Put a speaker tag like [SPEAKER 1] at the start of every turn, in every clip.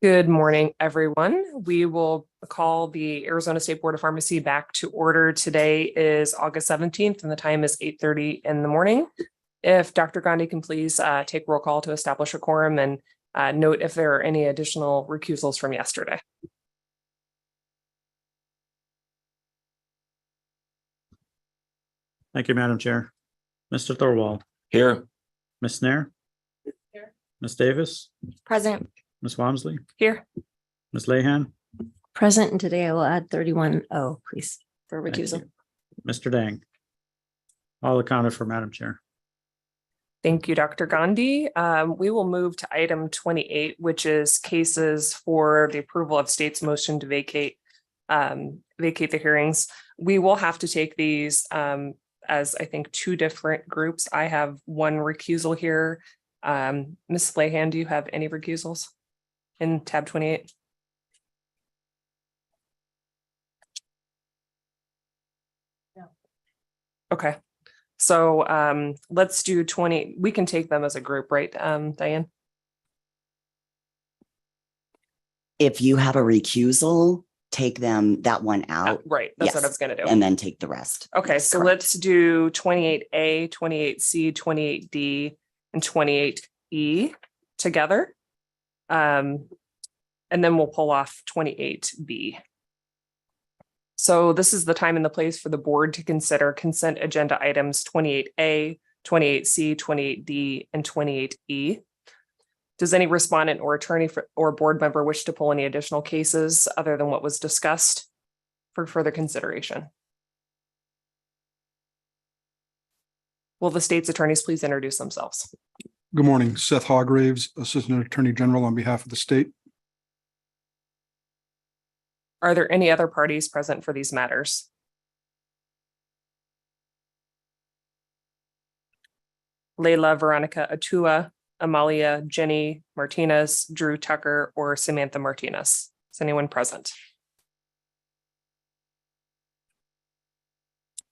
[SPEAKER 1] Good morning, everyone. We will call the Arizona State Board of Pharmacy back to order. Today is August 17th and the time is 8:30 in the morning. If Dr. Gandhi can please take roll call to establish a quorum and note if there are any additional recusals from yesterday.
[SPEAKER 2] Thank you, Madam Chair. Mr. Thorwald.
[SPEAKER 3] Here.
[SPEAKER 2] Ms. Nair.
[SPEAKER 1] Here.
[SPEAKER 2] Ms. Davis.
[SPEAKER 4] Present.
[SPEAKER 2] Ms. Walmsley.
[SPEAKER 1] Here.
[SPEAKER 2] Ms. Lahan.
[SPEAKER 4] Present, and today I will add 31-0, please, for
[SPEAKER 2] Thank
[SPEAKER 4] recusal.
[SPEAKER 2] you. Mr. Dang. All accounted for, Madam Chair.
[SPEAKER 1] Thank you, Dr. Gandhi. We will move to item 28, which is cases for the approval of state's motion to vacate the hearings. We will have to take these as I think two different groups. I have one recusal here. Ms. Lahan, do you have any recusals in tab 28? No. Okay. So let's do 20. We can take them as a group, right, Diane?
[SPEAKER 5] If you have a recusal, take that one out.
[SPEAKER 1] Right. That's
[SPEAKER 5] Yes.
[SPEAKER 1] what I was going to do.
[SPEAKER 5] And then take the rest.
[SPEAKER 1] Okay.
[SPEAKER 5] Yes,
[SPEAKER 1] So
[SPEAKER 5] correct.
[SPEAKER 1] let's do 28A, 28C, 28D, and 28E together. And then we'll pull off 28B. So this is the time and the place for the board to consider consent agenda items 28A, 28C, 28D, and 28E. Does any respondent or attorney or board member wish to pull any additional cases other than what was discussed for further consideration? Will the state's attorneys please introduce themselves?
[SPEAKER 6] Good morning, Seth Hargraves, Assistant Attorney General on behalf of the state.
[SPEAKER 1] Are there any other parties present for these matters? Layla, Veronica Atua, Amalia, Jenny Martinez, Drew Tucker, or Samantha Martinez? Is anyone present?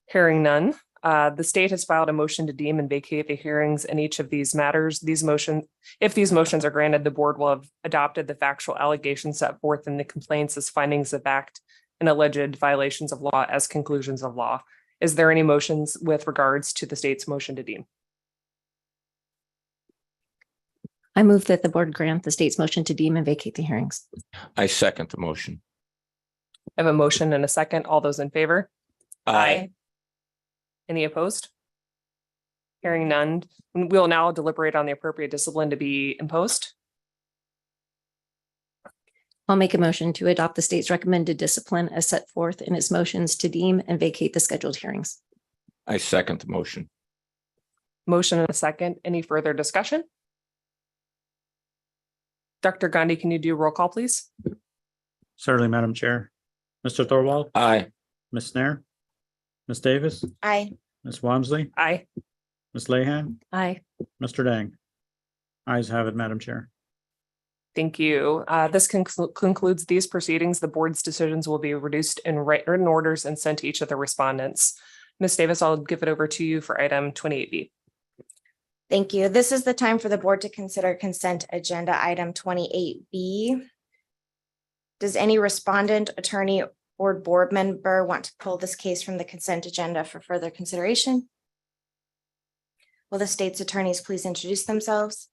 [SPEAKER 1] Hearing none, the state has filed a motion to deem and vacate the hearings in each of these matters. If these motions are granted, the board will have adopted the factual allegations set forth in the complaints as findings of fact and alleged violations of law as conclusions of law. Is there any motions with regards to the state's motion to deem?
[SPEAKER 4] I move that the board grant the state's motion to deem and vacate the hearings.
[SPEAKER 3] I second the motion.
[SPEAKER 1] I have a motion and a second. All those in favor?
[SPEAKER 3] Aye.
[SPEAKER 1] Any opposed? Hearing none, we'll now deliberate on the appropriate discipline to be imposed.
[SPEAKER 4] I'll make a motion to adopt the state's recommended discipline as set forth in its motions to deem and vacate the scheduled hearings.
[SPEAKER 3] I second the motion.
[SPEAKER 1] Motion and a second. Any further discussion? Dr. Gandhi, can you do roll call, please?
[SPEAKER 2] Certainly, Madam Chair. Mr. Thorwald.
[SPEAKER 3] Aye.
[SPEAKER 2] Ms. Nair. Ms. Davis.
[SPEAKER 4] Aye.
[SPEAKER 2] Ms. Walmsley.
[SPEAKER 1] Aye.
[SPEAKER 2] Ms. Lahan.
[SPEAKER 4] Aye.
[SPEAKER 2] Mr. Dang. Ayes have it, Madam Chair.
[SPEAKER 1] Thank you. This concludes these proceedings. The board's decisions will be reduced in written orders and sent to each of the respondents. Ms. Davis, I'll give it over to you for item 28B.
[SPEAKER 7] Thank you. This is the time for the board to consider consent agenda item 28B. Does any respondent, attorney, or board member want to pull this case from the consent agenda for further consideration? Will the state's attorneys please introduce themselves?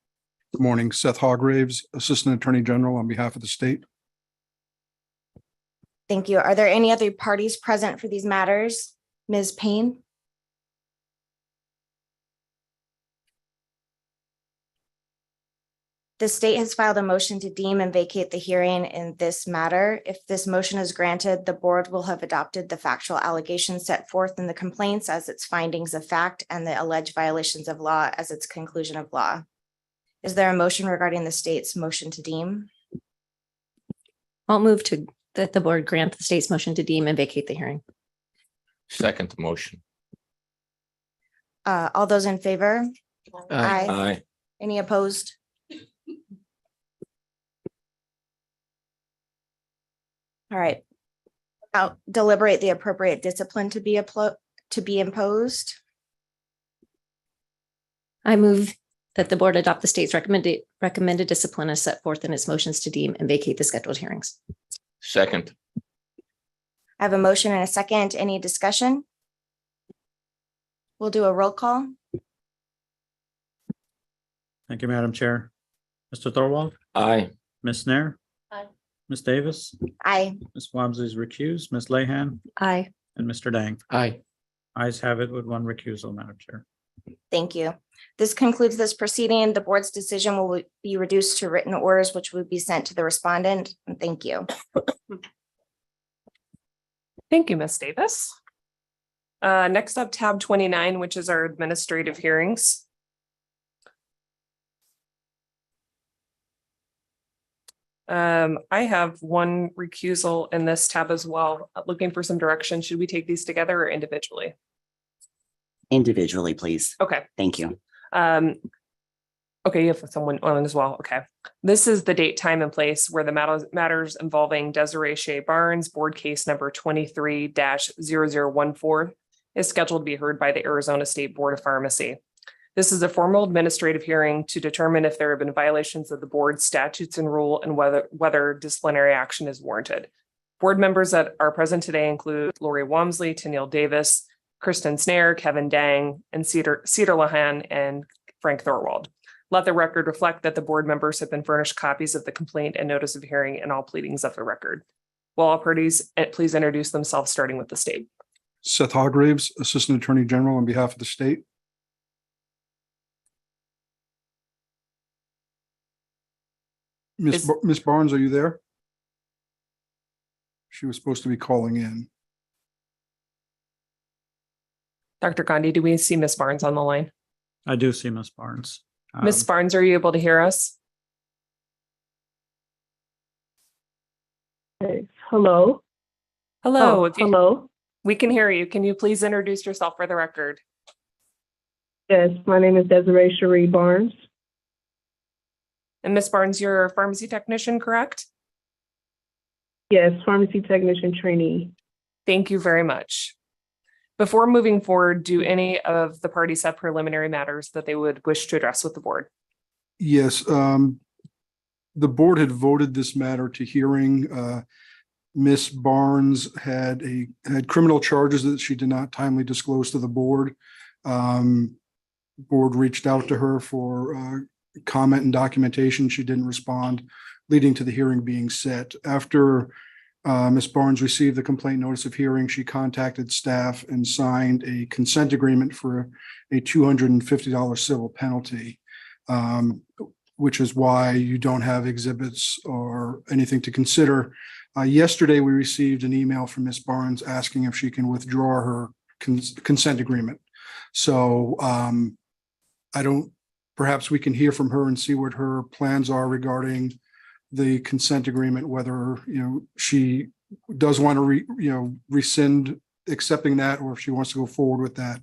[SPEAKER 6] Good morning, Seth Hargraves, Assistant Attorney General on behalf of the state.
[SPEAKER 7] Thank you. Are there any other parties present for these matters? Ms. Payne? The state has filed a motion to deem and vacate the hearing in this matter. If this motion is granted, the board will have adopted the factual allegations set forth in the complaints as its findings of fact and the alleged violations of law as its conclusion of law. Is there a motion regarding the state's motion to deem?
[SPEAKER 4] I'll move that the board grant the state's motion to deem and vacate the hearing.
[SPEAKER 3] Second the motion.
[SPEAKER 7] All those in favor? Aye.
[SPEAKER 3] Aye.
[SPEAKER 7] Any opposed? All right. I'll deliberate the appropriate discipline to be imposed.
[SPEAKER 4] I move That the board adopt the state's recommended discipline as set forth in its motions to deem and vacate the scheduled hearings.
[SPEAKER 3] Second.
[SPEAKER 7] I have a motion and a second. Any discussion? We'll do a roll call.
[SPEAKER 2] Thank you, Madam Chair. Mr. Thorwald,
[SPEAKER 3] Aye.
[SPEAKER 2] Ms. Nair.
[SPEAKER 4] Aye.
[SPEAKER 2] Ms. Davis,
[SPEAKER 7] Aye.
[SPEAKER 2] Ms. Wamsley is recused, Ms. Lehan,
[SPEAKER 4] Aye.
[SPEAKER 2] and Mr. Dang.
[SPEAKER 3] Aye.
[SPEAKER 2] Ayes have it with one recusal, Madam Chair.
[SPEAKER 7] Thank you. This concludes this proceeding. The board's decision will be reduced to written orders, which will be sent to the respondent. And thank you.
[SPEAKER 1] Thank you, Ms. Davis. Next up, tab 29, which is our administrative hearings. I have one recusal in this tab as well. Looking for some direction. Should we take these together or individually?
[SPEAKER 5] Individually, please.
[SPEAKER 1] Okay.
[SPEAKER 5] Thank you.
[SPEAKER 1] Okay, you have someone on as well. Okay. This is the date, time, and place where the matters involving Desiree Shea Barnes, board case number 23-0014 is scheduled to be heard by the Arizona State Board of Pharmacy. This is a formal administrative hearing to determine if there have been violations of the board's statutes and rule and whether disciplinary action is warranted. Board members that are present today include Lori Wamsley, Tennille Davis, Kristen Snare, Kevin Dang, and Cedar Lahan, and Frank Thorwald. Let the record reflect that the board members have been furnished copies of the complaint and notice of hearing and all pleadings of the record. Will all parties please introduce themselves, starting with the state.
[SPEAKER 6] Seth Hargraves, Assistant Attorney General on behalf of the state.
[SPEAKER 1] Is-
[SPEAKER 6] Ms. Barnes, are you there? She was supposed to be calling in.
[SPEAKER 1] Dr. Gandhi, do we see Ms. Barnes on the line?
[SPEAKER 2] I do see Ms. Barnes.
[SPEAKER 1] Ms. Barnes, are you able to hear us?
[SPEAKER 8] Hello.
[SPEAKER 1] Hello,
[SPEAKER 8] Oh,
[SPEAKER 1] if you-
[SPEAKER 8] hello.
[SPEAKER 1] we can hear you. Can you please introduce yourself for the record?
[SPEAKER 8] Yes, my name is Desiree Cherie Barnes.
[SPEAKER 1] And Ms. Barnes, you're a pharmacy technician, correct?
[SPEAKER 8] Yes, pharmacy technician trainee.
[SPEAKER 1] Thank you very much. Before moving forward, do any of the parties have preliminary matters that they would wish to address with the board?
[SPEAKER 6] Yes, the board had voted this matter to hearing. Ms. Barnes had criminal charges that she did not timely disclose to the board. Board reached out to her for comment and documentation. She didn't respond, leading to the hearing being set. After Ms. Barnes received the complaint notice of hearing, she contacted staff and signed a consent agreement for a $250 civil penalty, which is why you don't have exhibits or anything to consider. Yesterday, we received an email from Ms. Barnes asking if she can withdraw her consent agreement. So perhaps we can hear from her and see what her plans are regarding the consent agreement, whether, she does want to rescind accepting that, or if she wants to go forward with that.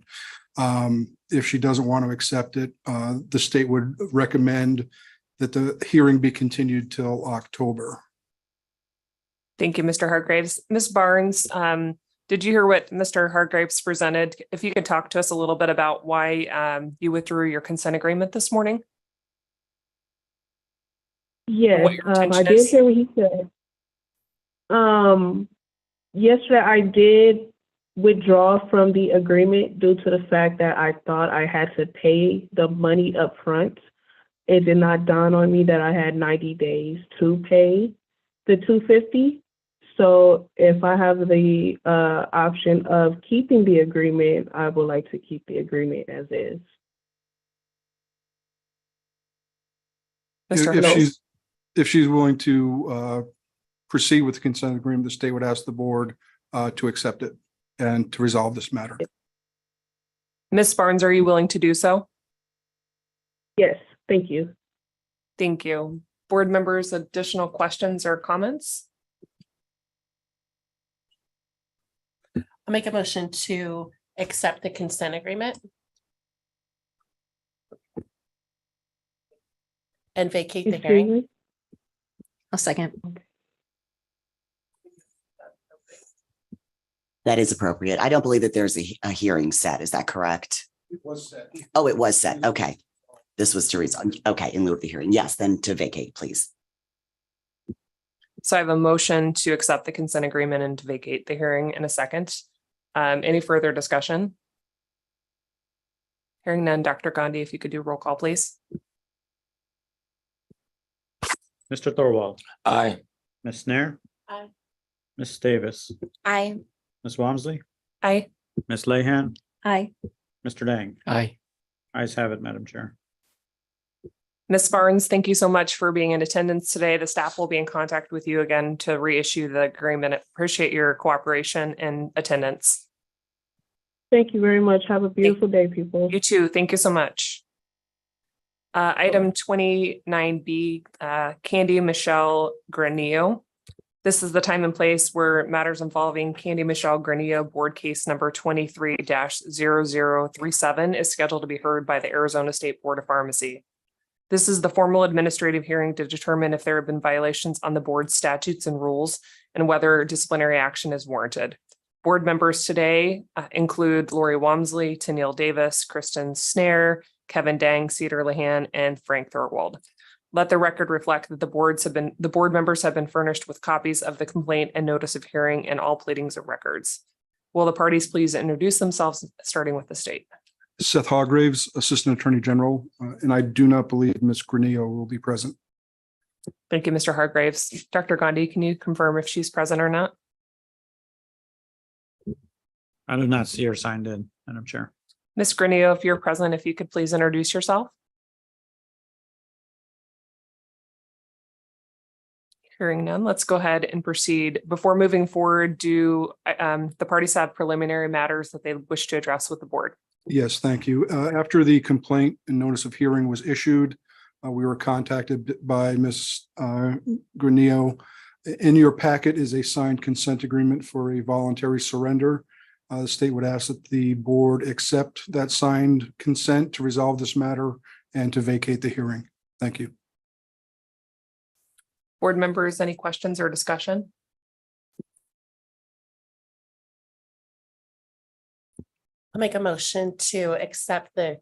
[SPEAKER 6] If she doesn't want to accept it, the state would recommend that the hearing be continued till October.
[SPEAKER 1] Thank you, Mr. Hargraves. Ms. Barnes, did you hear what Mr. Hargraves presented? If you could talk to us a little bit about why you withdrew your consent agreement this morning?
[SPEAKER 8] Yes,
[SPEAKER 1] What your
[SPEAKER 8] I
[SPEAKER 1] intention
[SPEAKER 8] did
[SPEAKER 1] is?
[SPEAKER 8] hear what he said. Yesterday I did withdraw from the agreement due to the fact that I thought I had to pay the money up front. It did not dawn on me that I had 90 days to pay the $250. So if I have the option of keeping the agreement, I would like to keep the agreement as is.
[SPEAKER 1] Mr.
[SPEAKER 6] If
[SPEAKER 1] Hargraves?
[SPEAKER 6] if she's willing to proceed with the consent agreement, the state would ask the board to accept it and to resolve this matter.
[SPEAKER 1] Ms. Barnes, are you willing to do so?
[SPEAKER 8] Yes, thank you.
[SPEAKER 1] Thank you. Board members, additional questions or comments?
[SPEAKER 9] I'll make a motion to accept the consent agreement and vacate the
[SPEAKER 8] Excuse
[SPEAKER 9] hearing.
[SPEAKER 8] me?
[SPEAKER 4] I'll second.
[SPEAKER 5] That is appropriate. I don't believe that there's a hearing set. Is that correct?
[SPEAKER 6] It was set.
[SPEAKER 5] Oh, it was set. Okay. This was to resolve. Okay, in lieu of the hearing. Yes, then to vacate, please.
[SPEAKER 1] So I have a motion to accept the consent agreement and to vacate the hearing in a second. Any further discussion? Hearing none, Dr. Gandhi, if you could do roll call, please.
[SPEAKER 2] Mr. Thorwald,
[SPEAKER 3] Aye.
[SPEAKER 2] Ms. Snare,
[SPEAKER 9] Aye.
[SPEAKER 2] Ms. Davis,
[SPEAKER 7] Aye.
[SPEAKER 2] Ms. Walmsley,
[SPEAKER 1] Aye.
[SPEAKER 2] Ms. Lehan,
[SPEAKER 4] Aye.
[SPEAKER 2] Mr. Dang.
[SPEAKER 3] Aye.
[SPEAKER 2] Ayes have it, Madam Chair.
[SPEAKER 1] Ms. Barnes, thank you so much for being in attendance today. The staff will be in contact with you again to reissue the agreement. Appreciate your cooperation and attendance.
[SPEAKER 8] Thank you very much. Have a beautiful day, people.
[SPEAKER 1] You too. Thank you so much. Item 29B, Candy Michelle Granillo. This is the time and place where matters involving Candy Michelle Granillo, board case number 23-0037 is scheduled to be heard by the Arizona State Board of Pharmacy. This is the formal administrative hearing to determine if there have been violations on the board's statutes and rules and whether disciplinary action is warranted. Board members today include Lori Walmsley, Tennille Davis, Kristen Snare, Kevin Dang, Cedar Lehan, and Frank Thorwald. Let the record reflect that the board members have been furnished with copies of the complaint and notice of hearing and all pleadings of records. Will the parties please introduce themselves, starting with the state?
[SPEAKER 6] Seth Hargraves, Assistant Attorney General, and I do not believe Ms. Granillo will be present.
[SPEAKER 1] Thank you, Mr. Hargraves. Dr. Gandhi, can you confirm if she's present or not?
[SPEAKER 2] I do not see her signed in, Madam Chair.
[SPEAKER 1] Ms. Granillo, if you're present, if you could please introduce yourself. Hearing none, let's go ahead and proceed. Before moving forward, do the parties have preliminary matters that they wish to address with the board?
[SPEAKER 6] Yes, thank you. After the complaint and notice of hearing was issued, we were contacted by Ms. Granillo. In your packet is a signed consent agreement for a voluntary surrender. The state would ask that the board accept that signed consent to resolve this matter and to vacate the hearing. Thank you.
[SPEAKER 1] Board members, any questions or discussion?
[SPEAKER 9] I'll make a motion to accept the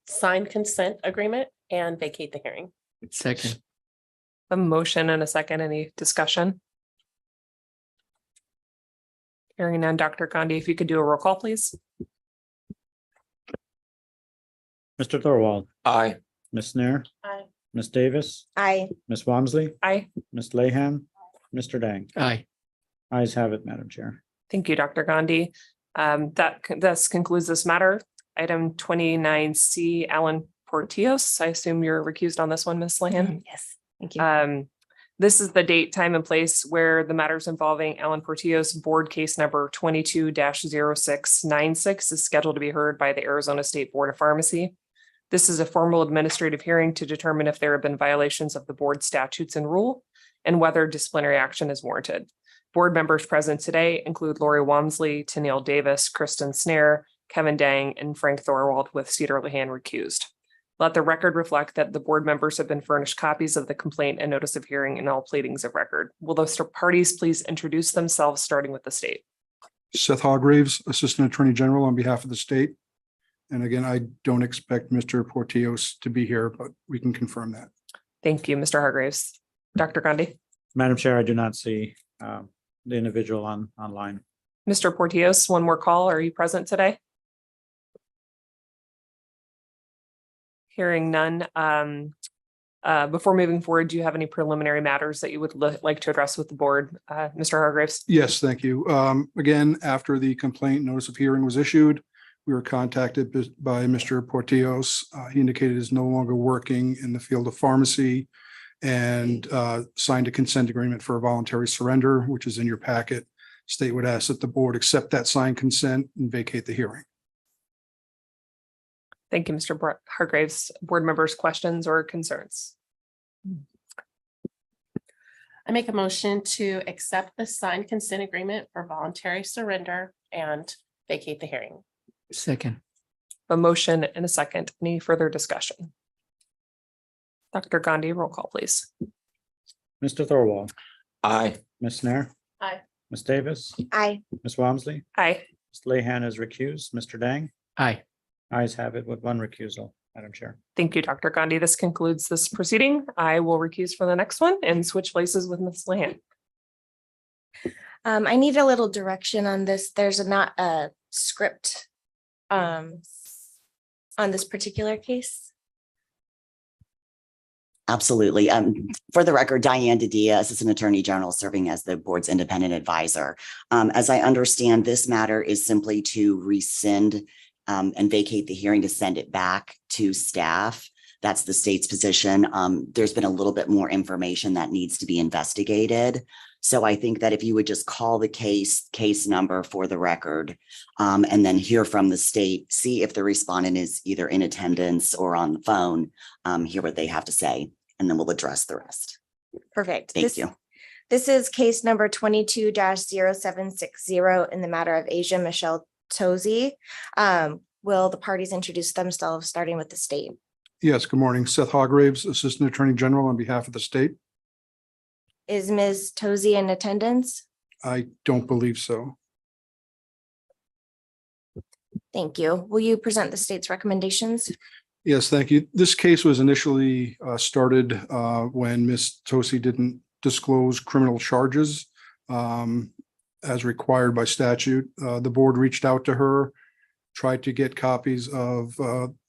[SPEAKER 9] signed consent agreement and vacate the hearing.
[SPEAKER 3] Second.
[SPEAKER 1] A motion and a second. Any discussion? Hearing none, Dr. Gandhi, if you could do a roll call, please.
[SPEAKER 2] Mr. Thorwald,
[SPEAKER 3] Aye.
[SPEAKER 2] Ms. Snare,
[SPEAKER 9] Aye.
[SPEAKER 2] Ms. Davis,
[SPEAKER 7] Aye.
[SPEAKER 2] Ms. Walmsley,
[SPEAKER 1] Aye.
[SPEAKER 2] Ms. Lehan, Mr. Dang.
[SPEAKER 3] Aye.
[SPEAKER 2] Ayes have it, Madam Chair.
[SPEAKER 1] Thank you, Dr. Gandhi. This concludes this matter. Item 29C, Alan Portillos. I assume you're recused on this one, Ms. Lehan.
[SPEAKER 4] Yes, thank you.
[SPEAKER 1] This is the date, time, and place where the matters involving Alan Portillo's board case number 22-0696 is scheduled to be heard by the Arizona State Board of Pharmacy. This is a formal administrative hearing to determine if there have been violations of the board statutes and rule and whether disciplinary action is warranted. Board members present today include Lori Walmsley, Tennille Davis, Kristen Snare, Kevin Dang, and Frank Thorwald, with Cedar Lehan recused. Let the record reflect that the board members have been furnished copies of the complaint and notice of hearing and all pleadings of record. Will those parties please introduce themselves, starting with the state?
[SPEAKER 6] Seth Hargraves, Assistant Attorney General on behalf of the state. And again, I don't expect Mr. Portillos to be here, but we can confirm that.
[SPEAKER 1] Thank you, Mr. Hargraves. Dr. Gandhi?
[SPEAKER 2] Madam Chair, I do not see the individual online.
[SPEAKER 1] Mr. Portillos, one more call. Are you present today? Hearing none. Before moving forward, do you have any preliminary matters that you would like to address with the board, Mr. Hargraves?
[SPEAKER 6] Yes, thank you. Again, after the complaint notice of hearing was issued, we were contacted by Mr. Portillos. He indicated is no longer working in the field of pharmacy and signed a consent agreement for a voluntary surrender, which is in your packet. State would ask that the board accept that signed consent and vacate the hearing.
[SPEAKER 1] Thank you, Mr. Hargraves. Board members, questions or concerns?
[SPEAKER 9] I make a motion to accept the signed consent agreement for voluntary surrender and vacate the hearing.
[SPEAKER 3] Second.
[SPEAKER 1] A motion and a second. Any further discussion? Dr. Gandhi, roll call, please.
[SPEAKER 2] Mr. Thorwald,
[SPEAKER 3] Aye.
[SPEAKER 2] Ms. Snare,
[SPEAKER 9] Aye.
[SPEAKER 2] Ms. Davis,
[SPEAKER 7] Aye.
[SPEAKER 2] Ms. Walmsley,
[SPEAKER 1] Aye.
[SPEAKER 2] Ms. Lehan is recused. Mr. Dang.
[SPEAKER 3] Aye.
[SPEAKER 2] Ayes have it with one recusal. Madam Chair.
[SPEAKER 1] Thank you, Dr. Gandhi. This concludes this proceeding. I will recuse for the next one and switch places with Ms. Lehan.
[SPEAKER 7] I need a little direction on this. There's not a script on this particular case.
[SPEAKER 5] Absolutely. For the record, Diane DeDia, Assistant Attorney General, serving as the board's independent advisor. As I understand, this matter is simply to rescind and vacate the hearing to send it back to staff. That's the state's position. There's been a little bit more information that needs to be investigated. So I think that if you would just call the case number for the record, and then hear from the state, see if the respondent is either in attendance or on the phone, hear what they have to say, and then we'll address the rest.
[SPEAKER 7] Perfect.
[SPEAKER 5] Thank you.
[SPEAKER 7] This is case number 22-0760 in the matter of Asia Michelle Tozzi. Will the parties introduce themselves, starting with the state?
[SPEAKER 6] Yes, good morning. Seth Hargraves, Assistant Attorney General on behalf of the state.
[SPEAKER 7] Is Ms. Tozzi in attendance?
[SPEAKER 6] I don't believe so.
[SPEAKER 7] Thank you. Will you present the state's recommendations?
[SPEAKER 6] Yes, thank you. This case was initially started when Ms. Tozzi didn't disclose criminal charges as required by statute. The board reached out to her, tried to get copies of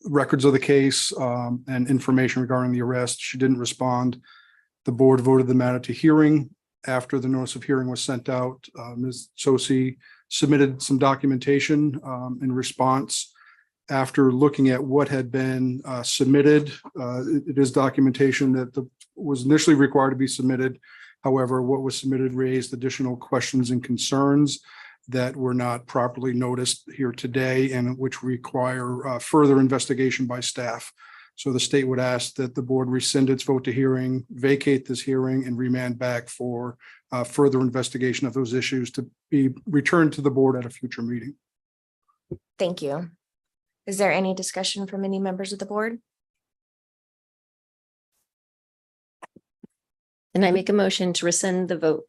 [SPEAKER 6] records of the case and information regarding the arrest. She didn't respond. The board voted the matter to hearing. After the notice of hearing was sent out, Ms. Tozzi submitted some documentation in response. After looking at what had been submitted, it is documentation that was initially required to be submitted. However, what was submitted raised additional questions and concerns that were not properly noticed here today and which require further investigation by staff. So the state would ask that the board rescind its vote to hearing, vacate this hearing, and remand back for further investigation of those issues to be returned to the board at a future meeting.
[SPEAKER 7] Thank you. Is there any discussion from any members of the board?
[SPEAKER 4] And I make a motion to rescind vote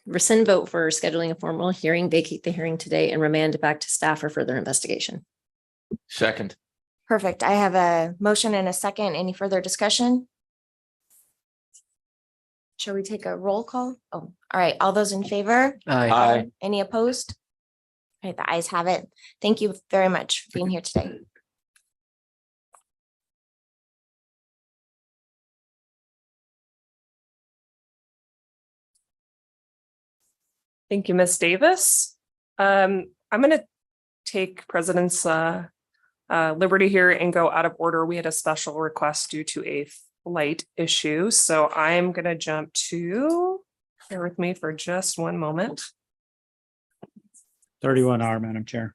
[SPEAKER 4] for scheduling a formal hearing, vacate the hearing today, and remand it back to staff for further investigation.
[SPEAKER 3] Second.
[SPEAKER 7] Perfect. I have a motion and a second. Any further discussion? Shall we take a roll call? Oh, all right. All those in favor?
[SPEAKER 3] Aye.
[SPEAKER 7] Any opposed? All right, the ayes have it. Thank you very much for being here today.
[SPEAKER 1] Thank you, Ms. Davis. I'm going to take President's liberty here and go out of order. We had a special request due to a flight issue. So I'm going to jump to, bear with me for just one moment.
[SPEAKER 2] 31R, Madam Chair.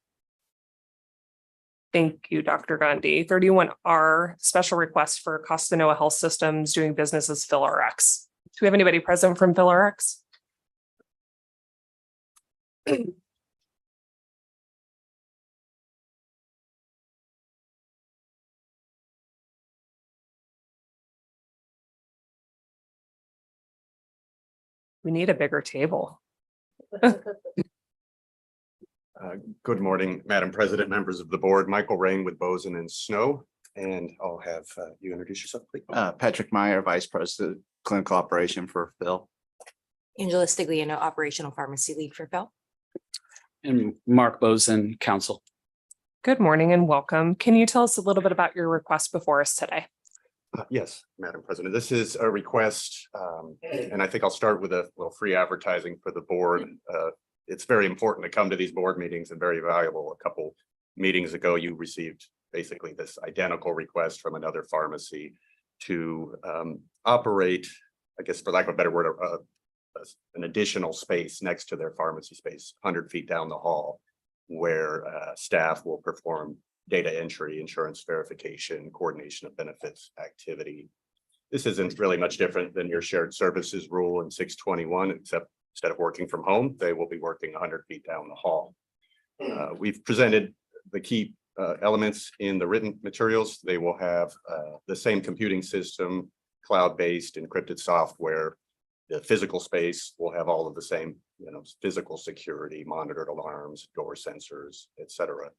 [SPEAKER 1] Thank you, Dr. Gandhi. 31R, special request for Costanoa Health Systems doing business as FellerX. Do we have anybody present from FellerX? We need a bigger table.
[SPEAKER 10] Good morning, Madam President, members of the board. Michael Rain with Boson and Snow, and I'll have you introduce yourself, please.
[SPEAKER 11] Patrick Meyer, Vice President, Clinical Operation for Phil.
[SPEAKER 12] Angela Stigliano, Operational Pharmacy Lead for Phil.
[SPEAKER 13] And Mark Boson, Counsel.
[SPEAKER 1] Good morning and welcome. Can you tell us a little bit about your request before us today?
[SPEAKER 10] Yes, Madam President, this is a request, and I think I'll start with a little free advertising for the board. It's very important to come to these board meetings and very valuable. A couple meetings ago, you received basically this identical request from another pharmacy to operate, I guess for lack of a better word, an additional space next to their pharmacy space, 100 feet down the hall, where staff will perform data entry, insurance verification, coordination of benefits activity. This isn't really much different than your shared services rule in 621, except instead of working from home, they will be working 100 feet down the hall. We've presented the key elements in the written materials. They will have the same computing system, cloud-based encrypted software. The physical space will have all of the same, physical security, monitored alarms, door sensors, et cetera.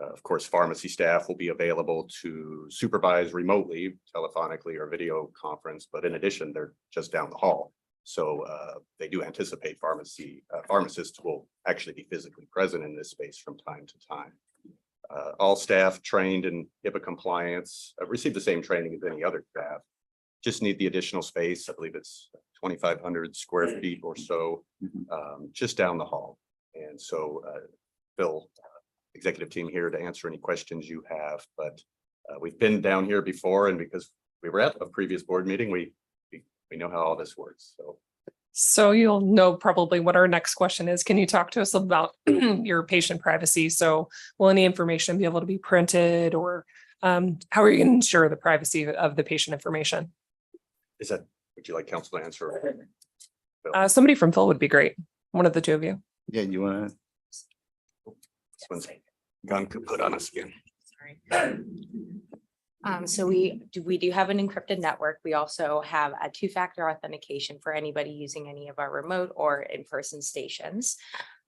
[SPEAKER 10] Of course, pharmacy staff will be available to supervise remotely, telephonically or video conference, but in addition, they're just down the hall. So they do anticipate pharmacists will actually be physically present in this space from time to time. All staff trained in HIPAA compliance receive the same training as any other staff. Just need the additional space. I believe it's 2,500 square feet or so, just down the hall. And so Phil, executive team here to answer any questions you have, but we've been down here before, and because we were at a previous board meeting, we know how all this works.
[SPEAKER 1] So you'll know probably what our next question is. Can you talk to us about your patient privacy? So will any information be able to be printed, or how are you going to ensure the privacy of the patient information?
[SPEAKER 10] Would you like council to answer?
[SPEAKER 1] Somebody from Phil would be great. One of the two of you.
[SPEAKER 11] Yeah, you want to?
[SPEAKER 10] This one's gun could put on us again.
[SPEAKER 12] So we do have an encrypted network. We also have a two-factor authentication for anybody using any of our remote or in-person stations.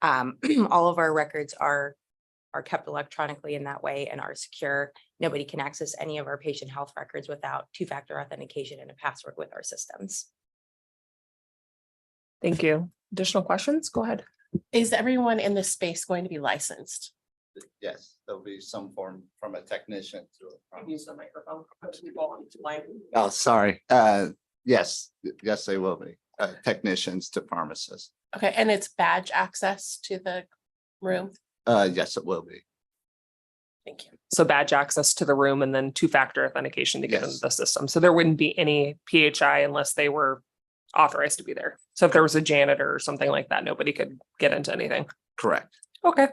[SPEAKER 12] All of our records are kept electronically in that way and are secure. Nobody can access any of our patient health records without two-factor authentication and a password with our systems.
[SPEAKER 1] Thank you. Additional questions? Go ahead.
[SPEAKER 9] Is everyone in this space going to be licensed?
[SPEAKER 11] Yes, there'll be some form from a technician to.
[SPEAKER 1] Use the microphone.
[SPEAKER 11] Oh, sorry. Yes, they will be technicians to pharmacists.
[SPEAKER 9] Okay, and it's badge access to the room?
[SPEAKER 11] Yes, it will be.
[SPEAKER 9] Thank you.
[SPEAKER 1] So badge access to the room and then two-factor authentication to get
[SPEAKER 11] Yes.
[SPEAKER 1] into the system. So there wouldn't be any PHI unless they were authorized to be there. So if there was a janitor or something like that, nobody could get into anything.
[SPEAKER 11] Correct.
[SPEAKER 1] Okay.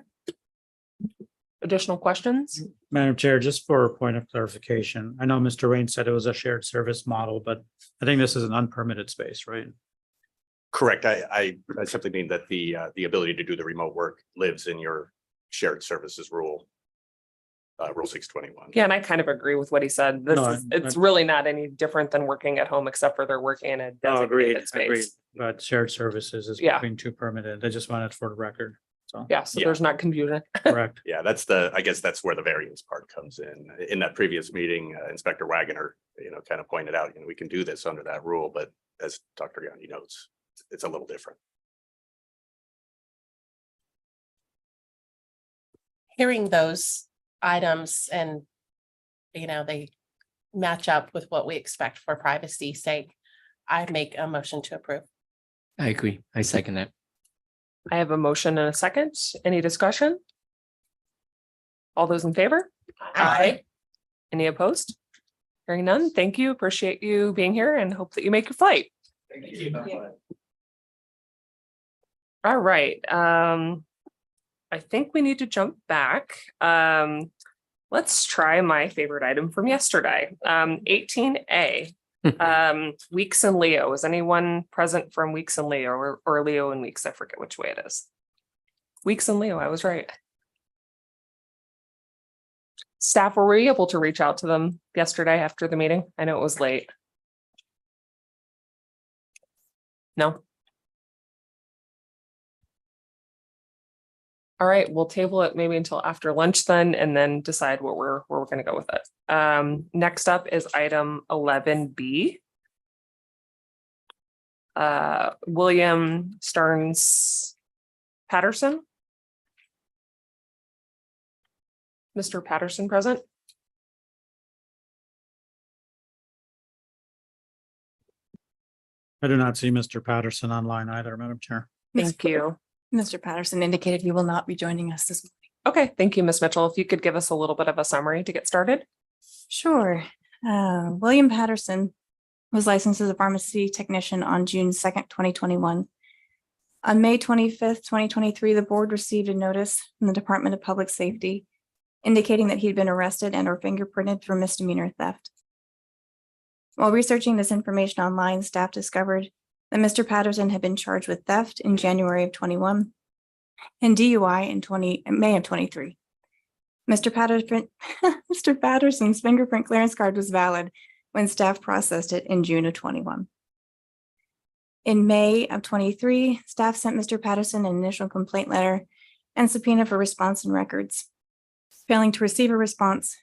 [SPEAKER 1] Additional questions?
[SPEAKER 2] Madam Chair, just for a point of clarification, I know Mr. Rain said it was a shared service model, but I think this is an unpermitted space, right?
[SPEAKER 10] Correct. I simply mean that the ability to do the remote work lives in your shared services rule. Rule 621.
[SPEAKER 1] Yeah, and I kind of agree with what he said. It's really not any different than working at home, except for they're working in a designated space.
[SPEAKER 2] But shared services is
[SPEAKER 1] Yeah.
[SPEAKER 2] between two permitted. I just wanted for the record. So,
[SPEAKER 1] Yeah, so
[SPEAKER 10] Yeah.
[SPEAKER 1] there's not confusion.
[SPEAKER 2] correct.
[SPEAKER 10] Yeah, I guess that's where the variance part comes in. In that previous meeting, Inspector Wagoner, kind of pointed out, we can do this under that rule, but as Dr. Gandhi notes, it's a little different.
[SPEAKER 9] Hearing those items and, they match up with what we expect for privacy's sake, I make a motion to approve.
[SPEAKER 3] I agree. I second that.
[SPEAKER 1] I have a motion and a second. Any discussion? All those in favor?
[SPEAKER 9] Aye.
[SPEAKER 1] Any opposed? Hearing none. Thank you. Appreciate you being here and hope that you make your flight.
[SPEAKER 11] Thank you.
[SPEAKER 1] All right. I think we need to jump back. Let's try my favorite item from yesterday. 18A. Weeks and Leo. Is anyone present from Weeks and Leo or Leo and Weeks? I forget which way it is. Weeks and Leo, I was right. Staff, were we able to reach out to them yesterday after the meeting? I know it was late. No. All right, we'll table it maybe until after lunch then, and then decide where we're going to go with it. Next up is item 11B. William Stearns Patterson. Mr. Patterson present?
[SPEAKER 2] I do not see Mr. Patterson online either, Madam Chair.
[SPEAKER 1] Thank you.
[SPEAKER 14] Mr. Patterson indicated he will not be joining us this morning.
[SPEAKER 1] Okay, thank you, Ms. Mitchell. If you could give us a little bit of a summary to get started.
[SPEAKER 14] Sure. William Patterson was licensed as a pharmacy technician on June 2nd, 2021. On May 25th, 2023, the board received a notice from the Department of Public Safety indicating that he'd been arrested and or fingerprinted for misdemeanor theft. While researching this information online, staff discovered that Mr. Patterson had been charged with theft in January of 21 and DUI in May of 23. Mr. Patterson's fingerprint clearance card was valid when staff processed it in June of 21. In May of 23, staff sent Mr. Patterson an initial complaint letter and subpoena for response and records. Failing to receive a response,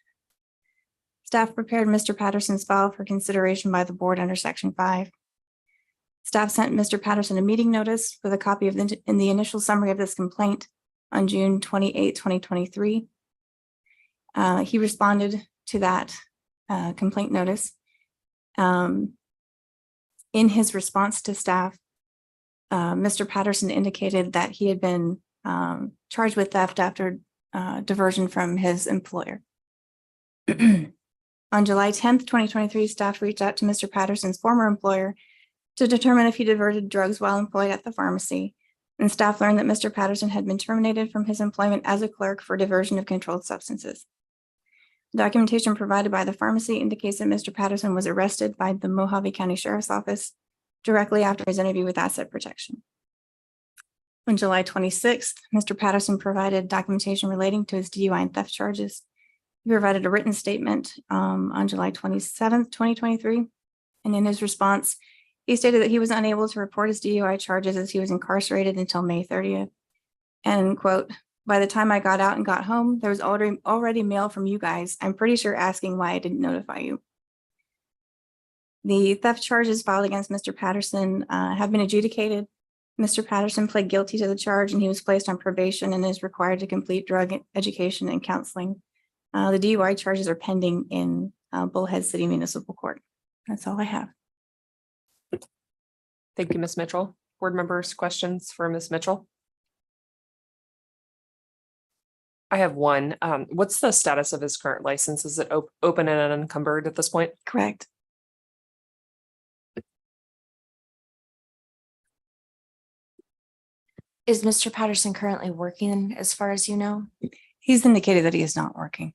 [SPEAKER 14] staff prepared Mr. Patterson's file for consideration by the board under section 5. Staff sent Mr. Patterson a meeting notice with a copy of in the initial summary of this complaint on June 28, 2023. He responded to that complaint notice. In his response to staff, Mr. Patterson indicated that he had been charged with theft after diversion from his employer. On July 10th, 2023, staff reached out to Mr. Patterson's former employer to determine if he diverted drugs while employed at the pharmacy, and staff learned that Mr. Patterson had been terminated from his employment as a clerk for diversion of controlled substances. Documentation provided by the pharmacy indicates that Mr. Patterson was arrested by the Mojave County Sheriff's Office directly after his interview with Asset Protection. On July 26th, Mr. Patterson provided documentation relating to his DUI and theft charges. He provided a written statement on July 27th, 2023. And in his response, he stated that he was unable to report his DUI charges as he was incarcerated until May 30th. And quote, "By the time I got out and got home, there was already mail from you guys. I'm pretty sure asking why I didn't notify you." The theft charges filed against Mr. Patterson have been adjudicated. Mr. Patterson pled guilty to the charge and he was placed on probation and is required to complete drug education and counseling. The DUI charges are pending in Bullhead City Municipal Court. That's all I have.
[SPEAKER 1] Thank you, Ms. Mitchell. Board members, questions for Ms. Mitchell? I have one. What's the status of his current license? Is it open and unencumbered at this point?
[SPEAKER 14] Correct.
[SPEAKER 7] Is Mr. Patterson currently working as far as you know?
[SPEAKER 14] He's indicated that he is not working.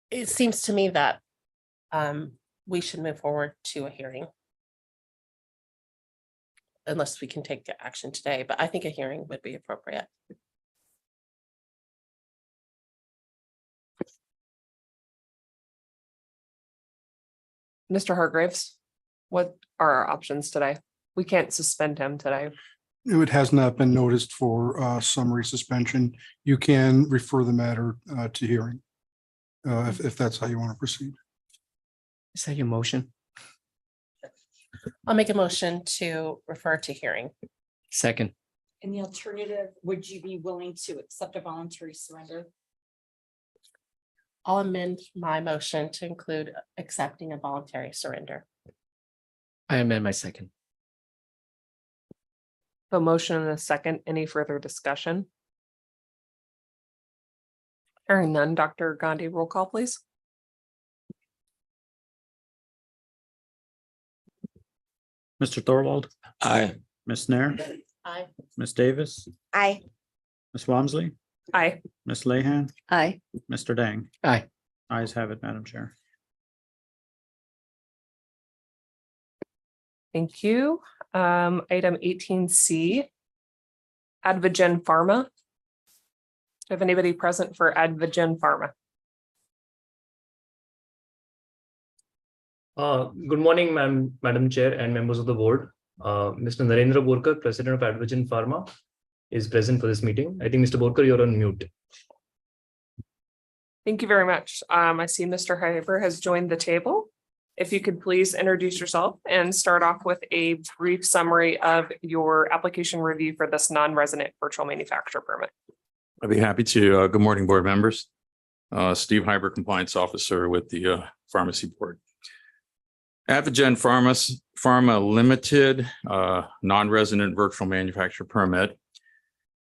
[SPEAKER 9] It seems to me that we should move forward to a hearing. Unless we can take action today, but I think a hearing would be appropriate.
[SPEAKER 1] Mr. Hargraves, what are our options today? We can't suspend him today.
[SPEAKER 6] It has not been noticed for summary suspension. You can refer the matter to hearing if that's how you want to proceed.
[SPEAKER 3] Is that your motion?
[SPEAKER 9] I'll make a motion to refer to hearing.
[SPEAKER 3] Second.
[SPEAKER 15] In the alternative, would you be willing to accept a voluntary surrender?
[SPEAKER 9] I'll amend my motion to include accepting a voluntary surrender.
[SPEAKER 3] I amend my second.
[SPEAKER 1] A motion and a second. Any further discussion? Hearing none, Dr. Gandhi, roll call, please.
[SPEAKER 2] Mr. Thorwald,
[SPEAKER 3] Aye.
[SPEAKER 2] Ms. Nair,
[SPEAKER 9] Aye.
[SPEAKER 2] Ms. Davis,
[SPEAKER 7] Aye.
[SPEAKER 2] Ms. Walmsley,
[SPEAKER 1] Aye.
[SPEAKER 2] Ms. Lehan,
[SPEAKER 4] Aye.
[SPEAKER 2] Mr. Dang.
[SPEAKER 3] Aye.
[SPEAKER 2] Ayes have it, Madam Chair.
[SPEAKER 1] Thank you. Item 18C. Advigen Pharma. Do you have anybody present for Advigen Pharma?
[SPEAKER 16] Good morning, Madam Chair and members of the board. Mr. Narendra Borkar, President of Advigen Pharma, is present for this meeting. I think Mr. Borkar, you're on mute.
[SPEAKER 1] Thank you very much. I see Mr. Hyber has joined the table. If you could please introduce yourself and start off with a brief summary of your application review for this non-resident virtual manufacturer permit.
[SPEAKER 17] I'd be happy to. Good morning, board members. Steve Hyber, Compliance Officer with the Pharmacy Board. Advigen Pharma Limited, non-resident virtual manufacturer permit.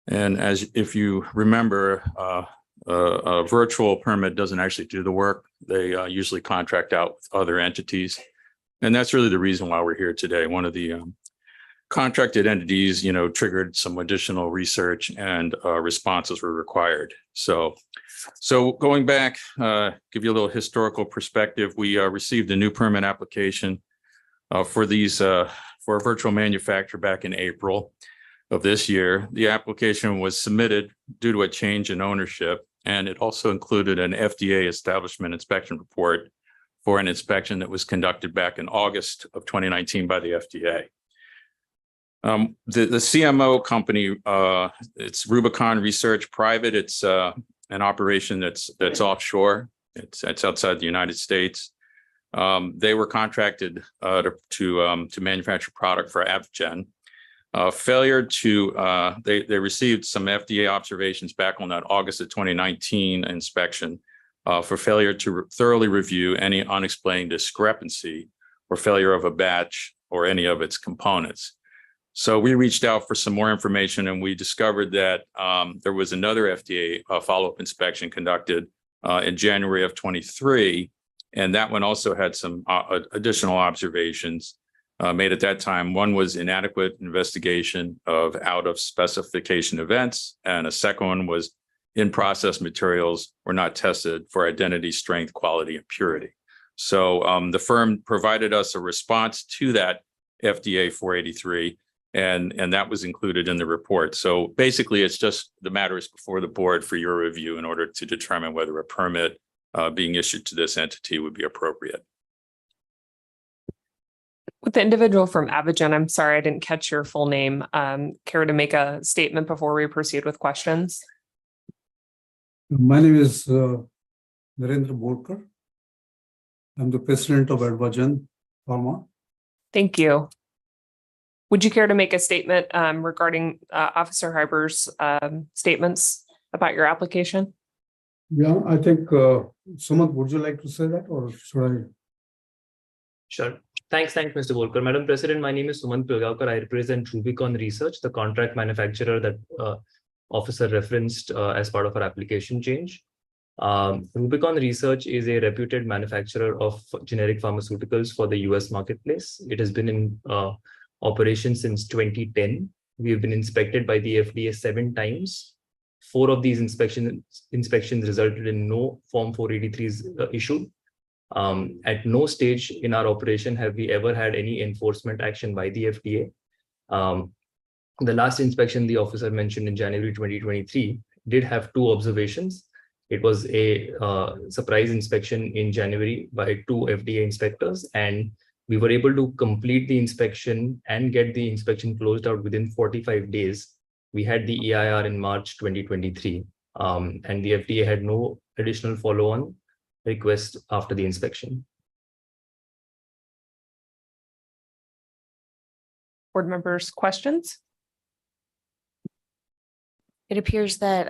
[SPEAKER 17] And if you remember, a virtual permit doesn't actually do the work. They usually contract out with other entities. And that's really the reason why we're here today. One of the contracted entities, triggered some additional research and responses were required. So going back, give you a little historical perspective. We received a new permit application for a virtual manufacturer back in April of this year. The application was submitted due to a change in ownership, and it also included an FDA establishment inspection report for an inspection that was conducted back in August of 2019 by the FDA. The CMO company, it's Rubicon Research Private. It's an operation that's offshore. It's outside the United States. They were contracted to manufacture product for Avgen. They received some FDA observations back on that August of 2019 inspection for failure to thoroughly review any unexplained discrepancy or failure of a batch or any of its components. So we reached out for some more information, and we discovered that there was another FDA follow-up inspection conducted in January of 23, and that one also had some additional observations made at that time. One was inadequate investigation of out of specification events, and a second one was in-process materials were not tested for identity, strength, quality, and purity. So the firm provided us a response to that FDA 483, and that was included in the report. So basically, it's just the matter is before the board for your review in order to determine whether a permit being issued to this entity would be appropriate.
[SPEAKER 1] With the individual from Avgen, I'm sorry, I didn't catch your full name. Care to make a statement before we proceed with questions?
[SPEAKER 18] My name is Narendra Borkar. I'm the president of Adjournment Pharma.
[SPEAKER 1] Thank you. Would you care to make a statement regarding Officer Hyber's statements about your application?
[SPEAKER 18] Yeah, I think Sumant, would you like to say that, or should I?
[SPEAKER 16] Sure. Thanks, Mr. Volker. Madam President, my name is Sumant Pilgaonkar. I represent Rubicon Research, the contract manufacturer that officer referenced as part of our application change. Rubicon Research is a reputed manufacturer of generic pharmaceuticals for the US marketplace. It has been in operation since 2010. We have been inspected by the FDA 7 times. 4 of these inspections resulted in no Form 483s issued. At no stage in our operation have we ever had any enforcement action by the FDA. The last inspection the officer mentioned in January 2023 did have 2 observations. It was a surprise inspection in January by 2 FDA inspectors, and we were able to complete the inspection and get the inspection closed out within 45 days. We had the EIR in March 2023, and the FDA had no additional follow-on request after the inspection.
[SPEAKER 1] Board members, questions?
[SPEAKER 7] It appears that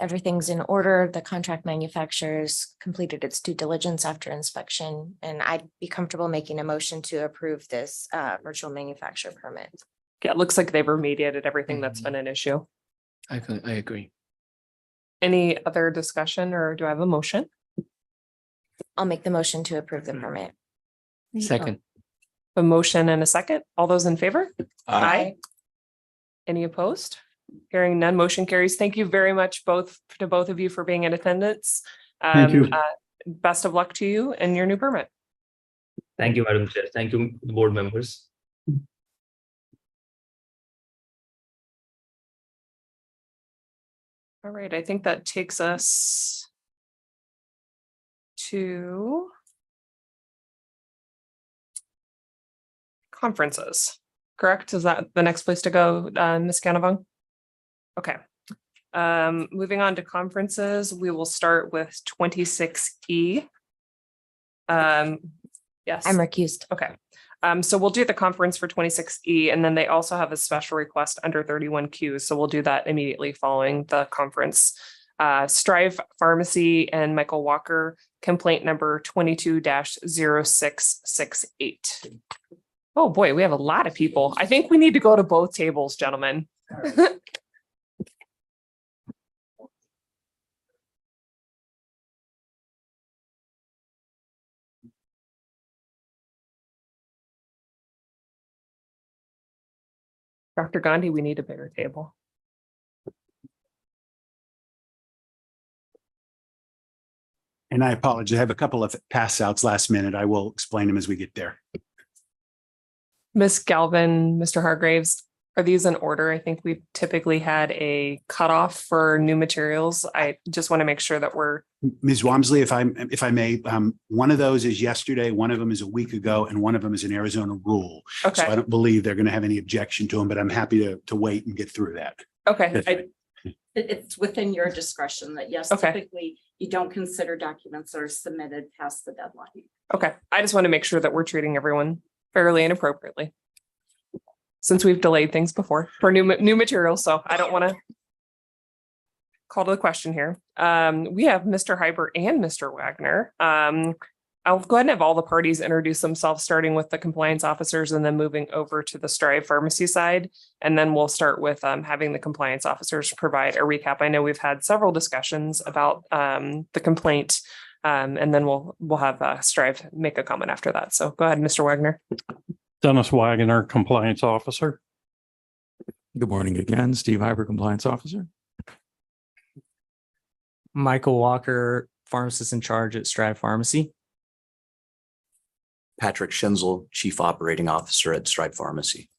[SPEAKER 7] everything's in order. The contract manufacturers completed its due diligence after inspection, and I'd be comfortable making a motion to approve this virtual manufacturer permit.
[SPEAKER 1] Yeah, it looks like they've remediated everything that's been an issue.
[SPEAKER 3] I agree.
[SPEAKER 1] Any other discussion, or do I have a motion?
[SPEAKER 7] I'll make the motion to approve the permit.
[SPEAKER 3] Second.
[SPEAKER 1] A motion and a second. All those in favor?
[SPEAKER 7] Aye.
[SPEAKER 1] Any opposed? Hearing none, motion carries. Thank you very much to both of you for being in attendance.
[SPEAKER 18] Thank you.
[SPEAKER 1] Best of luck to you and your new permit.
[SPEAKER 16] Thank you, Madam Chair. Thank you, board members.
[SPEAKER 1] All right, I think that takes us to conferences, correct? Is that the next place to go, Ms. Ganavong? Okay. Moving on to conferences, we will start with 26E. Yes.
[SPEAKER 7] I'm recused.
[SPEAKER 1] Okay. So we'll do the conference for 26E, and then they also have a special request under 31Q. So we'll do that immediately following the conference. Strive Pharmacy and Michael Walker, complaint number 22-0668. Oh boy, we have a lot of people. I think we need to go to both tables, gentlemen. Dr. Gandhi, we need a bigger table.
[SPEAKER 19] And I apologize. I have a couple of pass outs last minute. I will explain them as we get there.
[SPEAKER 1] Ms. Galvin, Mr. Hargraves, Are these in order? I think we've typically had a cutoff for new materials. I just want to make sure that we're,
[SPEAKER 19] Ms. Walmsley, if I may, one of those is yesterday, one of them is a week ago, and one of them is an Arizona rule. So I
[SPEAKER 1] okay,
[SPEAKER 19] don't believe they're going to have any objection to them, but I'm happy to wait and get through that.
[SPEAKER 1] okay.
[SPEAKER 15] It's within your discretion that yes,
[SPEAKER 1] Okay.
[SPEAKER 15] typically you don't consider documents that are submitted past the deadline.
[SPEAKER 1] Okay, I just want to make sure that we're treating everyone fairly and appropriately. Since we've delayed things before for new materials, so I don't want to call to the question here. We have Mr. Hyber and Mr. Wagner. I'll go ahead and have all the parties introduce themselves, starting with the compliance officers and then moving over to the Strive Pharmacy side. And then we'll start with having the compliance officers provide a recap. I know we've had several discussions about the complaint, and then we'll have Strive make a comment after that. So go ahead, Mr. Wagner.
[SPEAKER 20] Dennis Wagner, Compliance Officer.
[SPEAKER 17] Good morning again, Steve Hyber, Compliance Officer.
[SPEAKER 21] Michael Walker, Pharmacist in Charge at Strive Pharmacy.
[SPEAKER 22] Patrick Schenzel, Chief Operating Officer at Strive Pharmacy.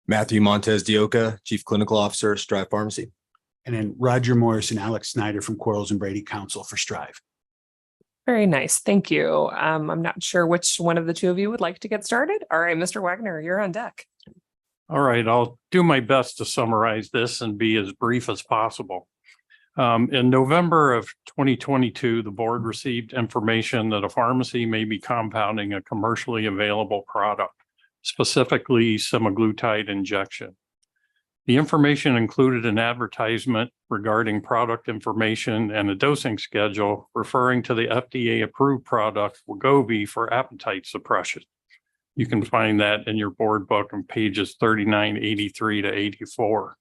[SPEAKER 23] Matthew Montez Dioca, Chief Clinical Officer, Strive Pharmacy.
[SPEAKER 19] And then Roger Morris and Alex Snyder from Quarles and Brady Counsel for Strive.
[SPEAKER 1] Very nice. Thank you. I'm not sure which one of the two of you would like to get started. All right, Mr. Wagner, you're on deck.
[SPEAKER 20] All right, I'll do my best to summarize this and be as brief as possible. In November of 2022, the board received information that a pharmacy may be compounding a commercially available product, specifically semaglutide injection. The information included an advertisement regarding product information and a dosing schedule referring to the FDA-approved product Wegovy for appetite suppression. You can find that in your board book on pages 3983 to 84.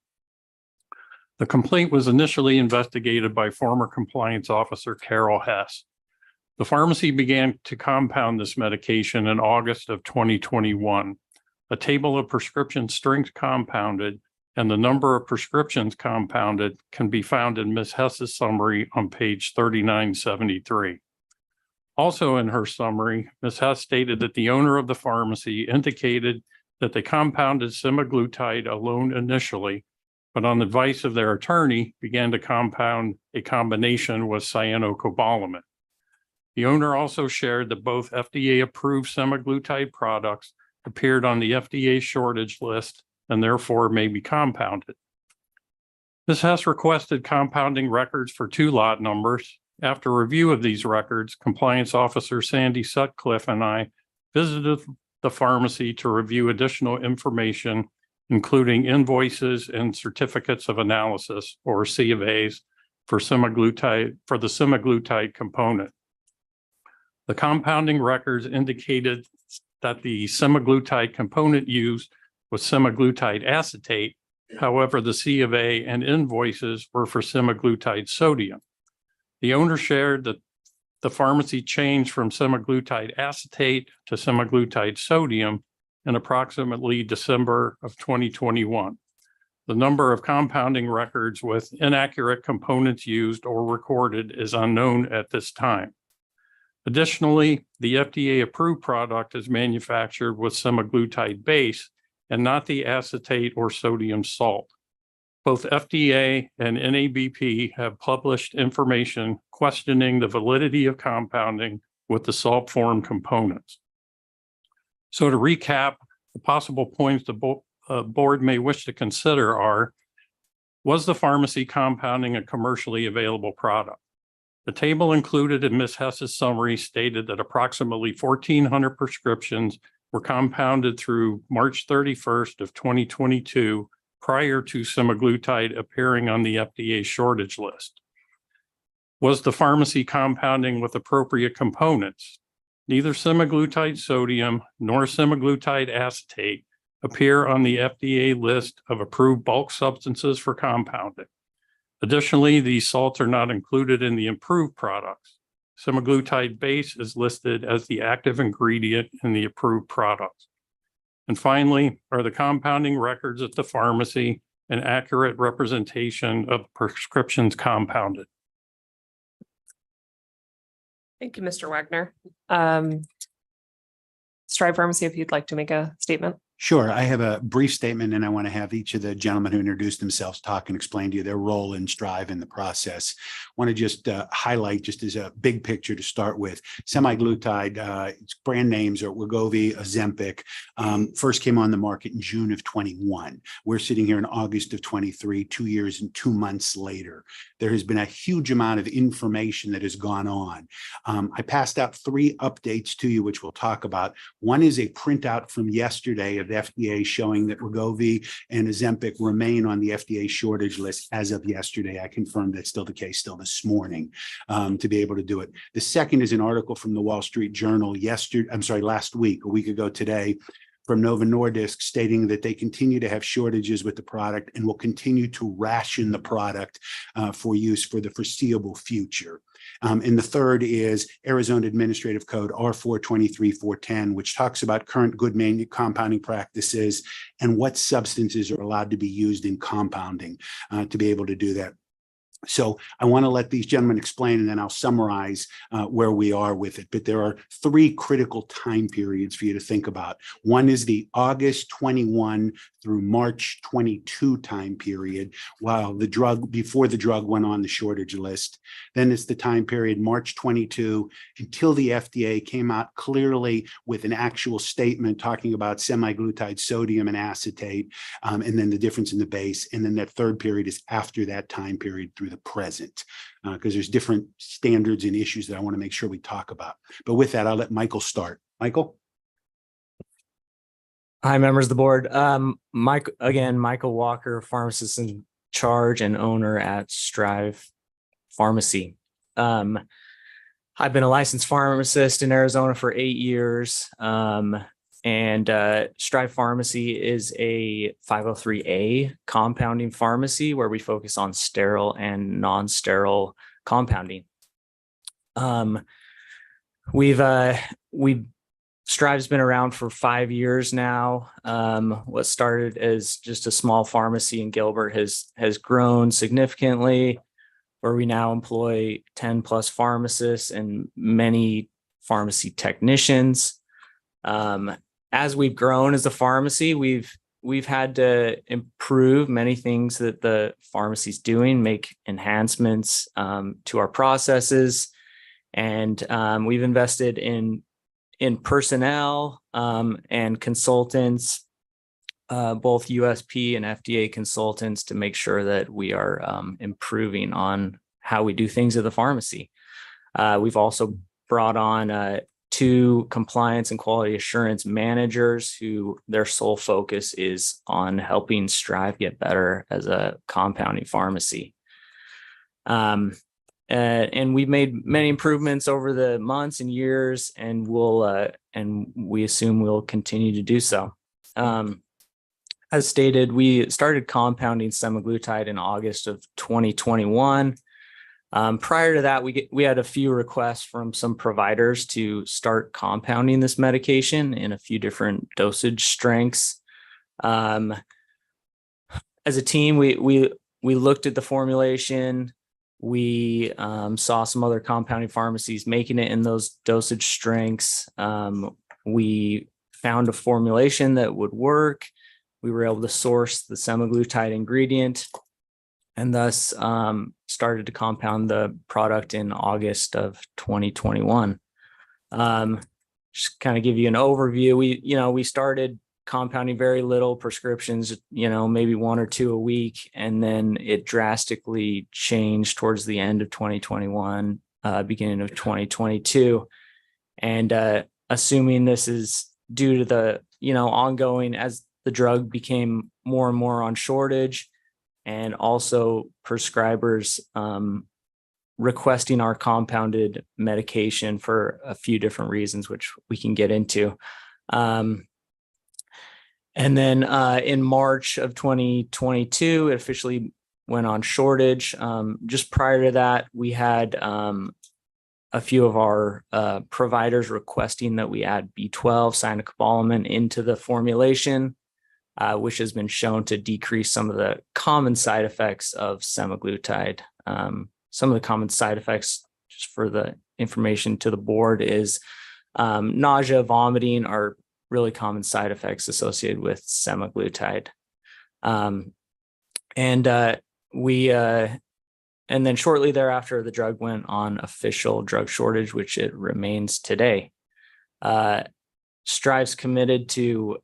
[SPEAKER 20] The complaint was initially investigated by former compliance officer Carol Hess. The pharmacy began to compound this medication in August of 2021. A table of prescription strength compounded and the number of prescriptions compounded can be found in Ms. Hess's summary on page 3973. Also in her summary, Ms. Hess stated that the owner of the pharmacy indicated that they compounded semaglutide alone initially, but on advice of their attorney, began to compound a combination with cyanocobalamin. The owner also shared that both FDA-approved semaglutide products appeared on the FDA shortage list and therefore may be compounded. Ms. Hess requested compounding records for 2 lot numbers. After review of these records, Compliance Officer Sandy Sutcliffe and I visited the pharmacy to review additional information, including invoices and certificates of analysis, or C of A's, for semaglutide, for the semaglutide component. The compounding records indicated that the semaglutide component used was semaglutide acetate. However, the C of A and invoices were for semaglutide sodium. The owner shared that the pharmacy changed from semaglutide acetate to semaglutide sodium in approximately December of 2021. The number of compounding records with inaccurate components used or recorded is unknown at this time. Additionally, the FDA-approved product is manufactured with semaglutide base and not the acetate or sodium salt. Both FDA and NABP have published information questioning the validity of compounding with the salt form components. So to recap, the possible points the board may wish to consider are: was the pharmacy compounding a commercially available product? The table included in Ms. Hess's summary stated that approximately 1,400 prescriptions were compounded through March 31st of 2022 prior to semaglutide appearing on the FDA shortage list. Was the pharmacy compounding with appropriate components? Neither semaglutide sodium nor semaglutide acetate appear on the FDA list of approved bulk substances for compounding. Additionally, these salts are not included in the improved products. Semaglutide base is listed as the active ingredient in the approved products. And finally, are the compounding records at the pharmacy an accurate representation of prescriptions compounded?
[SPEAKER 1] Thank you, Mr. Wagner. Strive Pharmacy, if you'd like to make a statement.
[SPEAKER 19] Sure. I have a brief statement and I want to have each of the gentlemen who introduced themselves talk and explain to you their role in Strive in the process. Want to just highlight just as a big picture to start with, semaglutide, its brand names are Wegovy, Ozempic, first came on the market in June of 21. We're sitting here in August of 23, 2 years and 2 months later. There has been a huge amount of information that has gone on. I passed out 3 updates to you, which we'll talk about. One is a printout from yesterday of the FDA showing that Wegovy and Ozempic remain on the FDA shortage list as of yesterday. I confirmed that's still the case still this morning to be able to do it. The second is an article from the Wall Street Journal last week, a week ago today, from Novo Nordisk stating that they continue to have shortages with the product and will continue to ration the product for use for the foreseeable future. And the third is Arizona Administrative Code R423410, which talks about current good compounding practices and what substances are allowed to be used in compounding to be able to do that. So I want to let these gentlemen explain, and then I'll summarize where we are with it. But there are 3 critical time periods for you to think about. One is the August 21 through March 22 time period, while before the drug went on the shortage list. Then it's the time period March 22 until the FDA came out clearly with an actual statement talking about semaglutide, sodium and acetate, and then the difference in the base. And then that third period is after that time period through the present, because there's different standards and issues that I want to make sure we talk about. But with that, I'll let Michael start. Michael?
[SPEAKER 21] Hi, members of the board. Michael Walker, pharmacist in charge and owner at Strive Pharmacy. I've been a licensed pharmacist in Arizona for 8 years. And Strive Pharmacy is a 503A compounding pharmacy where we focus on sterile and non-sterile compounding. Strive's been around for 5 years now. What started as just a small pharmacy in Gilbert has grown significantly, where we now employ 10 plus pharmacists and many pharmacy technicians. As we've grown as a pharmacy, we've had to improve many things that the pharmacy's doing, make enhancements to our processes, and we've invested in personnel and consultants, both USP and FDA consultants, to make sure that we are improving on how we do things at the pharmacy. We've also brought on 2 compliance and quality assurance managers who their sole focus is on helping Strive get better as a compounding pharmacy. And we've made many improvements over the months and years, and we assume we'll continue to do so. As stated, we started compounding semaglutide in August of 2021. Prior to that, we had a few requests from some providers to start compounding this medication in a few different dosage strengths. As a team, we looked at the formulation. We saw some other compounding pharmacies making it in those dosage strengths. We found a formulation that would work. We were able to source the semaglutide ingredient, and thus started to compound the product in August of 2021. Just kind of give you an overview. We started compounding very little prescriptions, maybe 1 or 2 a week, and then it drastically changed towards the end of 2021, beginning of 2022. And assuming this is due to the, ongoing, as the drug became more and more on shortage, and also prescribers requesting our compounded medication for a few different reasons, which we can get into. And then in March of 2022, it officially went on shortage. Just prior to that, we had a few of our providers requesting that we add B12 cyanocobalamin into the formulation, which has been shown to decrease some of the common side effects of semaglutide. Some of the common side effects, just for the information to the board, is nausea, vomiting are really common side effects associated with semaglutide. And then shortly thereafter, the drug went on official drug shortage, which it remains today. Strive's committed to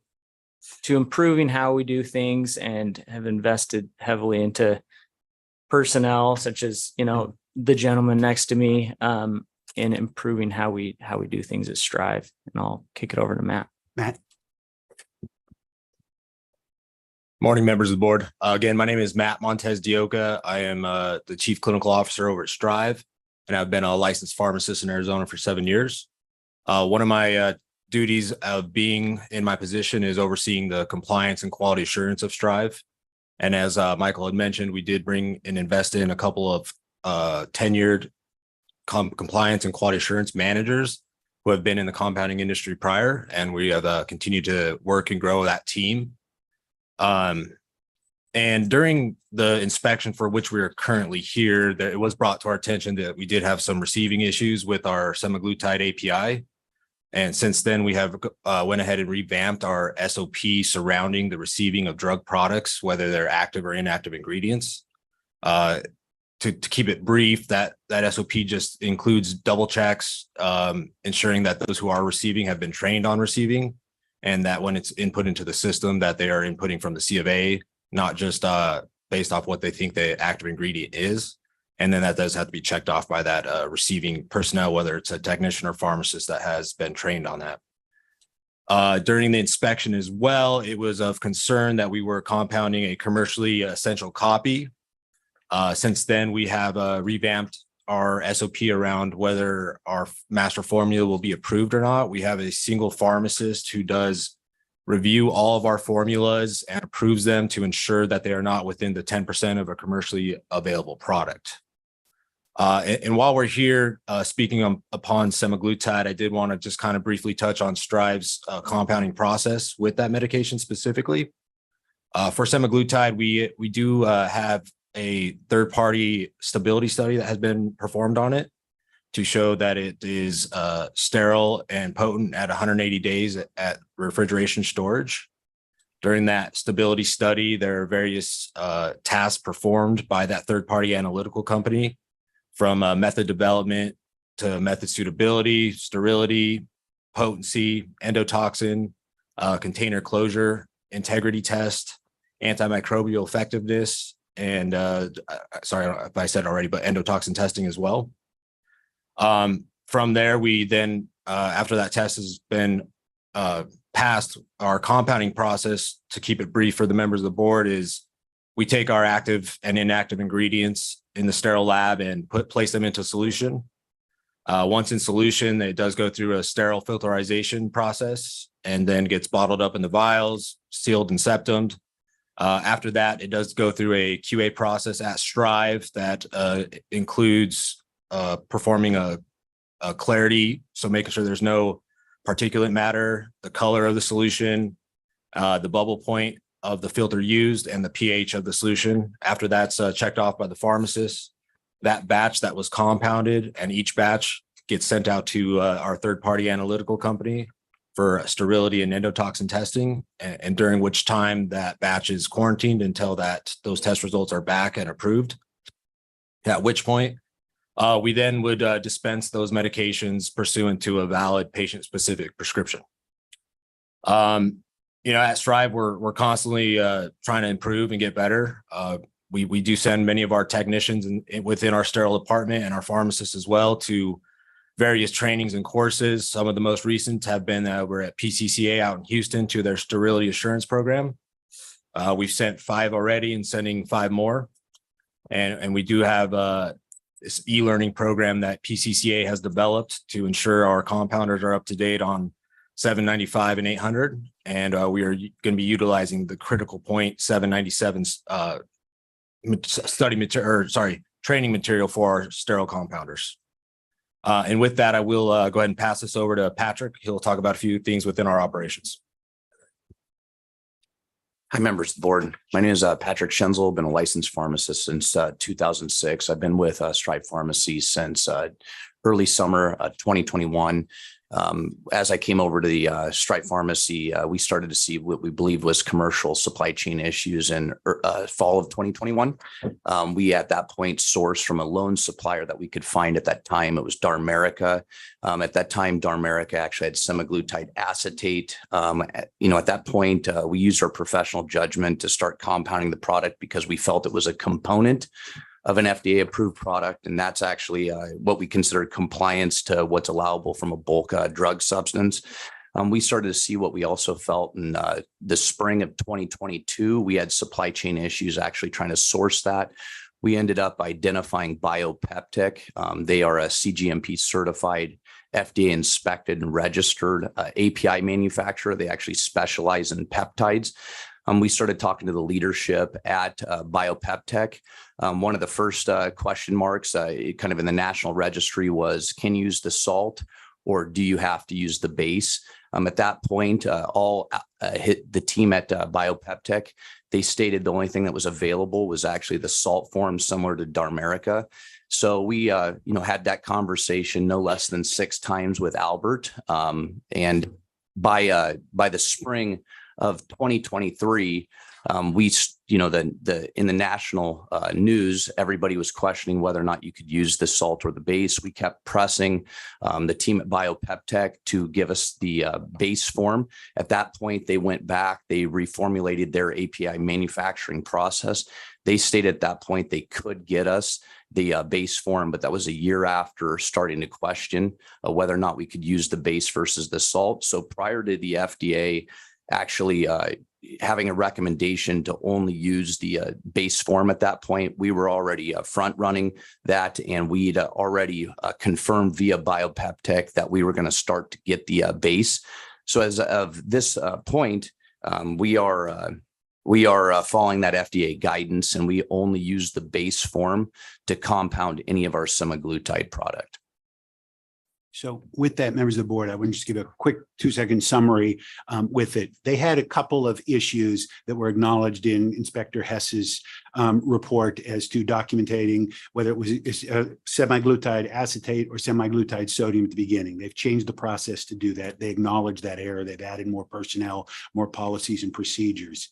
[SPEAKER 21] improving how we do things and have invested heavily into personnel such as, the gentleman next to me, in improving how we do things at Strive. And I'll kick it over to Matt.
[SPEAKER 19] Matt?
[SPEAKER 23] Morning, members of the board. Again, my name is Matt Montez Dioca. I am the Chief Clinical Officer over at Strive, and I've been a licensed pharmacist in Arizona for 7 years. One of my duties of being in my position is overseeing the compliance and quality assurance of Strive. And as Michael had mentioned, we did bring and invest in a couple of tenured compliance and quality assurance managers who have been in the compounding industry prior, and we have continued to work and grow that team. And during the inspection for which we are currently here, that it was brought to our attention that we did have some receiving issues with our semaglutide API. And since then, we have went ahead and revamped our SOP surrounding the receiving of drug products, whether they're active or inactive ingredients. To keep it brief, that SOP just includes double checks, ensuring that those who are receiving have been trained on receiving, and that when it's input into the system, that they are inputting from the C of A, not just based off what they think the active ingredient is. And then that does have to be checked off by that receiving personnel, whether it's a technician or pharmacist that has been trained on that. During the inspection as well, it was of concern that we were compounding a commercially essential copy. Since then, we have revamped our SOP around whether our master formula will be approved or not. We have a single pharmacist who does review all of our formulas and approves them to ensure that they are not within the 10% of a commercially available product. And while we're here speaking upon semaglutide, I did want to just kind of briefly touch on Strive's compounding process with that medication specifically. For semaglutide, we do have a third-party stability study that has been performed on it to show that it is sterile and potent at 180 days at refrigeration storage. During that stability study, there are various tasks performed by that third-party analytical company, from method development to method suitability, sterility, potency, endotoxin, container closure, integrity test, antimicrobial effectiveness, and sorry if I said already, but endotoxin testing as well. From there, we then, after that test has been passed, our compounding process, to keep it brief for the members of the board, is we take our active and inactive ingredients in the sterile lab and place them into solution. Once in solution, it does go through a sterile filterization process and then gets bottled up in the vials, sealed and septumed. After that, it does go through a QA process at Strive that includes performing a clarity, so making sure there's no particulate matter, the color of the solution, the bubble point of the filter used, and the pH of the solution. After that's checked off by the pharmacist, that batch that was compounded and each batch gets sent out to our third-party analytical company for sterility and endotoxin testing, and during which time that batch is quarantined until those test results are back and approved. At which point, we then would dispense those medications pursuant to a valid patient-specific prescription. At Strive, we're constantly trying to improve and get better. We do send many of our technicians within our sterile department and our pharmacists as well to various trainings and courses. Some of the most recent have been we're at PCCA out in Houston to their sterility assurance program. We've sent 5 already and sending 5 more. And we do have this e-learning program that PCCA has developed to ensure our compounders are up to date on 795 and 800. And we are going to be utilizing the critical point 797 training material for our sterile compounders. And with that, I will go ahead and pass this over to Patrick. He'll talk about a few things within our operations.
[SPEAKER 22] Hi, members of the board. My name is Patrick Schenzel. Been a licensed pharmacist since 2006. I've been with Strive Pharmacy since early summer 2021. As I came over to the Stripe Pharmacy, we started to see what we believe was commercial supply chain issues in fall of 2021. We at that point sourced from a lone supplier that we could find at that time. It was Darmerica. At that time, Darmerica actually had semaglutide acetate. At that point, we used our professional judgment to start compounding the product because we felt it was a component of an FDA approved product. And that's actually what we consider compliance to what's allowable from a bulk drug substance. We started to see what we also felt in the spring of 2022. We had supply chain issues actually trying to source that. We ended up identifying Biopeptic. They are a CGMP certified, FDA inspected and registered API manufacturer. They actually specialize in peptides. We started talking to the leadership at Biopeptic. One of the first question marks kind of in the national registry was, can you use the salt or do you have to use the base? At that point, all hit the team at Biopeptic. They stated the only thing that was available was actually the salt form similar to Darmerica. So we, had that conversation no less than 6 times with Albert. And by the spring of 2023, we, in the national news, everybody was questioning whether or not you could use the salt or the base. We kept pressing the team at Biopeptic to give us the base form. At that point, they went back, they reformulated their API manufacturing process. They stated at that point they could get us the base form, but that was a year after starting to question whether or not we could use the base versus the salt. So prior to the FDA actually having a recommendation to only use the base form at that point, we were already front running that, and we'd already confirmed via Biopeptic that we were going to start to get the base. So as of this point, we are following that FDA guidance, and we only use the base form to compound any of our semaglutide product.
[SPEAKER 19] So with that, members of the board, I want to just give a quick 2-second summary with it. They had a couple of issues that were acknowledged in Inspector Hess's report as to documenting whether it was semaglutide acetate or semaglutide sodium at the beginning. They've changed the process to do that. They acknowledge that error. They've added more personnel, more policies and procedures.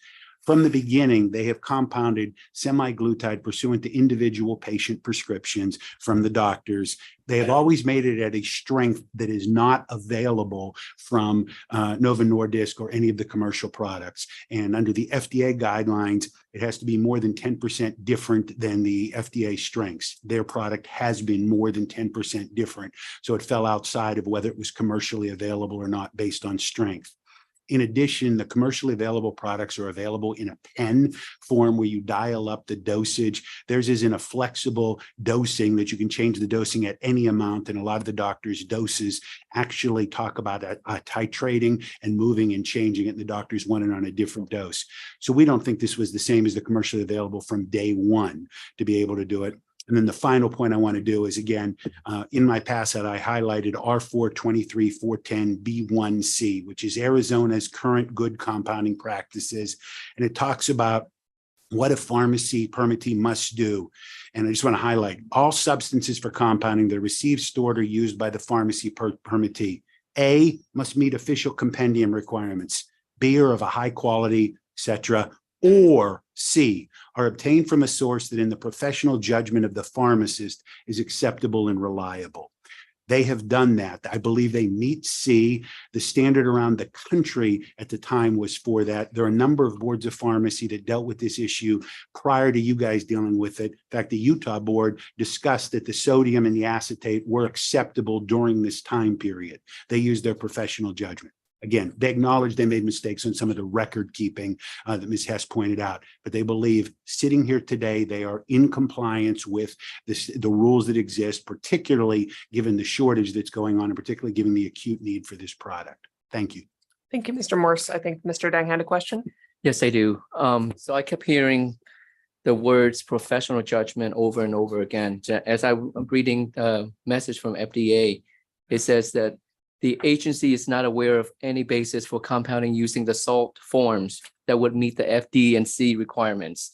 [SPEAKER 19] From the beginning, they have compounded semaglutide pursuant to individual patient prescriptions from the doctors. They have always made it at a strength that is not available from Novo Nordisk or any of the commercial products. And under the FDA guidelines, it has to be more than 10% different than the FDA strengths. Their product has been more than 10% different. So it fell outside of whether it was commercially available or not based on strength. In addition, the commercially available products are available in a pen form where you dial up the dosage. Theirs is in a flexible dosing that you can change the dosing at any amount. And a lot of the doctors' doses actually talk about titrating and moving and changing it. And the doctors want it on a different dose. So we don't think this was the same as the commercially available from day one to be able to do it. And then the final point I want to do is, again, in my pass that I highlighted R423-410B1C, which is Arizona's current good compounding practices. And it talks about what a pharmacy permittee must do. And I just want to highlight all substances for compounding that are received, stored, or used by the pharmacy permittee. A, must meet official compendium requirements. B, are of a high quality, etc. Or C, are obtained from a source that in the professional judgment of the pharmacist is acceptable and reliable. They have done that. I believe they meet C. The standard around the country at the time was for that. There are a number of boards of pharmacy that dealt with this issue prior to you guys dealing with it. In fact, the Utah board discussed that the sodium and the acetate were acceptable during this time period. They used their professional judgment. Again, they acknowledge they made mistakes on some of the record keeping that Ms. Hess pointed out, but they believe sitting here today, they are in compliance with the rules that exist, particularly given the shortage that's going on and particularly given the acute need for this product. Thank you.
[SPEAKER 1] Thank you, Mr. Morse. I think Mr. Dang had a question.
[SPEAKER 3] Yes, I do. So I kept hearing the words professional judgment over and over again. As I'm reading the message from FDA, it says that the agency is not aware of any basis for compounding using the salt forms that would meet the F, D, and C requirements.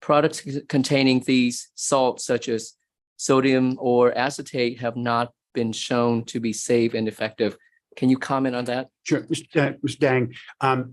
[SPEAKER 3] Products containing these salts, such as sodium or acetate, have not been shown to be safe and effective Can you comment on that?
[SPEAKER 19] Sure, Mr. Dang.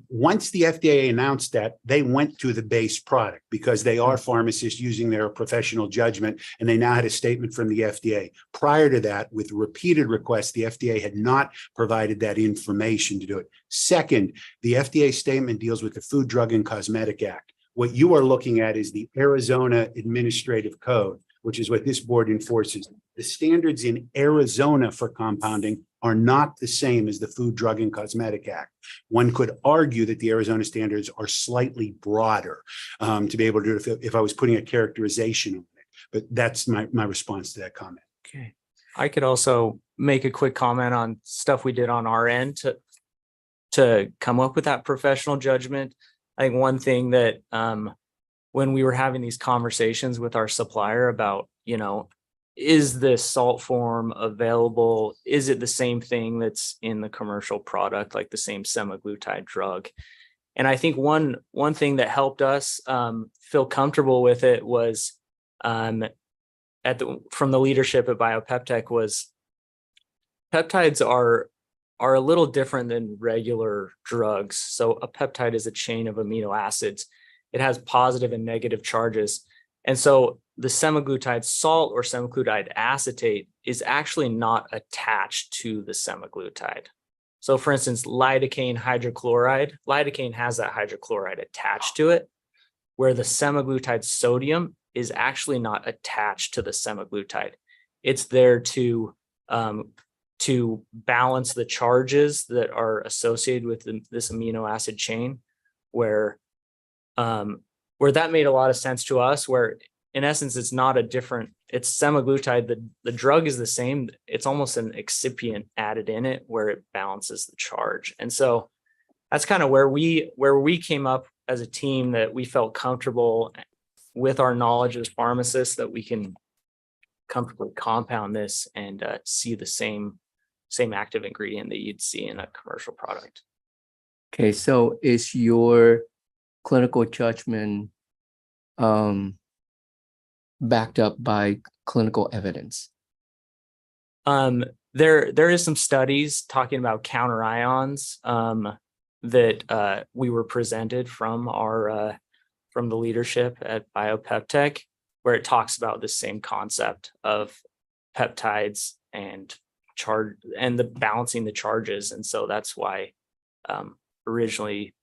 [SPEAKER 19] Once the FDA announced that, they went to the base product because they are pharmacists using their professional judgment, and they now had a statement from the FDA. Prior to that, with repeated requests, the FDA had not provided that information to do it. Second, the FDA statement deals with the Food, Drug, and Cosmetic Act. What you are looking at is the Arizona Administrative Code, which is what this board enforces. The standards in Arizona for compounding are not the same as the Food, Drug, and Cosmetic Act. One could argue that the Arizona standards are slightly broader to be able to do it if I was putting a characterization on it. But that's my response to that comment.
[SPEAKER 21] Okay. I could also make a quick comment on stuff we did on our end to come up with that professional judgment. I think one thing that when we were having these conversations with our supplier about, is this salt form available? Is it the same thing that's in the commercial product, like the same semaglutide drug? And I think one thing that helped us feel comfortable with it was from the leadership at Biopeptech was peptides are a little different than regular drugs. So a peptide is a chain of amino acids. It has positive and negative charges. And so the semaglutide salt or semaglutide acetate is actually not attached to the semaglutide. So for instance, lidocaine hydrochloride, lidocaine has that hydrochloride attached to it, where the semaglutide sodium is actually not attached to the semaglutide. It's there to balance the charges that are associated with this amino acid chain, where that made a lot of sense to us, where in essence, it's not a different, it's semaglutide. The drug is the same. It's almost an excipient added in it where it balances the charge. And so that's kind of where we came up as a team, that we felt comfortable with our knowledge as pharmacists that we can comfortably compound this and see the same active ingredient that you'd see in a commercial product.
[SPEAKER 3] Okay, so is your clinical judgment backed up by clinical evidence?
[SPEAKER 21] There is some studies talking about counter ions that we were presented from the leadership at Biopeptech, where it talks about the same concept of peptides and charge and the balancing the charges. And so that's why originally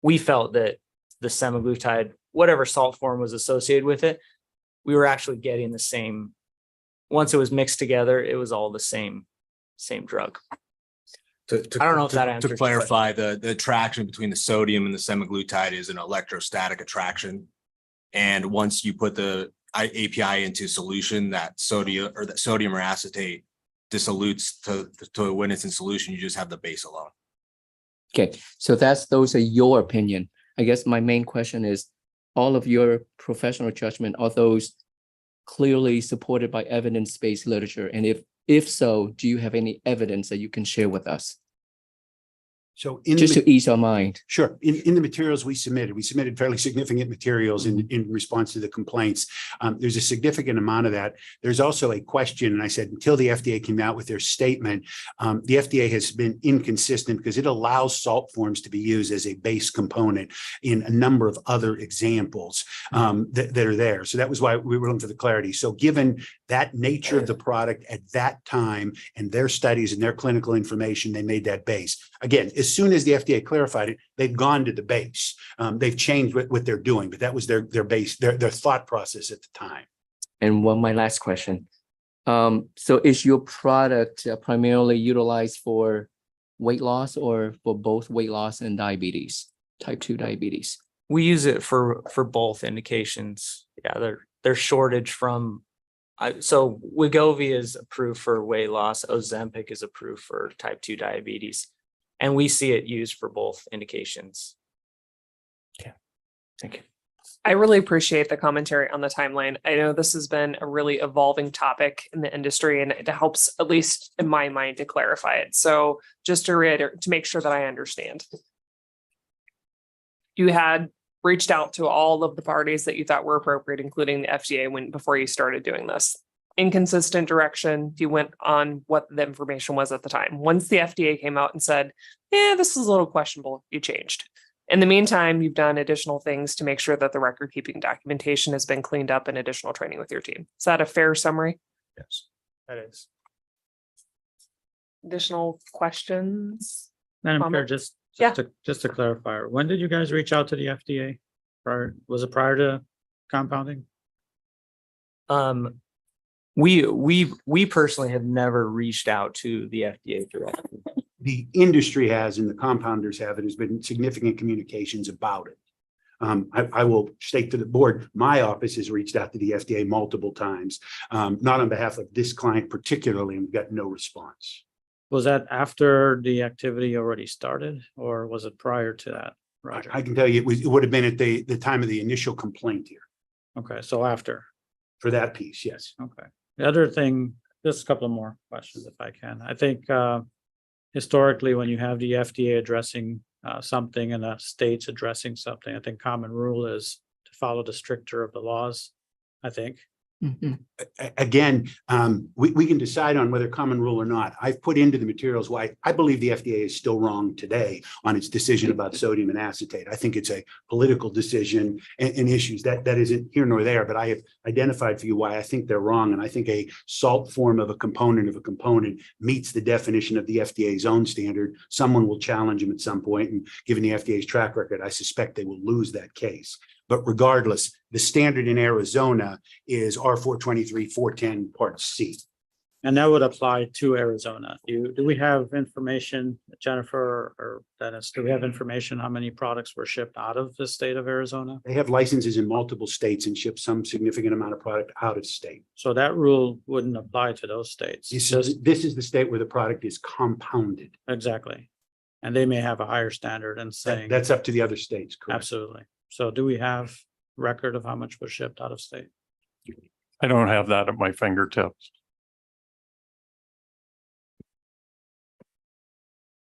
[SPEAKER 21] we felt that the semaglutide, whatever salt form was associated with it, we were actually getting the same. Once it was mixed together, it was all the same drug. I don't know if that answers.
[SPEAKER 23] To clarify, the attraction between the sodium and the semaglutide is an electrostatic attraction. And once you put the API into solution, that sodium or acetate dissolutes to when it's in solution, you just have the base alone.
[SPEAKER 3] Okay, so those are your opinion. I guess my main question is, all of your professional judgment, are those clearly supported by evidence-based literature? And if so, do you have any evidence that you can share with us?
[SPEAKER 19] So
[SPEAKER 3] just to ease our mind.
[SPEAKER 19] Sure. In the materials we submitted fairly significant materials in response to the complaints. There's a significant amount of that. There's also a question, and I said, until the FDA came out with their statement, the FDA has been inconsistent because it allows salt forms to be used as a base component in a number of other examples that are there. So that was why we were looking for the clarity. So given that nature of the product at that time and their studies and their clinical information, they made that base. Again, as soon as the FDA clarified it, they've gone to the base. They've changed what they're doing, but that was their base, their thought process at the time.
[SPEAKER 3] And my last question. So is your product primarily utilized for weight loss or for both weight loss and diabetes, type 2 diabetes?
[SPEAKER 21] We use it for both indications. Yeah, there's shortage from. So Wegovy is approved for weight loss. Ozempic is approved for type 2 diabetes. And we see it used for both indications. Okay, thank you.
[SPEAKER 1] I really appreciate the commentary on the timeline. I know this has been a really evolving topic in the industry, and it helps, at least in my mind, to clarify it. So just to reiterate, to make sure that I understand. You had reached out to all of the parties that you thought were appropriate, including the FDA, before you started doing this. inconsistent direction. You went on what the information was at the time. Once the FDA came out and said, yeah, this is a little questionable, you changed. In the meantime, you've done additional things to make sure that the record keeping documentation has been cleaned up and additional training with your team. Is that a fair summary?
[SPEAKER 2] Yes, that is.
[SPEAKER 1] Additional questions?
[SPEAKER 2] Madam Chair,
[SPEAKER 1] Comments?
[SPEAKER 2] just to clarify, when did you guys reach out to the FDA? Was it prior to compounding?
[SPEAKER 21] We personally have never reached out to the FDA directly.
[SPEAKER 19] The industry has and the compounders have, and there's been significant communications about it. I will state to the board, my office has reached out to the FDA multiple times, not on behalf of this client particularly, and we've got no response.
[SPEAKER 2] Was that after the activity already started, or was it prior to that, Roger?
[SPEAKER 19] I can tell you, it would have been at the time of the initial complaint here.
[SPEAKER 2] Okay, so after.
[SPEAKER 19] For that piece, yes.
[SPEAKER 2] Okay. The other thing, just a couple of more questions if I can. I think historically, when you have the FDA addressing something and the states addressing something, I think common rule is to follow the stricter of the laws, I think.
[SPEAKER 19] Again, we can decide on whether common rule or not. I've put into the materials why I believe the FDA is still wrong today on its decision about sodium and acetate. I think it's a political decision and issues that isn't here nor there, but I have identified for you why I think they're wrong. And I think a salt form of a component meets the definition of the FDA's own standard. Someone will challenge them at some point, and given the FDA's track record, I suspect they will lose that case. But regardless, the standard in Arizona is R423, 410 Part C.
[SPEAKER 2] And that would apply to Arizona. Do we have information, Jennifer or Dennis, do we have information how many products were shipped out of the state of Arizona?
[SPEAKER 19] They have licenses in multiple states and ship some significant amount of product out of state.
[SPEAKER 2] So that rule wouldn't apply to those states.
[SPEAKER 19] This is the state where the product is compounded.
[SPEAKER 2] Exactly. And they may have a higher standard and saying.
[SPEAKER 19] That's up to the other states, correct?
[SPEAKER 2] Absolutely. So do we have record of how much was shipped out of state?
[SPEAKER 20] I don't have that at my fingertips.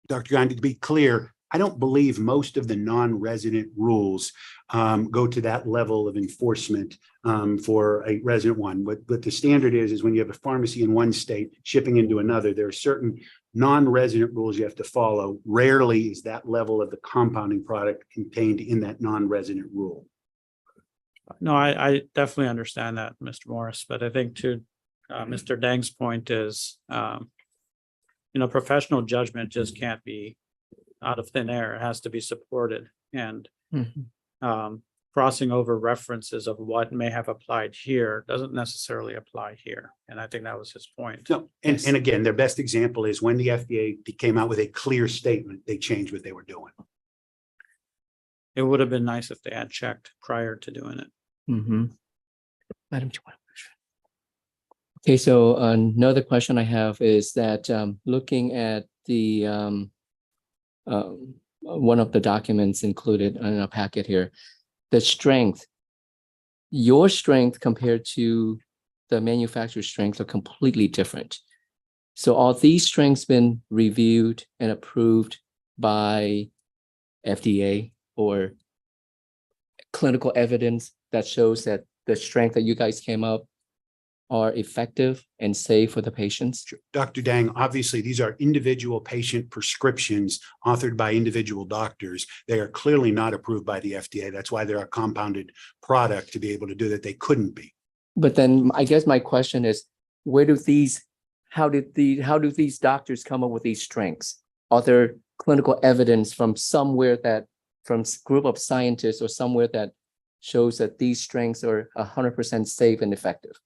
[SPEAKER 19] Dr. Gandhi, to be clear, I don't believe most of the non-resident rules go to that level of enforcement for a resident one. But the standard is when you have a pharmacy in one state shipping into another, there are certain non-resident rules you have to follow. Rarely is that level of the compounding product contained in that non-resident rule.
[SPEAKER 2] No, I definitely understand that, Mr. Morris, but I think to Mr. Dang's point is, professional judgment just can't be out of thin air. It has to be supported, and crossing over references of what may have applied here doesn't necessarily apply here. And I think that was his point.
[SPEAKER 19] No, and again, their best example is when the FDA came out with a clear statement, they changed what they were doing.
[SPEAKER 2] It would have been nice if they had checked prior to doing it.
[SPEAKER 3] Madam Chair. Okay, so another question I have is that looking at the one of the documents included in our packet here, the strength, your strength compared to the manufacturer's strength are completely different. So are these strengths been reviewed and approved by FDA or clinical evidence that shows that the strength that you guys came up are effective and safe for the patients?
[SPEAKER 19] Dr. Dang, obviously, these are individual patient prescriptions authored by individual doctors. They are clearly not approved by the FDA. That's why they're a compounded product to be able to do that. They couldn't be.
[SPEAKER 3] But then I guess my question is, how do these doctors come up with these strengths? Are there clinical evidence from from group of scientists or somewhere that shows that these strengths are 100% safe and effective?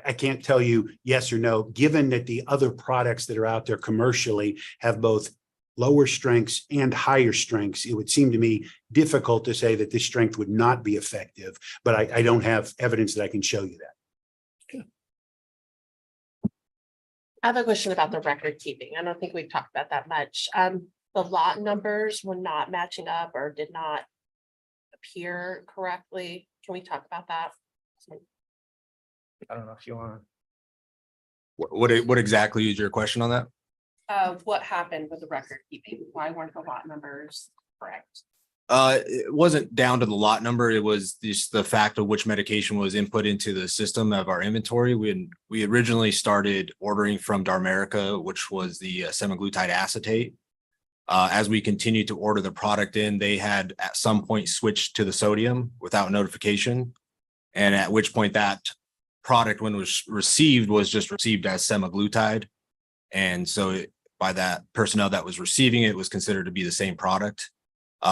[SPEAKER 19] I can't tell you yes or no, given that the other products that are out there commercially have both lower strengths and higher strengths. It would seem to me difficult to say that this strength would not be effective, but I don't have evidence that I can show you that.
[SPEAKER 9] I have a question about the record keeping. I don't think we've talked about that much. The lot numbers were not matching up or did not appear correctly. Can we talk about that?
[SPEAKER 21] I don't know if you want.
[SPEAKER 23] What exactly is your question on that?
[SPEAKER 9] What happened with the record keeping? Why weren't the lot numbers correct?
[SPEAKER 23] It wasn't down to the lot number. It was just the fact of which medication was input into the system of our inventory. We originally started ordering from Darmerica, which was the semaglutide acetate. As we continued to order the product in, they had at some point switched to the sodium without notification. And at which point that product, when it was received, was just received as semaglutide. And so by that personnel that was receiving it, was considered to be the same product.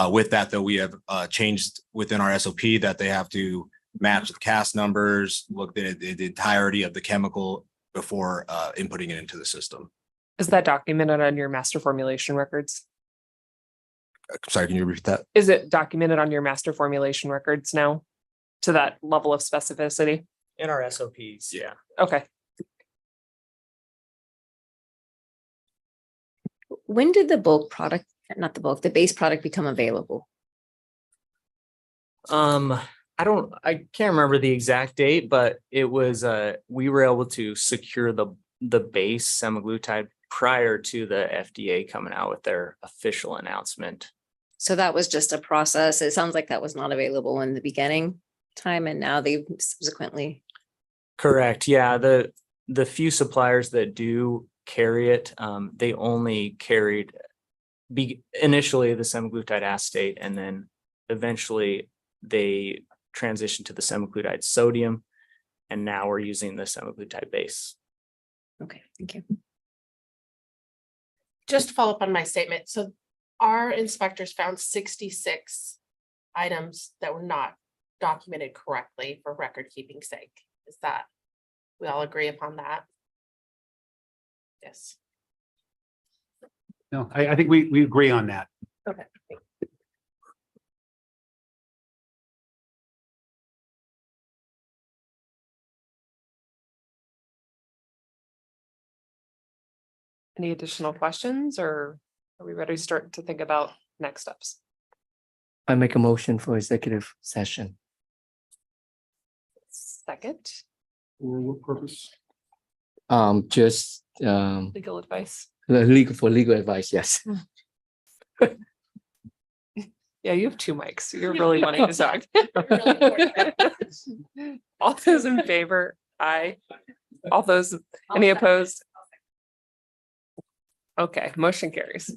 [SPEAKER 23] With that, though, we have changed within our SOP that they have to match the cast numbers, look at the entirety of the chemical before inputting it into the system.
[SPEAKER 1] Is that documented on your master formulation records?
[SPEAKER 23] Sorry, can you repeat that?
[SPEAKER 1] Is it documented on your master formulation records now to that level of specificity?
[SPEAKER 21] In our SOPs, yeah.
[SPEAKER 1] Okay.
[SPEAKER 4] When did the bulk product, not the bulk, the base product become available?
[SPEAKER 21] I can't remember the exact date, but it was, we were able to secure the base semaglutide prior to the FDA coming out with their official announcement.
[SPEAKER 4] So that was just a process. It sounds like that was not available in the beginning time, and now they've subsequently.
[SPEAKER 21] Correct. Yeah. The few suppliers that do carry it, they only carried initially the semaglutide acetate, and then eventually they transitioned to the semaglutide sodium, and now we're using the semaglutide base.
[SPEAKER 4] Okay, thank you.
[SPEAKER 9] Just to follow up on my statement, so our inspectors found 66 items that were not documented correctly for record keeping sake. Is that, we all agree upon that? Yes.
[SPEAKER 19] No, I think we agree on that.
[SPEAKER 9] Okay.
[SPEAKER 1] Any additional questions, or are we ready to start to think about next steps?
[SPEAKER 3] I make a motion for executive session.
[SPEAKER 1] Second,
[SPEAKER 6] For what purpose?
[SPEAKER 3] Just
[SPEAKER 1] legal advice.
[SPEAKER 3] for legal advice, yes.
[SPEAKER 1] Yeah, you have 2 mics. You're really wanting to talk. All those in favor? Aye. All those, any opposed? Okay, motion carries.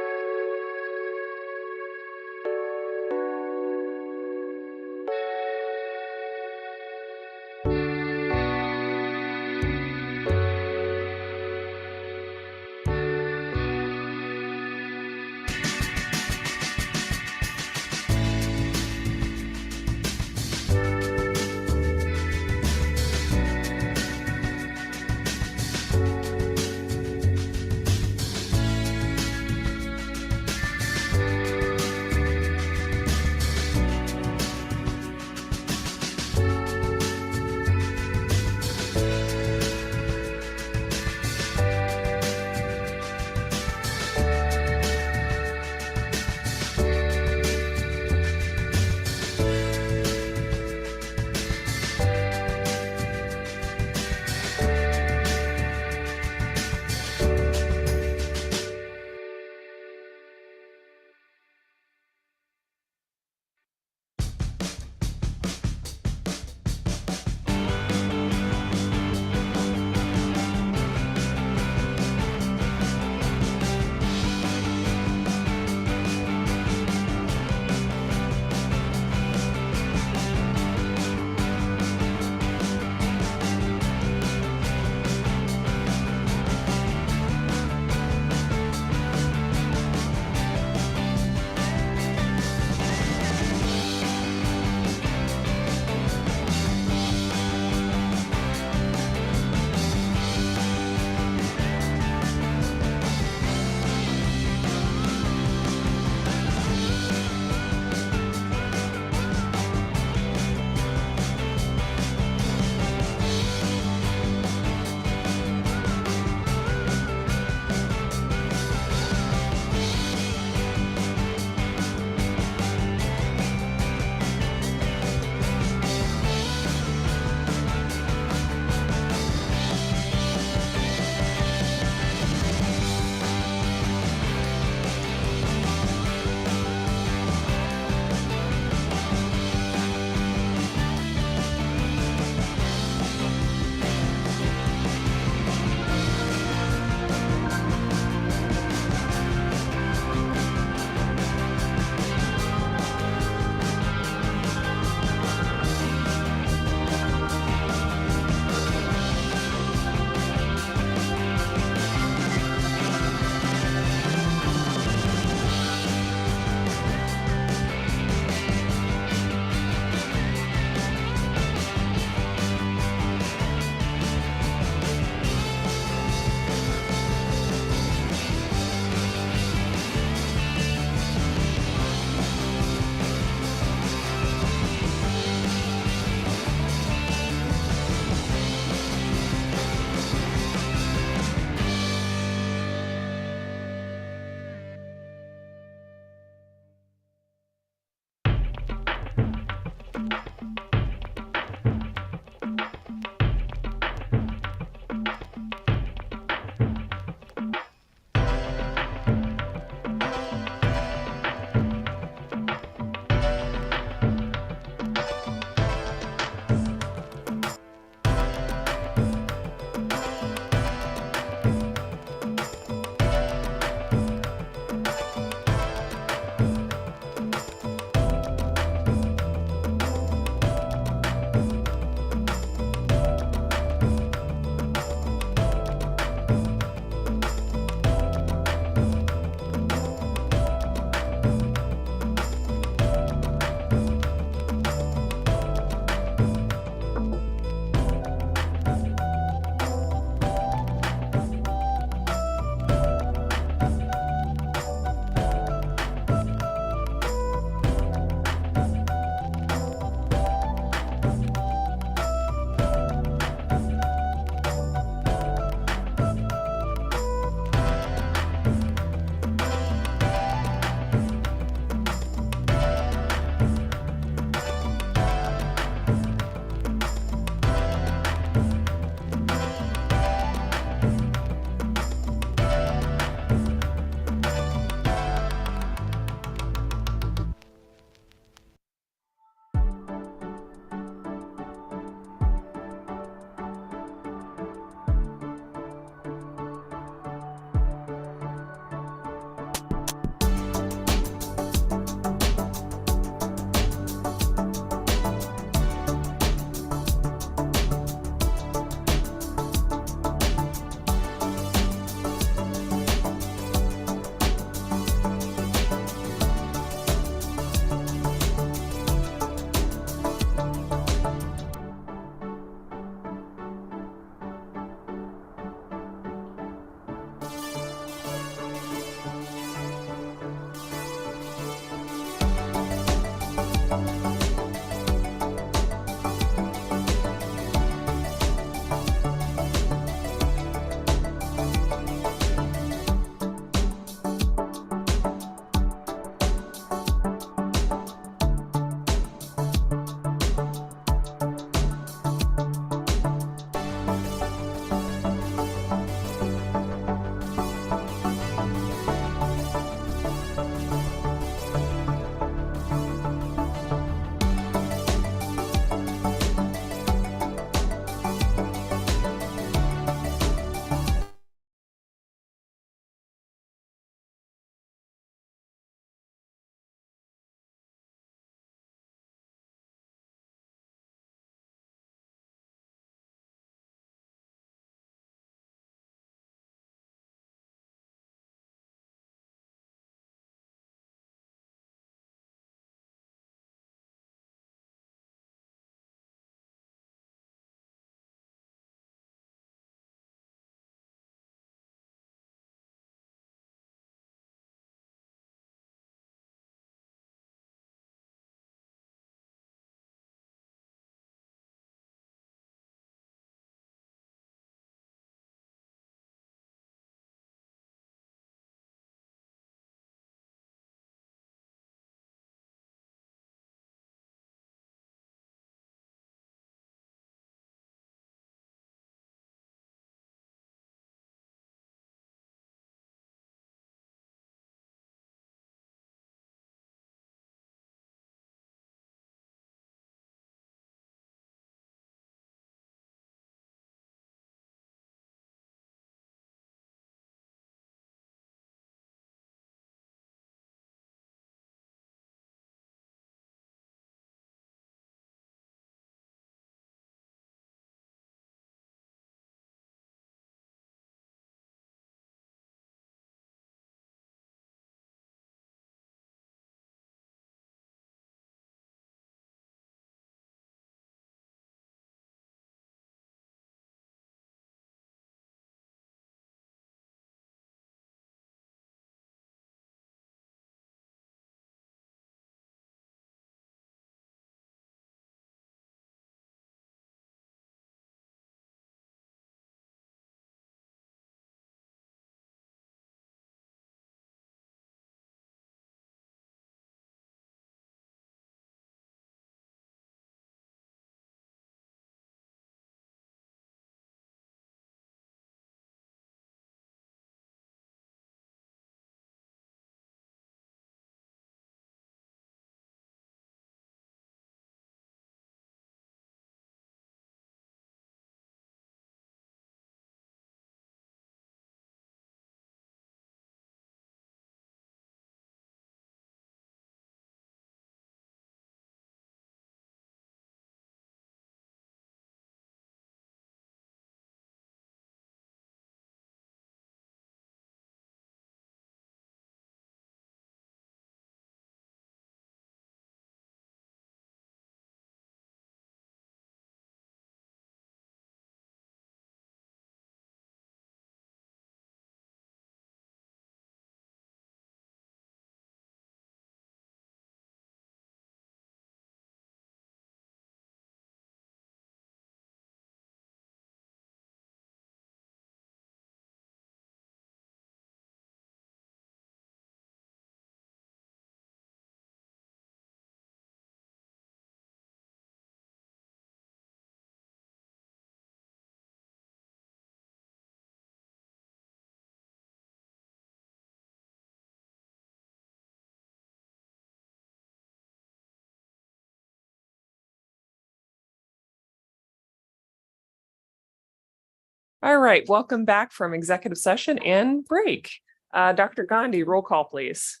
[SPEAKER 1] All right, welcome back from executive session and break. Dr. Gandhi, roll call, please.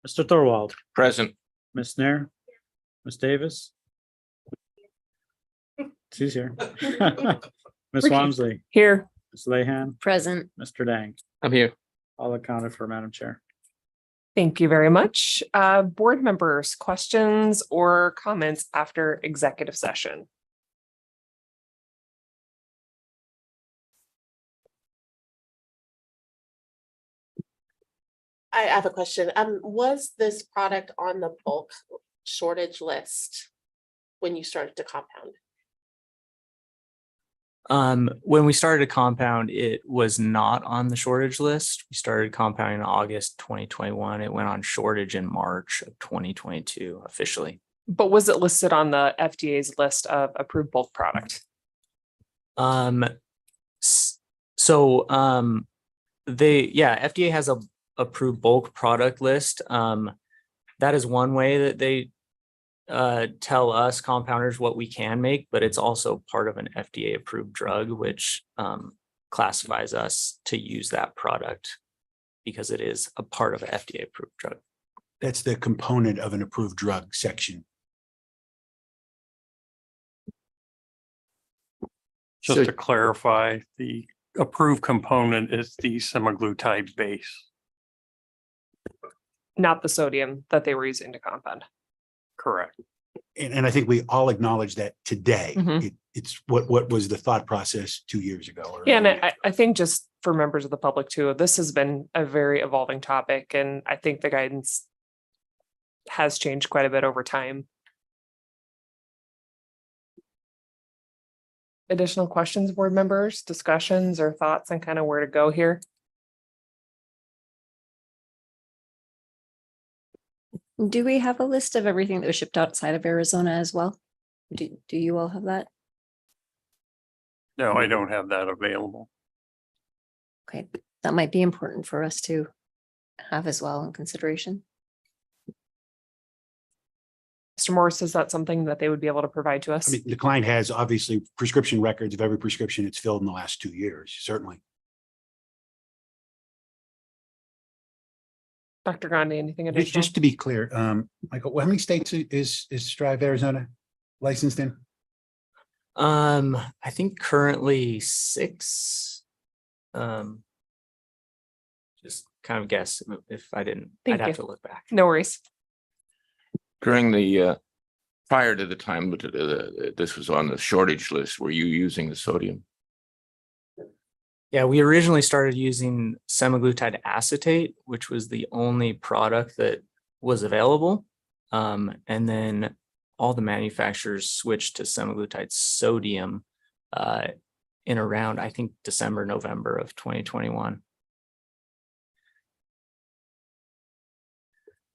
[SPEAKER 2] Mr. Thorwald,
[SPEAKER 17] Present.
[SPEAKER 2] Ms. Nair, Ms. Davis. She's here. Ms. Walmsley,
[SPEAKER 1] Here.
[SPEAKER 2] Ms. Lehan,
[SPEAKER 4] Present.
[SPEAKER 2] Mr. Dang,
[SPEAKER 3] I'm here.
[SPEAKER 2] all accounted for, Madam Chair.
[SPEAKER 1] Thank you very much. Board members, questions or comments after executive session?
[SPEAKER 9] I have a question. Was this product on the bulk shortage list when you started to compound?
[SPEAKER 21] When we started a compound, it was not on the shortage list. We started compounding in August 2021. It went on shortage in March of 2022 officially.
[SPEAKER 1] But was it listed on the FDA's list of approved bulk product?
[SPEAKER 21] FDA has a approved bulk product list. That is one way that they tell us compounders what we can make, but it's also part of an FDA approved drug, which classifies us to use that product because it is a part of an FDA approved drug.
[SPEAKER 19] That's the component of an approved drug section.
[SPEAKER 20] Just to clarify, the approved component is the semaglutide base.
[SPEAKER 1] Not the sodium that they were using to compound.
[SPEAKER 20] Correct.
[SPEAKER 19] And I think we all acknowledge that today.
[SPEAKER 1] Mhm.
[SPEAKER 19] It's what was the thought process 2 years ago? or
[SPEAKER 1] Yeah, and
[SPEAKER 19] a year ago?
[SPEAKER 1] I think just for members of the public too, this has been a very evolving topic, and I think the guidance has changed quite a bit over time. Additional questions, board members, discussions or thoughts on kind of where to go here?
[SPEAKER 4] Do we have a list of everything that was shipped outside of Arizona as well? Do you all have that?
[SPEAKER 20] No, I don't have that available.
[SPEAKER 4] Okay, that might be important for us to have as well in consideration.
[SPEAKER 1] Mr. Morris, is that something that they would be able to provide to us?
[SPEAKER 19] I mean, the client has obviously prescription records of every prescription it's filled in the last 2 years, certainly.
[SPEAKER 1] Dr. Gandhi, anything additional?
[SPEAKER 19] Just to be clear, Michael, how many states is Strive Arizona licensed in?
[SPEAKER 21] I think currently 6. Just kind of guess if I didn't,
[SPEAKER 1] Thank
[SPEAKER 21] I'd have
[SPEAKER 1] you.
[SPEAKER 21] to look back.
[SPEAKER 1] No worries.
[SPEAKER 17] During the, prior to the time that this was on the shortage list, were you using the sodium?
[SPEAKER 21] Yeah, we originally started using semaglutide acetate, which was the only product that was available. And then all the manufacturers switched to semaglutide sodium in around, I think, December, November of 2021.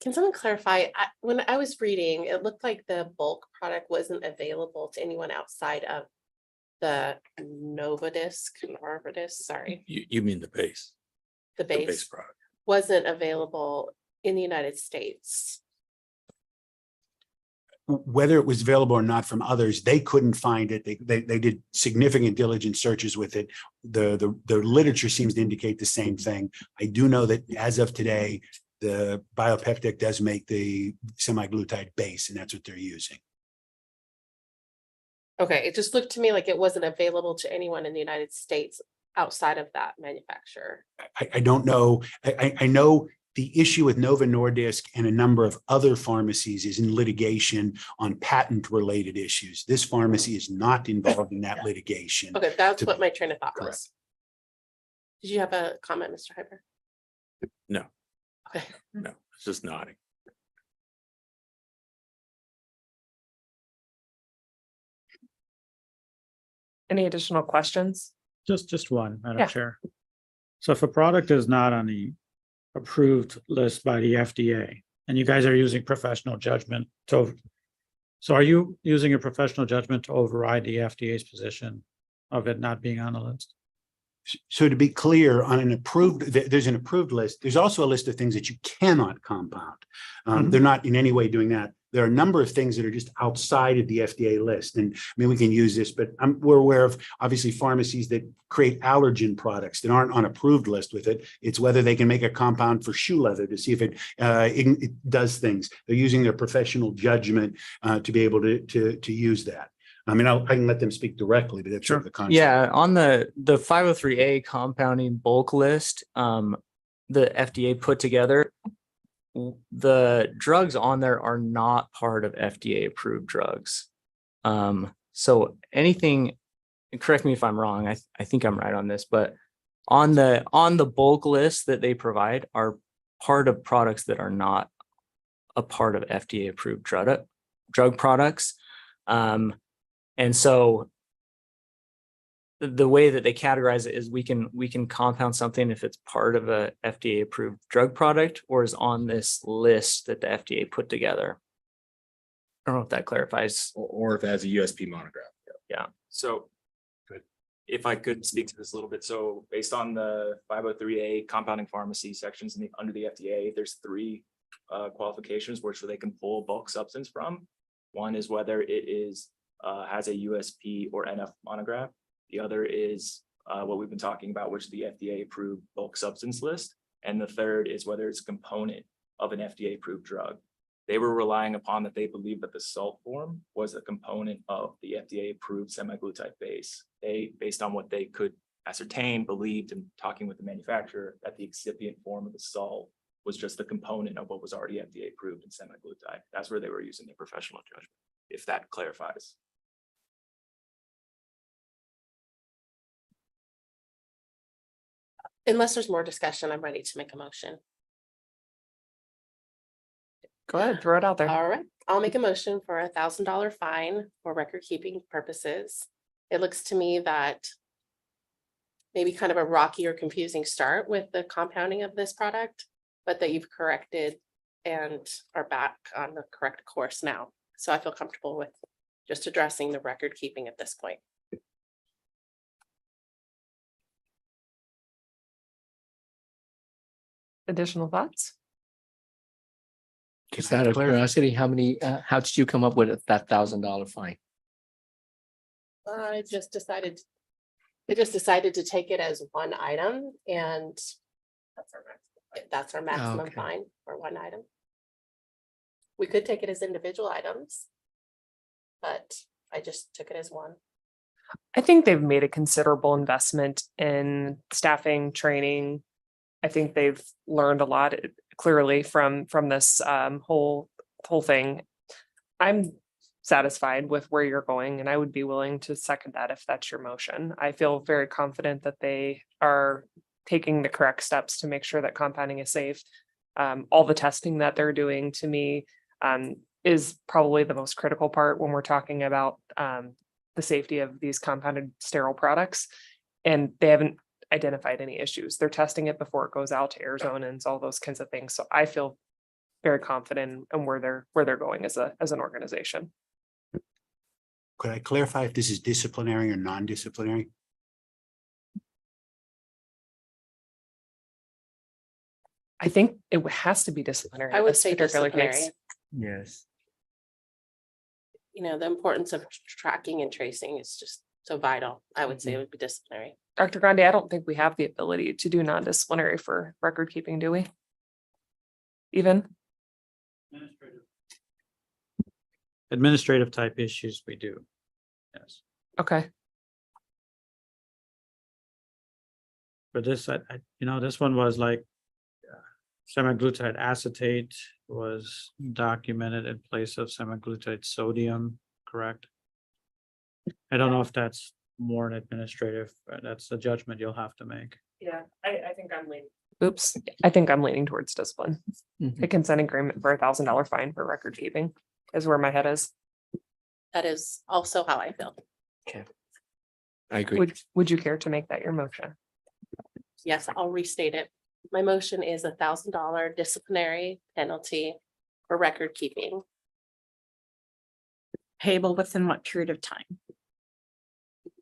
[SPEAKER 9] Can someone clarify? When I was reading, it looked like the bulk product wasn't available to anyone outside of the Novartis, sorry,
[SPEAKER 17] You mean the base?
[SPEAKER 9] the
[SPEAKER 17] The base
[SPEAKER 9] base
[SPEAKER 17] product.
[SPEAKER 9] wasn't available in the United States.
[SPEAKER 19] Whether it was available or not from others, they couldn't find it. They did significant diligent searches with it. The literature seems to indicate the same thing. I do know that as of today, the biopeptic does make the semaglutide base, and that's what they're using.
[SPEAKER 9] Okay, it just looked to me like it wasn't available to anyone in the United States outside of that manufacturer.
[SPEAKER 19] I don't know. I know the issue with Novo Nordisk and a number of other pharmacies is in litigation on patent related issues. This pharmacy is not involved in that litigation.
[SPEAKER 9] Okay, that's
[SPEAKER 19] To-
[SPEAKER 9] what my train of thought
[SPEAKER 19] Correct.
[SPEAKER 9] was. Did you have a comment, Mr. Hyper?
[SPEAKER 17] No,
[SPEAKER 9] Okay.
[SPEAKER 17] no, it's just nodding.
[SPEAKER 1] Any additional questions?
[SPEAKER 2] Just one, Madam
[SPEAKER 1] Yeah.
[SPEAKER 2] Chair. So if a product is not on the approved list by the FDA, and you guys are using professional judgment to, so are you using your professional judgment to override the FDA's position of it not being on the list?
[SPEAKER 19] So to be clear, on an approved, there's an approved list. There's also a list of things that you cannot compound. They're not in any way doing that. there are a number of things that are just outside of the FDA list. And I mean, we can use this, but we're aware of obviously pharmacies that create allergen products that aren't on approved list with it. It's whether they can make a compound for shoe leather to see if it does things. They're using their professional judgment to be able to use that. I mean, I can let them speak directly, but that's sort of the concept.
[SPEAKER 21] Yeah, on the 503A compounding bulk list, the FDA put together, the drugs on there are not part of FDA approved drugs. So anything, correct me if I'm wrong, I think I'm right on this, but on the bulk list that they provide are part of products that are not a part of FDA approved drug products. And so the way that they categorize it is we can compound something if it's part of a FDA approved drug product or is on this list that the FDA put together. I don't know if that clarifies.
[SPEAKER 23] Or if it has a USP monograph.
[SPEAKER 21] Yeah.
[SPEAKER 5] So if I could speak to this a little bit. So based on the 503A compounding pharmacy sections under the FDA, there's 3 qualifications which they can pull bulk substance from. One is whether it is has a USP or NF monograph. The other is what we've been talking about, which is the FDA approved bulk substance list. And the third is whether it's a component of an FDA approved drug. They were relying upon that they believed that the salt form was a component of the FDA approved semaglutide base. They, based on what they could ascertain, believed in talking with the manufacturer that the excipient form of the salt was just a component of what was already FDA approved in semaglutide. That's where they were using their professional judgment, if that clarifies.
[SPEAKER 9] Unless there's more discussion, I'm ready to make a motion.
[SPEAKER 1] Go ahead, throw it out there.
[SPEAKER 9] All right, I'll make a motion for $1,000 fine for record keeping purposes. It looks to me that maybe kind of a rocky or confusing start with the compounding of this product, but that you've corrected and are back on the correct course now. So I feel comfortable with just addressing the record keeping at this point.
[SPEAKER 1] Additional thoughts?
[SPEAKER 3] Just out of curiosity, how did you come up with that $1,000 fine?
[SPEAKER 9] I just decided to take it as one item, and that's our maximum
[SPEAKER 3] Okay.
[SPEAKER 9] fine for one item. We could take it as individual items, but I just took it as one.
[SPEAKER 1] I think they've made a considerable investment in staffing, training. I think they've learned a lot clearly from this whole thing. I'm satisfied with where you're going, and I would be willing to second that if that's your motion. I feel very confident that they are taking the correct steps to make sure that compounding is safe. All the testing that they're doing, to me, is probably the most critical part when we're talking about the safety of these compounded sterile products. And they haven't identified any issues. They're testing it before it goes out to Arizonans, all those kinds of things. So I feel very confident in where they're going as an organization.
[SPEAKER 19] Could I clarify if this is disciplinary or non-disciplinary?
[SPEAKER 1] I think it has to be disciplinary.
[SPEAKER 9] I
[SPEAKER 1] in
[SPEAKER 9] would
[SPEAKER 1] this
[SPEAKER 9] say
[SPEAKER 1] particular
[SPEAKER 9] disciplinary.
[SPEAKER 1] case.
[SPEAKER 21] Yes.
[SPEAKER 9] You know, the importance of tracking and tracing is just so vital. I would say it would be disciplinary.
[SPEAKER 1] Dr. Grande, I don't think we have the ability to do non-disciplinary for record keeping, do we? Even?
[SPEAKER 2] Administrative type issues we do. Yes.
[SPEAKER 1] Okay.
[SPEAKER 2] But this, this one was like semaglutide acetate was documented in place of semaglutide sodium, correct? I don't know if that's more an administrative, that's the judgment you'll have to make.
[SPEAKER 1] Yeah, I think I'm leaning. Oops, I think I'm leaning towards discipline. A consent agreement for $1,000 fine for record keeping is where my head is.
[SPEAKER 9] That is also how I feel.
[SPEAKER 3] Okay. I agree.
[SPEAKER 1] Would you care to make that your motion?
[SPEAKER 9] Yes, I'll restate it. My motion is $1,000 disciplinary penalty for record keeping.
[SPEAKER 15] Payable within what period of time?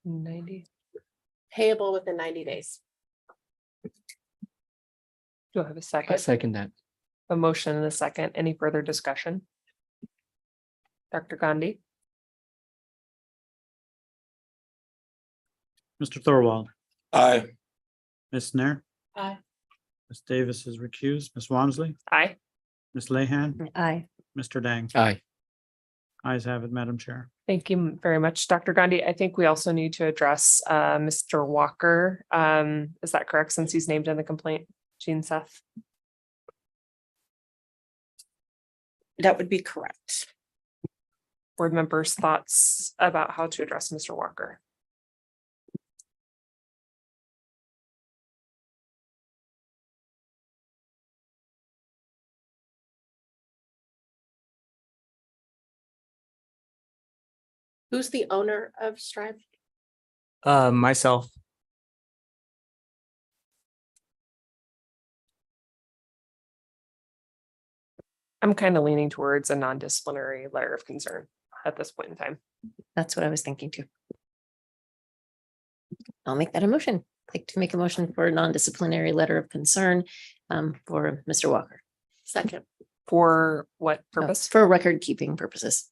[SPEAKER 1] 90.
[SPEAKER 9] Payable within 90 days.
[SPEAKER 1] Do I have a
[SPEAKER 3] I
[SPEAKER 1] second?
[SPEAKER 3] second that.
[SPEAKER 1] A motion and a second. Any further discussion? Dr. Gandhi.
[SPEAKER 2] Mr. Thorwald,
[SPEAKER 17] Aye.
[SPEAKER 2] Ms. Nair,
[SPEAKER 9] Aye.
[SPEAKER 2] Ms. Davis is recused, Ms. Walmsley,
[SPEAKER 1] Aye.
[SPEAKER 2] Ms. Lehan,
[SPEAKER 4] Aye.
[SPEAKER 2] Mr. Dang.
[SPEAKER 3] Aye.
[SPEAKER 2] Ayes have it, Madam Chair.
[SPEAKER 1] Thank you very much, Dr. Gandhi. I think we also need to address Mr. Walker. Is that correct, since he's named in the complaint? Jean Seth?
[SPEAKER 15] That would be correct.
[SPEAKER 1] Board members' thoughts about how to address Mr. Walker?
[SPEAKER 9] Who's the owner of Strive?
[SPEAKER 21] Myself.
[SPEAKER 1] I'm kind of leaning towards a non-disciplinary letter of concern at this point in time.
[SPEAKER 4] That's what I was thinking too. I'll make that a motion. I'd like to make a motion for a non-disciplinary letter of concern for Mr. Walker.
[SPEAKER 9] Second.
[SPEAKER 1] For what purpose?
[SPEAKER 4] For record keeping purposes.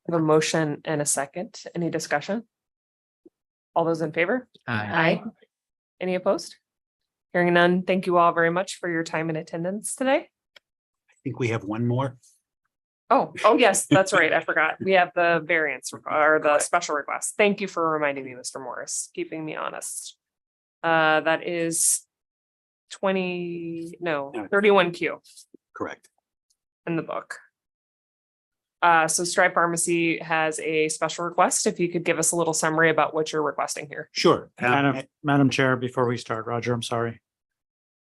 [SPEAKER 1] I have a motion and a second. Any discussion? All those in favor?
[SPEAKER 4] Aye.
[SPEAKER 1] Any opposed? Hearing none, thank you all very much for your time and attendance today.
[SPEAKER 19] I think we have one more.
[SPEAKER 1] Oh, yes, that's right. I forgot. We have the variance or the special request. Thank you for reminding me, Mr. Morris, keeping me honest. That is 31Q
[SPEAKER 19] Correct.
[SPEAKER 1] in the book. So Strive Pharmacy has a special request. If you could give us a little summary about what you're requesting here.
[SPEAKER 19] Sure.
[SPEAKER 2] Madam Chair, before we start, Roger, I'm sorry.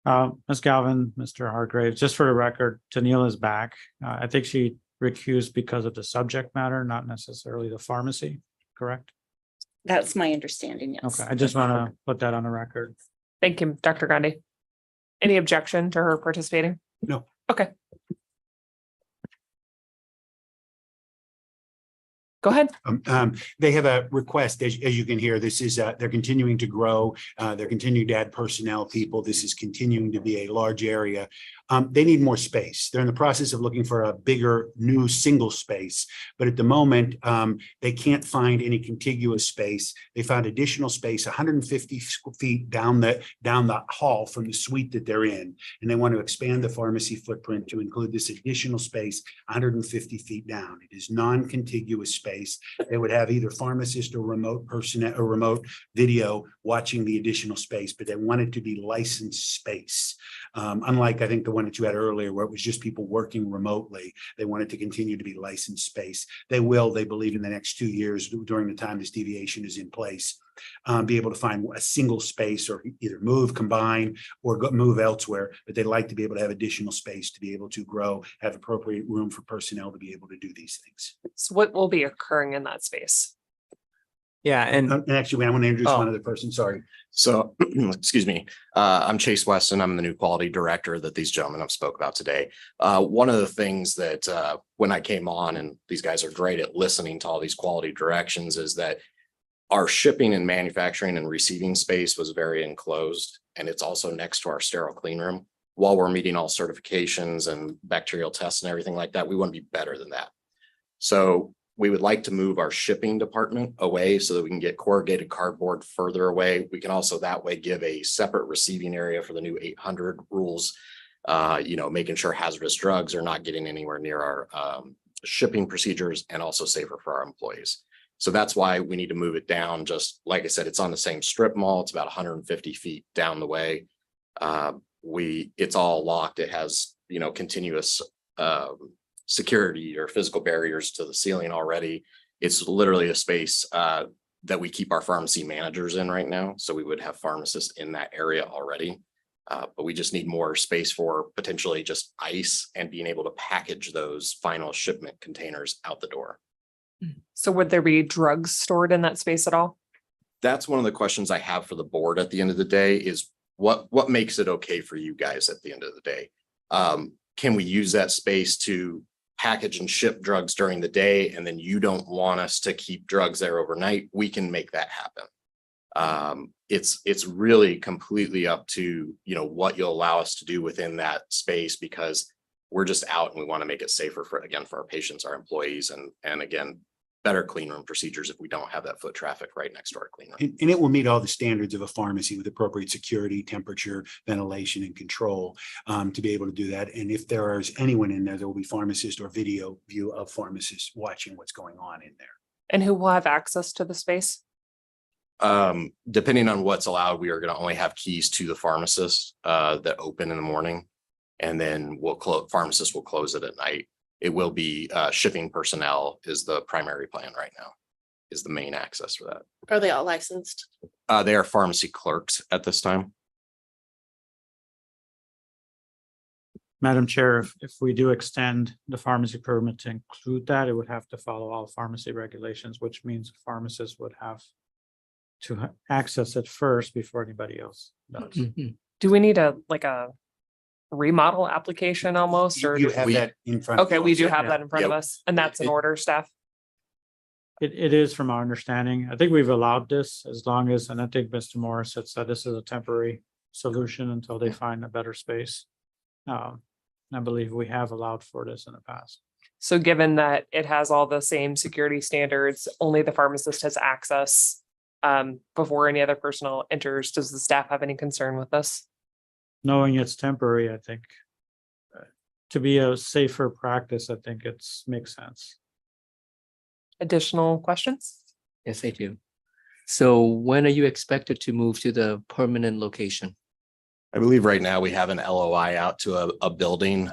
[SPEAKER 2] Ms. Galvin, Mr. Hargraves, just for the record, Tennille is back. I think she recused because of the subject matter, not necessarily the pharmacy, correct?
[SPEAKER 15] That's my understanding, yes.
[SPEAKER 2] Okay, I just want to put that on the record.
[SPEAKER 1] Thank you, Dr. Gandhi. Any objection to her participating?
[SPEAKER 19] No.
[SPEAKER 1] Okay. Go ahead.
[SPEAKER 19] They have a request, as you can hear, this is, they're continuing to grow. They're continuing to add personnel people. This is continuing to be a large area. They need more space. They're in the process of looking for a bigger new single space. But at the moment, they can't find any contiguous space. They found additional space 150 feet down the hall from the suite that they're in. And they want to expand the pharmacy footprint to include this additional space 150 feet down. It is non-contiguous space. They would have either pharmacist or remote personnel or remote video watching the additional space, but they want it to be licensed space. Unlike I think the one that you had earlier, where it was just people working remotely, they want it to continue to be licensed space. They believe in the next 2 years, during the time this deviation is in place, be able to find a single space or either move, combine, or move elsewhere. But they'd like to be able to have additional space to be able to grow, have appropriate room for personnel to be able to do these things.
[SPEAKER 1] So what will be occurring in that space?
[SPEAKER 21] Yeah, and
[SPEAKER 19] Actually, I want to introduce one other person. Sorry.
[SPEAKER 22] So, excuse me, I'm Chase Weston. I'm the new quality director that these gentlemen have spoke about today. One of the things that when I came on, and these guys are great at listening to all these quality directions, is that our shipping and manufacturing and receiving space was very enclosed, and it's also next to our sterile clean room. While we're meeting all certifications and bacterial tests and everything like that, we want to be better than that. So we would like to move our shipping department away so that we can get corrugated cardboard further away. We can also that way give a separate receiving area for the new 800 rules, making sure hazardous drugs are not getting anywhere near our shipping procedures, and also safer for our employees. So that's why we need to move it down. Just like I said, it's on the same strip mall. It's about 150 feet down the way. It's all locked. It has, continuous security or physical barriers to the ceiling already. It's literally a space that we keep our pharmacy managers in right now. So we would have pharmacists in that area already. But we just need more space for potentially just ice and being able to package those final shipment containers out the door.
[SPEAKER 1] So would there be drugs stored in that space at all?
[SPEAKER 22] That's one of the questions I have for the board at the end of the day is what makes it okay for you guys at the end of the day? Can we use that space to package and ship drugs during the day, and then you don't want us to keep drugs there overnight? We can make that happen. It's really completely up to, what you'll allow us to do within that space, because we're just out and we want to make it safer for, again, for our patients, our employees, and again, better clean room procedures if we don't have that foot traffic right next to our clean room.
[SPEAKER 19] And it will meet all the standards of a pharmacy with appropriate security, temperature, ventilation, and control to be able to do that. And if there is anyone in there, there will be pharmacist or video view of pharmacists watching what's going on in there.
[SPEAKER 1] And who will have access to the space?
[SPEAKER 22] Depending on what's allowed, we are going to only have keys to the pharmacist that open in the morning. And then pharmacists will close it at night. It will be shipping personnel is the primary plan right now, is the main access for that.
[SPEAKER 9] Are they all licensed?
[SPEAKER 22] They are pharmacy clerks at this time.
[SPEAKER 2] Madam Chair, if we do extend the pharmacy permit to include that, it would have to follow all pharmacy regulations, which means pharmacists would have to access it first before anybody else does.
[SPEAKER 1] Do we need a remodel application almost, or?
[SPEAKER 19] You have that in front.
[SPEAKER 1] Okay, we do have
[SPEAKER 2] Yeah.
[SPEAKER 1] that in front of us, and that's in order, staff.
[SPEAKER 2] It is from our understanding. I think we've allowed this as long as, and I think Mr. Morris had said this is a temporary solution until they find a better space. I believe we have allowed for this in the past.
[SPEAKER 1] So given that it has all the same security standards, only the pharmacist has access before any other personnel enters, does the staff have any concern with this?
[SPEAKER 2] Knowing it's temporary, I think to be a safer practice, I think makes sense.
[SPEAKER 1] Additional questions?
[SPEAKER 3] Yes, I do. So when are you expected to move to the permanent location?
[SPEAKER 22] I believe right now we have an LOI out to a building.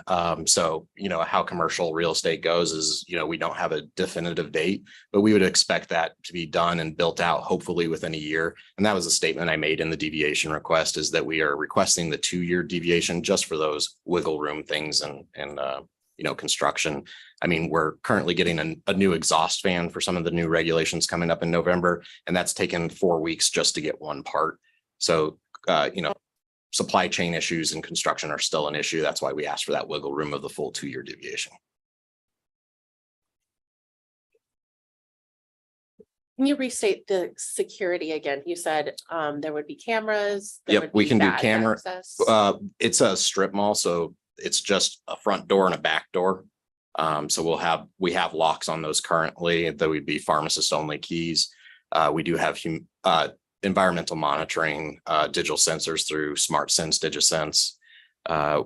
[SPEAKER 22] So, how commercial real estate goes is, we don't have a definitive date, but we would expect that to be done and built out hopefully within a year. And that was a statement I made in the deviation request, is that we are requesting the 2-year deviation just for those wiggle room things and construction. I mean, we're currently getting a new exhaust fan for some of the new regulations coming up in November, and that's taken 4 weeks just to get one part. So, supply chain issues and construction are still an issue. That's why we asked for that wiggle room of the full 2-year deviation.
[SPEAKER 9] Can you restate the security again? You said there would be cameras. there
[SPEAKER 22] Yep,
[SPEAKER 9] would
[SPEAKER 22] we
[SPEAKER 9] be
[SPEAKER 22] can do
[SPEAKER 9] badge
[SPEAKER 22] camera.
[SPEAKER 9] access.
[SPEAKER 22] It's a strip mall, so it's just a front door and a back door. So we have locks on those currently. That would be pharmacist only keys. We do have environmental monitoring, digital sensors through SmartSense, DigiSense.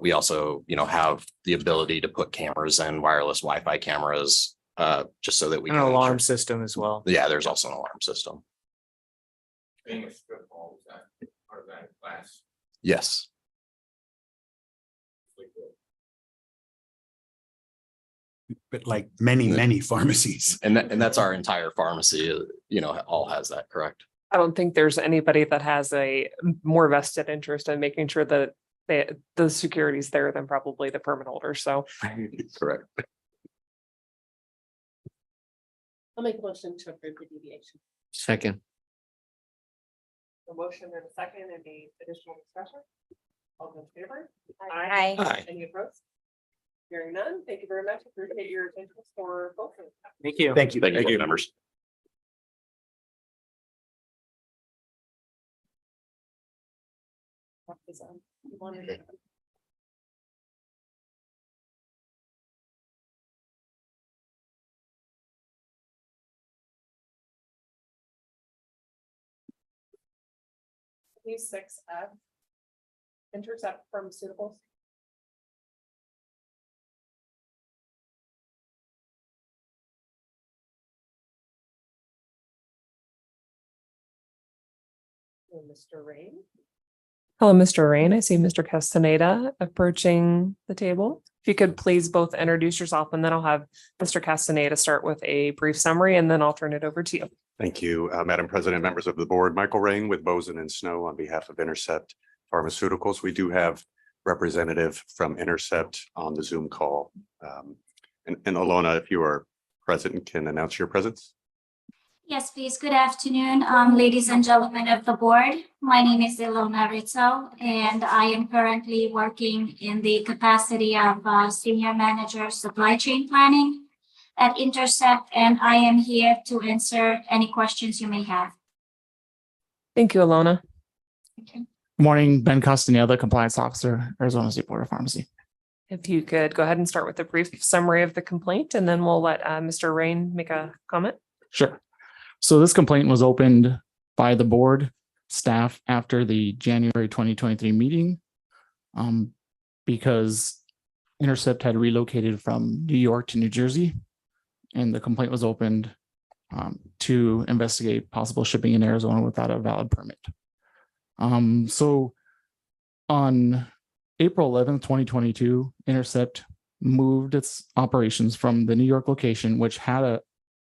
[SPEAKER 22] We also, have the ability to put cameras in, wireless Wi-Fi cameras, just so that we
[SPEAKER 21] An
[SPEAKER 22] can
[SPEAKER 21] alarm system as well.
[SPEAKER 22] Yeah, there's also an alarm system.
[SPEAKER 17] Being a strip mall, is that part of that class?
[SPEAKER 22] Yes.
[SPEAKER 19] But like many pharmacies.
[SPEAKER 22] And that's our entire pharmacy, all has that, correct?
[SPEAKER 1] I don't think there's anybody that has a more vested interest in making sure that the security is there than probably the permit holder. So
[SPEAKER 22] Correct.
[SPEAKER 9] I'll make a motion to approve the deviation.
[SPEAKER 3] Second.
[SPEAKER 1] a motion and a second, any additional discussion? All those in favor?
[SPEAKER 7] Aye.
[SPEAKER 22] Aye.
[SPEAKER 1] Any opposed? Hearing none, thank you very much. Appreciate your attention for both of them.
[SPEAKER 21] Thank you.
[SPEAKER 22] Thank you, board members.
[SPEAKER 1] P6F. Intercept Pharmaceuticals. Mr. Rain. Hello, Mr. Rain. I see Mr. Castaneda approaching the table. If you could please both introduce yourself, and then I'll have Mr. Castaneda start with a brief summary, and then I'll turn it over to you.
[SPEAKER 10] Thank you, Madam President, members of the board. Michael Rain with Boson and Snow on behalf of Intercept Pharmaceuticals. We do have representative from Intercept on the Zoom call. And Alona, if you are present, can announce your presence.
[SPEAKER 8] Yes, please. Good afternoon, ladies and gentlemen of the board. My name is Ilona Rizzo, and I am currently working in the capacity of Senior Manager Supply Chain Planning at Intercept, and I am here to answer any questions you may have.
[SPEAKER 1] Thank you, Alona.
[SPEAKER 8] Okay.
[SPEAKER 12] Morning, Ben Castaneda, Compliance Officer, Arizona State Board of Pharmacy.
[SPEAKER 1] If you could go ahead and start with a brief summary of the complaint, and then we'll let Mr. Rain make a comment.
[SPEAKER 11] Sure. So this complaint was opened by the board staff after the January 2023 meeting because Intercept had relocated from New York to New Jersey, and the complaint was opened to investigate possible shipping in Arizona without a valid permit. So on April 11th, 2022, Intercept moved its operations from the New York location, which had a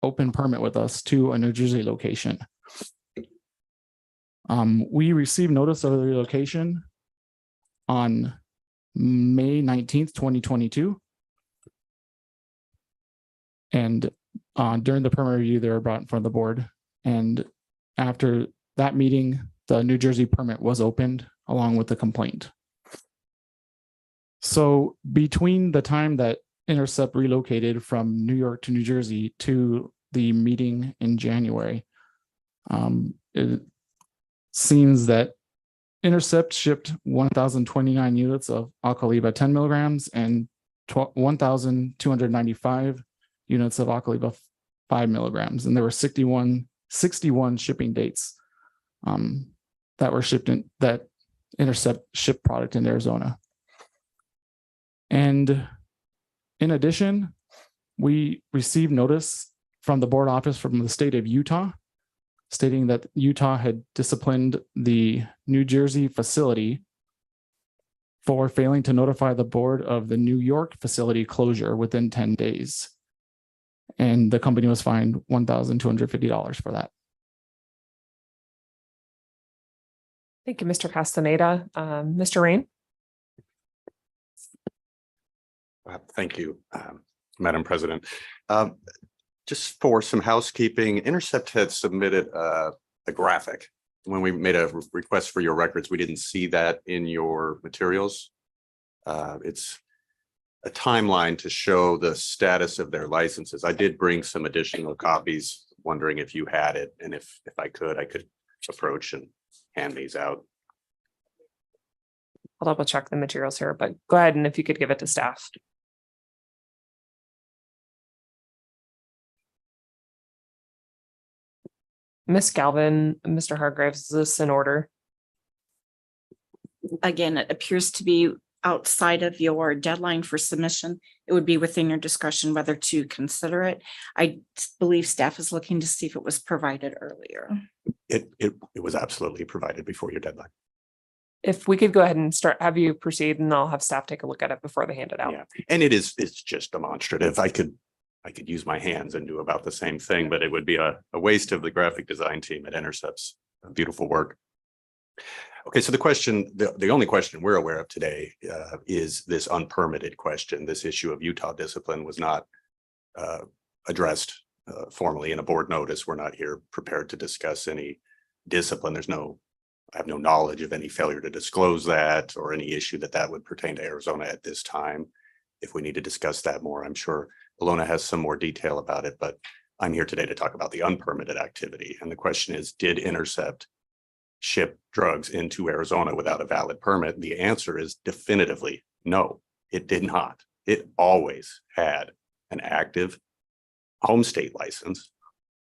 [SPEAKER 11] open permit with us, to a New Jersey location. We received notice of the relocation on May 19th, 2022. And during the permit review, they were brought in front of the board. And after that meeting, the New Jersey permit was opened along with the complaint. So between the time that Intercept relocated from New York to New Jersey to the meeting in January, it seems that Intercept shipped 1,029 units of Acaliva 10 milligrams and 1,295 units of Acaliva 5 milligrams. And there were 61 shipping dates that were shipped in, that Intercept shipped product in Arizona. And in addition, we received notice from the board office from the state of Utah, stating that Utah had disciplined the New Jersey facility for failing to notify the board of the New York facility closure within 10 days. And the company was fined $1,250 for that.
[SPEAKER 1] Thank you, Mr. Castaneda. Mr. Rain?
[SPEAKER 10] Thank you, Madam President. Just for some housekeeping, Intercept had submitted a graphic. When we made a request for your records, we didn't see that in your materials. It's a timeline to show the status of their licenses. I did bring some additional copies, wondering if you had it, and if I could approach and hand these out.
[SPEAKER 1] I'll double check the materials here, but go ahead, and if you could give it to staff. Ms. Galvin, Mr. Hargraves, is this in order?
[SPEAKER 15] Again, it appears to be outside of your deadline for submission. It would be within your discretion whether to consider it. I believe staff is looking to see if it was provided earlier.
[SPEAKER 10] It was absolutely provided before your deadline.
[SPEAKER 1] If we could go ahead and have you proceed, and I'll have staff take a look at it before they hand it out.
[SPEAKER 10] Yeah, and it's just demonstrative. I could use my hands and do about the same thing, but it would be a waste of the graphic design team at Intercept's beautiful work. Okay, so the only question we're aware of today is this unpermitted question. This issue of Utah discipline was not addressed formally in a board notice. We're not here prepared to discuss any discipline. I have no knowledge of any failure to disclose that or any issue that would pertain to Arizona at this time. If we need to discuss that more, I'm sure Ilona has some more detail about it, but I'm here today to talk about the unpermitted activity. And the question is, did Intercept ship drugs into Arizona without a valid permit? The answer is definitively no, it did not. It always had an active home state license,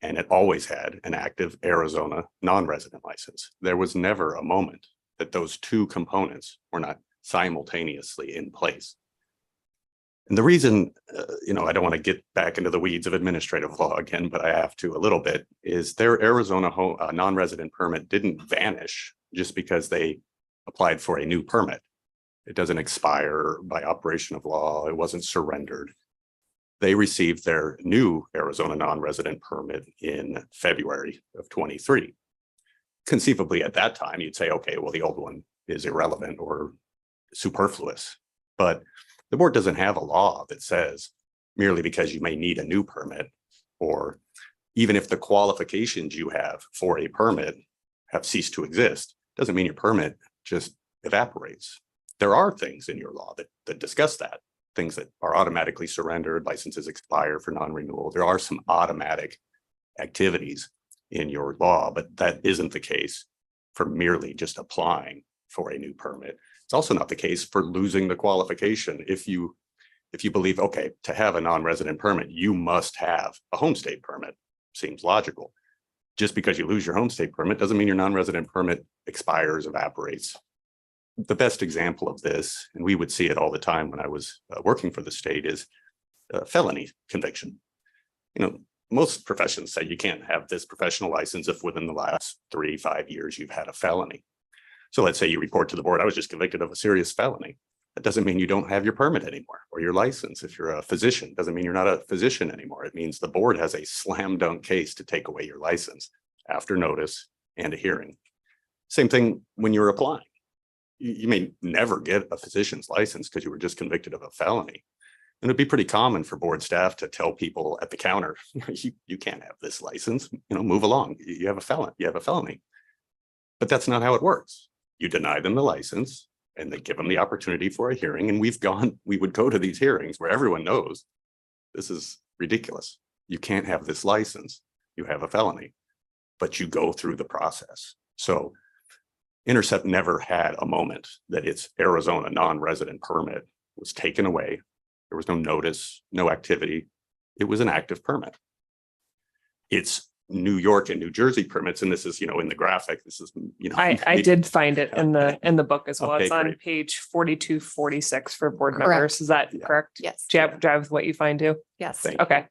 [SPEAKER 10] and it always had an active Arizona non-resident license. There was never a moment that those two components were not simultaneously in place. And the reason, I don't want to get back into the weeds of administrative law again, but I have to a little bit, is their Arizona non-resident permit didn't vanish just because they applied for a new permit. It doesn't expire by operation of law. It wasn't surrendered. They received their new Arizona non-resident permit in February of 23. Conceivably at that time, you'd say, okay, well, the old one is irrelevant or superfluous, but the board doesn't have a law that says merely because you may need a new permit, or even if the qualifications you have for a permit have ceased to exist, doesn't mean your permit just evaporates. There are things in your law that discuss that, things that are automatically surrendered, licenses expire for non-renewal. There are some automatic activities in your law, but that isn't the case for merely just applying for a new permit. It's also not the case for losing the qualification. If you believe, okay, to have a non-resident permit, you must have a home state permit. Seems logical. Just because you lose your home state permit doesn't mean your non-resident permit expires, evaporates. The best example of this, and we would see it all the time when I was working for the state, is a felony conviction. You know, most professions say you can't have this professional license if within the last 3-5 years you've had a felony. So let's say you report to the board, I was just convicted of a serious felony. That doesn't mean you don't have your permit anymore or your license. If you're a physician, doesn't mean you're not a physician anymore. It means the board has a slam dunk case to take away your license after notice and a hearing. Same thing when you're applying. You may never get a physician's license because you were just convicted of a felony. And it'd be pretty common for board staff to tell people at the counter, you can't have this license, move along. You have a felony. But that's not how it works. You deny them the license and they give them the opportunity for a hearing. And we would go to these hearings where everyone knows this is ridiculous. You can't have this license. You have a felony, but you go through the process. So Intercept never had a moment that its Arizona non-resident permit was taken away. There was no notice, no activity. It was an active permit. It's New York and New Jersey permits, and this is, in the graphic, this is,
[SPEAKER 1] I did find it in the book as well.
[SPEAKER 10] Okay,
[SPEAKER 1] It's on
[SPEAKER 10] great.
[SPEAKER 1] page 4246 for board
[SPEAKER 4] Correct.
[SPEAKER 1] members. Is that correct?
[SPEAKER 4] Yes.
[SPEAKER 1] Do you have with what you find too?
[SPEAKER 4] Yes.
[SPEAKER 10] Thank you.
[SPEAKER 1] Okay.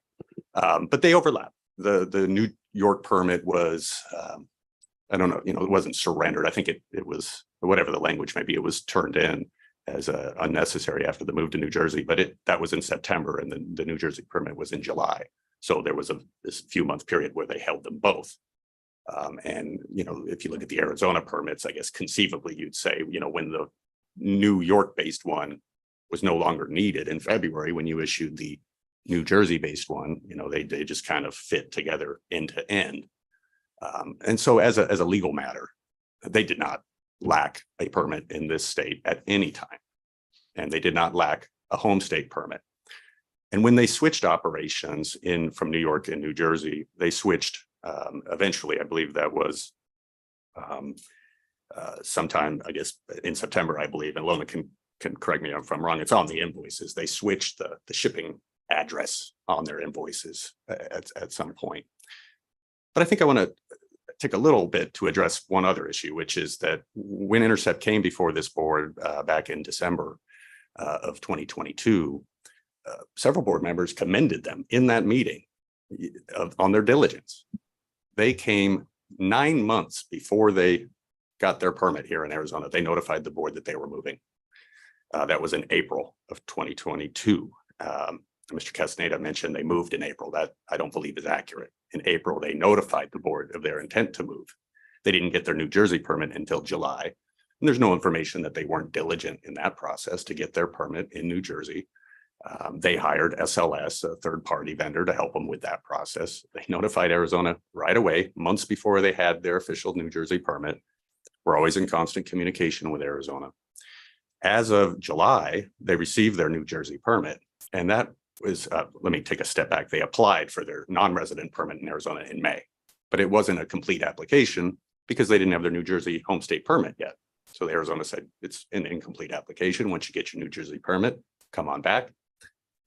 [SPEAKER 10] But they overlap. The New York permit was, I don't know, it wasn't surrendered. I think it was, whatever the language may be, it was turned in as unnecessary after the move to New Jersey, but that was in September and then the New Jersey permit was in July. So there was this few month period where they held them both. And, if you look at the Arizona permits, I guess conceivably you'd say, when the New York based one was no longer needed in February, when you issued the New Jersey based one, they just kind of fit together end to end. And so as a legal matter, they did not lack a permit in this state at any time. And they did not lack a home state permit. And when they switched operations from New York and New Jersey, they switched eventually, I believe that was sometime, I guess, in September, I believe, and Lona can correct me if I'm wrong, it's on the invoices. They switched the shipping address on their invoices at some point. But I think I want to take a little bit to address one other issue, which is that when Intercept came before this board back in December of 2022, several board members commended them in that meeting on their diligence. They came 9 months before they got their permit here in Arizona. They notified the board that they were moving. That was in April of 2022. Mr. Castaneda mentioned they moved in April. That I don't believe is accurate. In April, they notified the board of their intent to move. They didn't get their New Jersey permit until July. And there's no information that they weren't diligent in that process to get their permit in New Jersey. They hired SLS, a third-party vendor, to help them with that process. They notified Arizona right away, months before they had their official New Jersey permit. We're always in constant communication with Arizona. As of July, they received their New Jersey permit, and that was, let me take a step back. They applied for their non-resident permit in Arizona in May, but it wasn't a complete application because they didn't have their New Jersey home state permit yet. So Arizona said it's an incomplete application. Once you get your New Jersey permit, come on back,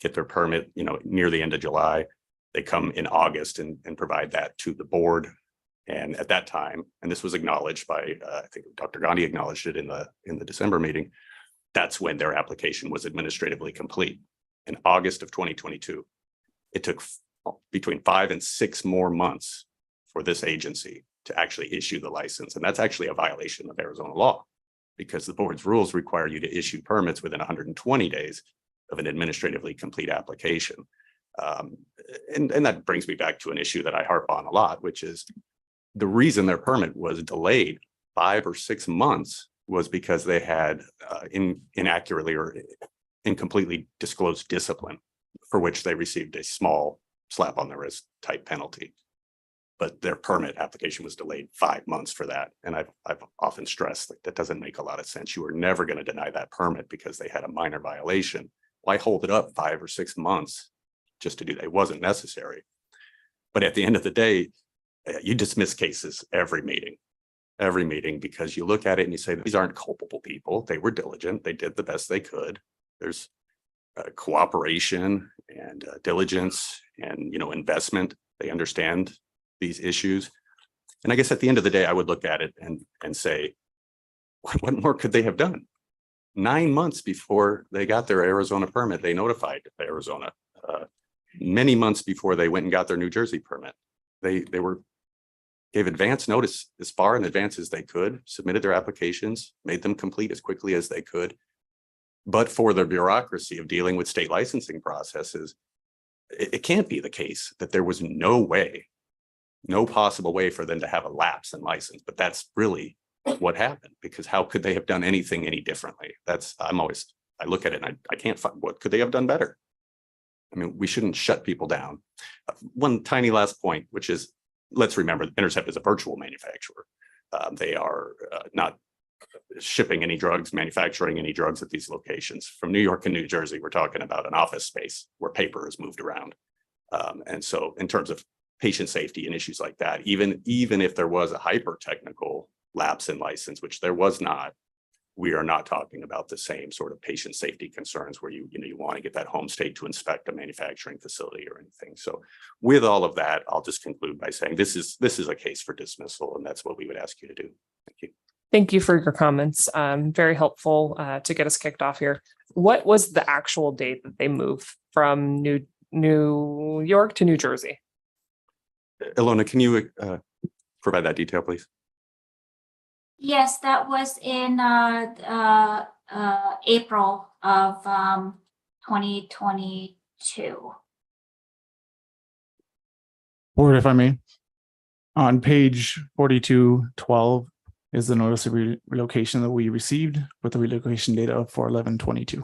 [SPEAKER 10] get their permit, near the end of July. They come in August and provide that to the board. And at that time, and this was acknowledged by, I think Dr. Gandhi acknowledged it in the December meeting, that's when their application was administratively complete. In August of 2022, it took between 5 and 6 more months for this agency to actually issue the license. And that's actually a violation of Arizona law because the board's rules require you to issue permits within 120 days of an administratively complete application. And that brings me back to an issue that I harp on a lot, which is the reason their permit was delayed 5 or 6 months was because they had inaccurately or incompletely disclosed discipline for which they received a small slap on the wrist type penalty. But their permit application was delayed 5 months for that. And I've often stressed that doesn't make a lot of sense. You were never going to deny that permit because they had a minor violation. Why hold it up 5 or 6 months just to do that? It wasn't necessary. But at the end of the day, you dismiss cases every meeting. every meeting, because you look at it and you say, these aren't culpable people. They were diligent. They did the best they could. There's cooperation and diligence and, investment. They understand these issues. And I guess at the end of the day, I would look at it and say, what more could they have done? 9 months before they got their Arizona permit, they notified Arizona. Many months before they went and got their New Jersey permit, they gave advance notice as far in advance as they could, submitted their applications, made them complete as quickly as they could. But for the bureaucracy of dealing with state licensing processes, it can't be the case that there was no possible way for them to have a lapse in license. But that's really what happened, because how could they have done anything any differently? I look at it and I can't find, what could they have done better? I mean, we shouldn't shut people down. One tiny last point, which is, let's remember, Intercept is a virtual manufacturer. They are not shipping any drugs, manufacturing any drugs at these locations. From New York and New Jersey, we're talking about an office space where paper is moved around. And so in terms of patient safety and issues like that, even if there was a hyper technical lapse in license, which there was not, we are not talking about the same sort of patient safety concerns where you want to get that home state to inspect a manufacturing facility or anything. So with all of that, I'll just conclude by saying this is a case for dismissal, and that's what we would ask you to do. Thank you.
[SPEAKER 1] Thank you for your comments. Very helpful to get us kicked off here. What was the actual date that they moved from New York to New Jersey?
[SPEAKER 10] Ilona, can you provide that detail, please?
[SPEAKER 8] Yes, that was in April of 2022.
[SPEAKER 11] Board, if I may, on page 4212 is the notice of relocation that we received with the relocation data of 4/11/22.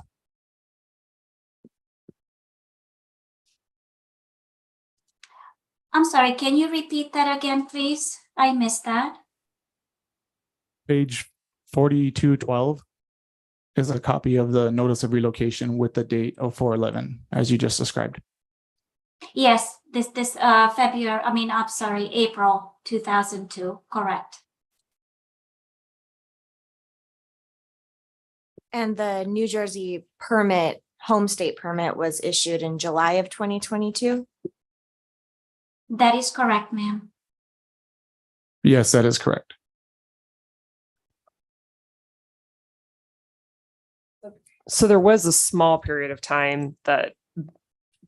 [SPEAKER 8] I'm sorry, can you repeat that again, please? I missed that.
[SPEAKER 11] Page 4212 is a copy of the notice of relocation with the date of 4/11, as you just described.
[SPEAKER 8] Yes, this April 2002, correct.
[SPEAKER 7] And the New Jersey permit, home state permit, was issued in July of 2022?
[SPEAKER 8] That is correct, ma'am.
[SPEAKER 11] Yes, that is correct.
[SPEAKER 1] So there was a small period of time that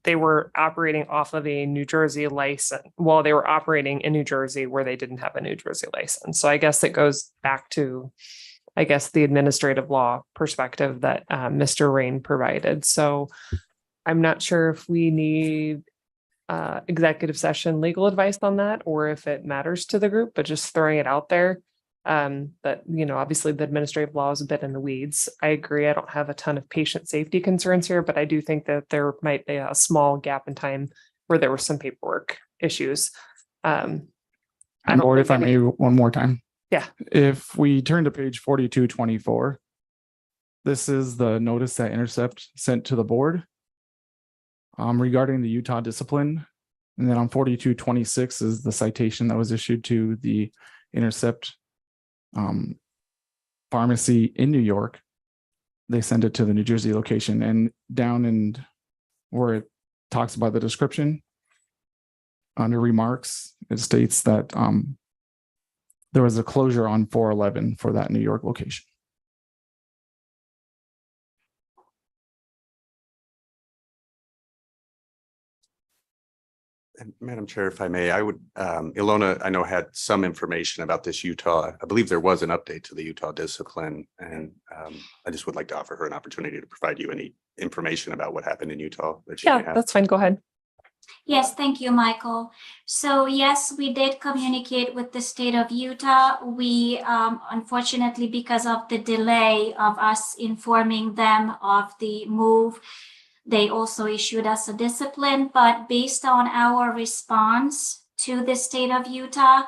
[SPEAKER 1] they were operating off of a New Jersey license while they were operating in New Jersey where they didn't have a New Jersey license. So I guess it goes back to, the administrative law perspective that Mr. Rain provided. So I'm not sure if we need executive session legal advice on that, or if it matters to the group, but just throwing it out there. But obviously the administrative law is a bit in the weeds. I agree. I don't have a ton of patient safety concerns here, but I do think that there might be a small gap in time where there were some paperwork issues.
[SPEAKER 11] Board, if I may, one more time.
[SPEAKER 1] Yeah.
[SPEAKER 11] If we turn to page 4224, this is the notice that Intercept sent to the board regarding the Utah discipline. And then on 4226 is the citation that was issued to the Intercept pharmacy in New York. They send it to the New Jersey location, and down in where it talks about the description under remarks, it states that there was a closure on 4/11 for that New York location.
[SPEAKER 10] And Madam Chair, if I may, I would, Ilona, I know, had some information about this Utah. I believe there was an update to the Utah discipline, and I just would like to offer her an opportunity to provide you any information about what happened in Utah that she may
[SPEAKER 1] Yeah,
[SPEAKER 10] have.
[SPEAKER 1] that's fine. Go ahead.
[SPEAKER 8] Yes, thank you, Michael. So yes, we did communicate with the state of Utah. We unfortunately, because of the delay of us informing them of the move, they also issued us a discipline. But based on our response to the state of Utah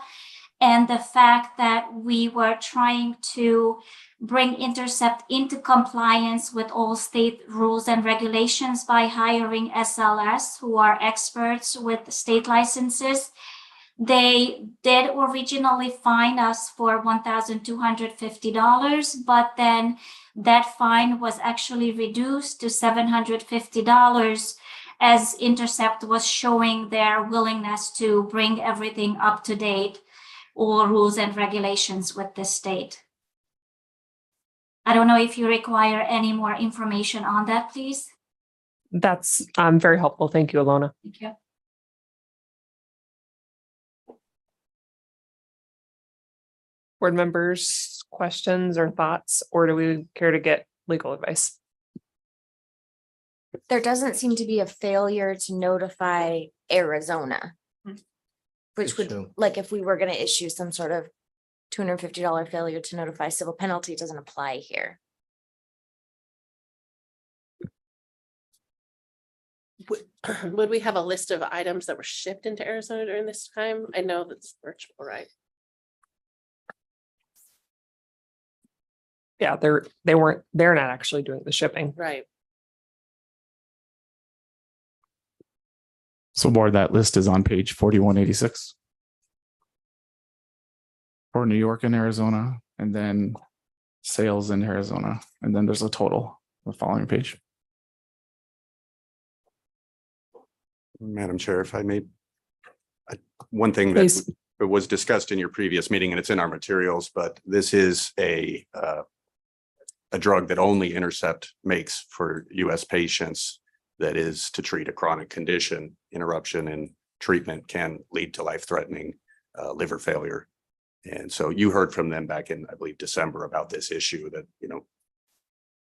[SPEAKER 8] and the fact that we were trying to bring Intercept into compliance with all state rules and regulations by hiring SLS, who are experts with state licenses, They did originally fine us for $1,250, but then that fine was actually reduced to $750 as Intercept was showing their willingness to bring everything up to date, all rules and regulations with the state. I don't know if you require any more information on that, please.
[SPEAKER 1] That's very helpful. Thank you, Alona.
[SPEAKER 8] Thank you.
[SPEAKER 1] Board members, questions or thoughts, or do we care to get legal advice?
[SPEAKER 7] There doesn't seem to be a failure to notify Arizona. Which would,
[SPEAKER 3] True.
[SPEAKER 7] like, if we were gonna issue some sort of $250 failure to notify civil penalty, it doesn't apply here.
[SPEAKER 9] Would we have a list of items that were shipped into Arizona during this time? I know that's virtual, right?
[SPEAKER 1] Yeah, they're not actually doing the shipping.
[SPEAKER 9] Right.
[SPEAKER 11] So board, that list is on page 4186. For New York and Arizona, and then sales in Arizona, and then there's a total, the following page.
[SPEAKER 10] Madam Chair, if I may, one thing
[SPEAKER 1] Please.
[SPEAKER 10] that was discussed in your previous meeting, and it's in our materials, but this is a drug that only Intercept makes for US patients, that is to treat a chronic condition. Interruption in treatment can lead to life-threatening liver failure. And so you heard from them back in, I believe, December about this issue that,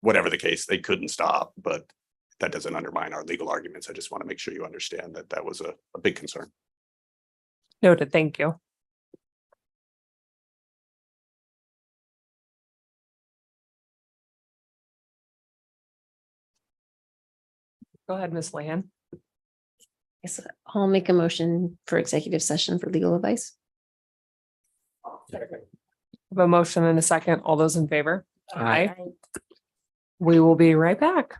[SPEAKER 10] whatever the case, they couldn't stop, but that doesn't undermine our legal arguments. I just want to make sure you understand that that was a big concern.
[SPEAKER 1] Noted. Thank you. Go ahead, Ms. Land.
[SPEAKER 4] Yes, I'll make a motion for executive session for legal advice.
[SPEAKER 1] Have a motion and a second. All those in favor?
[SPEAKER 3] Aye.
[SPEAKER 1] We will be right back.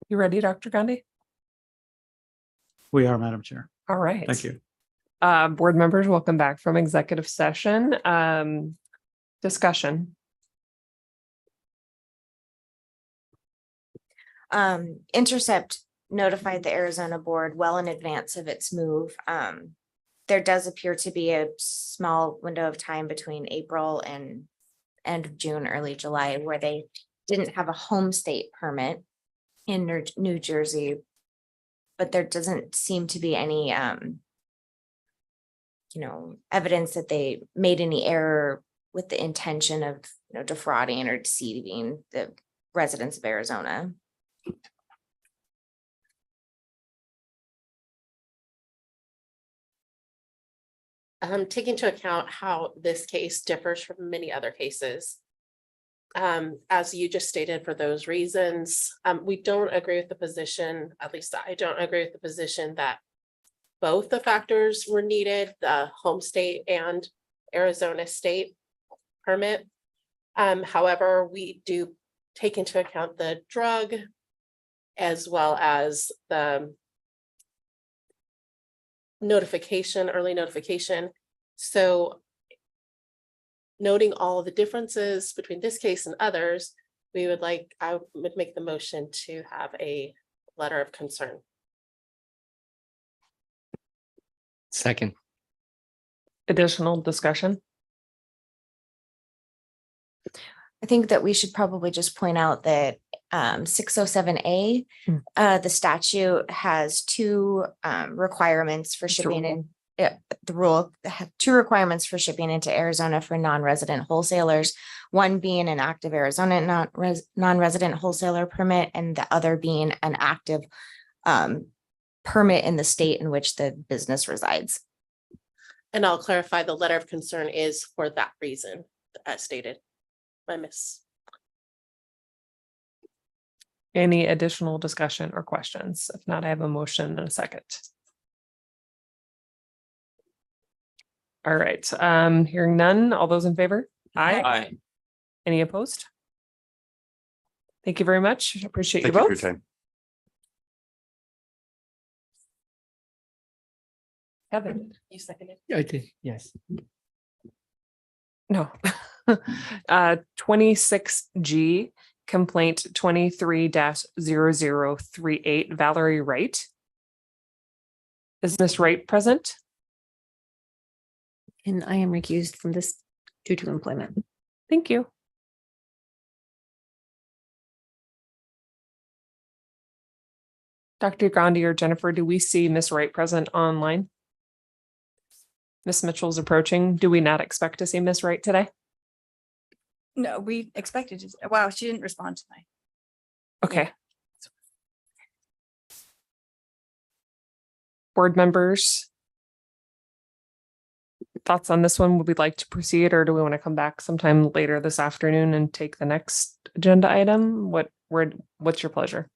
[SPEAKER 1] You ready, Dr. Gandhi?
[SPEAKER 2] We are, Madam Chair.
[SPEAKER 1] All right.
[SPEAKER 2] Thank you.
[SPEAKER 1] Board members, welcome back from executive session. Discussion.
[SPEAKER 7] Intercept notified the Arizona board well in advance of its move. There does appear to be a small window of time between April and end of June, early July, where they didn't have a home state permit in New Jersey. But there doesn't seem to be any, evidence that they made any error with the intention of, defrauding or deceiving the residents of Arizona.
[SPEAKER 9] Taking into account how this case differs from many other cases. As you just stated, for those reasons, we don't agree with the position, at least I don't agree with the position that both the factors were needed, the home state and Arizona state permit. However, we do take into account the drug as well as the notification, early notification. So noting all the differences between this case and others, I would make the motion to have a letter of concern.
[SPEAKER 3] Second.
[SPEAKER 1] Additional discussion.
[SPEAKER 7] I think that we should probably just point out that 607A, the statute has two requirements for shipping in. The rule had two requirements for shipping into Arizona for non-resident wholesalers, one being an active Arizona non-resident wholesaler permit, and the other being an active permit in the state in which the business resides.
[SPEAKER 9] And I'll clarify, the letter of concern is for that reason, as stated by Ms.
[SPEAKER 1] Any additional discussion or questions? If not, I have a motion and a second. All right, hearing none. All those in favor? Aye.
[SPEAKER 3] Aye.
[SPEAKER 1] Any opposed? Thank you very much. Appreciate
[SPEAKER 10] Thank
[SPEAKER 1] your
[SPEAKER 10] you for
[SPEAKER 1] vote.
[SPEAKER 10] your time.
[SPEAKER 1] Kevin.
[SPEAKER 9] You seconded.
[SPEAKER 11] I did, yes.
[SPEAKER 1] No. 26G, complaint 23-0038, Valerie Wright. Is Ms. Wright present?
[SPEAKER 4] And I am recused from this due to employment.
[SPEAKER 1] Thank you. Dr. Grandi or Jennifer, do we see Ms. Wright present online? Ms. Mitchell's approaching. Do we not expect to see Ms. Wright today?
[SPEAKER 15] No, we expected to. Wow, she didn't respond tonight.
[SPEAKER 1] Okay. Board members. Thoughts on this one? Would we like to proceed, or do we want to come back sometime later this afternoon and take the next agenda item? What's your pleasure?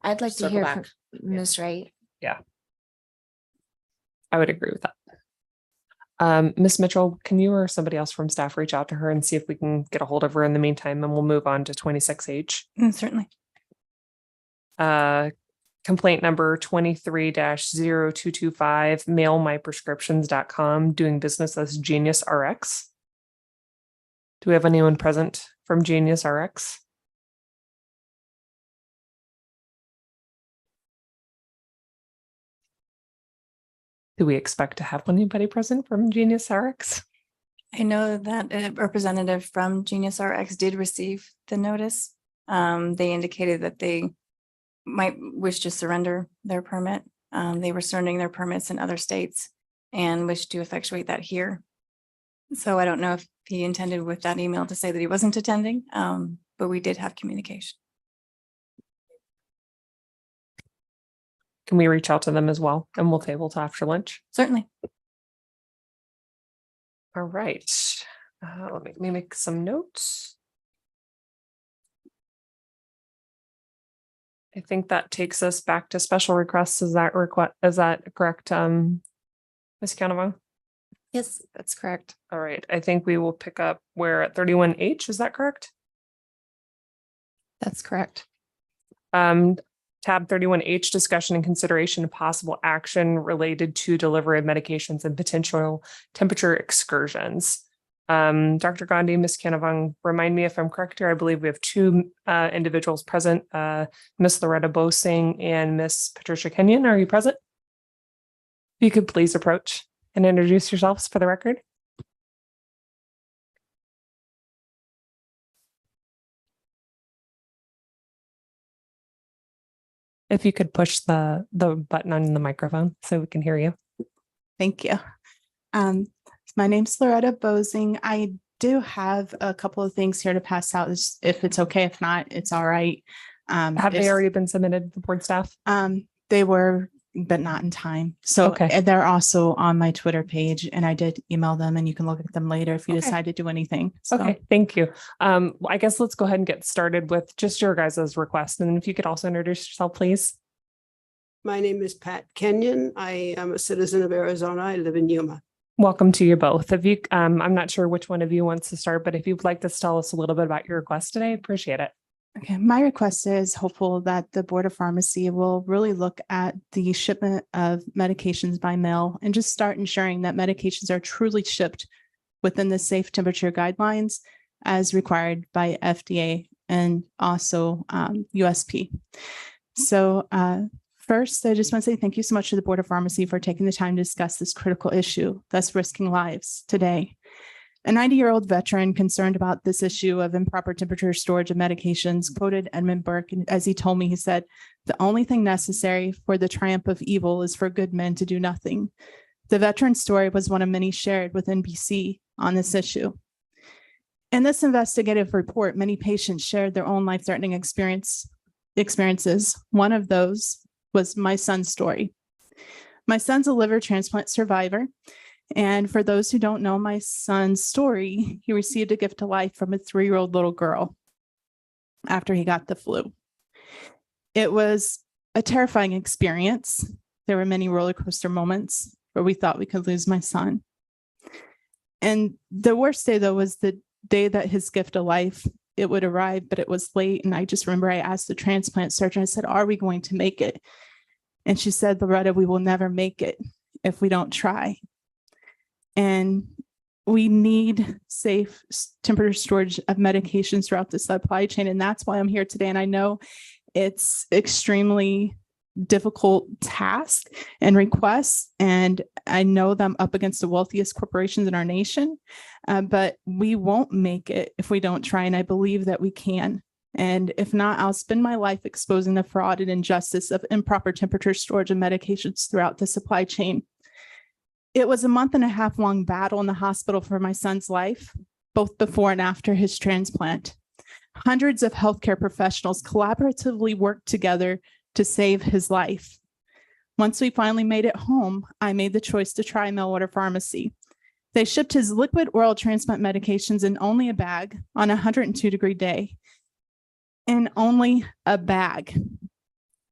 [SPEAKER 7] I'd like to
[SPEAKER 9] Circle
[SPEAKER 7] hear
[SPEAKER 9] back.
[SPEAKER 7] from Ms. Wright.
[SPEAKER 1] Yeah. I would agree with that. Ms. Mitchell, can you or somebody else from staff reach out to her and see if we can get a hold of her in the meantime, and we'll move on to 26H.
[SPEAKER 15] Certainly.
[SPEAKER 1] Complaint number 23-0225, mailmyprescriptions.com, doing business as Genius RX. Do we have anyone present from Genius RX? Do we expect to have anybody present from Genius RX?
[SPEAKER 15] I know that a representative from Genius RX did receive the notice. They indicated that they might wish to surrender their permit. They were surrendering their permits in other states and wish to effectuate that here. So I don't know if he intended with that email to say that he wasn't attending, but we did have communication.
[SPEAKER 1] Can we reach out to them as well? And we'll table till after lunch.
[SPEAKER 15] Certainly.
[SPEAKER 1] All right. Let me make some notes. I think that takes us back to special requests. Is that correct, Ms. Canavon?
[SPEAKER 4] Yes, that's correct.
[SPEAKER 1] All right. I think we will pick up where at 31H. Is that correct?
[SPEAKER 15] That's correct.
[SPEAKER 1] Tab 31H, discussion and consideration of possible action related to delivery of medications and potential temperature excursions. Dr. Gandhi, Ms. Canavang, remind me if I'm correct here. I believe we have two individuals present, Ms. Loretta Bosing and Ms. Patricia Kenyon. Are you present? If you could please approach and introduce yourselves for the record. If you could push the button on the microphone so we can hear you.
[SPEAKER 12] Thank you. My name's Loretta Bosing. I do have a couple of things here to pass out if it's okay. If not, it's all right.
[SPEAKER 1] Have they already been submitted to the board staff?
[SPEAKER 12] They were, but not in time. So and they're also on my Twitter page, and I did email them, and you can look at them later if you decide to do anything. So.
[SPEAKER 1] Okay, thank you. I guess let's go ahead and get started with just your guys' request. And if you could also introduce yourself, please.
[SPEAKER 13] My name is Pat Kenyon. I am a citizen of Arizona. I live in Yuma.
[SPEAKER 1] Welcome to you both. If you, I'm not sure which one of you wants to start, but if you'd like to tell us a little bit about your request today, appreciate it.
[SPEAKER 12] Okay, my request is hopeful that the Board of Pharmacy will really look at the shipment of medications by mail and just start ensuring that medications are truly shipped within the safe temperature guidelines as required by FDA and also USP. So first, I just want to say thank you so much to the Board of Pharmacy for taking the time to discuss this critical issue, thus risking lives today. A 90-year-old veteran concerned about this issue of improper temperature storage of medications quoted Edmund Burke, and as he told me, he said, "The only thing necessary for the triumph of evil is for good men to do nothing." The veteran's story was one of many shared with NBC on this issue. In this investigative report, many patients shared their own life-threatening experiences. One of those was my son's story. My son's a liver transplant survivor. And for those who don't know my son's story, he received a gift of life from a 3-year-old little girl after he got the flu. It was a terrifying experience. There were many roller coaster moments where we thought we could lose my son. And the worst day, though, was the day that his gift of life, it would arrive, but it was late. And I just remember I asked the transplant surgeon, I said, "Are we going to make it?" And she said, "Loretta, we will never make it if we don't try." And we need safe temperature storage of medications throughout the supply chain. And that's why I'm here today. And I know it's extremely difficult task and requests. And I know that I'm up against the wealthiest corporations in our nation, but we won't make it if we don't try. And I believe that we can. And if not, I'll spend my life exposing the fraud and injustice of improper temperature storage of medications throughout the supply chain. It was a 1.5 month long battle in the hospital for my son's life, both before and after his transplant. Hundreds of healthcare professionals collaboratively worked together to save his life. Once we finally made it home, I made the choice to try mail order pharmacy. They shipped his liquid oral transplant medications in only a bag on a 102-degree day. In only a bag.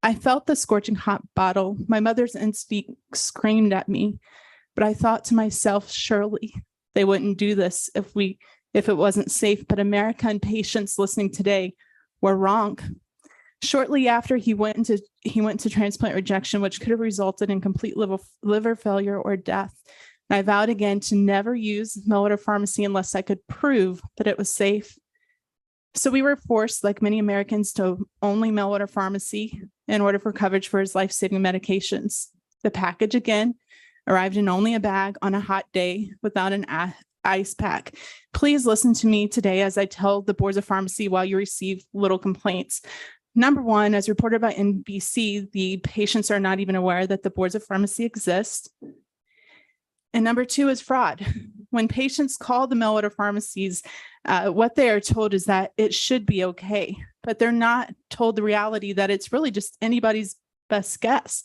[SPEAKER 12] I felt the scorching hot bottle. My mother's instinct screamed at me. But I thought to myself, surely they wouldn't do this if it wasn't safe. But America and patients listening today were wrong. Shortly after, he went to transplant rejection, which could have resulted in complete liver failure or death. And I vowed again to never use mail order pharmacy unless I could prove that it was safe. So we were forced, like many Americans, to only mail order pharmacy in order for coverage for his life-saving medications. The package again arrived in only a bag on a hot day without an ice pack. Please listen to me today as I tell the boards of pharmacy while you receive little complaints. Number one, as reported by NBC, the patients are not even aware that the boards of pharmacy exist. And number two is fraud. When patients call the mail order pharmacies, what they are told is that it should be okay, but they're not told the reality that it's really just anybody's best guess.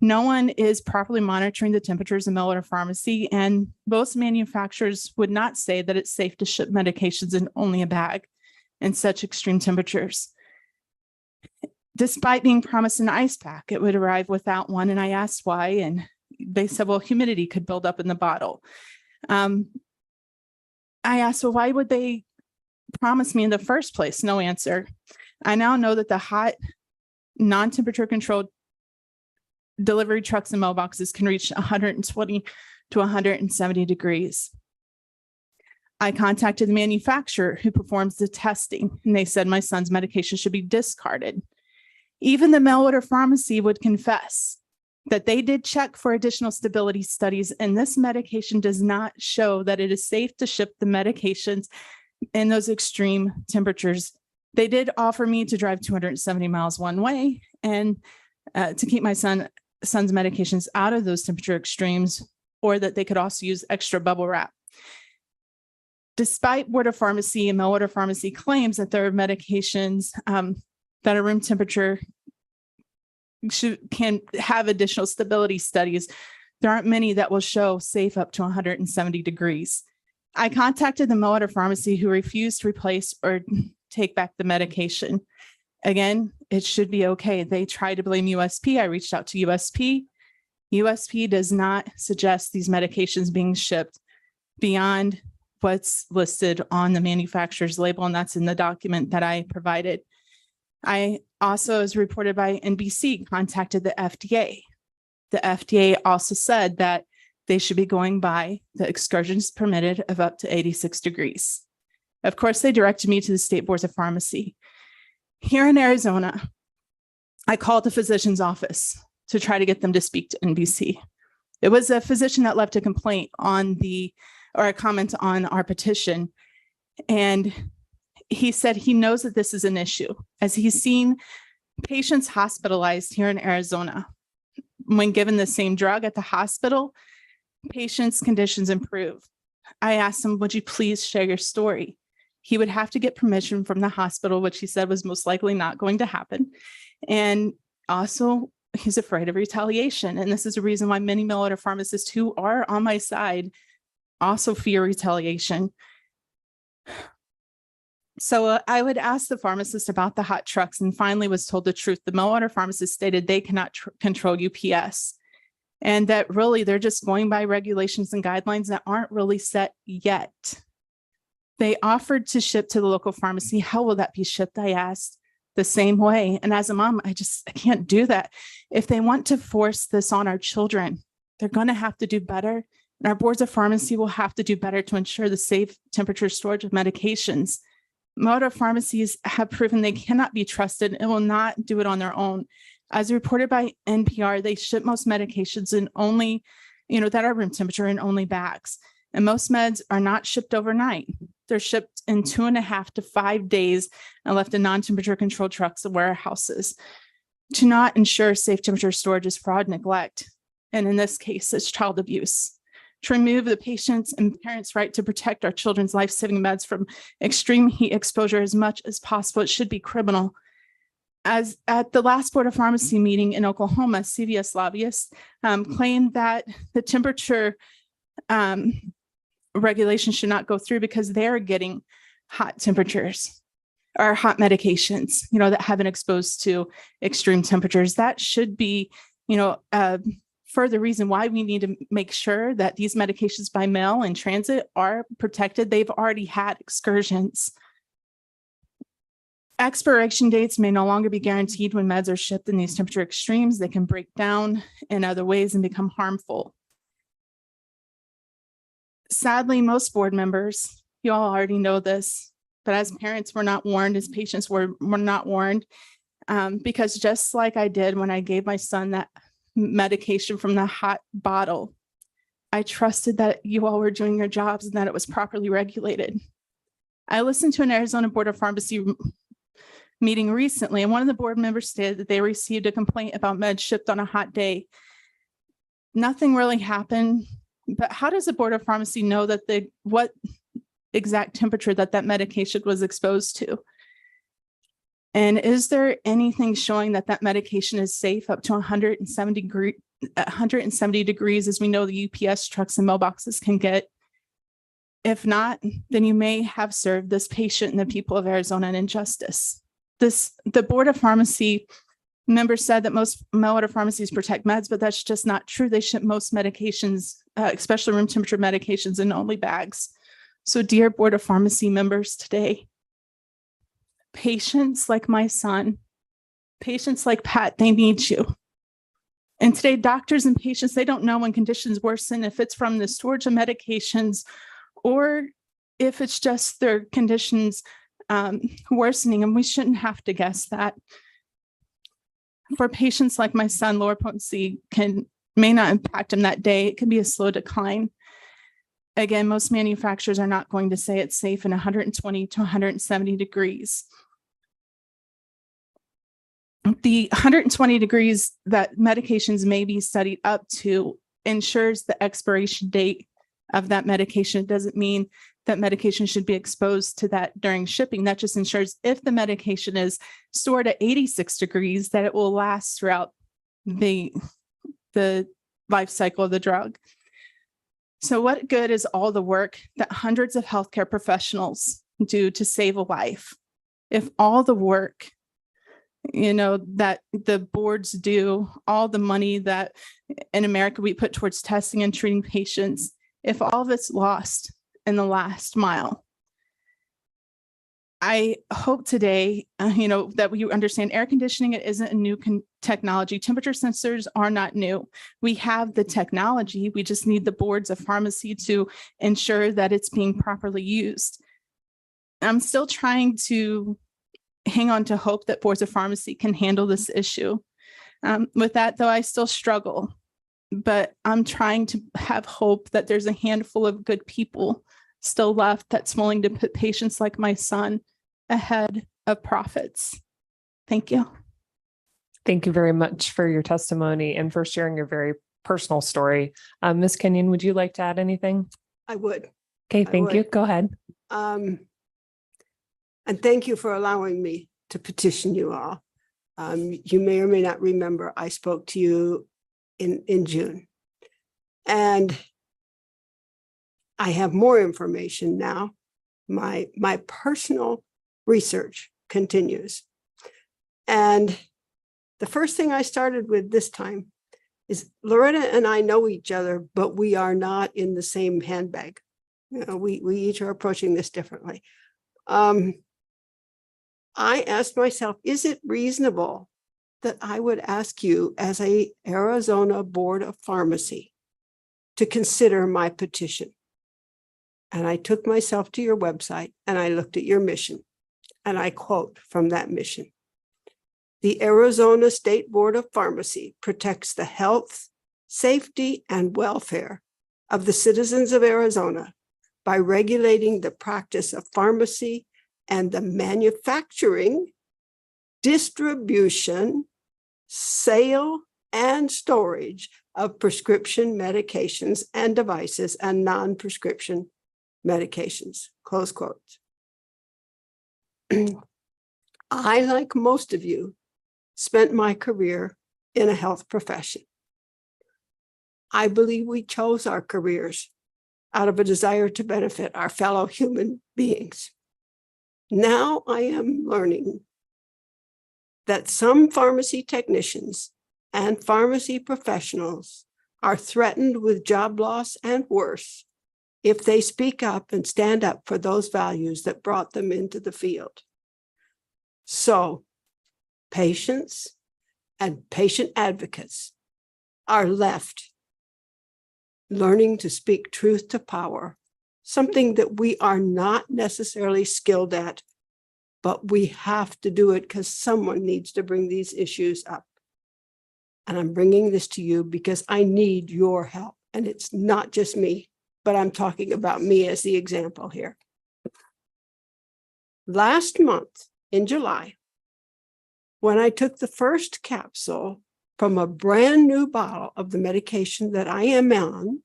[SPEAKER 12] No one is properly monitoring the temperatures in mail order pharmacy, and most manufacturers would not say that it's safe to ship medications in only a bag in such extreme temperatures. Despite being promised an ice pack, it would arrive without one, and I asked why, and they said, well, humidity could build up in the bottle. I asked, well, why would they promised me in the first place? No answer. I now know that the hot, non-temperature controlled delivery trucks and mailboxes can reach 120 to 170 degrees. I contacted the manufacturer who performs the testing, and they said my son's medication should be discarded. Even the mail order pharmacy would confess that they did check for additional stability studies, and this medication does not show that it is safe to ship the medications in those extreme temperatures. They did offer me to drive 270 miles one way and to keep my son's medications out of those temperature extremes, or that they could also use extra bubble wrap. Despite Board of Pharmacy and mail order pharmacy claims that there are medications that are room temperature can have additional stability studies, there aren't many that will show safe up to 170 degrees. I contacted the mail order pharmacy who refused to replace or take back the medication. Again, it should be okay. They tried to blame USP. I reached out to USP. USP does not suggest these medications being shipped beyond what's listed on the manufacturer's label, and that's in the document that I provided. I also, as reported by NBC, contacted the FDA. The FDA also said that they should be going by the excursions permitted of up to 86 degrees. Of course, they directed me to the state boards of pharmacy. Here in Arizona, I called the physician's office to try to get them to speak to NBC. It was a physician that left a complaint on or a comment on our petition. And he said he knows that this is an issue, as he's seen patients hospitalized here in Arizona. When given the same drug at the hospital, patients' conditions improve. I asked him, would you please share your story? He would have to get permission from the hospital, which he said was most likely not going to happen. And also, he's afraid of retaliation. And this is a reason why many mail order pharmacists who are on my side also fear retaliation. So I would ask the pharmacist about the hot trucks, and finally was told the truth. The mail order pharmacist stated they cannot control UPS, and that really they're just going by regulations and guidelines that aren't really set yet. They offered to ship to the local pharmacy. How will that be shipped? I asked. The same way. And as a mom, I can't do that. If they want to force this on our children, they're going to have to do better. And our boards of pharmacy will have to do better to ensure the safe temperature storage of medications. Mail pharmacies have proven they cannot be trusted and will not do it on their own. As reported by NPR, they ship most medications in only, that are room temperature in only bags. And most meds are not shipped overnight. They're shipped in 2.5 to 5 days and left in non-temperature controlled trucks and warehouses. To not ensure safe temperature storage is fraud, neglect, and in this case, it's child abuse. To remove the patient's and parents' right to protect our children's life-saving meds from extreme heat exposure as much as possible, it should be criminal. As at the last Board of Pharmacy meeting in Oklahoma, CVS lobbyists claimed that the temperature regulation should not go through because they're getting hot temperatures or hot medications, that have been exposed to extreme temperatures. That should be, further reason why we need to make sure that these medications by mail and transit are protected. They've already had excursions. Expiration dates may no longer be guaranteed when meds are shipped in these temperature extremes. They can break down in other ways and become harmful. Sadly, most board members, you all already know this, but as parents, we're not warned, as patients, we're not warned, because just like I did when I gave my son that medication from the hot bottle, I trusted that you all were doing your jobs and that it was properly regulated. I listened to an Arizona Board of Pharmacy meeting recently, and one of the board members stated that they received a complaint about meds shipped on a hot day. Nothing really happened. But how does the Board of Pharmacy know that what exact temperature that medication was exposed to? And is there anything showing that medication is safe up to 170 degrees, as we know the UPS trucks and mailboxes can get? If not, then you may have served this patient and the people of Arizona an injustice. The Board of Pharmacy members said that most mail order pharmacies protect meds, but that's just not true. They ship most medications, especially room temperature medications, in only bags. So dear Board of Pharmacy members today, patients like my son, patients like Pat, they need you. And today, doctors and patients, they don't know when conditions worsen, if it's from the storage of medications or if it's just their conditions worsening, and we shouldn't have to guess that. For patients like my son, lower potency may not impact him that day. It can be a slow decline. Again, most manufacturers are not going to say it's safe in 120 to 170 degrees. The 120 degrees that medications may be studied up to ensures the expiration date of that medication. It doesn't mean that medication should be exposed to that during shipping. That just ensures if the medication is stored at 86 degrees, that it will last throughout the life cycle of the drug. So what good is all the work that hundreds of healthcare professionals do to save a life if all the work, that the boards do, all the money that in America we put towards testing and treating patients, if all of it's lost in the last mile? I hope today, that we understand air conditioning, it isn't a new technology. Temperature sensors are not new. We have the technology. We just need the boards of pharmacy to ensure that it's being properly used. I'm still trying to hang on to hope that boards of pharmacy can handle this issue. With that, though, I still struggle, but I'm trying to have hope that there's a handful of good people still left that's willing to put patients like my son ahead of profits. Thank you.
[SPEAKER 1] Thank you very much for your testimony and for sharing your very personal story. Ms. Kenyon, would you like to add anything?
[SPEAKER 13] I would.
[SPEAKER 1] Okay, thank you. Go ahead.
[SPEAKER 13] And thank you for allowing me to petition you all. You may or may not remember, I spoke to you in June. And I have more information now. My personal research continues. And the first thing I started with this time is Loretta and I know each other, but we are not in the same handbag. We each are approaching this differently. I asked myself, is it reasonable that I would ask you as a Arizona Board of Pharmacy to consider my petition? And I took myself to your website and I looked at your mission, and I quote from that mission: "The Arizona State Board of Pharmacy protects the health, safety, and welfare of the citizens of Arizona by regulating the practice of pharmacy and the manufacturing, distribution, sale, and storage of prescription medications and devices and non-prescription medications," close quotes. I, like most of you, spent my career in a health profession. I believe we chose our careers out of a desire to benefit our fellow human beings. Now I am learning that some pharmacy technicians and pharmacy professionals are threatened with job loss and worse if they speak up and stand up for those values that brought them into the field. So patients and patient advocates are left learning to speak truth to power, something that we are not necessarily skilled at, but we have to do it because someone needs to bring these issues up. And I'm bringing this to you because I need your help. And it's not just me, but I'm talking about me as the example here. Last month in July, when I took the first capsule from a brand new bottle of the medication that I am on,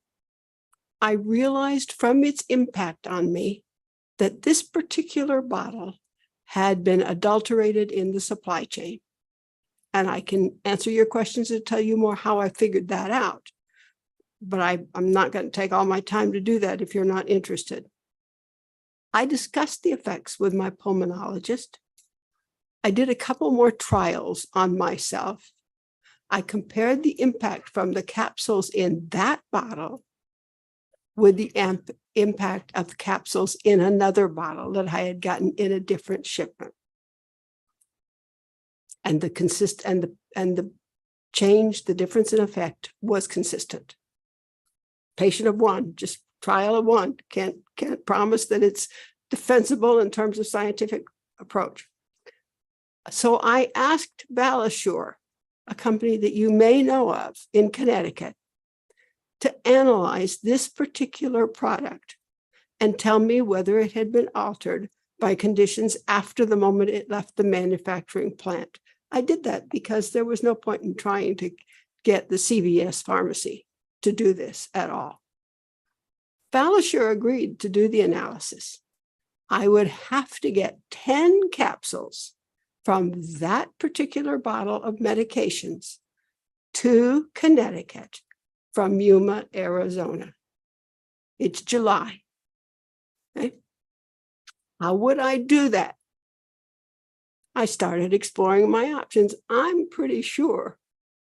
[SPEAKER 13] I realized from its impact on me that this particular bottle had been adulterated in the supply chain. And I can answer your questions and tell you more how I figured that out. But I'm not going to take all my time to do that if you're not interested. I discussed the effects with my pulmonologist. I did a couple more trials on myself. I compared the impact from the capsules in that bottle with the impact of the capsules in another bottle that I had gotten in a different shipment. And the change, the difference in effect was consistent. Patient of one, just trial of one, can't promise that it's defensible in terms of scientific approach. So I asked Balasure, a company that you may know of in Connecticut, to analyze this particular product and tell me whether it had been altered by conditions after the moment it left the manufacturing plant. I did that because there was no point in trying to get the CVS pharmacy to do this at all. Balasure agreed to do the analysis. I would have to get 10 capsules from that particular bottle of medications to Connecticut from Yuma, Arizona. It's July. Okay. How would I do that? I started exploring my options. I'm pretty sure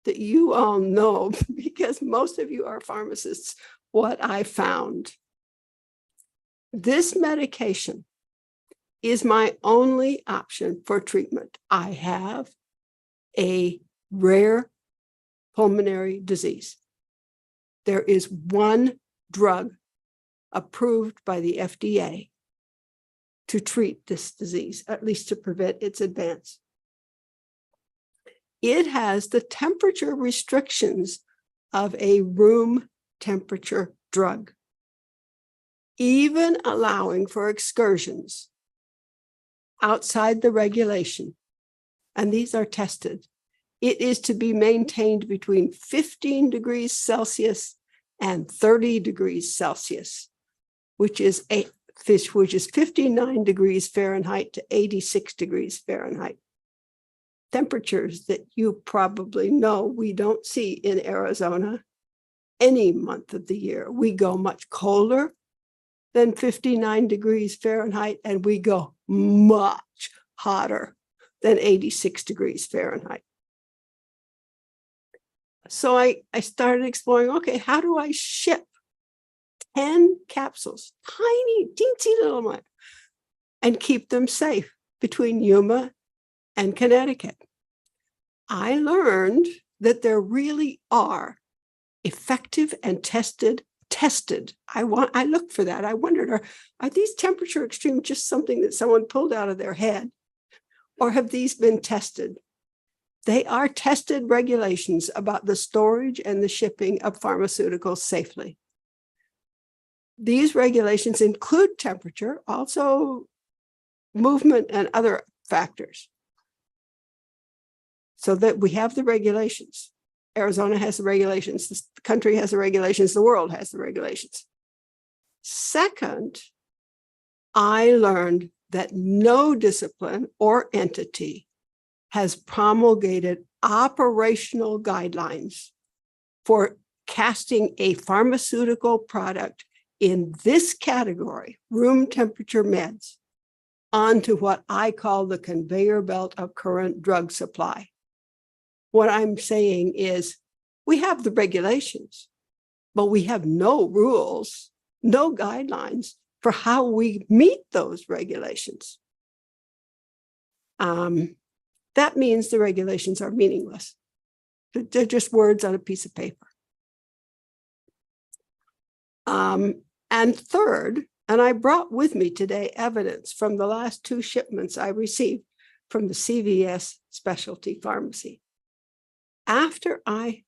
[SPEAKER 13] that you all know, because most of you are pharmacists, what I found. This medication is my only option for treatment. I have a rare pulmonary disease. There is one drug approved by the FDA to treat this disease, at least to prevent its advance. It has the temperature restrictions of a room temperature drug, even allowing for excursions outside the regulation, and these are tested. It is to be maintained between 15 degrees Celsius and 30 degrees Celsius, which is 59 degrees Fahrenheit to 86 degrees Fahrenheit. Temperatures that you probably know we don't see in Arizona any month of the year. We go much colder than 59 degrees Fahrenheit, and we go much hotter than 86 degrees Fahrenheit. So I started exploring, okay, how do I ship 10 capsules, tiny, teensy little one, and keep them safe between Yuma and Connecticut? I learned that there really are effective and tested. I looked for that. I wondered, are these temperature extremes just something that someone pulled out of their head? Or have these been tested? They are tested regulations about the storage and the shipping of pharmaceuticals safely. These regulations include temperature, also movement and other factors. So that we have the regulations. Arizona has the regulations, the country has the regulations, the world has the regulations. Second, I learned that no discipline or entity has promulgated operational guidelines for casting a pharmaceutical product in this category, room temperature meds, onto what I call the conveyor belt of current drug supply. What I'm saying is we have the regulations, but we have no rules, no guidelines for how we meet those regulations. That means the regulations are meaningless. They're just words on a piece of paper. And third, and I brought with me today evidence from the last 2 shipments I received from the CVS specialty pharmacy. After I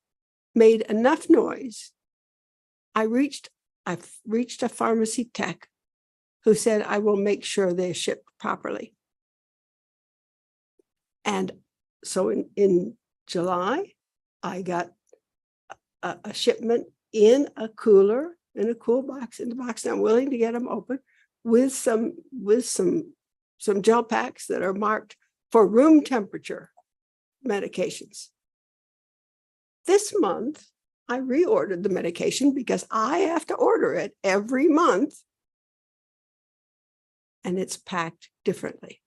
[SPEAKER 13] made enough noise, I reached a pharmacy tech who said, I will make sure they're shipped properly. And so in July, I got a shipment in a cooler, in a cool box, in the box, and I'm willing to get them open with some gel packs that are marked for room temperature medications. This month, I reordered the medication because I have to order it every month, and it's packed differently.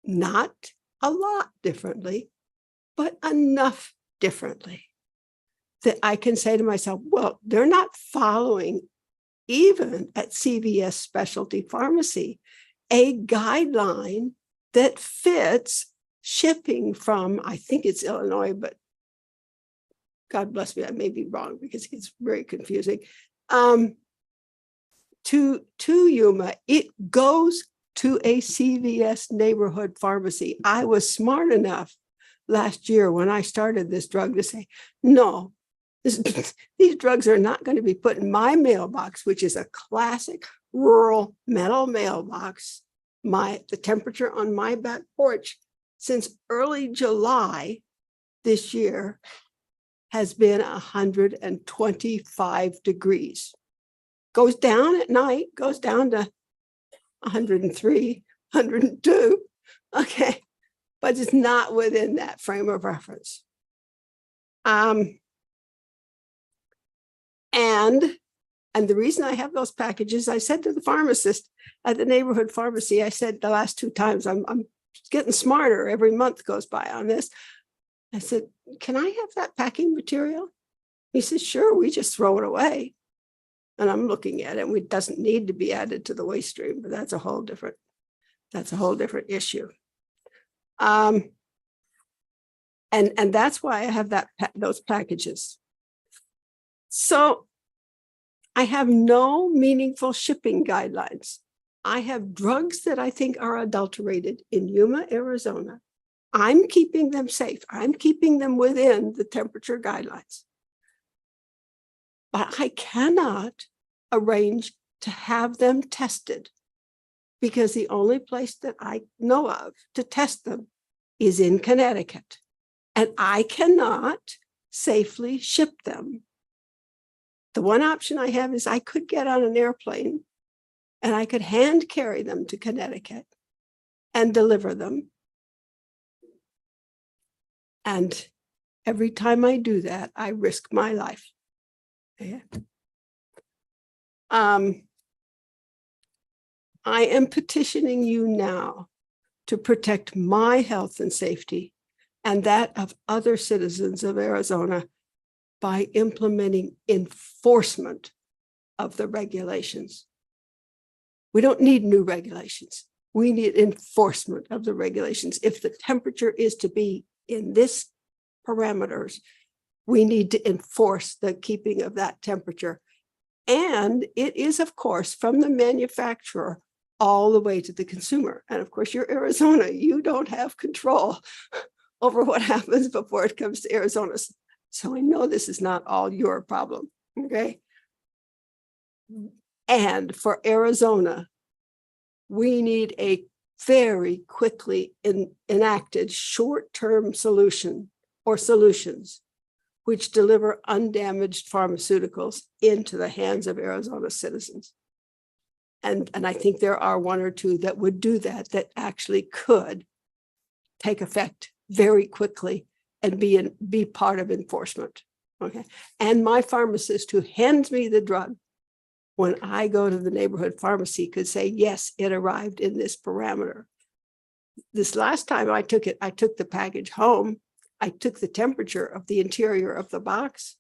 [SPEAKER 13] Not a lot differently, but enough differently that I can say to myself, well, they're not following, even at CVS Specialty Pharmacy, a guideline that fits shipping from, I think it's Illinois, but God bless me, I may be wrong because it's very confusing. To Yuma, it goes to a CVS neighborhood pharmacy. I was smart enough last year when I started this drug to say, no, these drugs are not going to be put in my mailbox, which is a classic rural metal mailbox. The temperature on my back porch since early July this year has been 125 degrees. Goes down at night, goes down to 103, 102. Okay, but it's not within that frame of reference. And the reason I have those packages, I said to the pharmacist at the neighborhood pharmacy, I said the last 2 times, I'm getting smarter every month goes by on this. I said, can I have that packing material? He said, sure, we just throw it away. And I'm looking at it, and it doesn't need to be added to the waste stream, but that's a whole different issue. And that's why I have those packages. So I have no meaningful shipping guidelines. I have drugs that I think are adulterated in Yuma, Arizona. I'm keeping them safe. I'm keeping them within the temperature guidelines. But I cannot arrange to have them tested because the only place that I know of to test them is in Connecticut. And I cannot safely ship them. The one option I have is I could get on an airplane and I could hand carry them to Connecticut and deliver them. And every time I do that, I risk my life. Yeah. I am petitioning you now to protect my health and safety and that of other citizens of Arizona by implementing enforcement of the regulations. We don't need new regulations. We need enforcement of the regulations. If the temperature is to be in this parameters, we need to enforce the keeping of that temperature. And it is, of course, from the manufacturer all the way to the consumer. And of course, you're Arizona, you don't have control over what happens before it comes to Arizona. So I know this is not all your problem, okay? And for Arizona, we need a very quickly enacted short-term solution or solutions which deliver undamaged pharmaceuticals into the hands of Arizona citizens. And I think there are 1 or 2 that would do that actually could take effect very quickly and be part of enforcement. Okay. And my pharmacist who hands me the drug when I go to the neighborhood pharmacy could say, yes, it arrived in this parameter. This last time I took it, I took the package home. I took the temperature of the interior of the box,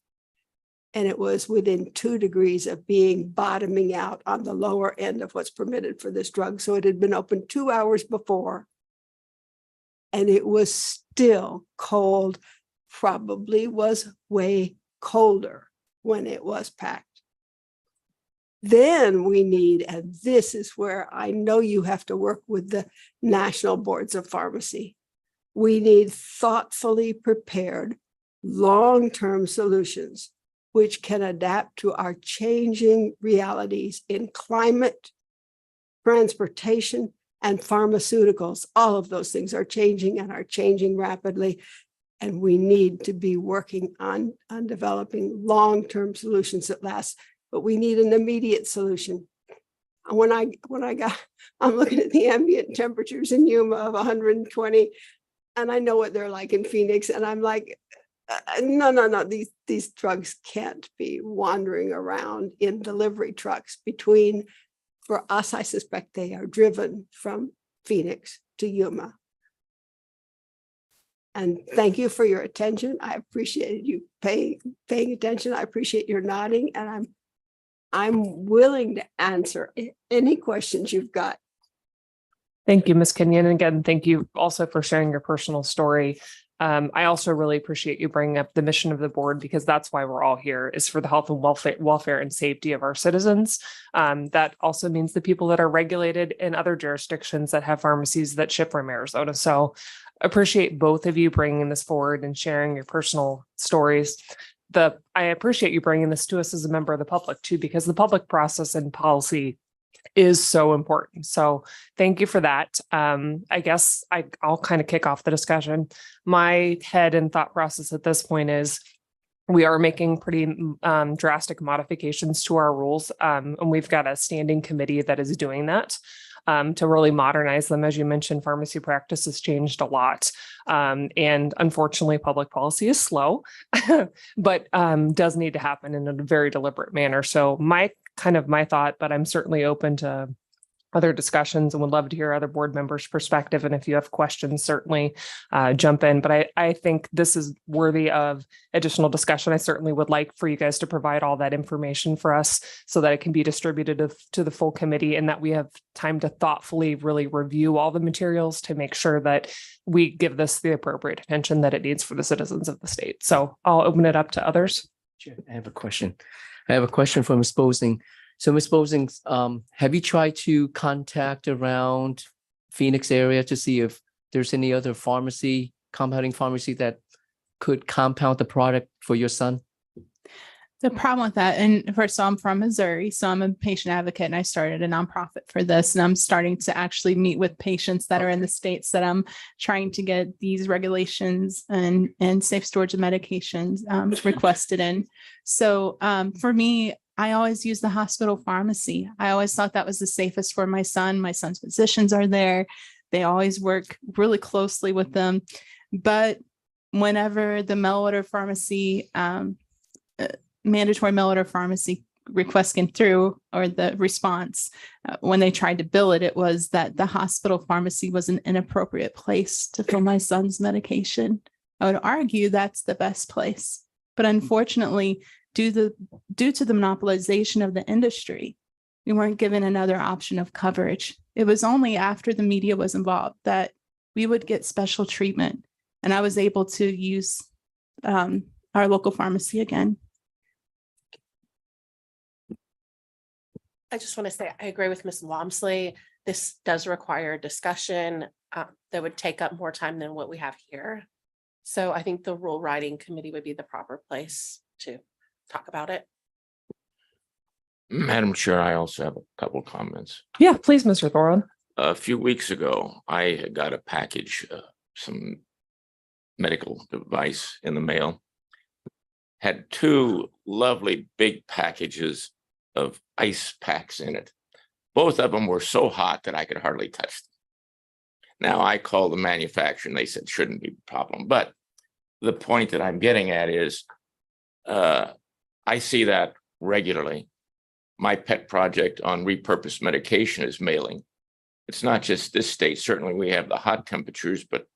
[SPEAKER 13] and it was within 2 degrees of being bottoming out on the lower end of what's permitted for this drug. So it had been open 2 hours before, and it was still cold, probably was way colder when it was packed. Then we need, and this is where I know you have to work with the national boards of pharmacy. We need thoughtfully prepared long-term solutions which can adapt to our changing realities in climate, transportation, and pharmaceuticals. All of those things are changing and are changing rapidly. And we need to be working on developing long-term solutions that last, but we need an immediate solution. I'm looking at the ambient temperatures in Yuma of 120, and I know what they're like in Phoenix. And I'm like, no, these drugs can't be wandering around in delivery trucks for us, I suspect they are driven from Phoenix to Yuma. And thank you for your attention. I appreciate you paying attention. I appreciate your nodding, and I'm willing to answer any questions you've got.
[SPEAKER 1] Thank you, Ms. Kenyon. And again, thank you also for sharing your personal story. I also really appreciate you bringing up the mission of the board, because that's why we're all here, is for the health and welfare and safety of our citizens. That also means the people that are regulated in other jurisdictions that have pharmacies that ship from Arizona. So appreciate both of you bringing this forward and sharing your personal stories. I appreciate you bringing this to us as a member of the public too, because the public process and policy is so important. So thank you for that. I guess I'll kind of kick off the discussion. My head and thought process at this point is we are making pretty drastic modifications to our rules. And we've got a standing committee that is doing that to really modernize them. As you mentioned, pharmacy practice has changed a lot. And unfortunately, public policy is slow, but does need to happen in a very deliberate manner. So my thought, but I'm certainly open to other discussions and would love to hear other board members' perspective. And if you have questions, certainly jump in. But I think this is worthy of additional discussion. I certainly would like for you guys to provide all that information for us so that it can be distributed to the full committee and that we have time to thoughtfully really review all the materials to make sure that we give this the appropriate attention that it needs for the citizens of the state. So I'll open it up to others.
[SPEAKER 3] I have a question. For Ms. Bosing. So Ms. Bosing, have you tried to contact around Phoenix area to see if there's any other compounding pharmacy that could compound the product for your son?
[SPEAKER 12] The problem with that, and first of all, I'm from Missouri, so I'm a patient advocate and I started a nonprofit for this. And I'm starting to actually meet with patients that are in the states that I'm trying to get these regulations and safe storage of medications requested in. So for me, I always use the hospital pharmacy. I always thought that was the safest for my son. My son's physicians are there. They always work really closely with them. But whenever the mail order pharmacy, mandatory mail order pharmacy request came through, or the response, when they tried to bill it, it was that the hospital pharmacy was an inappropriate place to fill my son's medication. I would argue that's the best place. But unfortunately, due to the monopolization of the industry, we weren't given another option of coverage. It was only after the media was involved that we would get special treatment. And I was able to use our local pharmacy again.
[SPEAKER 9] I just want to say, I agree with Ms. Walmsley. This does require discussion that would take up more time than what we have here. So I think the rule writing committee would be the proper place to talk about it.
[SPEAKER 14] Madam Chair, I also have a couple of comments.
[SPEAKER 1] Yeah, please, Mr. Thorland.
[SPEAKER 14] A few weeks ago, I had got a package, some medical device in the mail. Had two lovely big packages of ice packs in it. Both of them were so hot that I could hardly touch them. Now I called the manufacturer and they said shouldn't be a problem. But the point that I'm getting at is I see that regularly. My pet project on repurposed medication is mailing. It's not just this state. Certainly we have the hot temperatures, but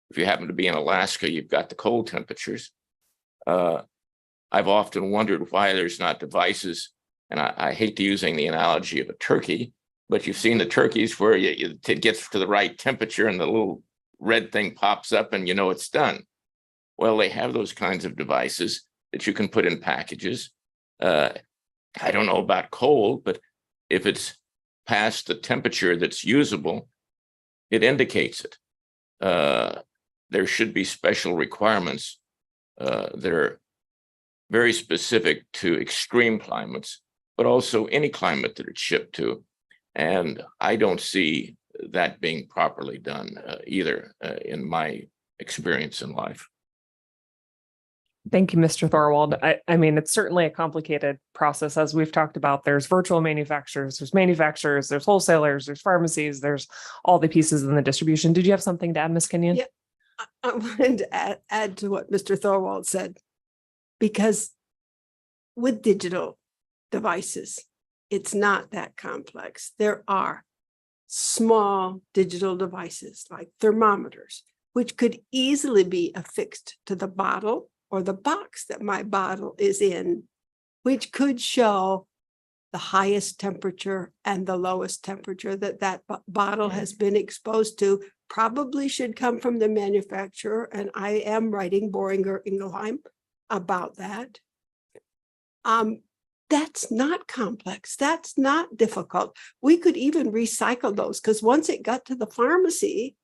[SPEAKER 14] if you happen to be in Alaska, you've got the cold temperatures. I've often wondered why there's not devices, and I hate using the analogy of a turkey, but you've seen the turkeys where it gets to the right temperature and the little red thing pops up and you know it's done. Well, they have those kinds of devices that you can put in packages. I don't know about cold, but if it's past the temperature that's usable, it indicates it. There should be special requirements that are very specific to extreme climates, but also any climate that it's shipped to. And I don't see that being properly done either in my experience in life.
[SPEAKER 1] Thank you, Mr. Thorwald. I mean, it's certainly a complicated process. As we've talked about, there's virtual manufacturers, there's wholesalers, there's pharmacies, there's all the pieces in the distribution. Did you have something to add, Ms. Kenyon?
[SPEAKER 13] Yeah, I wanted to add to what Mr. Thorwald said, because with digital devices, it's not that complex. There are small digital devices like thermometers, which could easily be affixed to the bottle or the box that my bottle is in, which could show the highest temperature and the lowest temperature that bottle has been exposed to probably should come from the manufacturer. And I am writing Boehringer Ingelheim about that. That's not complex. That's not difficult. We could even recycle those because once it got to the pharmacy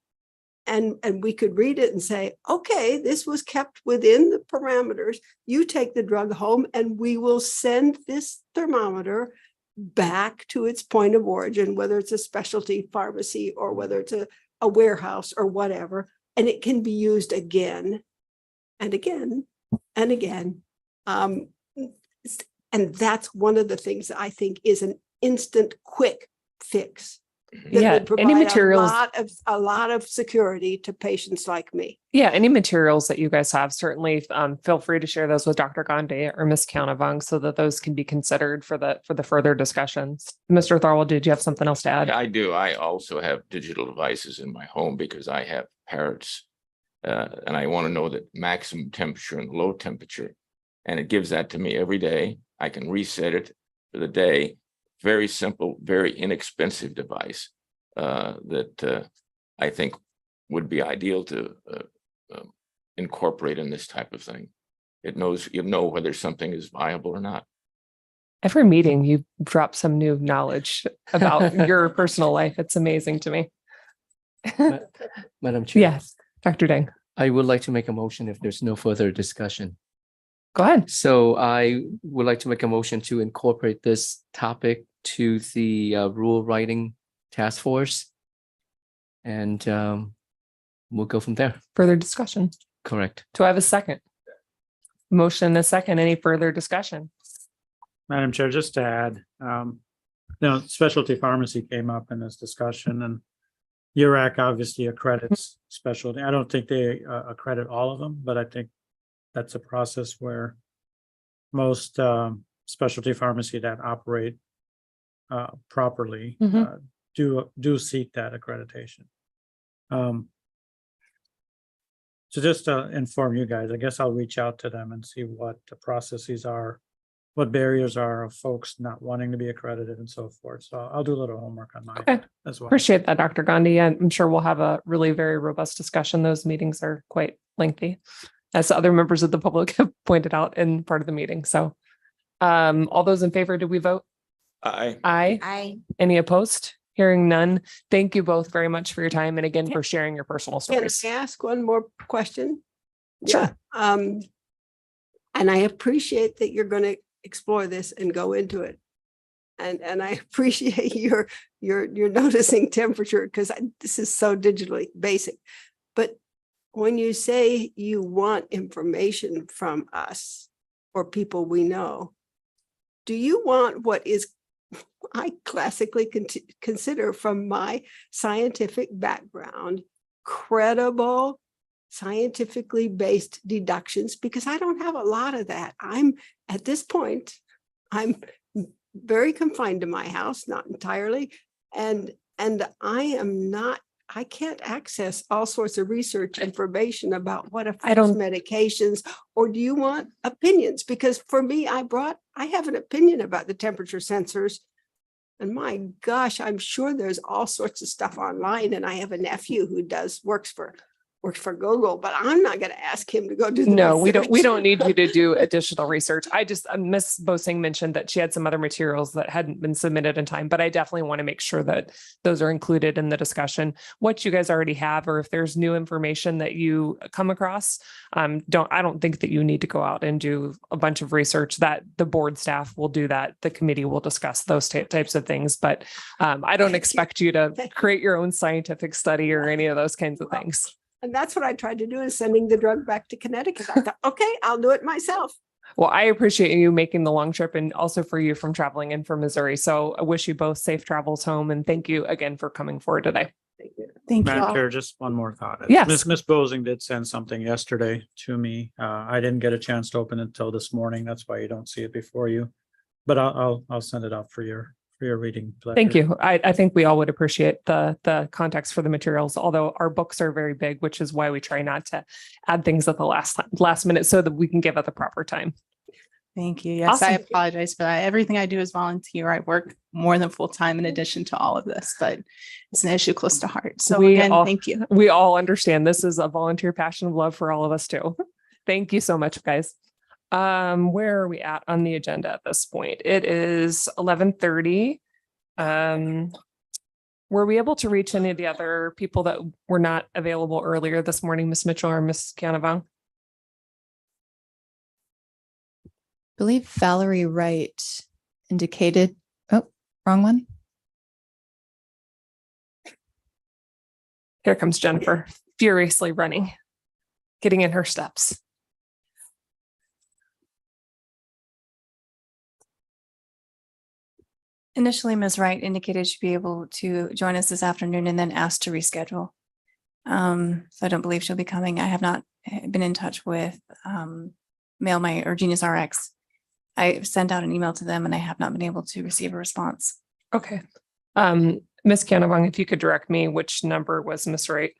[SPEAKER 13] and we could read it and say, okay, this was kept within the parameters. You take the drug home and we will send this thermometer back to its point of origin, whether it's a specialty pharmacy or whether it's a warehouse or whatever, and it can be used again and again and again. And that's one of the things that I think is an instant, quick fix. That
[SPEAKER 1] Yeah,
[SPEAKER 13] would provide
[SPEAKER 1] any materials.
[SPEAKER 13] a lot of security to patients like me.
[SPEAKER 1] Yeah, any materials that you guys have, certainly feel free to share those with Dr. Gandhi or Ms. Countavong so that those can be considered for the further discussions. Mr. Thorwald, did you have something else to add?
[SPEAKER 14] I do. I also have digital devices in my home because I have parrots. And I want to know the maximum temperature and low temperature. And it gives that to me every day. I can reset it for the day. Very simple, very inexpensive device that I think would be ideal to incorporate in this type of thing. It knows, you know, whether something is viable or not.
[SPEAKER 1] Every meeting you drop some new knowledge about your personal life. It's amazing to me.
[SPEAKER 3] Madam Chair.
[SPEAKER 1] Yes, Dr. Deng.
[SPEAKER 3] I would like to make a motion if there's no further discussion.
[SPEAKER 1] Go ahead.
[SPEAKER 3] So I would like to make a motion to incorporate this topic to the rule writing task force. And we'll go from there.
[SPEAKER 1] Further discussion.
[SPEAKER 3] Correct.
[SPEAKER 1] Do I have a second? Motion and a second. Any further discussion?
[SPEAKER 2] Madam Chair, just to add, specialty pharmacy came up in this discussion and URAC obviously accredits specialty. I don't think they accredit all of them, but I think that's a process where most specialty pharmacy that operate properly do seek that accreditation. So just to inform you guys, I guess I'll reach out to them and see what the processes are, what barriers are of folks not wanting to be accredited and so forth. So I'll do a little homework on mine as well.
[SPEAKER 1] Appreciate that, Dr. Gandhi. I'm sure we'll have a really very robust discussion. Those meetings are quite lengthy, as other members of the public have pointed out in part of the meeting. So all those in favor, did we vote?
[SPEAKER 14] Aye.
[SPEAKER 1] Aye.
[SPEAKER 7] Aye.
[SPEAKER 1] Any opposed? Hearing none. Thank you both very much for your time and again for sharing your personal
[SPEAKER 13] Can
[SPEAKER 1] stories.
[SPEAKER 13] I ask one more question?
[SPEAKER 1] Sure.
[SPEAKER 13] Yeah. And I appreciate that you're going to explore this and go into it. And I appreciate your noticing temperature because this is so digitally basic. But when you say you want information from us or people we know, do you want what is I classically consider from my scientific background, credible, scientifically based deductions? Because I don't have a lot of that. At this point, I'm very confined to my house, not entirely. And I can't access all sorts of research information about what affects medications, or do you want opinions? Because for me, I have an opinion about the temperature sensors. And my gosh, I'm sure there's all sorts of stuff online. And I have a nephew who works for Google, but I'm not going to ask him to go do the
[SPEAKER 1] No, we
[SPEAKER 13] research.
[SPEAKER 1] don't need you to do additional research. Ms. Bosing mentioned that she had some other materials that hadn't been submitted in time, but I definitely want to make sure that those are included in the discussion. What you guys already have, or if there's new information that you come across, I don't think that you need to go out and do a bunch of research. That the board staff will do that. The committee will discuss those types of things, but I don't expect you to create your own scientific study or any of those kinds of things.
[SPEAKER 13] And that's what I tried to do, is sending the drug back to Connecticut. I thought, okay, I'll do it myself.
[SPEAKER 1] Well, I appreciate you making the long trip and also for you from traveling in from Missouri. So I wish you both safe travels home and thank you again for coming forward today.
[SPEAKER 13] Thank you.
[SPEAKER 12] Thank you.
[SPEAKER 2] Madam Chair, just one more thought.
[SPEAKER 1] Yes.
[SPEAKER 2] Miss Bosing did send something yesterday to me. I didn't get a chance to open it until this morning. That's why you don't see it before you. But I'll send it out for your reading pleasure.
[SPEAKER 1] Thank you. I think we all would appreciate the context for the materials, although our books are very big, which is why we try not to add things at the last minute so that we can give it the proper time.
[SPEAKER 12] Thank you. Yes, I
[SPEAKER 1] Awesome.
[SPEAKER 12] apologize for that. Everything I do is volunteer. I work more than full time in addition to all of this, but it's an issue close to heart. So again, thank you.
[SPEAKER 1] We all understand this is a volunteer passion of love for all of us too. Thank you so much, guys. Where are we at on the agenda at this point? It is 11:30. Were we able to reach any of the other people that were not available earlier this morning, Ms. Mitchell or Ms. Canavang?
[SPEAKER 6] I believe Valerie Wright indicated, oh, wrong one.
[SPEAKER 1] Here comes Jennifer, furiously running, getting in her steps.
[SPEAKER 15] Initially, Ms. Wright indicated she'd be able to join us this afternoon and then asked to reschedule. So I don't believe she'll be coming. I have not been in touch with Mail or Genius RX. I sent out an email to them and I have not been able to receive a response.
[SPEAKER 1] Okay. Ms. Canavang, if you could direct me, which number was Ms. Wright?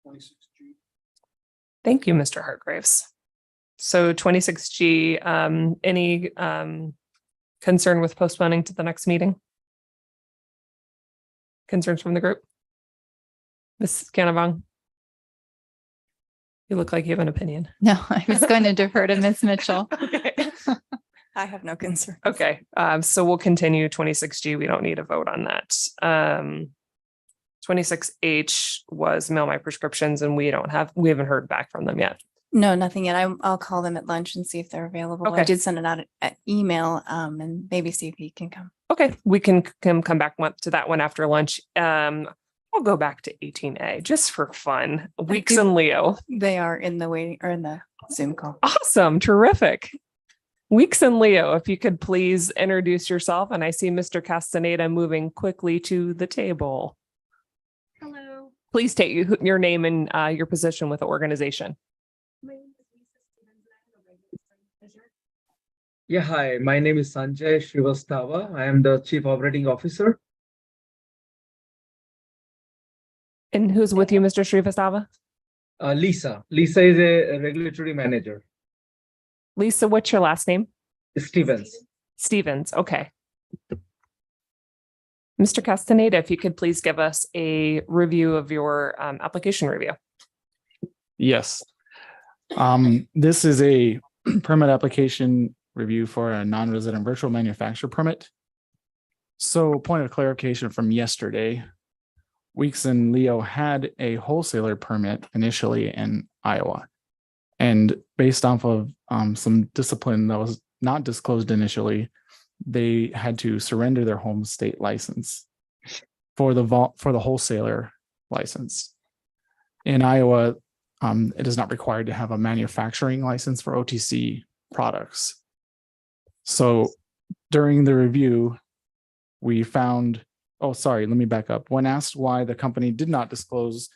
[SPEAKER 2] 26G.
[SPEAKER 1] Thank you, Mr. Hargraves. So 26G, any concern with postponing to the next meeting? Concerns from the group? Ms. Canavang? You look like you have an opinion.
[SPEAKER 6] No, I was going to defer to Ms. Mitchell.
[SPEAKER 1] Okay.
[SPEAKER 15] I have no concern.
[SPEAKER 1] Okay, so we'll continue 26G. We don't need a vote on that. 26H was mail my prescriptions and we haven't heard back from them yet.
[SPEAKER 15] No, nothing yet. I'll call them at lunch and see if they're available. I
[SPEAKER 1] Okay.
[SPEAKER 15] did send it out an email and maybe see if he can come.
[SPEAKER 1] Okay, we can come back to that one after lunch. I'll go back to 18A just for fun. Weeks and Leo.
[SPEAKER 15] They are in the waiting or in the Zoom call.
[SPEAKER 1] Awesome, terrific. Weeks and Leo, if you could please introduce yourself. And I see Mr. Castaneda moving quickly to the table.
[SPEAKER 16] Hello.
[SPEAKER 1] Please state your name and your position with the organization.
[SPEAKER 16] Yeah, hi. My name is Sanjay Srivastava. I am the Chief Operating Officer.
[SPEAKER 1] And who's with you, Mr. Srivastava?
[SPEAKER 16] Lisa. Lisa is a regulatory manager.
[SPEAKER 1] Lisa, what's your last name?
[SPEAKER 16] Stevens.
[SPEAKER 1] Stevens, okay. Mr. Castaneda, if you could please give us a review of your application review.
[SPEAKER 11] Yes. This is a permit application review for a non-resident virtual manufacturer permit. So point of clarification from yesterday, Weeks and Leo had a wholesaler permit initially in Iowa. And based off of some discipline that was not disclosed initially, they had to surrender their home state license for the wholesaler license. In Iowa, it is not required to have a manufacturing license for OTC products. So during the review, we found, oh, sorry, let me back up. When asked why the company did not disclose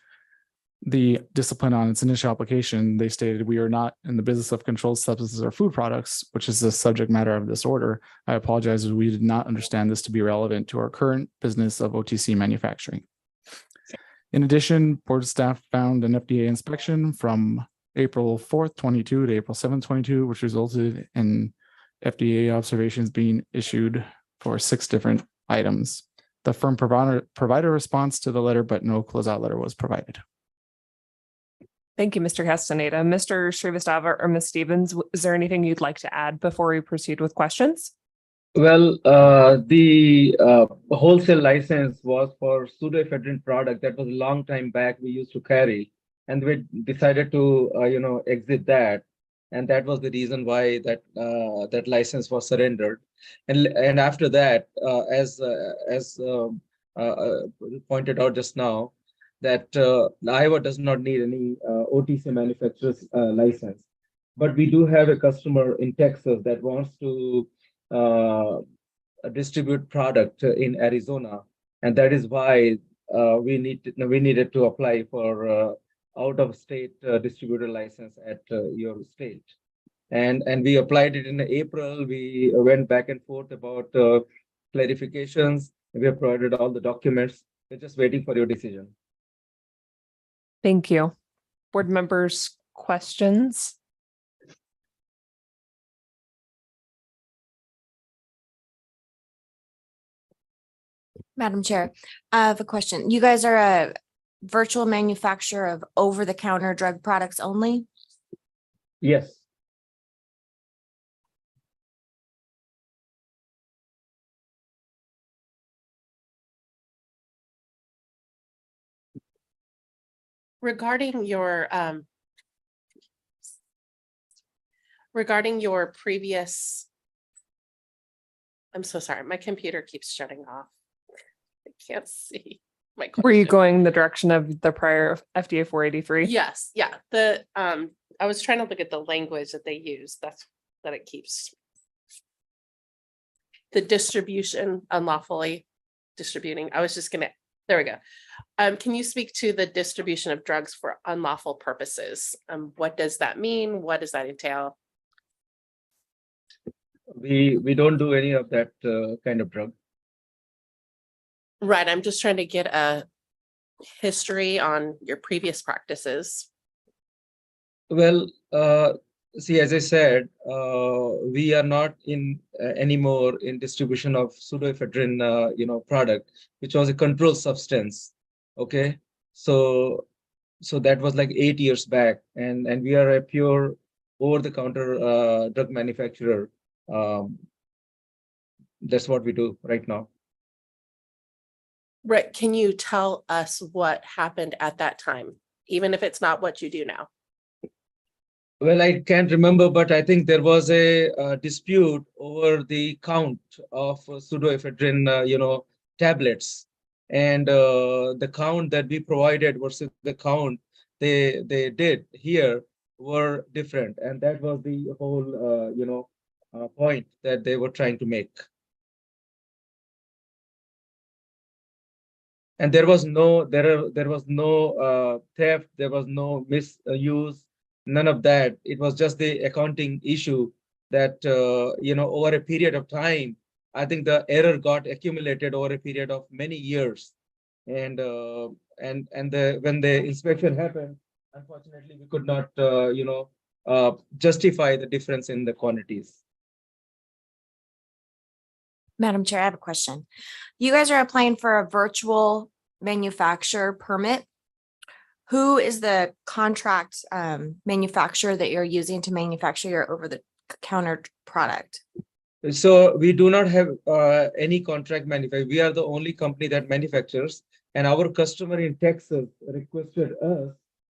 [SPEAKER 11] the discipline on its initial application, they stated, "We are not in the business of controlled substances or food products," which is the subject matter of this order. I apologize, as we did not understand this to be relevant to our current business of OTC manufacturing. In addition, board staff found an FDA inspection from April 4th, 22 to April 7th, 22, which resulted in FDA observations being issued for 6 different items. The firm provided a response to the letter, but no closeout letter was provided.
[SPEAKER 1] Thank you, Mr. Castaneda. Mr. Srivastava or Ms. Stevens, is there anything you'd like to add before we proceed with questions?
[SPEAKER 16] Well, the wholesale license was for pseudoephedrine product that was a long time back we used to carry, and we decided to exit that, and that was the reason why that license was surrendered. And after that, as pointed out just now, that Iowa does not need any OTC manufacturer's license, but we do have a customer in Texas that wants to distribute product in Arizona, and that is why we needed to apply for out-of-state distributor license at your state, and we applied it in April. We went back and forth about clarifications. We have provided all the documents. We're just waiting for your decision.
[SPEAKER 1] Thank you. Board members, questions?
[SPEAKER 7] Madam Chair, I have a question. You guys are a virtual manufacturer of over-the-counter drug products only?
[SPEAKER 16] Yes.
[SPEAKER 9] Regarding your previous, I'm so sorry, my computer keeps shutting off. I can't see my
[SPEAKER 1] Were you
[SPEAKER 9] question.
[SPEAKER 1] going the direction of the prior FDA 483?
[SPEAKER 9] Yes, yeah, I was trying to look at the language that they use, that it keeps. The distribution unlawfully distributing, there we go. Can you speak to the distribution of drugs for unlawful purposes? What does that mean? What does that entail?
[SPEAKER 16] We don't do any of that kind of drug.
[SPEAKER 9] Right, I'm just trying to get a history on your previous practices.
[SPEAKER 16] Well, see, as I said, we are not in anymore in distribution of pseudoephedrine, product, which was a controlled substance. Okay, so that was like 8 years back, and we are a pure over-the-counter drug manufacturer. That's what we do right now.
[SPEAKER 9] Right, can you tell us what happened at that time, even if it's not what you do now?
[SPEAKER 16] Well, I can't remember, but I think there was a dispute over the count of pseudoephedrine, tablets, and the count that we provided versus the count they did here were different, and that was the whole point that they were trying to make. And there was no theft, there was no misuse, none of that. It was just the accounting issue that over a period of time, I think the error got accumulated over a period of many years, and when the inspection happened, unfortunately we could not justify the difference in the quantities.
[SPEAKER 7] Madam Chair, I have a question. You guys are applying for a virtual manufacturer permit. Who is the contract manufacturer that you're using to manufacture your over-the-counter product?
[SPEAKER 16] So we do not have any contract manufacturer. We are the only company that manufactures, and our customer in Texas requested us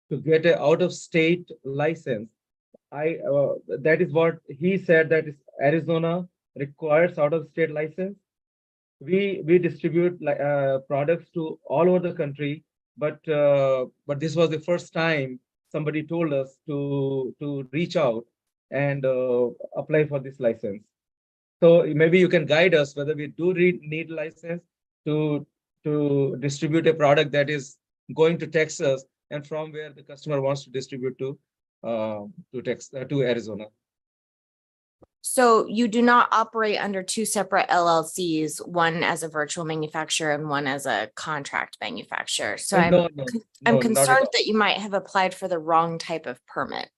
[SPEAKER 16] to get an out-of-state license. That is what he said, that is Arizona requires out-of-state license. We distribute products to all over the country, but this was the first time somebody told us to reach out and apply for this license. So maybe you can guide us whether we do need license to distribute a product that is going to Texas, and from where the customer wants to distribute to Arizona.
[SPEAKER 7] So you do not operate under two separate LLCs, one as a virtual manufacturer and one as a contract manufacturer. So I'm concerned that you might have applied for the wrong type of permit.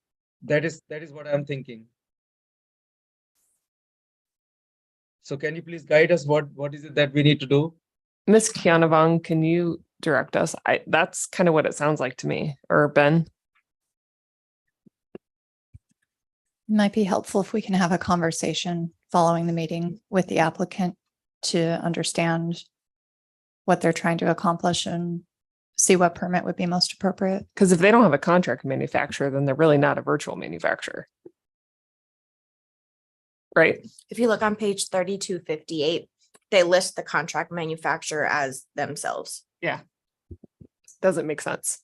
[SPEAKER 16] That is what I'm thinking. So can you please guide us? What is it that we need to do?
[SPEAKER 1] Ms. Kianavong, can you direct us? That's kind of what it sounds like to me, or Ben.
[SPEAKER 6] Might be helpful if we can have a conversation following the meeting with the applicant to understand what they're trying to accomplish and see what permit would be most appropriate.
[SPEAKER 1] Because if they don't have a contract manufacturer, then they're really not a virtual manufacturer. Right?
[SPEAKER 7] If you look on page 3258, they list the contract manufacturer as themselves.
[SPEAKER 1] Yeah. Doesn't make sense.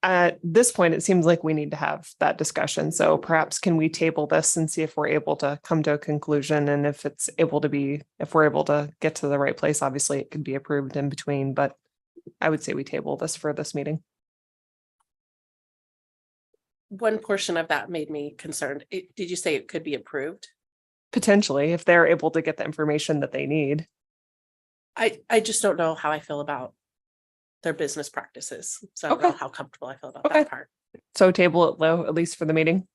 [SPEAKER 1] At this point, it seems like we need to have that discussion. So perhaps can we table this and see if we're able to come to a conclusion, and if we're able to get to the right place, obviously it could be approved in between, but I would say we table this for this meeting.
[SPEAKER 9] One portion of that made me concerned. Did you say it could be approved?
[SPEAKER 1] Potentially, if they're able to get the information that they need.
[SPEAKER 9] I just don't know how I feel about their business practices. So I don't
[SPEAKER 1] Okay.
[SPEAKER 9] know how comfortable I feel about
[SPEAKER 1] Okay.
[SPEAKER 9] that part.
[SPEAKER 1] So table it low, at least for the meeting.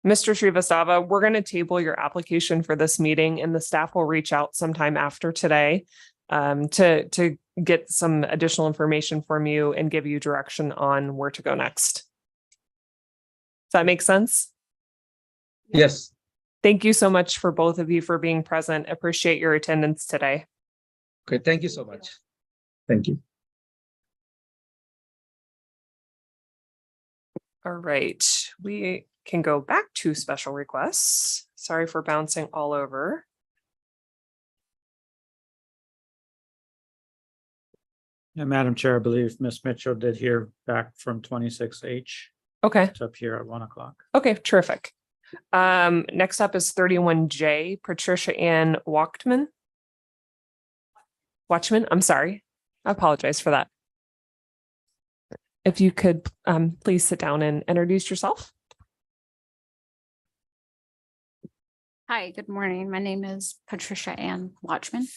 [SPEAKER 1] Mr. Srivastava, we're going to table your application for this meeting and the staff will reach out sometime after today to get some additional information from you and give you direction on where to go next. Does that make sense?
[SPEAKER 16] Yes.
[SPEAKER 1] Thank you so much for both of you for being present. Appreciate your attendance today.
[SPEAKER 16] Okay, thank you so much. Thank you.
[SPEAKER 1] All right, we can go back to special requests. Sorry for bouncing all over.
[SPEAKER 2] Yeah, Madam Chair, I believe Ms. Mitchell did hear back from 26H.
[SPEAKER 1] Okay.
[SPEAKER 2] It's up here at 1 o'clock.
[SPEAKER 1] Okay, terrific. Next up is 31J, Patricia Ann Watchman. I'm sorry. I apologize for that. If you could please sit down and introduce yourself.
[SPEAKER 18] Hi, good morning. My name is Patricia Ann Watchman.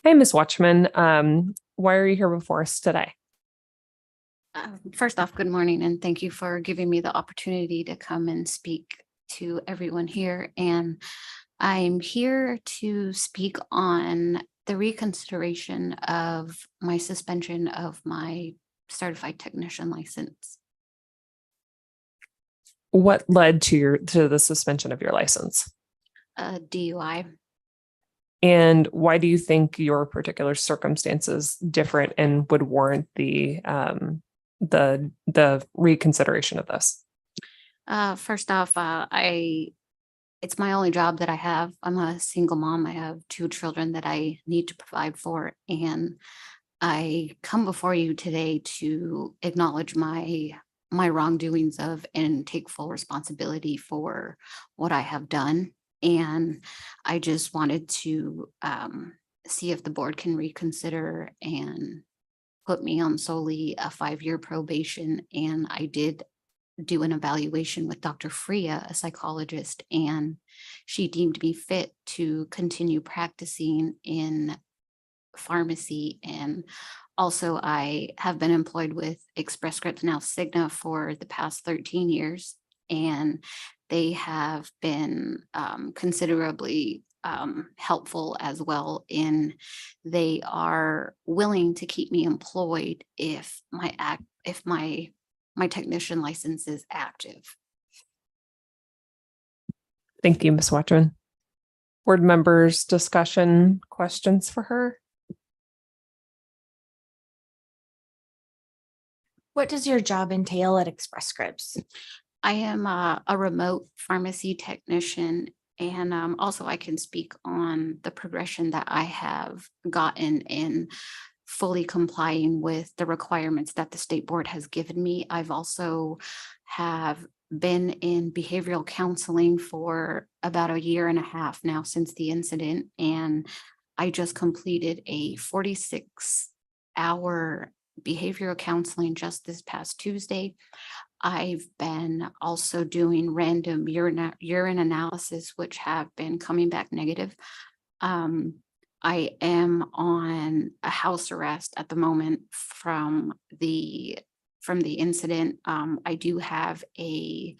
[SPEAKER 1] Hey, Ms. Watchman. Why are you here before us today?
[SPEAKER 18] First off, good morning, and thank you for giving me the opportunity to come and speak to everyone here. And I'm here to speak on the reconsideration of my suspension of my certified technician license.
[SPEAKER 1] What led to the suspension of your license?
[SPEAKER 18] DUI.
[SPEAKER 1] And why do you think your particular circumstances different and would warrant the reconsideration of this?
[SPEAKER 18] First off, it's my only job that I have. I'm a single mom. I have 2 children that I need to provide for, and I come before you today to acknowledge my wrongdoings of and take full responsibility for what I have done. And I just wanted to see if the board can reconsider and put me on solely a 5-year probation. And I did do an evaluation with Dr. Freya, a psychologist, and she deemed me fit to continue practicing in pharmacy. And also I have been employed with Express Scripts, now Cigna, for the past 13 years. And they have been considerably helpful as well. In they are willing to keep me employed if my technician license is active.
[SPEAKER 1] Thank you, Ms. Watchman. Board members, discussion, questions for her?
[SPEAKER 7] What does your job entail at Express Scripts?
[SPEAKER 18] I am a remote pharmacy technician, and also I can speak on the progression that I have gotten in fully complying with the requirements that the state board has given me. I've also have been in behavioral counseling for about 1.5 years now since the incident, and I just completed a 46-hour behavioral counseling just this past Tuesday. I've been also doing random urine analysis, which have been coming back negative. I am on a house arrest at the moment from the incident. I do have a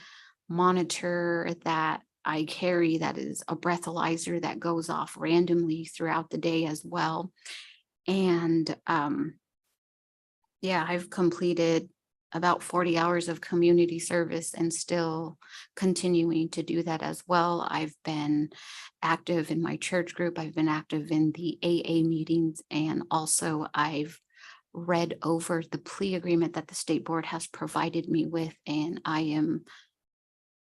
[SPEAKER 18] monitor that I carry that is a breathalyzer that goes off randomly throughout the day as well. And yeah, I've completed about 40 hours of community service and still continuing to do that as well. I've been active in my church group. I've been active in the AA meetings, and also I've read over the plea agreement that the state board has provided me with, and I am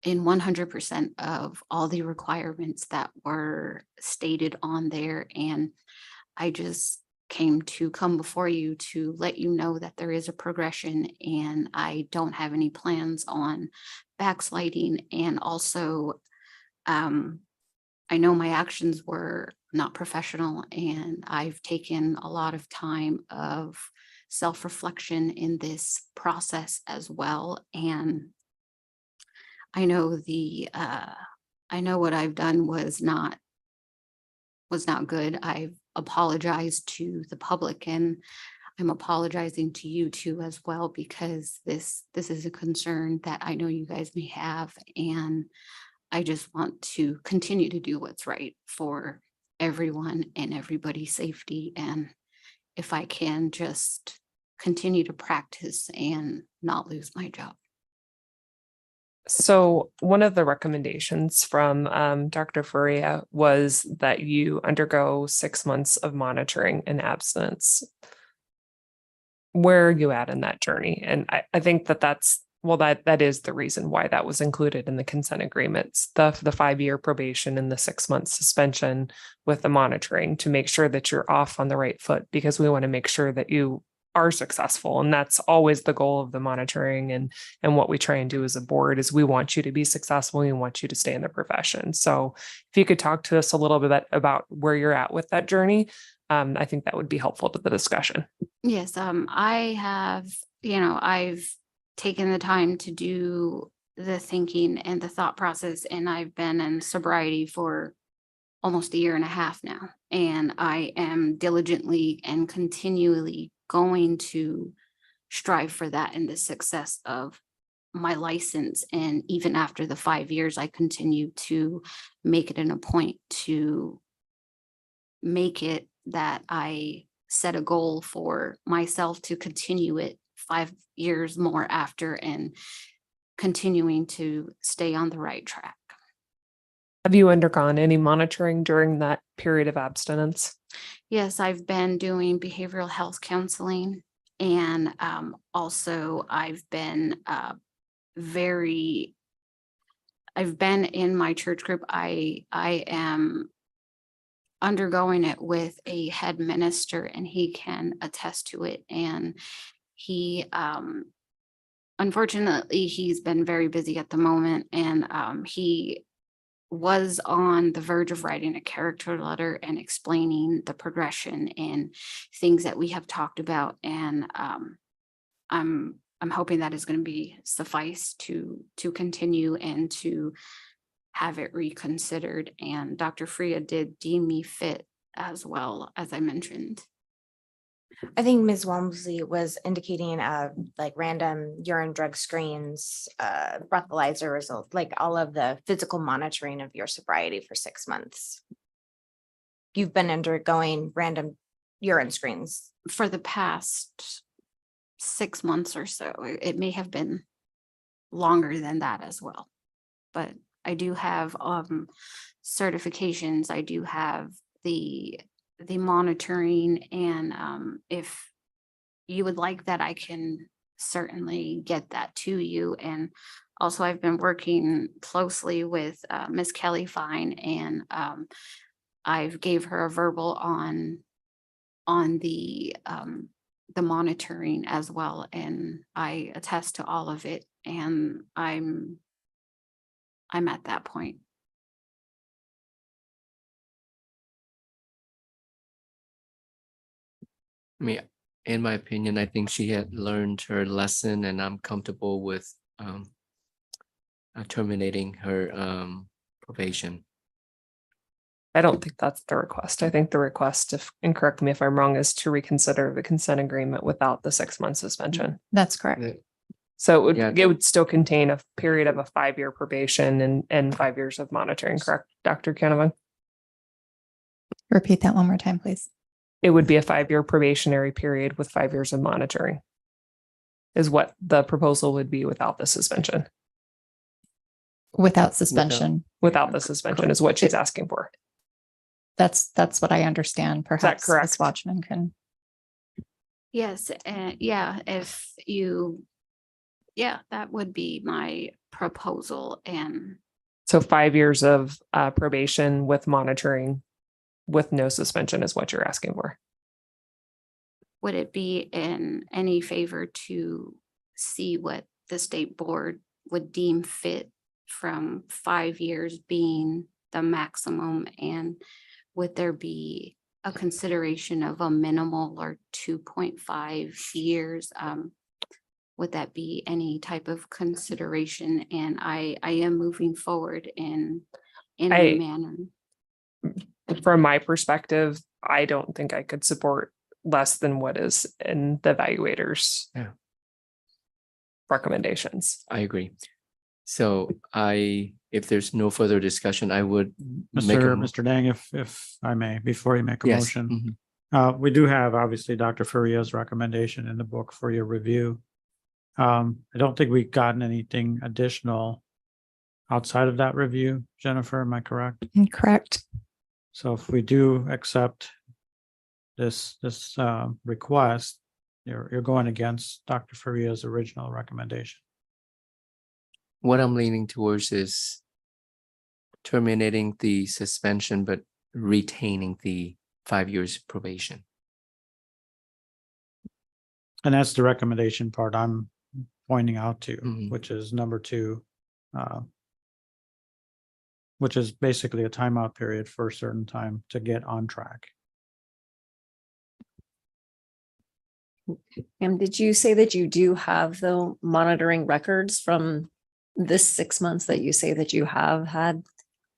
[SPEAKER 18] in 100% of all the requirements that were stated on there. And I just came to come before you to let you know that there is a progression, and I don't have any plans on backsliding. And also, I know my actions were not professional, and I've taken a lot of time of self-reflection in this process as well. And I know I know what I've done was not good. I've apologize to the public, and I'm apologizing to you too as well, because this is a concern that I know you guys may have, and I just want to continue to do what's right for everyone and everybody's safety. And if I can just continue to practice and not lose my job.
[SPEAKER 1] So one of the recommendations from Dr. Faria was that you undergo 6 months of monitoring and abstinence. Where are you at in that journey? And I think that is the reason why that was included in the consent agreements, the 5-year probation and the 6-month suspension with the monitoring, to make sure that you're off on the right foot, because we want to make sure that you are successful. And that's always the goal of the monitoring. And what we try and do as a board is we want you to be successful. We want you to stay in the profession. So if you could talk to us a little bit about where you're at with that journey, I think that would be helpful to the discussion.
[SPEAKER 18] Yes, I have, I've taken the time to do the thinking and the thought process, and I've been in sobriety for almost 1.5 years now. And I am diligently and continually going to strive for that and the success of my license. And even after the 5 years, I continue to make it a point to make it that I set a goal for myself to continue it 5 years more after, and continuing to stay on the right track.
[SPEAKER 1] Have you undergone any monitoring during that period of abstinence?
[SPEAKER 18] Yes, I've been doing behavioral health counseling, and also I've been in my church group. I am undergoing it with a head minister, and he can attest to it. And he, unfortunately, he's been very busy at the moment, and he was on the verge of writing a character letter and explaining the progression and things that we have talked about. And I'm hoping that is going to be suffice to continue and to have it reconsidered. And Dr. Freya did deem me fit as well, as I mentioned.
[SPEAKER 7] I think Ms. Walmsley was indicating like random urine drug screens, breathalyzer results, like all of the physical monitoring of your sobriety for 6 months. You've been undergoing random urine screens
[SPEAKER 18] For the past 6 months or so. It may have been longer than that as well. But I do have certifications. I do have the monitoring, and if you would like that, I can certainly get that to you. And also I've been working closely with Ms. Kelly Fine, and I've gave her a verbal on the monitoring as well, and I attest to all of it, and I'm at that point.
[SPEAKER 3] I mean, in my opinion, I think she had learned her lesson, and I'm comfortable with terminating her probation.
[SPEAKER 1] I don't think that's the request. I think the request, and correct me if I'm wrong, is to reconsider the consent agreement without the 6-month suspension.
[SPEAKER 6] That's correct.
[SPEAKER 1] So it would still contain a period of a 5-year probation and 5 years of monitoring, correct, Dr. Canavan?
[SPEAKER 6] Repeat that one more time, please.
[SPEAKER 1] It would be a 5-year probationary period with 5 years of monitoring, is what the proposal would be without the suspension.
[SPEAKER 6] Without suspension.
[SPEAKER 1] Without the suspension is what she's asking for.
[SPEAKER 6] That's what I understand. Perhaps
[SPEAKER 1] correct?
[SPEAKER 6] Ms. Watchman can.
[SPEAKER 18] Yes, yeah, if you, that would be my proposal. And
[SPEAKER 1] So 5 years of probation with monitoring with no suspension is what you're asking for.
[SPEAKER 18] would it be in any favor to see what the state board would deem fit, from 5 years being the maximum? And would there be a consideration of a minimal or 2.5 years? Would that be any type of consideration? And I am moving forward in a manner.
[SPEAKER 1] from my perspective, I don't think I could support less than what is in the evaluators.
[SPEAKER 3] Yeah.
[SPEAKER 1] Recommendations.
[SPEAKER 3] I agree. So if there's no further discussion, I would make
[SPEAKER 2] Mr. Dang, if I may, before you make a
[SPEAKER 3] Yes.
[SPEAKER 2] motion. We do have obviously Dr. Faria's recommendation in the book for your review. I don't think we've gotten anything additional outside of that review. Jennifer, am I correct?
[SPEAKER 6] Correct.
[SPEAKER 2] So if we do accept this request, you're going against Dr. Faria's original recommendation.
[SPEAKER 3] What I'm leaning towards is terminating the suspension, but retaining the 5 years probation.
[SPEAKER 2] And that's the recommendation part I'm pointing out to,
[SPEAKER 3] Mhm.
[SPEAKER 2] which is number 2, which is basically a timeout period for a certain time to get on track.
[SPEAKER 4] And did you say that you do have the monitoring records from this 6 months that you say that you have had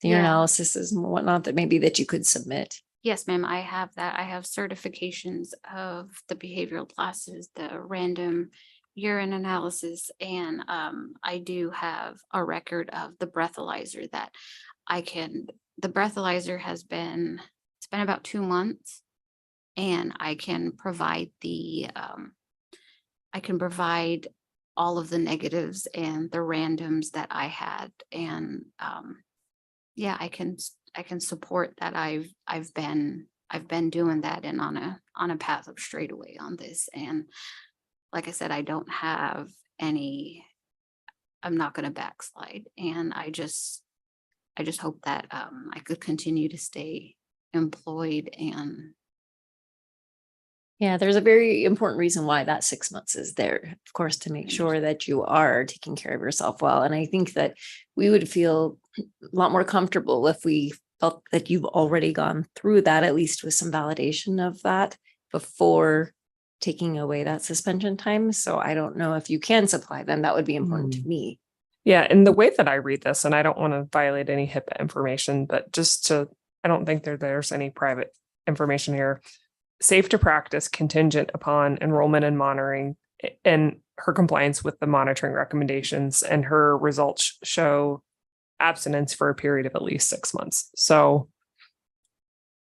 [SPEAKER 4] the
[SPEAKER 18] Yeah.
[SPEAKER 4] analysis and whatnot, that maybe that you could submit?
[SPEAKER 18] Yes, ma'am, I have that. I have certifications of the behavioral classes, the random urine analysis, and I do have a record of the breathalyzer that the breathalyzer it's been about 2 months, and I can provide all of the negatives and the randoms that I had, and yeah, I can support that. I've been doing that and on a path of straightaway on this. And like I said, I don't have any, I'm not going to backslide. And I just hope that I could continue to stay employed. And
[SPEAKER 4] Yeah, there's a very important reason why that 6 months is there, of course, to make sure that you are taking care of yourself well. And I think that we would feel a lot more comfortable if we felt that you've already gone through that, at least with some validation of that before taking away that suspension time. So I don't know if you can supply them. That would be important to me.
[SPEAKER 1] Yeah, and the way that I read this, and I don't want to violate any HIPAA information, but I don't think there's any private information here. Safe to practice contingent upon enrollment and monitoring and her compliance with the monitoring recommendations, and her results show abstinence for a period of at least 6 months. So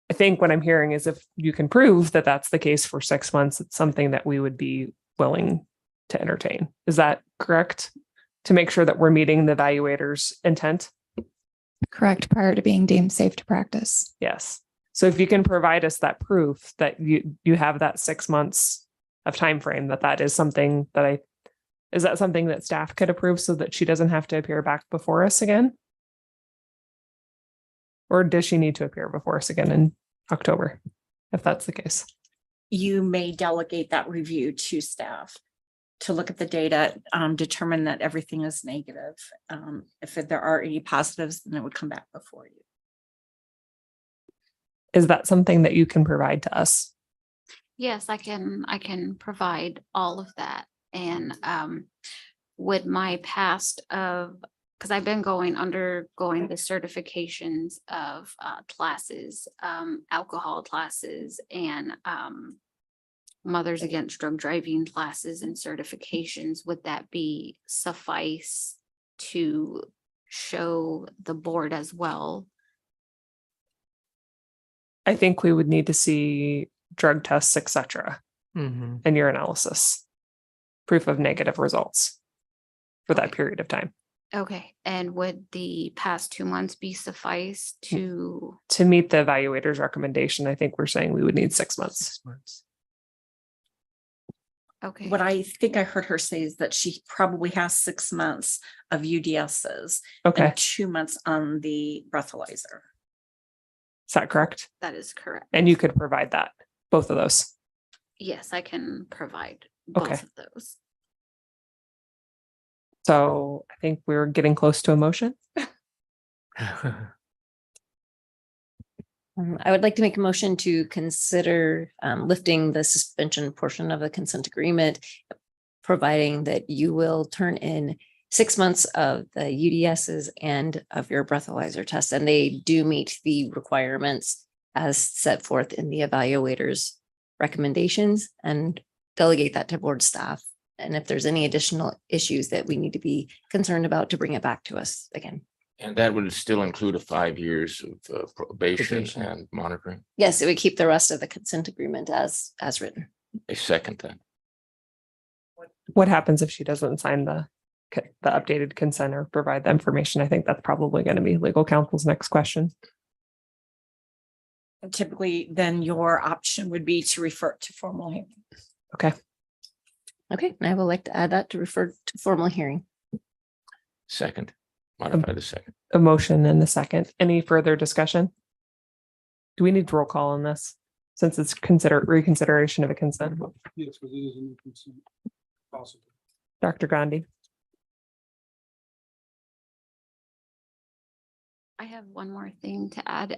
[SPEAKER 1] I think what I'm hearing is if you can prove that that's the case for 6 months, it's something that we would be willing to entertain. Is that correct? To make sure that we're meeting the evaluator's intent?
[SPEAKER 6] Correct, prior to being deemed safe to practice.
[SPEAKER 1] Yes. So if you can provide us that proof that you have that 6 months of time frame, that is something that is that something that staff could approve so that she doesn't have to appear back before us again? Or does she need to appear before us again in October, if that's the case?
[SPEAKER 5] You may delegate that review to staff to look at the data, determine that everything is negative. If there are any positives, then it would come back before you.
[SPEAKER 1] Is that something that you can provide to us?
[SPEAKER 18] yes, I can provide all of that. And with my past of, because I've been undergoing the certifications of classes, alcohol classes, and Mothers Against Drug Driving classes and certifications, would that be suffice to show the board as well?
[SPEAKER 1] I think we would need to see drug tests, etc.,
[SPEAKER 3] Mhm.
[SPEAKER 1] and your analysis, proof of negative results for that period of time.
[SPEAKER 18] Okay, and would the past 2 months be suffice to?
[SPEAKER 1] To meet the evaluator's recommendation, I think we're saying we would need 6 months.
[SPEAKER 3] 6 months.
[SPEAKER 18] Okay.
[SPEAKER 5] What I think I heard her say is that she probably has 6 months of UDSs.
[SPEAKER 1] Okay.
[SPEAKER 5] And 2 months on the breathalyzer.
[SPEAKER 1] Is that correct?
[SPEAKER 18] That is correct.
[SPEAKER 1] And you could provide that, both of those.
[SPEAKER 18] Yes, I can provide
[SPEAKER 1] Okay.
[SPEAKER 18] both of those.
[SPEAKER 1] So I think we're getting close to a motion.
[SPEAKER 4] I would like to make a motion to consider lifting the suspension portion of the consent agreement, providing that you will turn in 6 months of the UDSs and of your breathalyzer test, and they do meet the requirements as set forth in the evaluator's recommendations, and delegate that to board staff. And if there's any additional issues that we need to be concerned about, to bring it back to us again.
[SPEAKER 14] And that would still include a 5 years of probation
[SPEAKER 21] Probation.
[SPEAKER 14] and monitoring.
[SPEAKER 4] Yes, it would keep the rest of the consent agreement as written.
[SPEAKER 14] A second then.
[SPEAKER 1] What happens if she doesn't sign the updated consent or provide the information? I think that's probably going to be legal counsel's next question.
[SPEAKER 5] Typically, then your option would be to refer it to formal hearing.
[SPEAKER 1] Okay.
[SPEAKER 4] Okay, and I would like to add that to refer to formal hearing.
[SPEAKER 14] Second, modify the second.
[SPEAKER 1] A motion and the second. Any further discussion? Do we need roll call on this since it's reconsideration of a consent?
[SPEAKER 2] Yes, because it is a new consent. Possible.
[SPEAKER 1] Dr. Gandhi.
[SPEAKER 18] I have one more thing to add.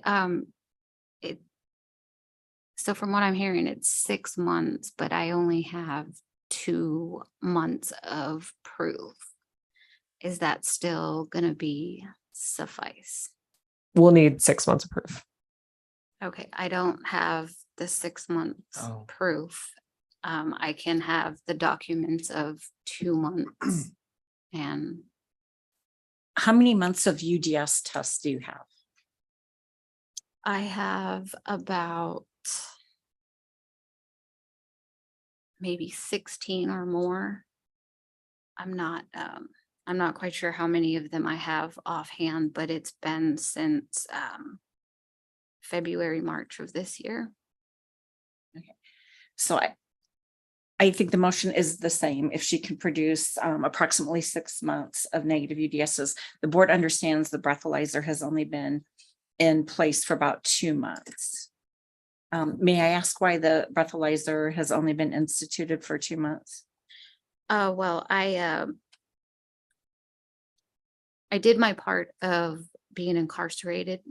[SPEAKER 18] So from what I'm hearing, it's 6 months, but I only have 2 months of proof. Is that still gonna be suffice?
[SPEAKER 1] We'll need 6 months of proof.
[SPEAKER 18] Okay, I don't have the 6 months proof. I can have the documents of 2 months. And
[SPEAKER 5] How many months of UDS tests do you have?
[SPEAKER 18] I have about maybe 16 or more. I'm not quite sure how many of them I have offhand, but it's been since February, March of this year.
[SPEAKER 5] So I think the motion is the same. If she can produce approximately 6 months of negative UDSs, the board understands the breathalyzer has only been in place for about 2 months. May I ask why the breathalyzer has only been instituted for 2 months?
[SPEAKER 18] Well, I did my part of being incarcerated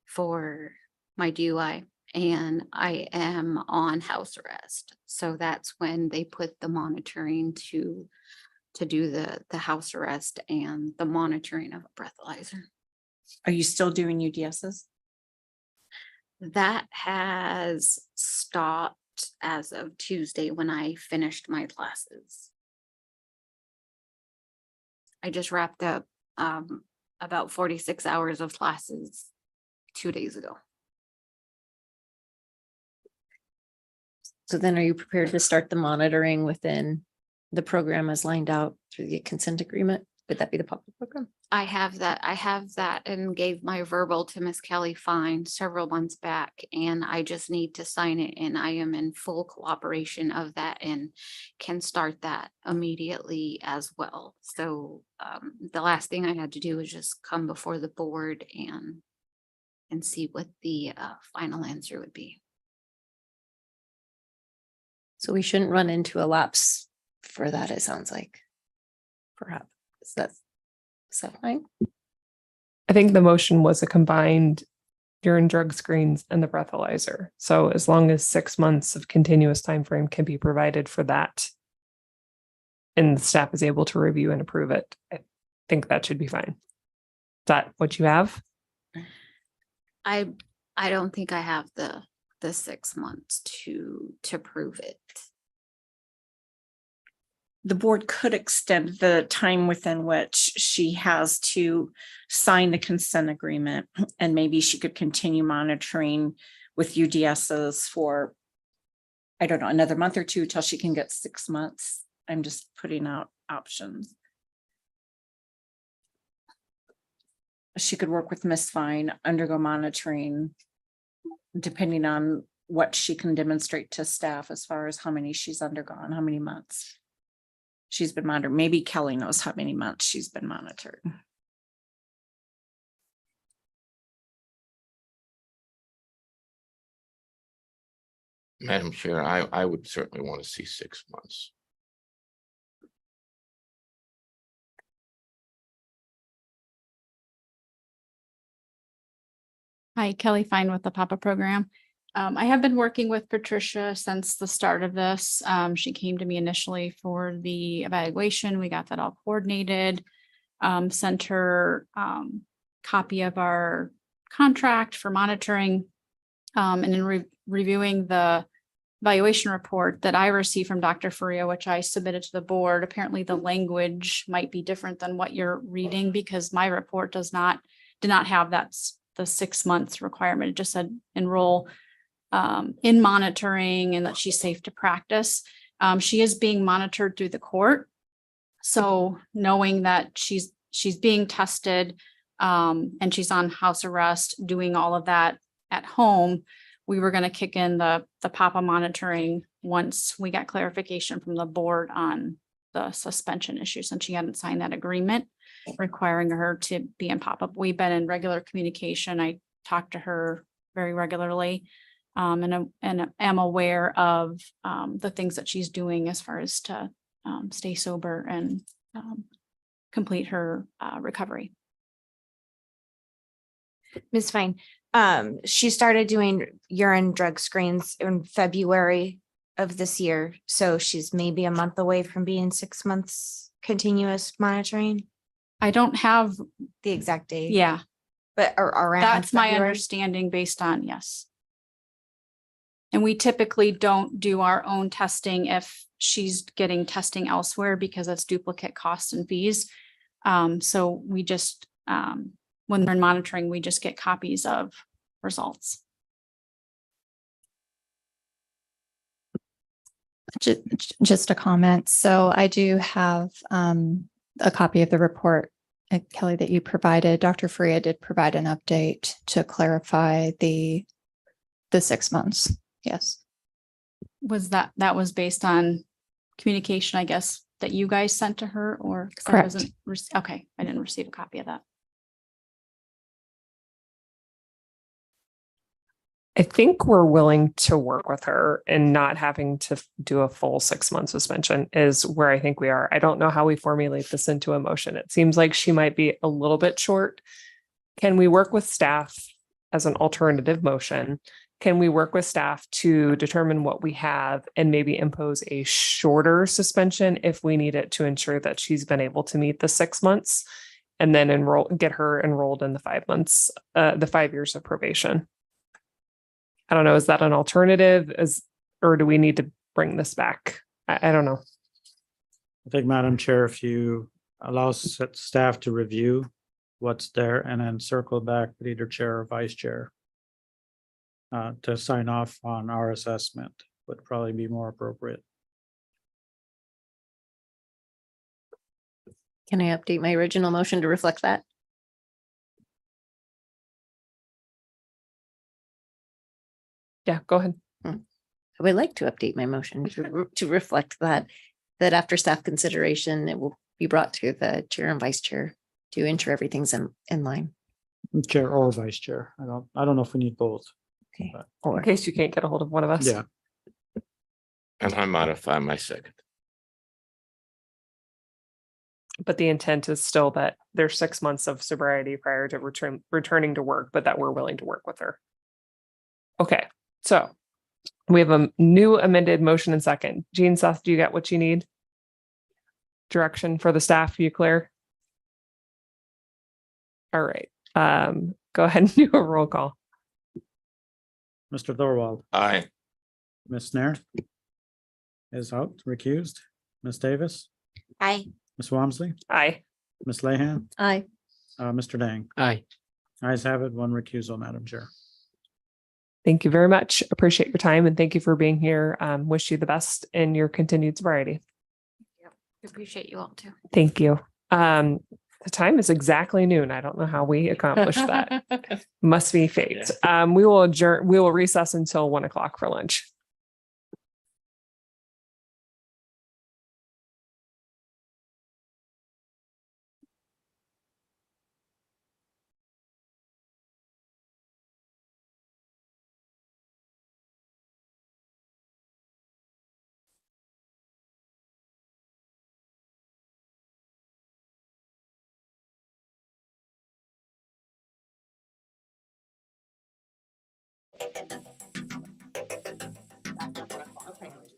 [SPEAKER 18] for my DUI, and I am on house arrest. So that's when they put the monitoring to do the house arrest and the monitoring of a breathalyzer.
[SPEAKER 5] Are you still doing UDSs?
[SPEAKER 18] That has stopped as of Tuesday when I finished my classes. I just wrapped up about 46 hours of classes 2 days ago.
[SPEAKER 4] So then are you prepared to start the monitoring within the program as lined out through the consent agreement? Would that be the public program?
[SPEAKER 18] I have that and gave my verbal to Miss Kelly Fine several months back, and I just need to sign it, and I am in full cooperation of that and can start that immediately as well. So the last thing I had to do was just come before the board and see what the final answer would be.
[SPEAKER 4] So we shouldn't run into a lapse for that, it sounds like. Perhaps. Is that fine?
[SPEAKER 1] I think the motion was a combined urine drug screens and the breathalyzer. So as long as 6 months of continuous time frame can be provided for that, and the staff is able to review and approve it, I think that should be fine. Is that what you have?
[SPEAKER 18] I don't think I have the 6 months to prove it.
[SPEAKER 5] The board could extend the time within which she has to sign the consent agreement, and maybe she could continue monitoring with UDSs for, I don't know, another month or two till she can get 6 months. I'm just putting out options. She could work with Miss Fine, undergo monitoring, depending on what she can demonstrate to staff as far as how many she's undergone, how many months she's been monitored. Maybe Kelly knows how many months she's been monitored.
[SPEAKER 14] Madam Chair, I would certainly want to see 6 months.
[SPEAKER 17] Hi, Kelly Fine with the PAPA program. I have been working with Patricia since the start of this. She came to me initially for the evaluation. We got that all coordinated. Sent her copy of our contract for monitoring. And in reviewing the evaluation report that I received from Dr. Faria, which I submitted to the board, apparently the language might be different than what you're reading because my report did not have the 6 months requirement. It just said enroll in monitoring and that she's safe to practice. She is being monitored through the court. So knowing that she's being tested and she's on house arrest, doing all of that at home, we were going to kick in the PAPA monitoring once we got clarification from the board on the suspension issue, since she hadn't signed that agreement requiring her to be in PAPA. We've been in regular communication. I talk to her very regularly and am aware of the things that she's doing as far as to stay sober and complete her recovery.
[SPEAKER 7] Ms. Fine, she started doing urine drug screens in February of this year. So she's maybe a month away from being 6 months continuous monitoring.
[SPEAKER 17] I don't have
[SPEAKER 7] the exact date.
[SPEAKER 17] Yeah.
[SPEAKER 7] But around.
[SPEAKER 17] That's my
[SPEAKER 7] February?
[SPEAKER 17] understanding based on, yes. And we typically don't do our own testing if she's getting testing elsewhere because it's duplicate costs and fees. So we just, when they're in monitoring, we just get copies of results.
[SPEAKER 6] Just a comment. So I do have a copy of the report, Kelly, that you provided. Dr. Faria did provide an update to clarify the 6 months. Yes.
[SPEAKER 17] Was that was based on communication, I guess, that you guys sent to her, or? 'Cause I
[SPEAKER 6] Correct.
[SPEAKER 17] wasn't okay, I didn't receive a copy of that.
[SPEAKER 1] I think we're willing to work with her and not having to do a full 6 month suspension is where I think we are. I don't know how we formulate this into a motion. It seems like she might be a little bit short. Can we work with staff as an alternative motion? Can we work with staff to determine what we have and maybe impose a shorter suspension if we need it to ensure that she's been able to meet the 6 months and then get her enrolled in the 5 months, the 5 years of probation? I don't know. Is that an alternative? Or do we need to bring this back? I don't know.
[SPEAKER 2] I think, Madam Chair, if you allow staff to review what's there and then circle back with either chair or vice chair to sign off on our assessment would probably be more appropriate.
[SPEAKER 4] Can I update my original motion to reflect that?
[SPEAKER 1] Yeah, go ahead.
[SPEAKER 4] I would like to update my motion to reflect that after staff consideration, it will be brought to the chair and vice chair to ensure everything's in line.
[SPEAKER 2] Chair or vice chair. I don't know if we need both.
[SPEAKER 4] Okay.
[SPEAKER 2] But,
[SPEAKER 1] In case you can't get a hold of one of us.
[SPEAKER 2] yeah.
[SPEAKER 14] And I modify my second.
[SPEAKER 1] But the intent is still that there's 6 months of sobriety prior to returning to work, but that we're willing to work with her. Okay, so we have a new amended motion and second. Jean, Seth, do you get what you need? Direction for the staff, you clear? All right, go ahead and do a roll call.
[SPEAKER 2] Mr. Thorwald.
[SPEAKER 14] Aye.
[SPEAKER 2] Ms. Snare is out, recused. Ms. Davis,
[SPEAKER 7] Aye.
[SPEAKER 2] Ms. Walmsley,
[SPEAKER 1] Aye.
[SPEAKER 2] Ms. Lehan,
[SPEAKER 4] Aye.
[SPEAKER 2] Mr. Dang.
[SPEAKER 3] Aye.
[SPEAKER 2] Ayes have it, one recusal, Madam Chair.
[SPEAKER 1] Thank you very much. Appreciate your time and thank you for being here. Wish you the best in your continued sobriety.
[SPEAKER 18] Appreciate you all too.
[SPEAKER 1] Thank you. The time is exactly noon. I don't know how we accomplished that. Must be fate. We will adjourn. We will recess until 1 o'clock for lunch.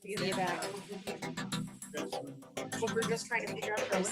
[SPEAKER 5] See you back. We're just trying to figure out.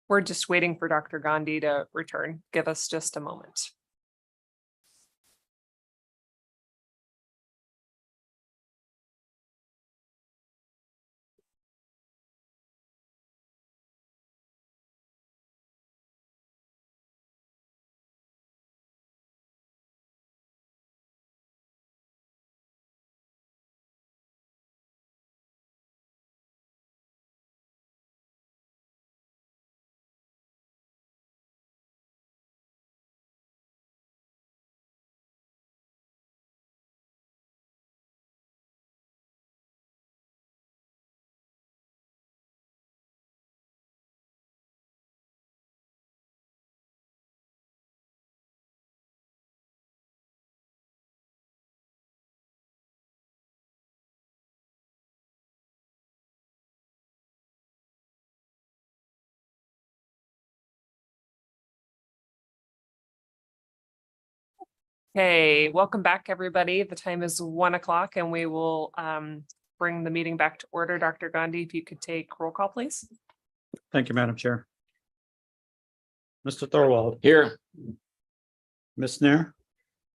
[SPEAKER 1] We're just waiting for Dr. Gandhi to return. Give us just a moment. Okay, welcome back, everybody. The time is 1 o'clock and we will bring the meeting back to order. Dr. Gandhi, if you could take roll call, please.
[SPEAKER 2] Thank you, Madam Chair. Mr. Thorwald.
[SPEAKER 14] Here.
[SPEAKER 2] Ms. Nair,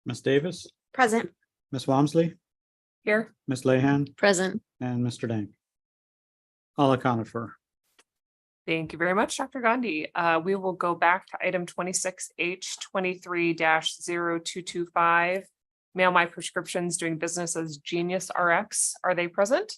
[SPEAKER 2] Ms. Davis,
[SPEAKER 7] Present.
[SPEAKER 2] Ms. Walmsley,
[SPEAKER 1] Here.
[SPEAKER 2] Ms. Lehan,
[SPEAKER 4] Present.
[SPEAKER 2] and Mr. Dank. All accounted for.
[SPEAKER 1] Thank you very much, Dr. Gandhi. We will go back to item 26H 23-0225. Mail my prescriptions doing business as Genius RX. Are they present?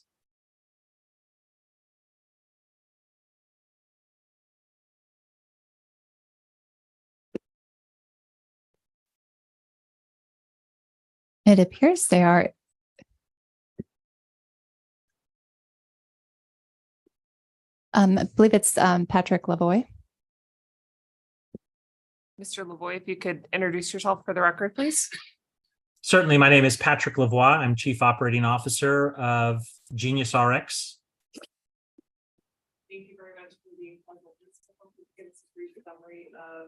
[SPEAKER 6] It appears they are. I believe it's Patrick Lavoie.
[SPEAKER 1] Mr. Lavoie, if you could introduce yourself for the record, please.
[SPEAKER 19] Certainly. My name is Patrick Lavoie. I'm Chief Operating Officer of Genius RX.
[SPEAKER 1] Thank you very much for the give us a brief summary of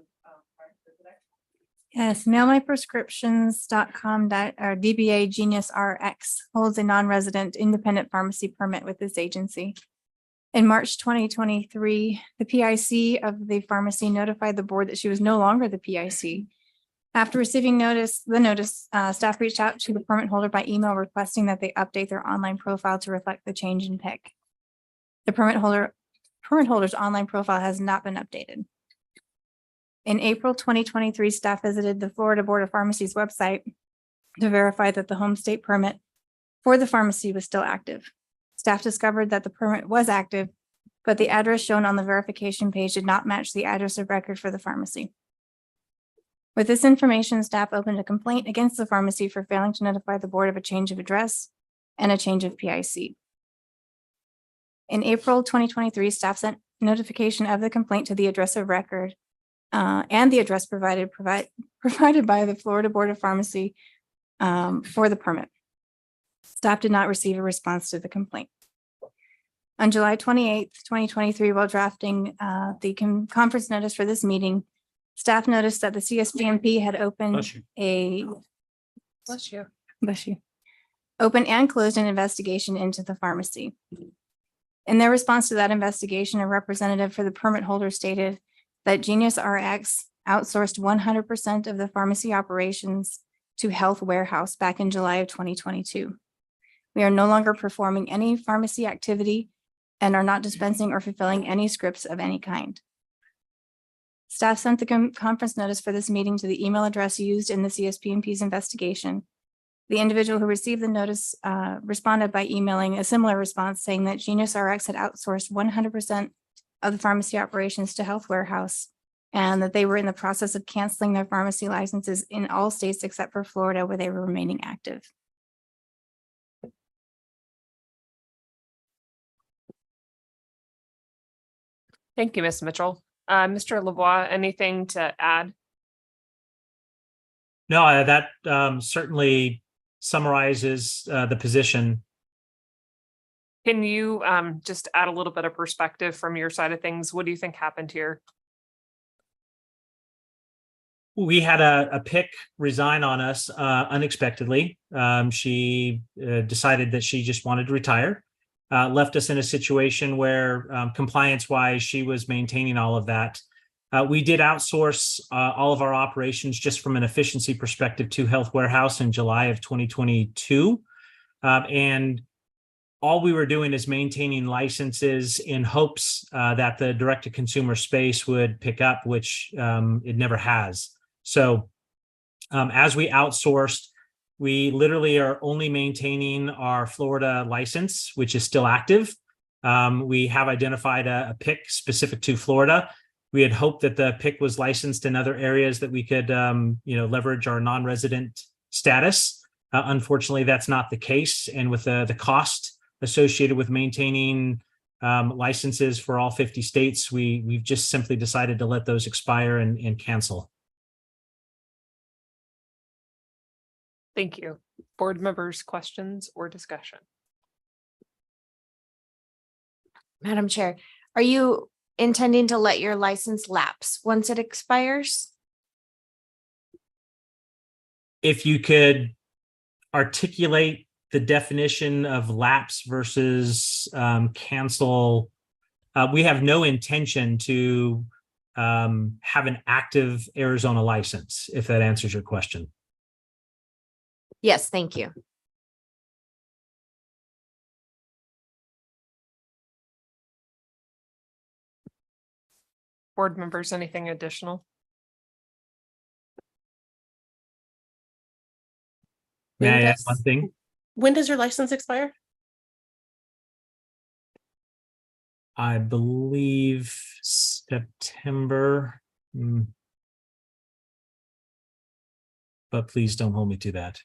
[SPEAKER 15] Yes, mailmyprescriptions.com or DBA Genius RX holds a non-resident independent pharmacy permit with this agency. In March 2023, the PIC of the pharmacy notified the board that she was no longer the PIC. After receiving the notice, staff reached out to the permit holder by email requesting that they update their online profile to reflect the change in PIC. The permit holder's online profile has not been updated. In April 2023, staff visited the Florida Board of Pharmacy's website to verify that the home state permit for the pharmacy was still active. Staff discovered that the permit was active, but the address shown on the verification page did not match the address of record for the pharmacy. With this information, staff opened a complaint against the pharmacy for failing to notify the board of a change of address and a change of PIC. In April 2023, staff sent notification of the complaint to the address of record and the address provided by the Florida Board of Pharmacy for the permit. Staff did not receive a response to the complaint. On July 28th, 2023, while drafting the conference notice for this meeting, staff noticed that the CSPMP had opened open and closed an investigation into the pharmacy. In their response to that investigation, a representative for the permit holder stated that Genius RX outsourced 100% of the pharmacy operations to Health Warehouse back in July of 2022. We are no longer performing any pharmacy activity and are not dispensing or fulfilling any scripts of any kind. Staff sent the conference notice for this meeting to the email address used in the CSPMP's investigation. The individual who received the notice responded by emailing a similar response saying that Genius RX had outsourced 100% of the pharmacy operations to Health Warehouse and that they were in the process of canceling their pharmacy licenses in all states except for Florida, where they were remaining active.
[SPEAKER 1] Thank you, Ms. Mitchell. Mr. Lavoie, anything to add?
[SPEAKER 19] No, that certainly summarizes the position.
[SPEAKER 1] Can you just add a little bit of perspective from your side of things? What do you think happened here?
[SPEAKER 19] We had a PIC resign on us unexpectedly. She decided that she just wanted to retire, left us in a situation where compliance-wise, she was maintaining all of that. We did outsource all of our operations just from an efficiency perspective to Health Warehouse in July of 2022. And all we were doing is maintaining licenses in hopes that the direct-to-consumer space would pick up, which it never has. So as we outsourced, we literally are only maintaining our Florida license, which is still active. We have identified a PIC specific to Florida. We had hoped that the PIC was licensed in other areas that we could leverage our non-resident status. Unfortunately, that's not the case. And with the cost associated with maintaining licenses for all 50 states, we've just simply decided to let those expire and cancel.
[SPEAKER 1] Thank you. Board members, questions or discussion?
[SPEAKER 7] Madam Chair, are you intending to let your license lapse once it expires?
[SPEAKER 19] If you could articulate the definition of lapse versus cancel, we have no intention to have an active Arizona license, if that answers your question.
[SPEAKER 7] Yes, thank you.
[SPEAKER 1] Board members, anything additional?
[SPEAKER 19] May I add one thing?
[SPEAKER 9] When does your license expire?
[SPEAKER 19] I believe September, but please don't hold me to that.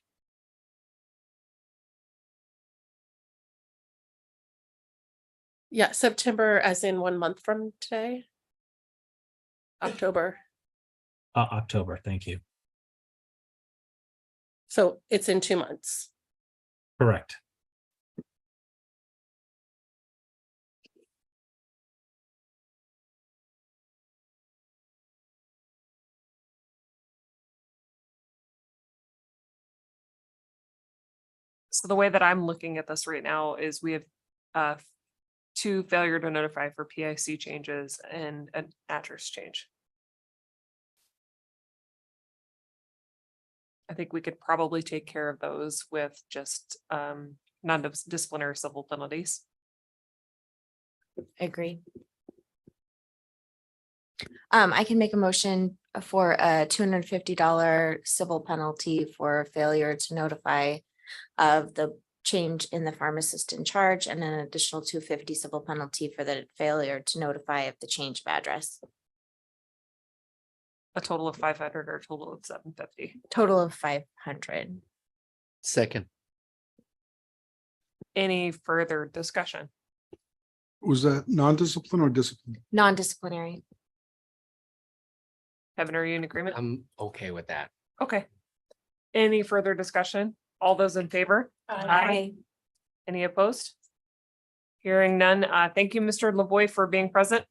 [SPEAKER 9] Yeah, September as in 1 month from today. October.
[SPEAKER 19] October, thank you.
[SPEAKER 9] So it's in 2 months.
[SPEAKER 19] Correct.
[SPEAKER 1] So the way that I'm looking at this right now is we have two failure to notify for PIC changes and an address change. I think we could probably take care of those with just non-disciplinary civil penalties.
[SPEAKER 7] Agree. I can make a motion for a $250 civil penalty for failure to notify of the change in the pharmacist in charge, and an additional $250 civil penalty for the failure to notify of the change of address.
[SPEAKER 1] A total of 500 or a total of 750.
[SPEAKER 7] Total of 500.
[SPEAKER 3] Second.
[SPEAKER 1] Any further discussion?
[SPEAKER 20] Was that non-discipline or discipline?
[SPEAKER 7] Non-disciplinary.
[SPEAKER 1] Kevin, are you in agreement?
[SPEAKER 3] I'm okay with that.
[SPEAKER 1] Okay. Any further discussion? All those in favor?
[SPEAKER 7] Aye.
[SPEAKER 1] Any opposed? Hearing none. Thank you, Mr. Lavoy, for being present.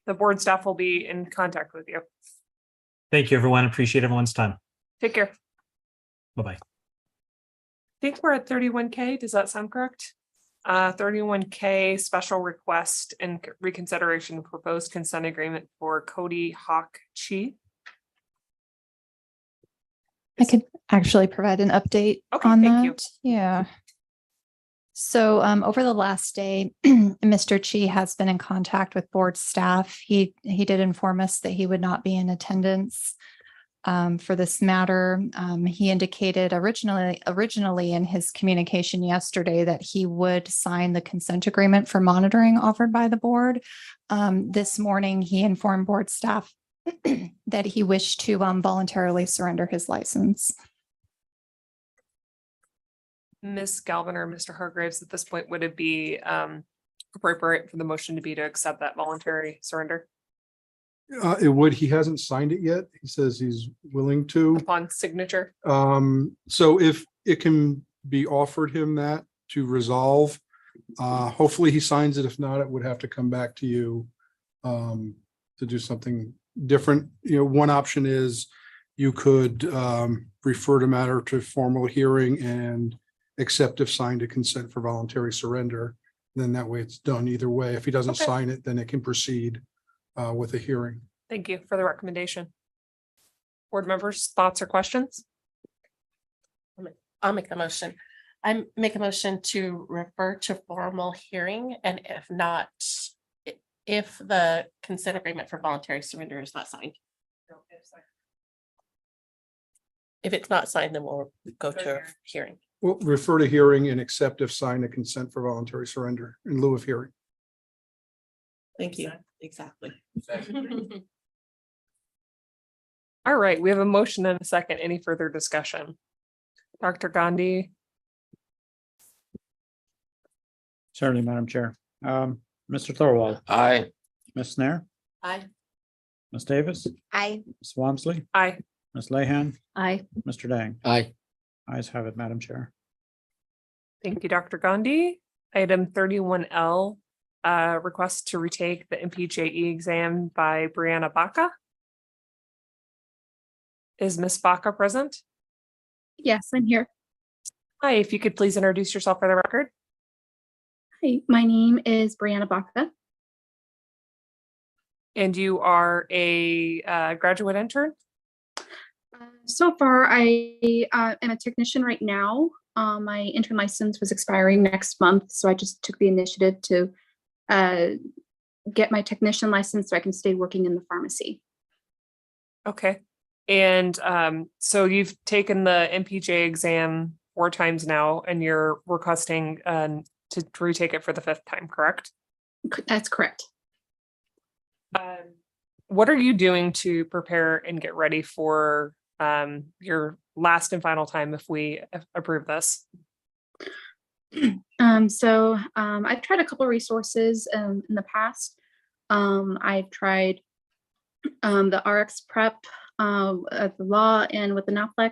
[SPEAKER 1] The board staff will be in contact with you.
[SPEAKER 19] Thank you, everyone. Appreciate everyone's time.
[SPEAKER 1] Take care.
[SPEAKER 19] Bye-bye.
[SPEAKER 1] I think we're at 31K. Does that sound correct? 31K special request and reconsideration of proposed consent agreement for Cody Hawk Chi.
[SPEAKER 6] I could actually provide an update
[SPEAKER 1] Okay,
[SPEAKER 6] on
[SPEAKER 1] thank you.
[SPEAKER 6] that. Yeah. So over the last day, Mr. Chi has been in contact with board staff. He did inform us that he would not be in attendance for this matter. He indicated originally in his communication yesterday that he would sign the consent agreement for monitoring offered by the board. This morning, he informed board staff that he wished to voluntarily surrender his license.
[SPEAKER 1] Ms. Galvin or Mr. Hargraves, at this point, would it be appropriate for the motion to be to accept that voluntary surrender
[SPEAKER 20] It would. He hasn't signed it yet. He says he's willing to.
[SPEAKER 1] upon signature?
[SPEAKER 20] So if it can be offered him that to resolve, hopefully he signs it. If not, it would have to come back to you to do something different. You know, one option is you could refer the matter to formal hearing and accept if signed a consent for voluntary surrender. Then that way it's done either way. If he doesn't
[SPEAKER 1] Okay.
[SPEAKER 20] sign it, then it can proceed with a hearing.
[SPEAKER 1] Thank you for the recommendation. Board members, thoughts or questions?
[SPEAKER 9] I'll make the motion. I make a motion to refer to formal hearing, and if not, if the consent agreement for voluntary surrender is not signed. If it's not signed, then we'll go to a hearing.
[SPEAKER 20] Well, refer to hearing and accept if signed a consent for voluntary surrender in lieu of hearing.
[SPEAKER 9] Thank you. Exactly.
[SPEAKER 1] All right, we have a motion and a second. Any further discussion? Dr. Gandhi,
[SPEAKER 2] Certainly, Madam Chair. Mr. Thorwald,
[SPEAKER 14] Aye.
[SPEAKER 2] Ms. Snare,
[SPEAKER 9] Aye.
[SPEAKER 2] Ms. Davis,
[SPEAKER 7] Aye.
[SPEAKER 2] Ms. Walmsley,
[SPEAKER 1] aye.
[SPEAKER 2] Ms. Lehan,
[SPEAKER 4] Aye.
[SPEAKER 2] Mr. Dang.
[SPEAKER 3] Aye.
[SPEAKER 2] Ayes have it, Madam Chair.
[SPEAKER 1] Thank you, Dr. Gandhi. Item 31L, request to retake the MPJE exam by Brianna Baca. Is Ms. Baca present?
[SPEAKER 22] Yes, I'm here.
[SPEAKER 1] Hi, if you could please introduce yourself for the record.
[SPEAKER 22] Hi, my name is Brianna Baca.
[SPEAKER 1] And you are a graduate intern?
[SPEAKER 22] So far, I am a technician right now. My intern license was expiring next month, so I just took the initiative to get my technician license so I can stay working in the pharmacy.
[SPEAKER 1] Okay. And so you've taken the MPJ exam 4 times now, and you're requesting to retake it for the 5th time, correct?
[SPEAKER 22] That's correct.
[SPEAKER 1] What are you doing to prepare and get ready for your last and final time if we approve this?
[SPEAKER 22] I've tried a couple of resources in the past. I've tried the RX prep, the law, and with the NAFLEX.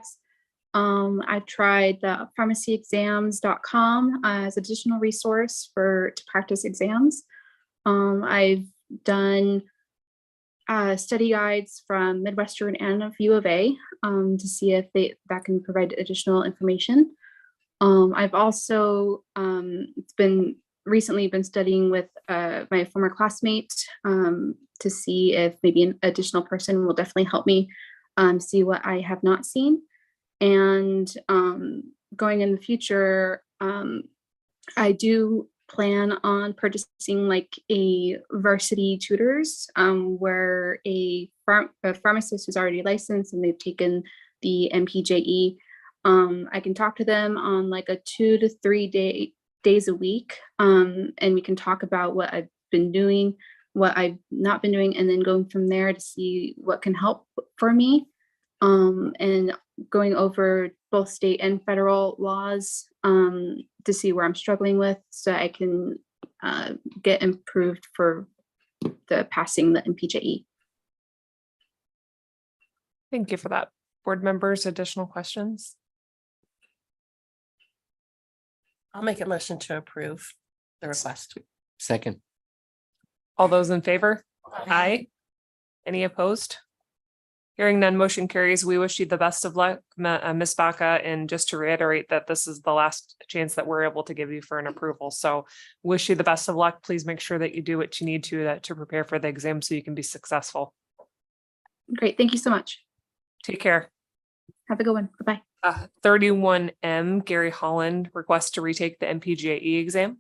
[SPEAKER 22] I've tried the pharmacyexams.com as additional resource to practice exams. I've done study guides from Midwestern and of U of A to see if that can provide additional information. I've also recently been studying with my former classmate to see if maybe an additional person will definitely help me see what I have not seen. And going in the future, I do plan on purchasing like a varsity tutors where a pharmacist who's already licensed and they've taken the MPJE. I can talk to them on like a 2 to 3 days a week, and we can talk about what I've been doing, what I've not been doing, and then going from there to see what can help for me, and going over both state and federal laws to see where I'm struggling with, so I can get improved for the passing the MPJE.
[SPEAKER 1] Thank you for that. Board members, additional questions?
[SPEAKER 8] I'll make a motion to approve the request.
[SPEAKER 3] Second.
[SPEAKER 1] All those in favor? Aye. Any opposed? Hearing none, motion carries. We wish you the best of luck, Ms. Baca, and just to reiterate that this is the last chance that we're able to give you for an approval. So wish you the best of luck. Please make sure that you do what you need to prepare for the exam so you can be successful.
[SPEAKER 22] Great, thank you so much.
[SPEAKER 1] Take care.
[SPEAKER 22] Have a good one. Bye-bye.
[SPEAKER 1] 31M, Gary Holland, request to retake the MPJE exam.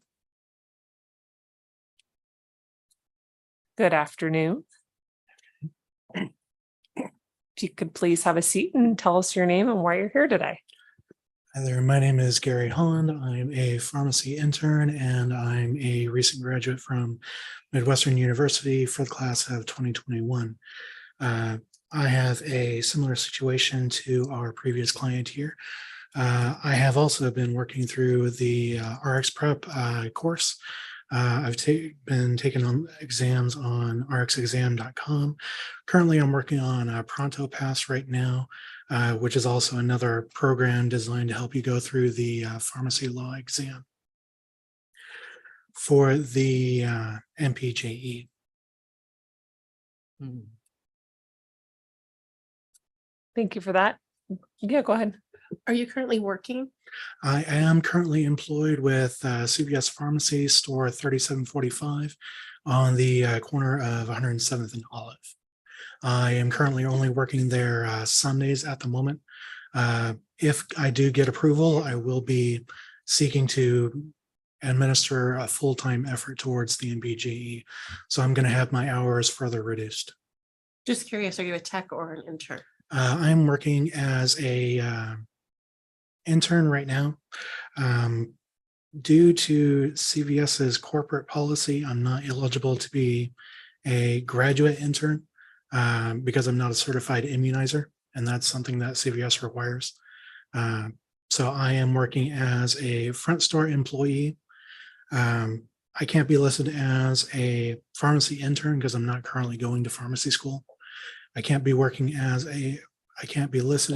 [SPEAKER 1] Good afternoon. If you could please have a seat and tell us your name and why you're here today.
[SPEAKER 10] Hi there, my name is Gary Holland. I'm a pharmacy intern and I'm a recent graduate from Midwestern University for the class of 2021. I have a similar situation to our previous client here. I have also been working through the RX Prep course. I've been taking on exams on rxexam.com. Currently, I'm working on Pronto Pass right now, which is also another program designed to help you go through the pharmacy law exam for the MPJE.
[SPEAKER 1] Thank you for that. Yeah, go ahead.
[SPEAKER 8] Are you currently working?
[SPEAKER 10] I am currently employed with CVS Pharmacy, store 3745 on the corner of 107th and Olive. I am currently only working there Sundays at the moment. If I do get approval, I will be seeking to administer a full-time effort towards the MPJE. So I'm going to have my hours further reduced.
[SPEAKER 8] Just curious, are you a tech or an intern?
[SPEAKER 10] I'm working as a intern right now. Due to CVS's corporate policy, I'm not eligible to be a graduate intern because I'm not a certified immunizer, and that's something that CVS requires. So I am working as a front store employee. I can't be listed as a pharmacy intern because I'm not currently going to pharmacy school. I can't be listed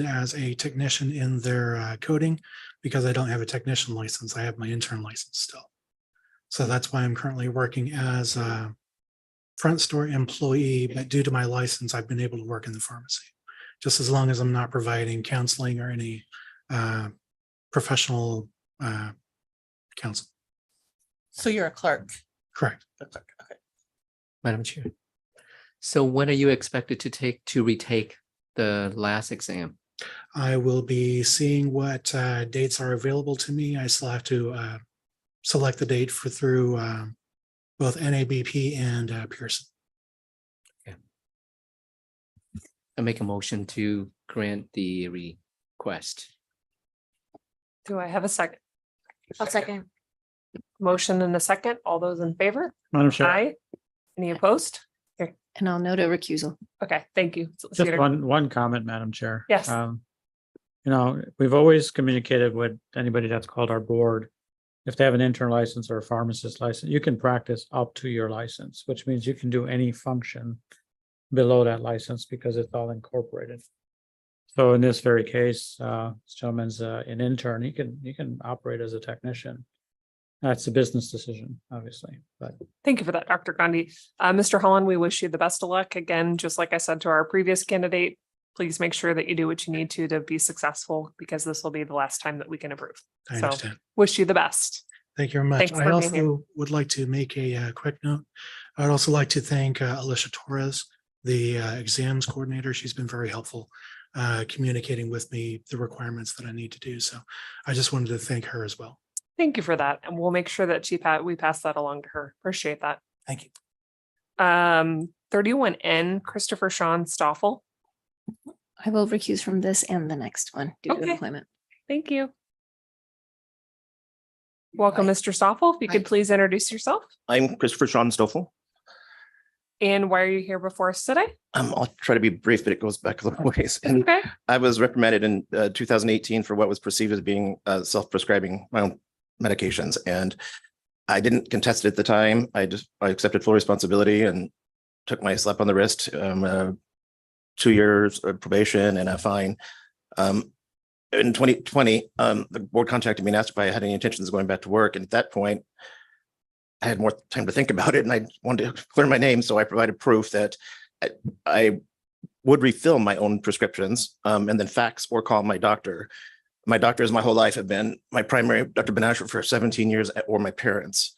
[SPEAKER 10] as a technician in their coding because I don't have a technician license. I have my intern license still. So that's why I'm currently working as a front store employee, but due to my license, I've been able to work in the pharmacy, just as long as I'm not providing counseling or any professional counsel.
[SPEAKER 8] So you're a clerk?
[SPEAKER 10] Correct.
[SPEAKER 8] A clerk, okay.
[SPEAKER 3] Madam Chair. So when are you expected to retake the last exam?
[SPEAKER 10] I will be seeing what dates are available to me. I still have to select the date through both NABP and Pearson.
[SPEAKER 3] Okay. I make a motion to grant the request.
[SPEAKER 1] Do I have a second?
[SPEAKER 7] I'll second.
[SPEAKER 1] Motion and a second. All those in favor?
[SPEAKER 2] Madam Chair.
[SPEAKER 1] Aye. Any opposed? Here.
[SPEAKER 4] And I'll note a recusal.
[SPEAKER 1] Okay, thank you.
[SPEAKER 2] Just one comment, Madam Chair.
[SPEAKER 1] Yes.
[SPEAKER 2] We've always communicated with anybody that's called our board. If they have an intern license or a pharmacist license, you can practice up to your license, which means you can do any function below that license because it's all incorporated. So in this very case, this gentleman's an intern. He can operate as a technician. That's a business decision, obviously, but
[SPEAKER 1] Thank you for that, Dr. Gandhi. Mr. Holland, we wish you the best of luck. Again, just like I said to our previous candidate, please make sure that you do what you need to be successful, because this will be the last time that we can approve.
[SPEAKER 10] I
[SPEAKER 1] So
[SPEAKER 10] understand.
[SPEAKER 1] wish you the best.
[SPEAKER 10] Thank you very much.
[SPEAKER 1] Thanks
[SPEAKER 10] I
[SPEAKER 1] for being here.
[SPEAKER 10] also would like to make a quick note. I'd also like to thank Alicia Torres, the exams coordinator. She's been very helpful communicating with me the requirements that I need to do. So I just wanted to thank her as well.
[SPEAKER 1] Thank you for that. And we'll make sure that we pass that along to her. Appreciate that.
[SPEAKER 10] Thank you.
[SPEAKER 1] 31N, Christopher Sean Stoffel.
[SPEAKER 4] I will recuse from this and the next one due to
[SPEAKER 1] Okay.
[SPEAKER 4] employment.
[SPEAKER 1] Thank you. Welcome, Mr. Stoffel. If you could please introduce yourself
[SPEAKER 12] I'm Christopher Sean Stoffel.
[SPEAKER 1] and why are you here before us today?
[SPEAKER 12] I'll try to be brief, but it goes back a little ways. And
[SPEAKER 1] Okay.
[SPEAKER 12] I was reprimanded in 2018 for what was perceived as being self-prescribing my own medications. And I didn't contest it at the time. I accepted full responsibility and took my slap on the wrist, 2 years of probation and a fine. In 2020, the board contacted me and asked if I had any intentions of going back to work. And at that point, I had more time to think about it and I wanted to clear my name. So I provided proof that I would refill my own prescriptions and then fax or call my doctor. My doctors my whole life have been my primary Dr. Benasher for 17 years or my parents.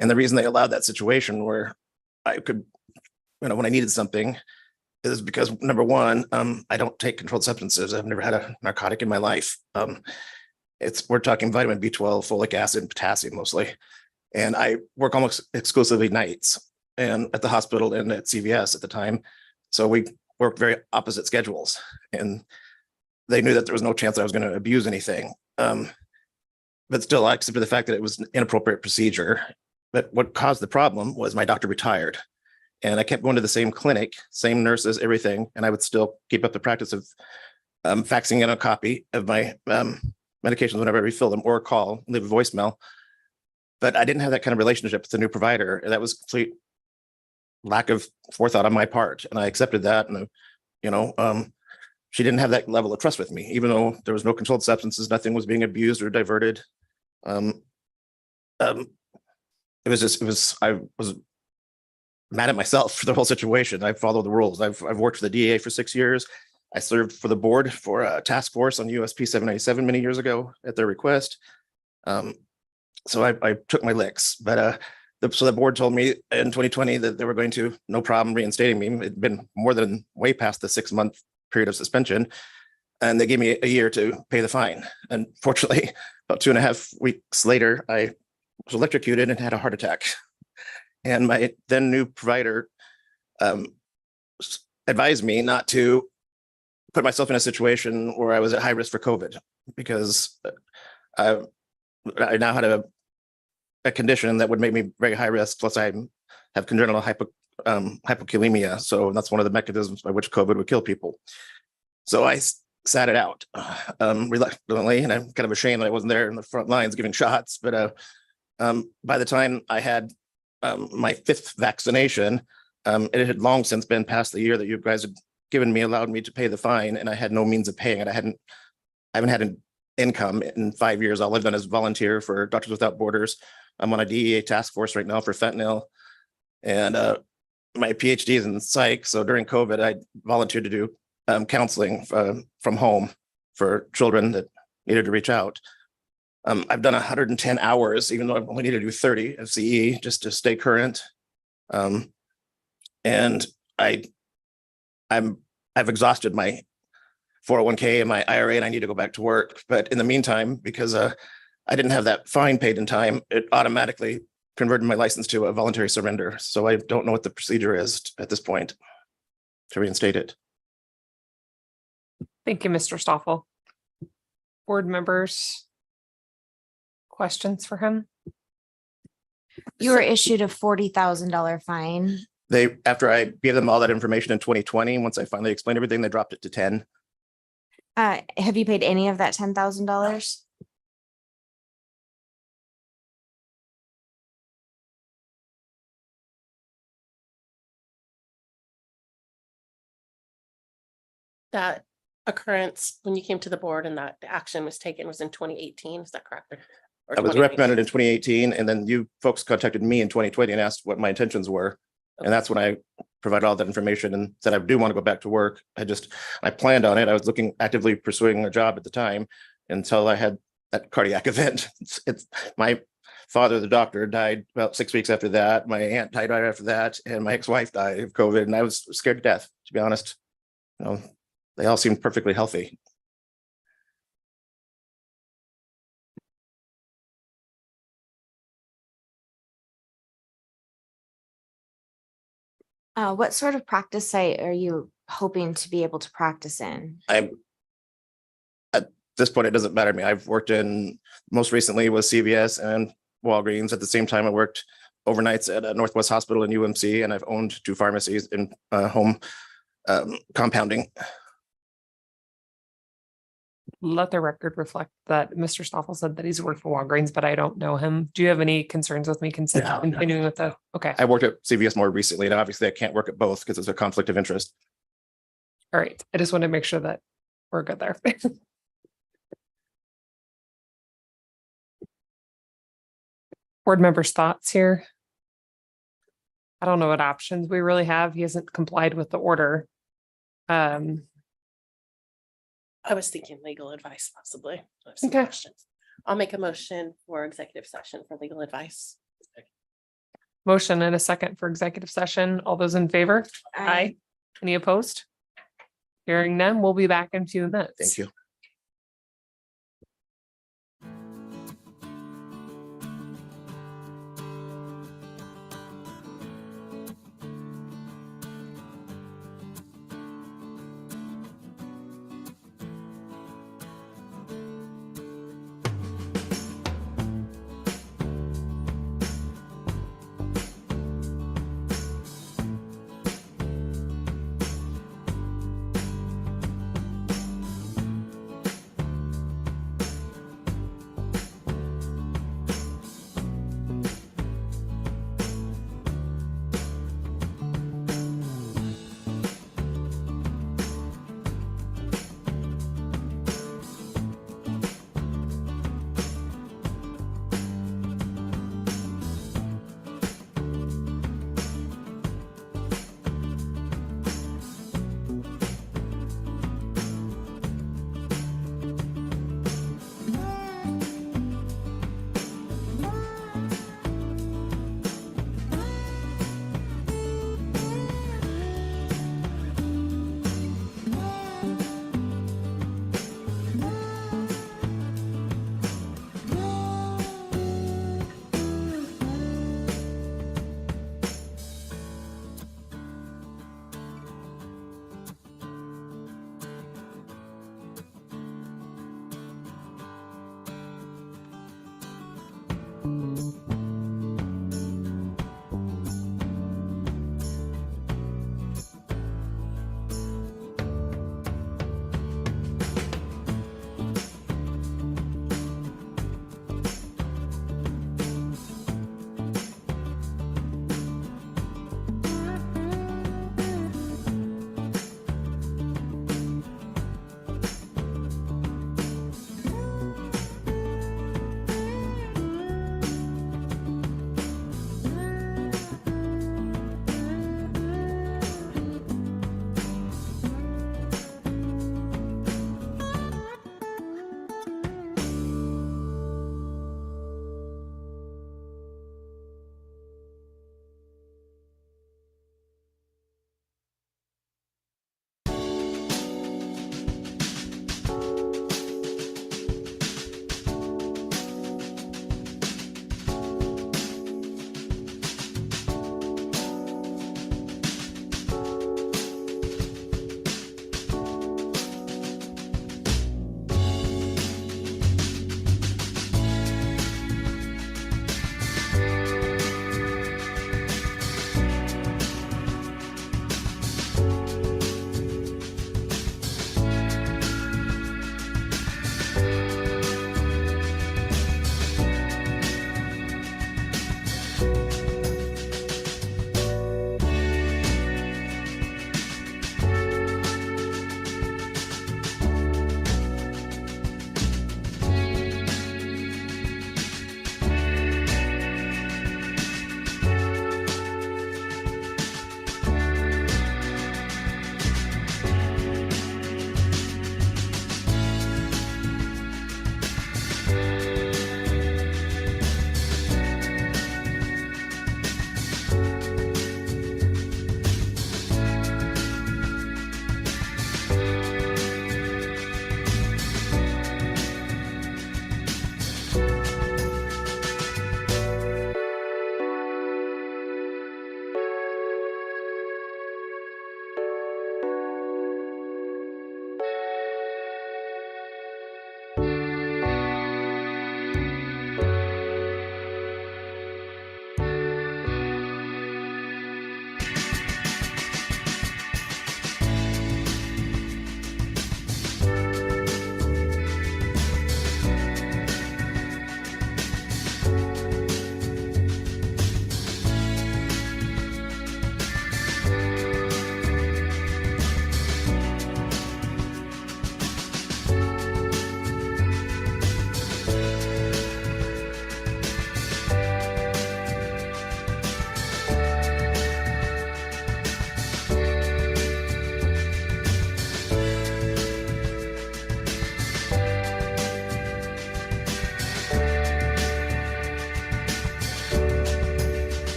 [SPEAKER 12] And the reason they allowed that situation where I could, when I needed something is because number one, I don't take controlled substances. I've never had a narcotic in my life. We're talking vitamin B12, folic acid, potassium mostly. And I work almost exclusively nights and at the hospital and at CVS at the time. So we worked very opposite schedules and they knew that there was no chance that I was going to abuse anything. But still, I accepted the fact that it was an inappropriate procedure. But what caused the problem was my doctor retired. And I kept going to the same clinic, same nurses, everything. And I would still keep up the practice of faxing in a copy of my medications whenever I refill them or call, leave a voicemail. But I didn't have that kind of relationship with the new provider. That was complete lack of forethought on my part. And I accepted that. And, she didn't have that level of trust with me, even though there was no controlled substances, nothing was being abused or diverted. I was mad at myself for the whole situation. I followed the rules. I've worked for the DEA for 6 years. I served for the board for a task force on USP 797 many years ago at their request. So I took my licks, but so the board told me in 2020 that they were going to, no problem, reinstating me. It'd been more than way past the 6-month period of suspension. And they gave me a year to pay the fine. Unfortunately, about 2.5 weeks later, I was electrocuted and had a heart attack. And my then new provider advised me not to put myself in a situation where I was at high risk for COVID because I now had a condition that would make me very high risk. Plus I have congenital hypokalemia. So that's one of the mechanisms by which COVID would kill people. So I sat it out reluctantly, and I'm kind of ashamed that I wasn't there in the front lines giving shots. But by the time I had my 5th vaccination, it had long since been past the year that you guys had given me, allowed me to pay the fine, and I had no means of paying it. I haven't had an income in 5 years. All I've done is volunteer for Doctors Without Borders. I'm on a DEA task force right now for fentanyl, and my PhD is in psych. So during COVID, I volunteered to do counseling from home for children that needed to reach out. I've done 110 hours, even though I've only needed to do 30 of CE just to stay current. And I've exhausted my 401k and my IRA, and I need to go back to work. But in the meantime, because I didn't have that fine paid in time, it automatically converted my license to a voluntary surrender. So I don't know what the procedure is at this point to reinstate it.
[SPEAKER 1] Thank you, Mr. Stoffel. Board members, questions for him?
[SPEAKER 7] You were issued a $40,000 fine.
[SPEAKER 12] After I gave them all that information in 2020, once I finally explained everything, they dropped it to 10.
[SPEAKER 7] Have you paid any of that $10,000?
[SPEAKER 8] That occurrence when you came to the board and that the action was taken was in 2018, is that correct? Or
[SPEAKER 12] I was
[SPEAKER 8] 2019?
[SPEAKER 12] recommended in 2018, and then you folks contacted me in 2020 and asked what my intentions were. And that's when I provided all that information and said I do want to go back to work. I planned on it. I was actively pursuing a job at the time until I had that cardiac event. It's my father, the doctor, died about 6 weeks after that. My aunt died right after that, and my ex-wife died of COVID, and I was scared to death, to be honest. You know, they all seemed perfectly healthy.
[SPEAKER 7] What sort of practice site are you hoping to be able to practice in?
[SPEAKER 12] At this point, it doesn't matter to me. I've worked in, most recently was CVS and Walgreens. At the same time, I worked overnights at a Northwest Hospital in UMC, and I've owned 2 pharmacies in home compounding.
[SPEAKER 1] Let the record reflect that Mr. Stoffel said that he's worked for Walgreens, but I don't know him. Do you have any concerns with me continuing with the, okay,
[SPEAKER 12] I worked at CVS more recently, and obviously I can't work at both because it's a conflict of interest.
[SPEAKER 1] all right. I just want to make sure that we're good there. Board members' thoughts here? I don't know what options we really have. He hasn't complied with the order.
[SPEAKER 8] I was thinking legal advice possibly. I have some
[SPEAKER 1] Okay.
[SPEAKER 8] questions. I'll make a motion for executive session for legal advice.
[SPEAKER 1] Motion and a second for executive session. All those in favor? Aye. Any opposed? Hearing none, we'll be back in 2 minutes.
[SPEAKER 12] Thank you.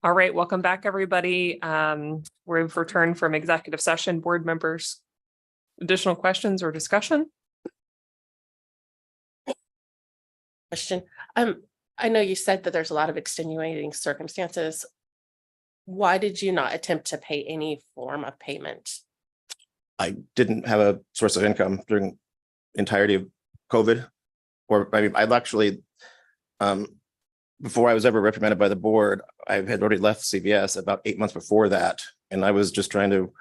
[SPEAKER 1] All right, welcome back, everybody. We've returned from executive session. Board members, additional questions or discussion?
[SPEAKER 8] Question. I know you said that there's a lot of extenuating circumstances. Why did you not attempt to pay any form of payment?
[SPEAKER 12] I didn't have a source of income during the entirety of COVID. Or I mean, I'd actually, before I was ever reprimanded by the board, I had already left CVS about 8 months before that. And I was just trying to,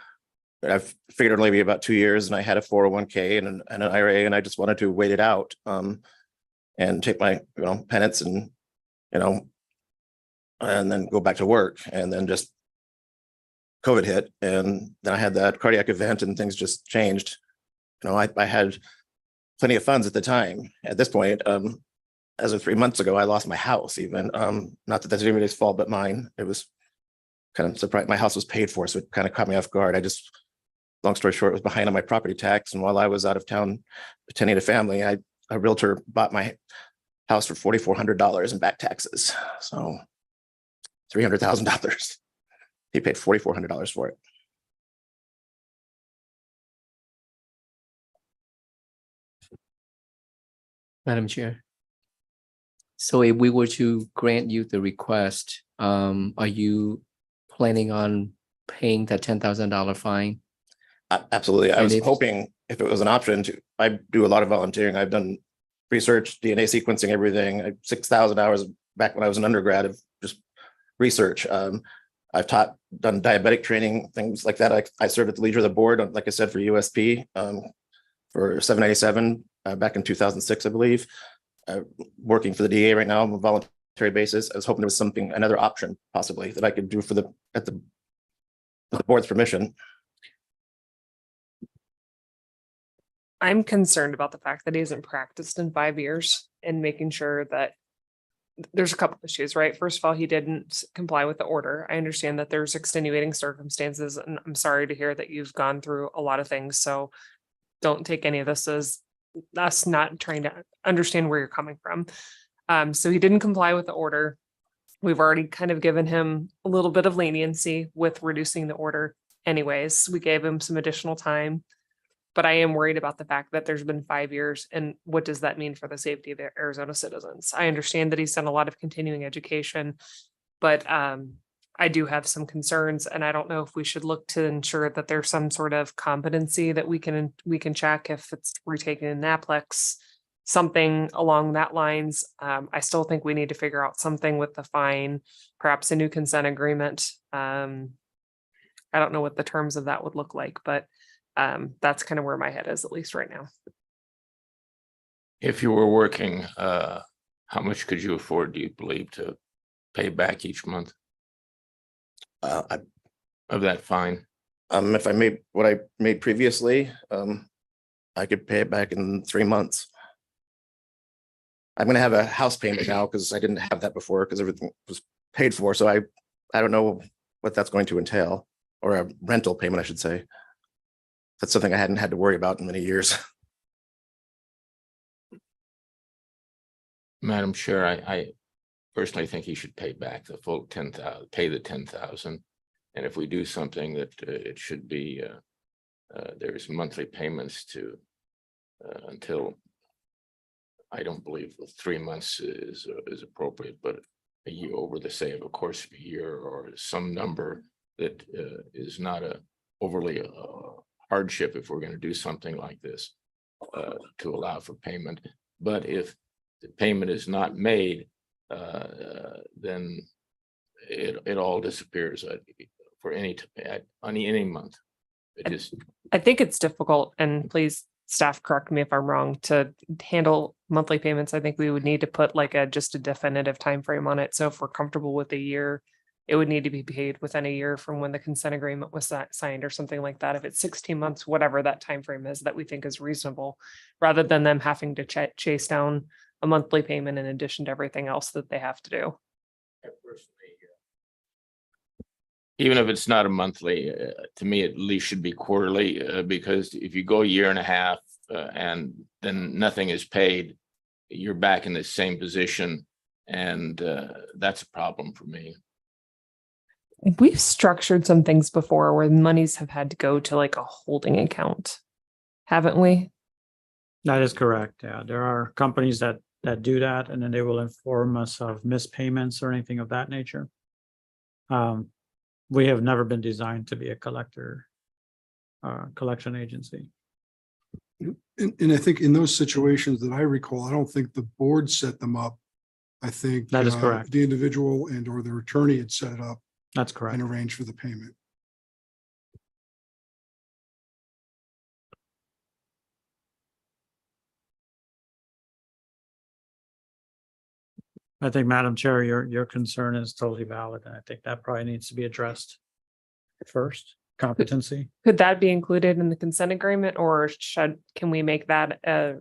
[SPEAKER 12] I've figured it'd only be about 2 years, and I had a 401k and an IRA, and I just wanted to wait it out and take my, penance and, and then go back to work. And then just COVID hit, and then I had that cardiac event, and things just changed. I had plenty of funds at the time. At this point, as of 3 months ago, I lost my house even. Not that that's anybody's fault but mine. It was kind of surprised. My house was paid for, so it kind of caught me off guard. Long story short, was behind on my property tax. And while I was out of town attending a family, a realtor bought my house for $4,400 in back taxes. So $300,000. He paid $4,400 for it.
[SPEAKER 3] Madam Chair. So if we were to grant you the request, are you planning on paying that $10,000 fine?
[SPEAKER 12] Absolutely. I was hoping if it was an option I do a lot of volunteering. I've done research, DNA sequencing, everything. 6,000 hours back when I was an undergrad of just research. I've done diabetic training, things like that. I served at the leisure of the board, like I said, for USP for 787 back in 2006, I believe. Working for the DA right now on a voluntary basis. I was hoping there was another option possibly that I could do with the board's permission.
[SPEAKER 1] I'm concerned about the fact that he hasn't practiced in 5 years and making sure that there's a couple issues, right? First of all, he didn't comply with the order. I understand that there's extenuating circumstances, and I'm sorry to hear that you've gone through a lot of things. So don't take any of this as us not trying to understand where you're coming from. So he didn't comply with the order. We've already kind of given him a little bit of leniency with reducing the order. Anyways, we gave him some additional time. But I am worried about the fact that there's been 5 years, and what does that mean for the safety of the Arizona citizens? I understand that he's done a lot of continuing education, but I do have some concerns, and I don't know if we should look to ensure that there's some sort of competency that we can check if it's retaking an Naplex, something along that lines. I still think we need to figure out something with the fine, perhaps a new consent agreement. I don't know what the terms of that would look like, but that's kind of where my head is, at least right now.
[SPEAKER 14] If you were working, how much could you afford, do you believe, to pay back each month of that fine?
[SPEAKER 12] If I made what I made previously, I could pay it back in 3 months. I'm going to have a house payment now because I didn't have that before because everything was paid for. So I don't know what that's going to entail, or a rental payment, I should say. That's something I hadn't had to worry about in many years.
[SPEAKER 14] Madam Chair, I personally think he should pay back the full 10,000, pay the 10,000. And if we do something that it should be, there's monthly payments to until, I don't believe 3 months is appropriate, but a year over the say of a course of a year, or some number that is not a overly hardship if we're going to do something like this to allow for payment. But if the payment is not made, then it all disappears for any month.
[SPEAKER 1] I think it's difficult, and please staff correct me if I'm wrong, to handle monthly payments. I think we would need to put like just a definitive time frame on it. So if we're comfortable with a year, it would need to be paid within a year from when the consent agreement was signed or something like that. If it's 16 months, whatever that time frame is that we think is reasonable, rather than them having to chase down a monthly payment in addition to everything else that they have to do.
[SPEAKER 14] Even if it's not a monthly, to me, at least should be quarterly, because if you go a year and a half and then nothing is paid, you're back in the same position. And that's a problem for me.
[SPEAKER 1] We've structured some things before where monies have had to go to like a holding account, haven't we?
[SPEAKER 2] That is correct. Yeah, there are companies that do that, and then they will inform us of missed payments or anything of that nature. We have never been designed to be a collector, collection agency.
[SPEAKER 20] And I think in those situations that I recall, I don't think the board set them up. I think
[SPEAKER 2] That is correct.
[SPEAKER 20] the individual and or their attorney had set it up
[SPEAKER 2] That's correct.
[SPEAKER 20] and arranged for the payment.
[SPEAKER 2] I think, Madam Chair, your concern is totally valid, and I think that probably needs to be addressed first. Competency.
[SPEAKER 1] Could that be included in the consent agreement, or can we make that a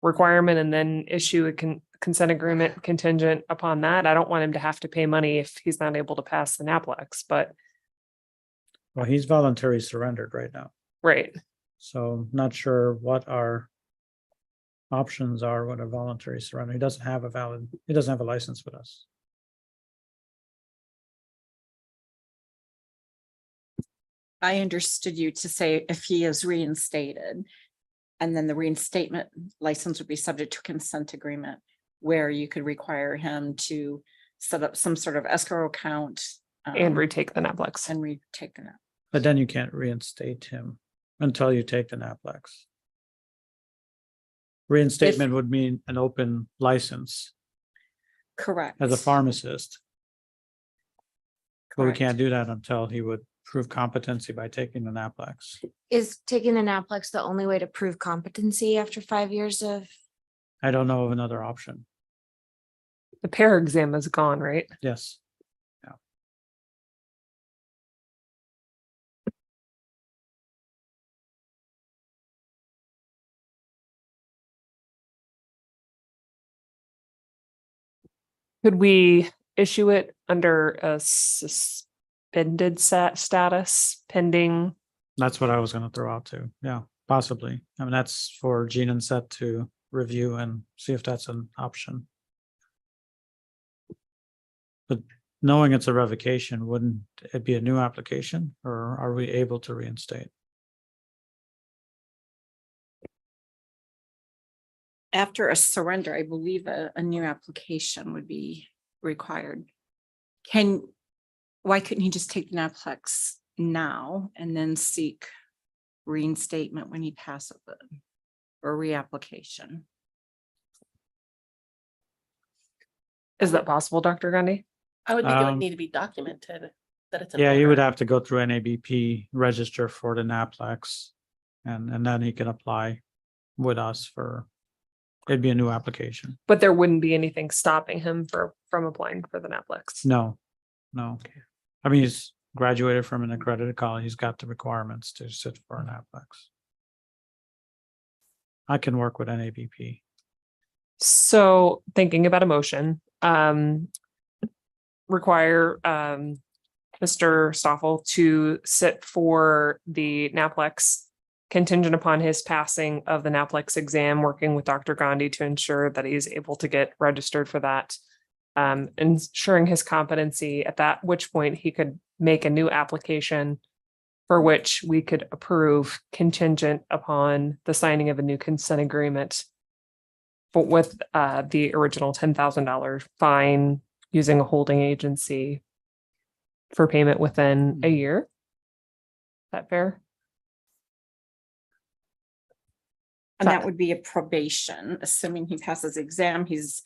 [SPEAKER 1] requirement and then issue a consent agreement contingent upon that? I don't want him to have to pay money if he's not able to pass the NAPLEX, but.
[SPEAKER 2] Well, he's voluntary surrendered right now,
[SPEAKER 1] Right.
[SPEAKER 2] so not sure what our options are with a voluntary surrender. He doesn't have a license with us.
[SPEAKER 5] I understood you to say if he is reinstated, and then the reinstatement license would be subject to consent agreement, where you could require him to set up some sort of escrow account.
[SPEAKER 1] And retake the NAPLEX.
[SPEAKER 5] And retake the NAPLEX.
[SPEAKER 2] But then you can't reinstate him until you take the NAPLEX. Reinstatement would mean an open license
[SPEAKER 5] Correct.
[SPEAKER 2] as a pharmacist. But we
[SPEAKER 5] Correct.
[SPEAKER 2] can't do that until he would prove competency by taking the NAPLEX.
[SPEAKER 7] Is taking the NAPLEX the only way to prove competency after 5 years of?
[SPEAKER 2] I don't know of another option.
[SPEAKER 1] The pair exam is gone, right?
[SPEAKER 2] Yes.
[SPEAKER 1] Could we issue it under a suspended status pending?
[SPEAKER 2] That's what I was going to throw out too. Yeah, possibly. I mean, that's for Gene and Seth to review and see if that's an option. But knowing it's a revocation, wouldn't it be a new application, or are we able to reinstate?
[SPEAKER 5] After a surrender, I believe a new application would be required. Why couldn't he just take the NAPLEX now and then seek reinstatement when he passes it, or reapplication?
[SPEAKER 1] Is that possible, Dr. Gundy?
[SPEAKER 8] I would think it would need to be documented that it's.
[SPEAKER 2] Yeah, you would have to go through NABP, register for the NAPLEX, and then he can apply with us for. It'd be a new application.
[SPEAKER 1] But there wouldn't be anything stopping him from applying for the NAPLEX.
[SPEAKER 2] No. I mean, he's graduated from an accredited college. He's got the requirements to sit for an NAPLEX. I can work with NABP.
[SPEAKER 1] So thinking about a motion, require Mr. Stoffel to sit for the NAPLEX contingent upon his passing of the NAPLEX exam, working with Dr. Gandhi to ensure that he's able to get registered for that, ensuring his competency, at that which point he could make a new application for which we could approve contingent upon the signing of a new consent agreement, but with the original $10,000 fine using a holding agency for payment within a year. Is that fair?
[SPEAKER 5] And that would be a probation, assuming he passes the exam, he's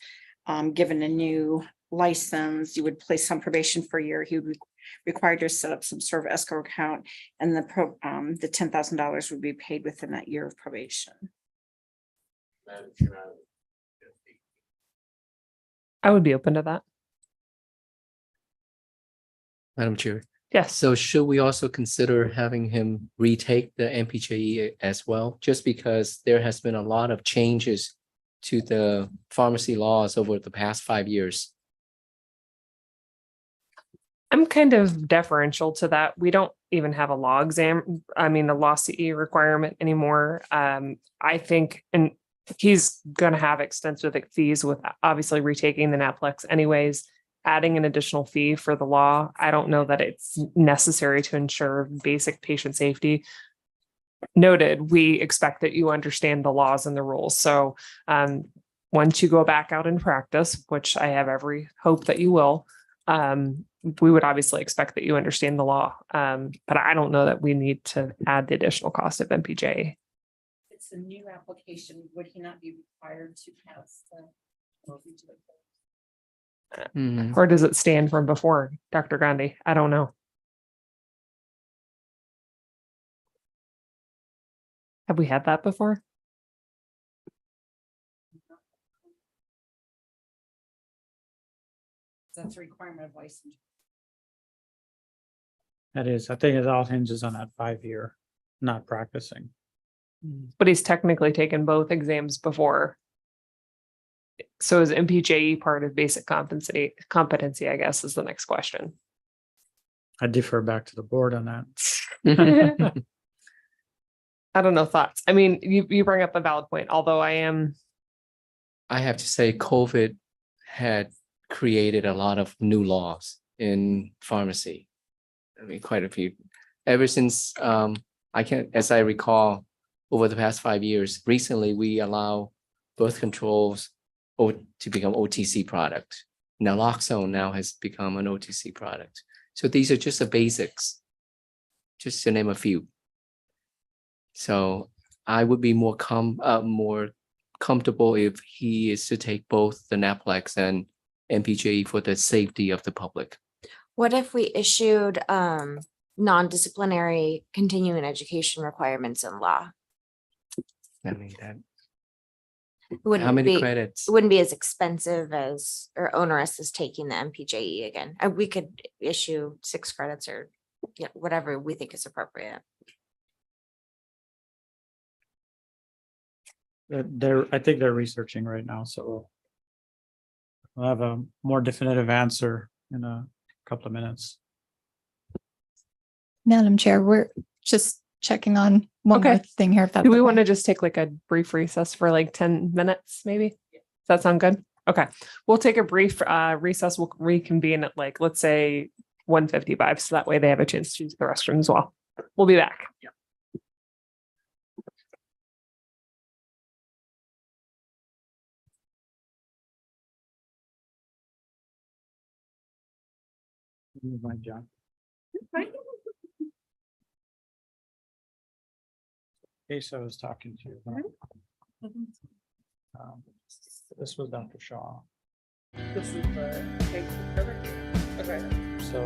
[SPEAKER 5] given a new license, you would place on probation for a year, he would be required to set up some sort of escrow account, and the $10,000 would be paid within that year of probation.
[SPEAKER 1] I would be open to that.
[SPEAKER 3] Madam Chair.
[SPEAKER 1] Yes.
[SPEAKER 3] So should we also consider having him retake the MPJE as well? Just because there has been a lot of changes to the pharmacy laws over the past 5 years.
[SPEAKER 1] I'm kind of deferential to that. We don't even have a law exam. I mean, the law CE requirement anymore. I think, and he's going to have extensive fees with obviously retaking the NAPLEX anyways. adding an additional fee for the law. I don't know that it's necessary to ensure basic patient safety. Noted, we expect that you understand the laws and the rules. So once you go back out in practice, which I have every hope that you will, we would obviously expect that you understand the law. But I don't know that we need to add the additional cost of MPJ.
[SPEAKER 5] It's a new application. Would he not be required to pass
[SPEAKER 3] Mhm.
[SPEAKER 1] Or does it stand from before, Dr. Gandhi? I don't know. Have we had that before?
[SPEAKER 5] That's a requirement of license.
[SPEAKER 2] That is, I think it all hinges on that 5 year not practicing.
[SPEAKER 1] But he's technically taken both exams before. So is MPJE part of basic competency, I guess, is the next question.
[SPEAKER 2] I defer back to the board on that.
[SPEAKER 1] I don't know, thoughts. I mean, you bring up a valid point, although I
[SPEAKER 3] have to say COVID had created a lot of new laws in pharmacy. I mean, quite a few. Ever since as I recall, over the past 5 years, recently we allow birth controls to become OTC product. Naloxone now has become an OTC product. So these are just the basics, just to name a few. So I would be more comfortable if he is to take both the Naplex and MPJ for the safety of the public.
[SPEAKER 7] What if we issued non-disciplinary continuing education requirements in law?
[SPEAKER 3] I mean, that,
[SPEAKER 7] Wouldn't
[SPEAKER 3] how
[SPEAKER 7] it
[SPEAKER 3] many
[SPEAKER 7] be-
[SPEAKER 3] credits?
[SPEAKER 7] It wouldn't be as expensive as or onerous as taking the MPJE again. We could issue 6 credits or whatever we think is appropriate.
[SPEAKER 2] I think they're researching right now, so we'll have a more definitive answer in a couple of minutes.
[SPEAKER 6] Madam Chair, we're just checking on one more
[SPEAKER 1] Okay.
[SPEAKER 6] thing here. If that's
[SPEAKER 1] Do we
[SPEAKER 6] okay.
[SPEAKER 1] want to just take like a brief recess for like 10 minutes, maybe? Does that sound good? Okay, we'll take a brief recess. We'll reconvene at like, let's say 1:55. So that way they have a chance to use the restroom as well. We'll be back.
[SPEAKER 2] My job. Case I was talking to. This was Dr. Shaw.
[SPEAKER 1] This is the okay.
[SPEAKER 2] So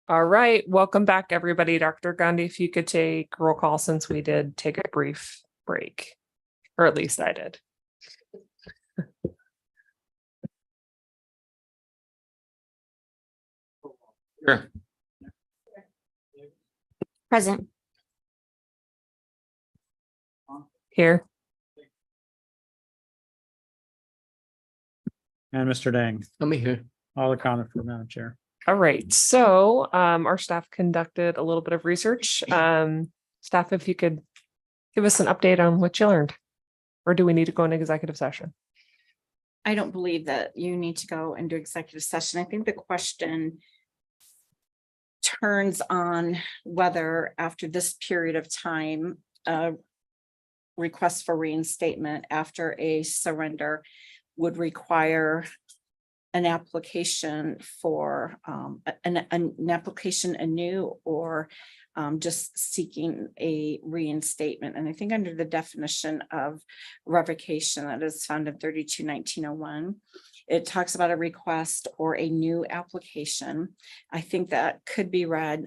[SPEAKER 1] All right, welcome back, everybody. Dr. Gandhi, if you could take roll call since we did take a brief break, or at least I did.
[SPEAKER 14] Sure.
[SPEAKER 7] Present.
[SPEAKER 1] Here.
[SPEAKER 2] And Mr. Dang,
[SPEAKER 3] Let me hear.
[SPEAKER 2] all accounted for, Madam Chair.
[SPEAKER 1] All right, so our staff conducted a little bit of research. Staff, if you could give us an update on what you learned, or do we need to go into executive session?
[SPEAKER 5] I don't believe that you need to go into executive session. I think the question turns on whether after this period of time, a request for reinstatement after a surrender would require an application for an application anew, or just seeking a reinstatement. And I think under the definition of revocation that is found in 32-1901, it talks about a request or a new application. I think that could be read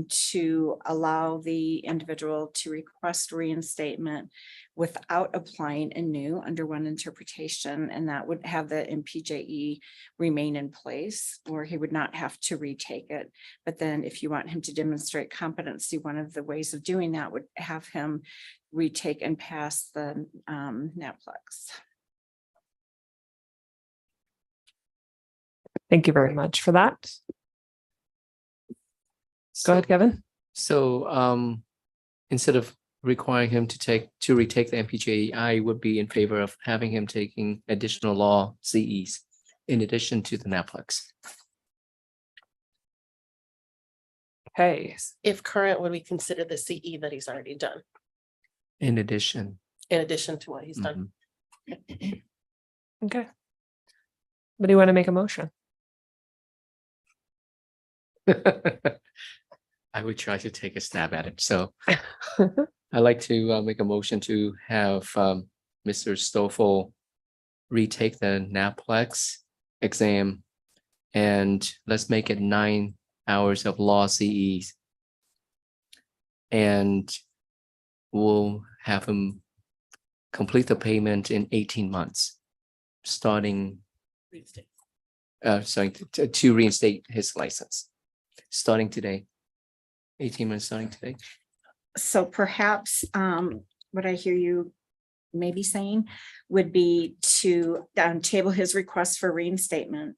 [SPEAKER 5] to allow the individual to request reinstatement without applying anew under one interpretation, and that would have the MPJE remain in place, or he would not have to retake it. But then if you want him to demonstrate competency, one of the ways of doing that would have him retake and pass the NAPLEX.
[SPEAKER 1] Thank you very much for that. Go ahead, Kevin.
[SPEAKER 3] So instead of requiring him to retake the MPJ, I would be in favor of having him taking additional law CEs in addition to the NAPLEX.
[SPEAKER 1] Okay.
[SPEAKER 8] If current, would we consider the CE that he's already done
[SPEAKER 3] In addition.
[SPEAKER 8] in addition to what he's done?
[SPEAKER 1] Okay. But do you want to make a motion?
[SPEAKER 3] I would try to take a stab at it. So I'd like to make a motion to have Mr. Stoffel retake the NAPLEX exam, and let's make it 9 hours of law CEs. And we'll have him complete the payment in 18 months, starting to reinstate his license, starting today. 18 months starting today.
[SPEAKER 5] So perhaps what I hear you maybe saying would be to table his request for reinstatement,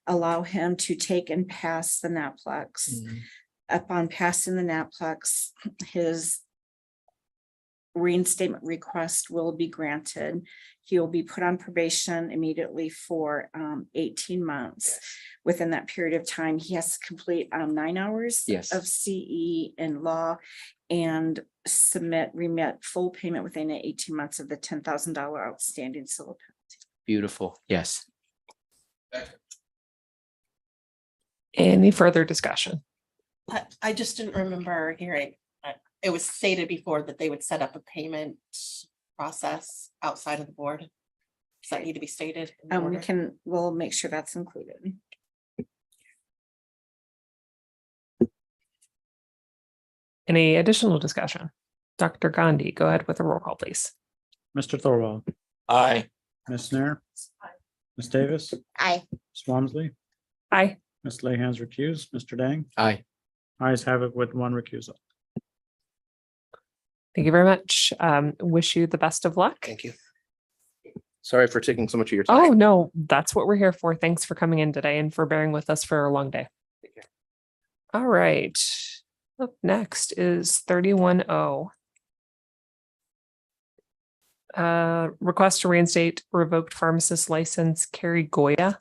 [SPEAKER 5] allow him to take and pass the NAPLEX. Upon passing the NAPLEX, his reinstatement request will be granted. He will be put on probation immediately for 18 months. Within that period of time, he has to complete 9 hours of CE in law and remit full payment within 18 months of the $10,000 outstanding civil penalty.
[SPEAKER 3] Beautiful. Yes.
[SPEAKER 1] Any further discussion?
[SPEAKER 8] I just didn't remember hearing, it was stated before that they would set up a payment process outside of the board. Does that need to be stated?
[SPEAKER 5] We'll make sure that's included.
[SPEAKER 1] Any additional discussion? Dr. Gandhi, go ahead with a roll call, please.
[SPEAKER 2] Mr. Thorwald.
[SPEAKER 14] Aye.
[SPEAKER 2] Ms. Nair. Ms. Davis.
[SPEAKER 7] Aye.
[SPEAKER 2] Ms. Walmsley.
[SPEAKER 1] Aye.
[SPEAKER 2] Ms. Lehan's recused. Mr. Dang.
[SPEAKER 3] Aye.
[SPEAKER 2] Ayes have it with one recusal.
[SPEAKER 1] Thank you very much. Wish you the best of luck.
[SPEAKER 12] Thank you. Sorry for taking so much of your time.
[SPEAKER 1] Oh, no, that's what we're here for. Thanks for coming in today and for bearing with us for a long day. All right. Up next is 31O. Request to reinstate revoked pharmacist license, Carrie Goya.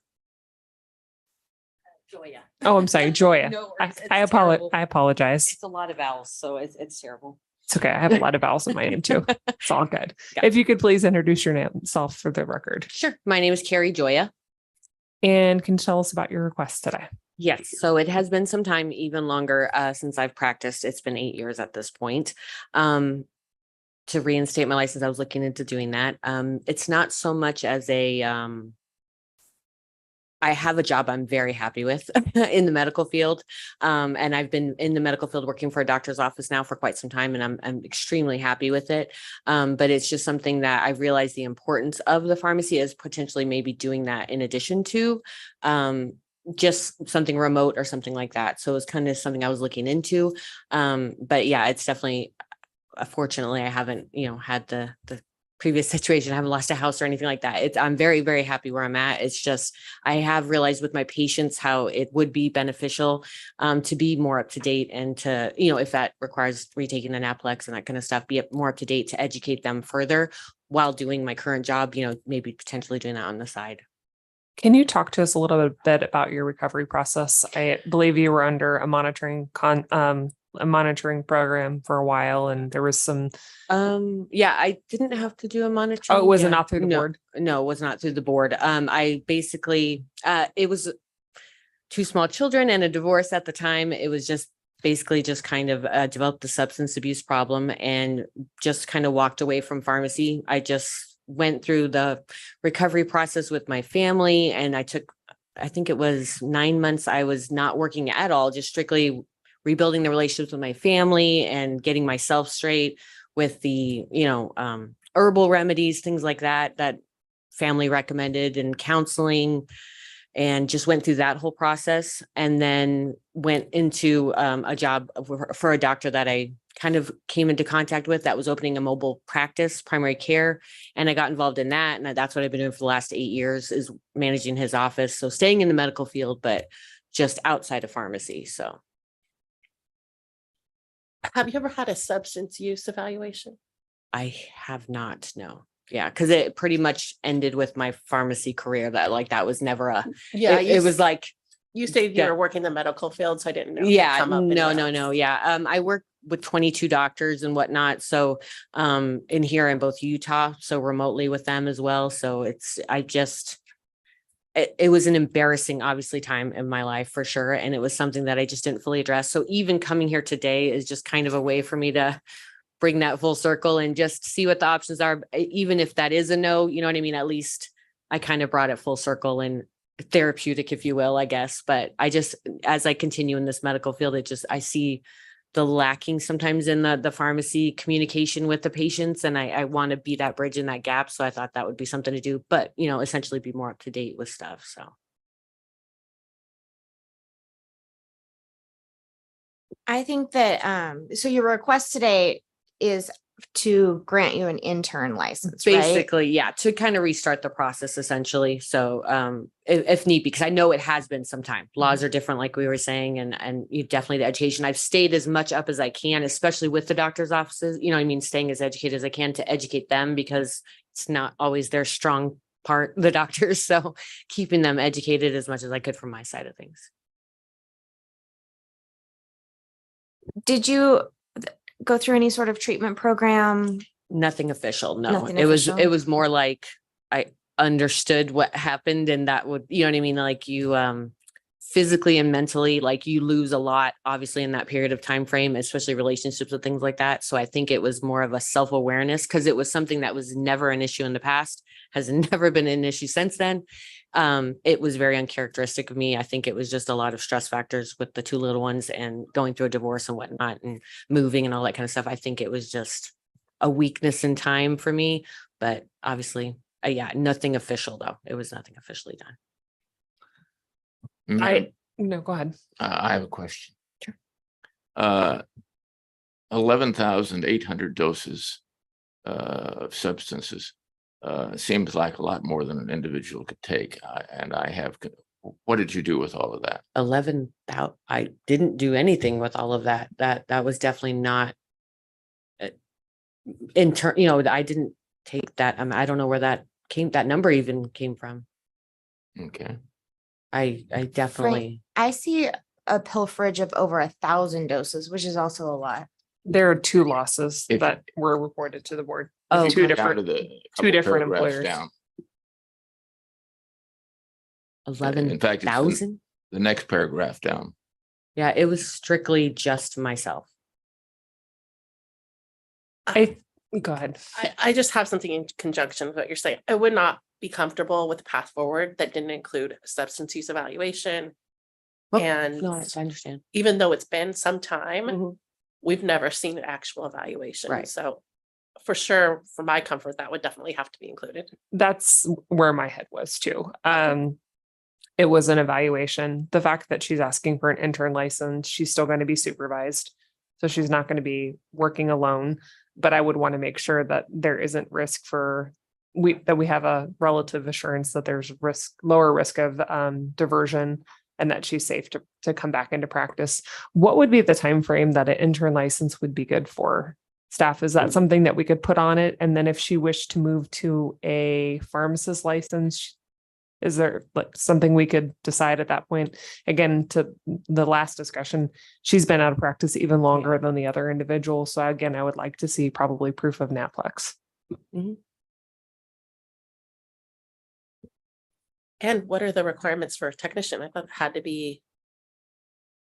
[SPEAKER 11] Joya.
[SPEAKER 1] Oh, I'm sorry, Joya.
[SPEAKER 11] No
[SPEAKER 1] I
[SPEAKER 11] worries, it's terrible.
[SPEAKER 1] apologize.
[SPEAKER 11] It's a lot of vowels, so it's terrible.
[SPEAKER 1] It's okay. I have a lot of vowels in my name too. It's all good. If you could please introduce yourself for the record.
[SPEAKER 11] Sure. My name is Carrie Joya.
[SPEAKER 1] And can you tell us about your request today?
[SPEAKER 11] Yes. So it has been some time, even longer since I've practiced. It's been 8 years at this point. To reinstate my license, I was looking into doing that. It's not so much as a I have a job I'm very happy with in the medical field. And I've been in the medical field working for a doctor's office now for quite some time, and I'm extremely happy with it. But it's just something that I realize the importance of the pharmacy is potentially maybe doing that in addition to just something remote or something like that. So it's kind of something I was looking into. But yeah, it's definitely, fortunately, I haven't, had the previous situation. I haven't lost a house or anything like that. I'm very, very happy where I'm at. It's just, I have realized with my patients how it would be beneficial to be more up to date and to, if that requires retaking the Naplex and that kind of stuff, be more up to date to educate them further while doing my current job, maybe potentially doing that on the side.
[SPEAKER 1] Can you talk to us a little bit about your recovery process? I believe you were under a monitoring program for a while, and there was some.
[SPEAKER 11] Yeah, I didn't have to do a monitoring.
[SPEAKER 1] Oh, it was
[SPEAKER 11] yeah.
[SPEAKER 1] not through the board?
[SPEAKER 11] No, it was not through the board. I basically, it was 2 small children and a divorce at the time. It was just basically just kind of developed the substance abuse problem and just kind of walked away from pharmacy. I just went through the recovery process with my family, and I think it was 9 months. I was not working at all, just strictly rebuilding the relationships with my family and getting myself straight with the, herbal remedies, things like that family recommended, and counseling, and just went through that whole process. And then went into a job for a doctor that I kind of came into contact with that was opening a mobile practice, primary care. And I got involved in that. And that's what I've been doing for the last 8 years, is managing his office. So staying in the medical field, but just outside of pharmacy. So.
[SPEAKER 8] Have you ever had a substance use evaluation?
[SPEAKER 11] I have not, no. Yeah, because it pretty much ended with my pharmacy career. That was never a.
[SPEAKER 8] Yeah,
[SPEAKER 11] it was like.
[SPEAKER 8] You said you
[SPEAKER 11] Yeah.
[SPEAKER 8] were working the medical field, so I didn't know. if it
[SPEAKER 11] Yeah,
[SPEAKER 8] come up
[SPEAKER 11] no. Yeah, I work with 22 doctors and whatnot. So, in here in both Utah, so remotely with them as well. So it was an embarrassing, obviously, time in my life for sure. And it was something that I just didn't fully address. So even coming here today is just kind of a way for me to bring that full circle and just see what the options are. Even if that is a no, you know what I mean? At least I kind of brought it full circle and therapeutic, if you will, I guess. But as I continue in this medical field, I see the lacking sometimes in the pharmacy communication with the patients. And I want to be that bridge in that gap. So I thought that would be something to do, but, essentially be more up to date with stuff. So.
[SPEAKER 7] I think that, so your request today is to grant you an intern license, right?
[SPEAKER 11] Basically, yeah, to kind of restart the process essentially. So if need be, because I know it has been some time. Laws are different, like we were saying, and you definitely the education. I've stayed as much up as I can, especially with the doctor's offices, staying as educated as I can to educate them, because it's not always their strong part, the doctors. So keeping them educated as much as I could from my side of things.
[SPEAKER 7] Did you go through any sort of treatment program?
[SPEAKER 11] Nothing official. No,
[SPEAKER 7] Nothing
[SPEAKER 11] it
[SPEAKER 7] official?
[SPEAKER 11] was more like I understood what happened, and that would, you know what I mean? Like you, physically and mentally, like you lose a lot, obviously, in that period of time frame, especially relationships and things like that. So I think it was more of a self-awareness, because it was something that was never an issue in the past, has never been an issue since then. It was very uncharacteristic of me. I think it was just a lot of stress factors with the 2 little ones and going through a divorce and whatnot and moving and all that kind of stuff. I think it was just a weakness in time for me, but obviously, yeah, nothing official though. It was nothing officially done.
[SPEAKER 1] No, go ahead.
[SPEAKER 14] I have a question. Sure. 11,800 doses of substances seems like a lot more than an individual could take. What did you do with all of that?
[SPEAKER 11] 11,000. I didn't do anything with all of that. That was definitely not I didn't take that. I don't know where that number even came from.
[SPEAKER 14] Okay.
[SPEAKER 11] I definitely.
[SPEAKER 7] I see a pilferage of over 1,000 doses, which is also a lot.
[SPEAKER 1] There are 2 losses that were reported to the board.
[SPEAKER 11] Oh,
[SPEAKER 1] two different employers.
[SPEAKER 14] Down.
[SPEAKER 11] 11,000.
[SPEAKER 14] In fact, it's the next paragraph down.
[SPEAKER 11] Yeah, it was strictly just myself.
[SPEAKER 1] Go ahead.
[SPEAKER 8] I just have something in conjunction with what you're saying. I would not be comfortable with the path forward that didn't include a substance use evaluation.
[SPEAKER 11] Oh,
[SPEAKER 8] And
[SPEAKER 11] No, I understand.
[SPEAKER 8] even though it's been some time,
[SPEAKER 11] Mhm.
[SPEAKER 8] we've never seen an actual evaluation.
[SPEAKER 11] Right.
[SPEAKER 8] So for sure, for my comfort, that would definitely have to be included.
[SPEAKER 1] That's where my head was too. It was an evaluation. The fact that she's asking for an intern license, she's still going to be supervised. So she's not going to be working alone, but I would want to make sure that there isn't risk for that we have a relative assurance that there's lower risk of diversion and that she's safe to come back into practice. What would be the time frame that an intern license would be good for staff? Is that something that we could put on it? And then if she wished to move to a pharmacist license, is there like something we could decide at that point? Again, to the last discussion, she's been out of practice even longer than the other individual. So again, I would like to see probably proof of NAPLEX.
[SPEAKER 8] And what are the requirements for a technician? I thought it had to be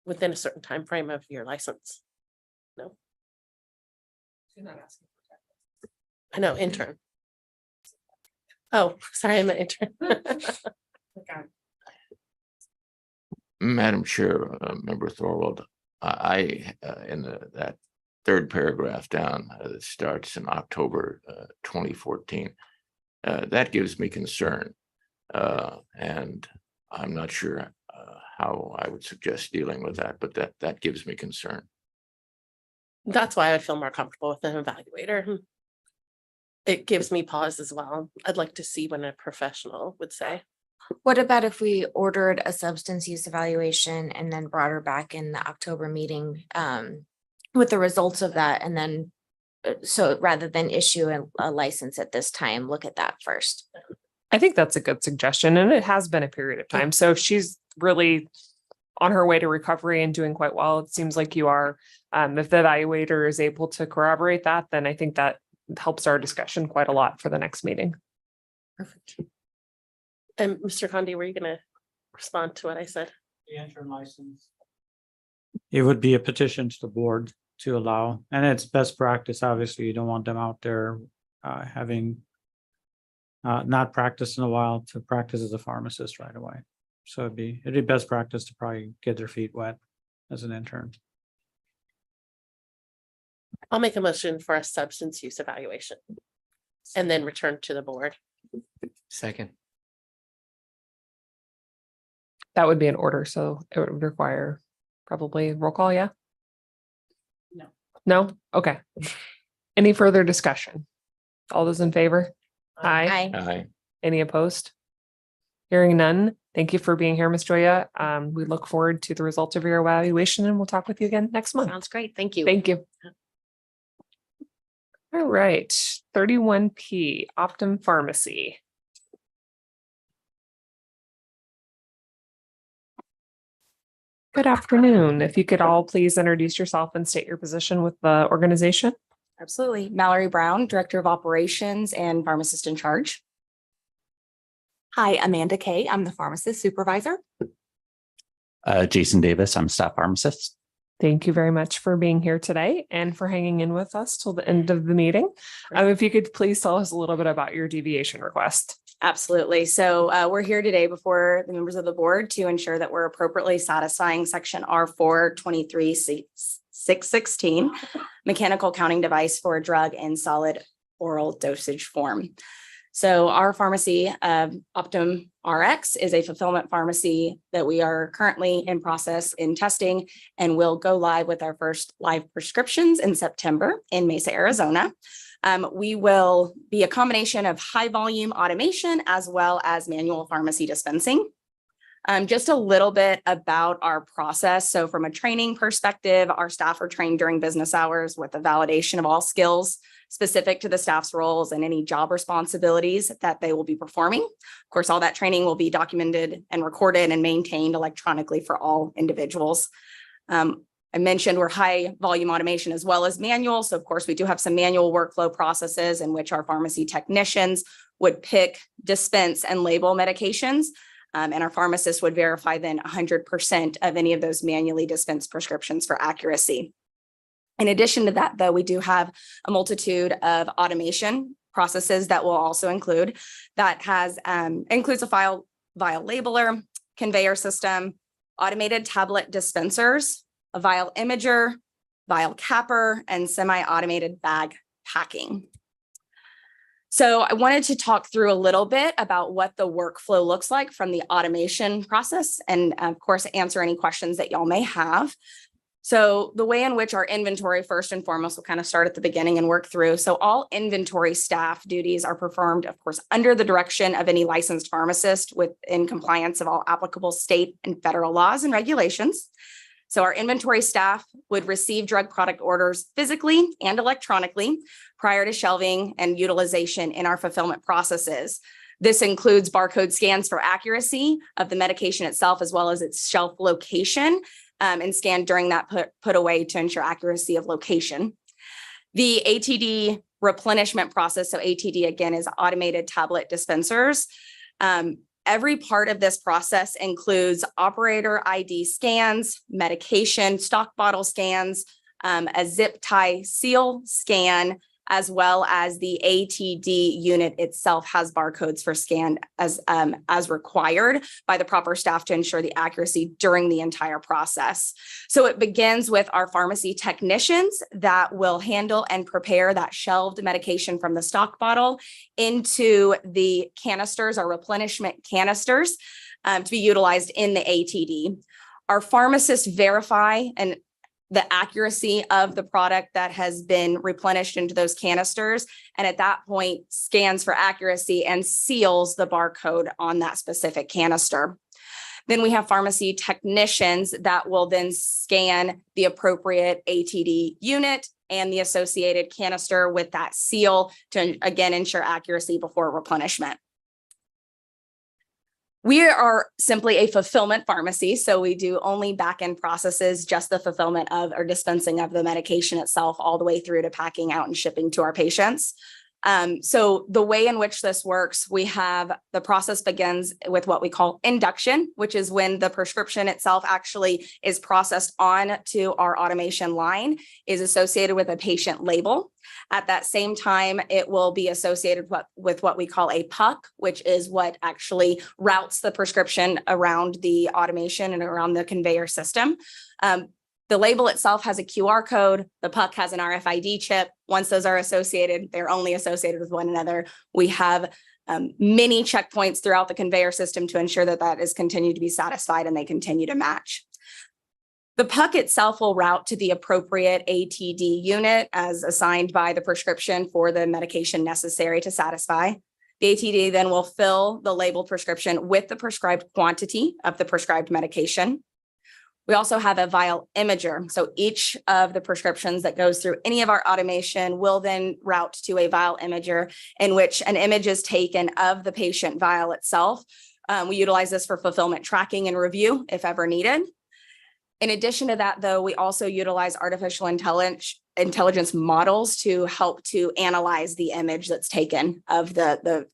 [SPEAKER 8] within a certain time frame of your license. No. She's not asking for I know, intern. Oh, sorry, I'm an intern.
[SPEAKER 14] Madam Chair, Member Thorwald, I in that third paragraph down that starts in October 2014, that gives me concern. And I'm not sure how I would suggest dealing with that, but that gives me concern.
[SPEAKER 8] That's why I would feel more comfortable with an evaluator. It gives me pause as well. I'd like to see what a professional would say.
[SPEAKER 7] What about if we ordered a substance use evaluation and then brought her back in the October meeting with the results of that? And then, so rather than issue a license at this time, look at that first.
[SPEAKER 1] I think that's a good suggestion. And it has been a period of time. So if she's really on her way to recovery and doing quite well, it seems like you are. If the evaluator is able to corroborate that, then I think that helps our discussion quite a lot for the next meeting.
[SPEAKER 8] Perfect. And Mr. Condi, were you going to respond to what I said?
[SPEAKER 2] The intern license. It would be a petition to the board to allow, and it's best practice. Obviously, you don't want them out there having not practiced in a while to practice as a pharmacist right away. So it'd be best practice to probably get their feet wet as an intern.
[SPEAKER 8] I'll make a motion for a substance use evaluation and then return to the board.
[SPEAKER 3] Second.
[SPEAKER 1] That would be an order. So it would require probably roll call. Yeah.
[SPEAKER 8] No.
[SPEAKER 1] No. Okay. Any further discussion? All those in favor? Aye.
[SPEAKER 14] Aye.
[SPEAKER 1] Any opposed? Hearing none. Thank you for being here, Ms. Joya. We look forward to the results of your evaluation and we'll talk with you again next month.
[SPEAKER 11] Sounds great. Thank you.
[SPEAKER 1] Thank you. All right, 31P, Optum Pharmacy. Good afternoon. If you could all please introduce yourself and state your position with the organization.
[SPEAKER 13] Absolutely. Mallory Brown, Director of Operations and Pharmacist in Charge. Hi, Amanda Kay. I'm the Pharmacist Supervisor.
[SPEAKER 16] Jason Davis, I'm Staff Pharmacist.
[SPEAKER 1] Thank you very much for being here today and for hanging in with us till the end of the meeting. If you could please tell us a little bit about your deviation request.
[SPEAKER 13] Absolutely. So we're here today before the members of the board to ensure that we're appropriately satisfying Section R4 23-616, mechanical counting device for a drug in solid oral dosage form. So our pharmacy, Optum RX, is a fulfillment pharmacy that we are currently in process in testing and will go live with our first live prescriptions in September in Mesa, Arizona. We will be a combination of high volume automation as well as manual pharmacy dispensing. Just a little bit about our process. So from a training perspective, our staff are trained during business hours with the validation of all skills specific to the staff's roles and any job responsibilities that they will be performing. Of course, all that training will be documented and recorded and maintained electronically for all individuals. I mentioned we're high volume automation as well as manual. So of course, we do have some manual workflow processes in which our pharmacy technicians would pick, dispense, and label medications. And our pharmacists would verify then 100% of any of those manually dispensed prescriptions for accuracy. In addition to that, though, we do have a multitude of automation processes that will also include. That has includes a vial labeler, conveyor system, automated tablet dispensers, a vial imager, vial capper, and semi-automated bag packing. So I wanted to talk through a little bit about what the workflow looks like from the automation process, and of course, answer any questions that y'all may have. So the way in which our inventory, first and foremost, will kind of start at the beginning and work through. So all inventory staff duties are performed, of course, under the direction of any licensed pharmacist within compliance of all applicable state and federal laws and regulations. So our inventory staff would receive drug product orders physically and electronically prior to shelving and utilization in our fulfillment processes. This includes barcode scans for accuracy of the medication itself, as well as its shelf location, and scanned during that put away to ensure accuracy of location. The ATD replenishment process, so ATD again is automated tablet dispensers. Every part of this process includes operator ID scans, medication, stock bottle scans, a zip tie seal scan, as well as the ATD unit itself has barcodes for scan as required by the proper staff to ensure the accuracy during the entire process. So it begins with our pharmacy technicians that will handle and prepare that shelved medication from the stock bottle into the canisters or replenishment canisters to be utilized in the ATD. Our pharmacists verify and the accuracy of the product that has been replenished into those canisters. And at that point, scans for accuracy and seals the barcode on that specific canister. Then we have pharmacy technicians that will then scan the appropriate ATD unit and the associated canister with that seal to, again, ensure accuracy before replenishment. We are simply a fulfillment pharmacy, so we do only back-end processes, just the fulfillment of or dispensing of the medication itself, all the way through to packing out and shipping to our patients. So the way in which this works, we have the process begins with what we call induction, which is when the prescription itself actually is processed on to our automation line, is associated with a patient label. At that same time, it will be associated with what we call a puck, which is what actually routes the prescription around the automation and around the conveyor system. The label itself has a QR code. The puck has an RFID chip. Once those are associated, they're only associated with one another. We have many checkpoints throughout the conveyor system to ensure that that is continued to be satisfied and they continue to match. The puck itself will route to the appropriate ATD unit as assigned by the prescription for the medication necessary to satisfy. The ATD then will fill the labeled prescription with the prescribed quantity of the prescribed medication. We also have a vial imager. So each of the prescriptions that goes through any of our automation will then route to a vial imager in which an image is taken of the patient vial itself. We utilize this for fulfillment tracking and review if ever needed. In addition to that, though, we also utilize artificial intelligence models to help to analyze the image that's taken of the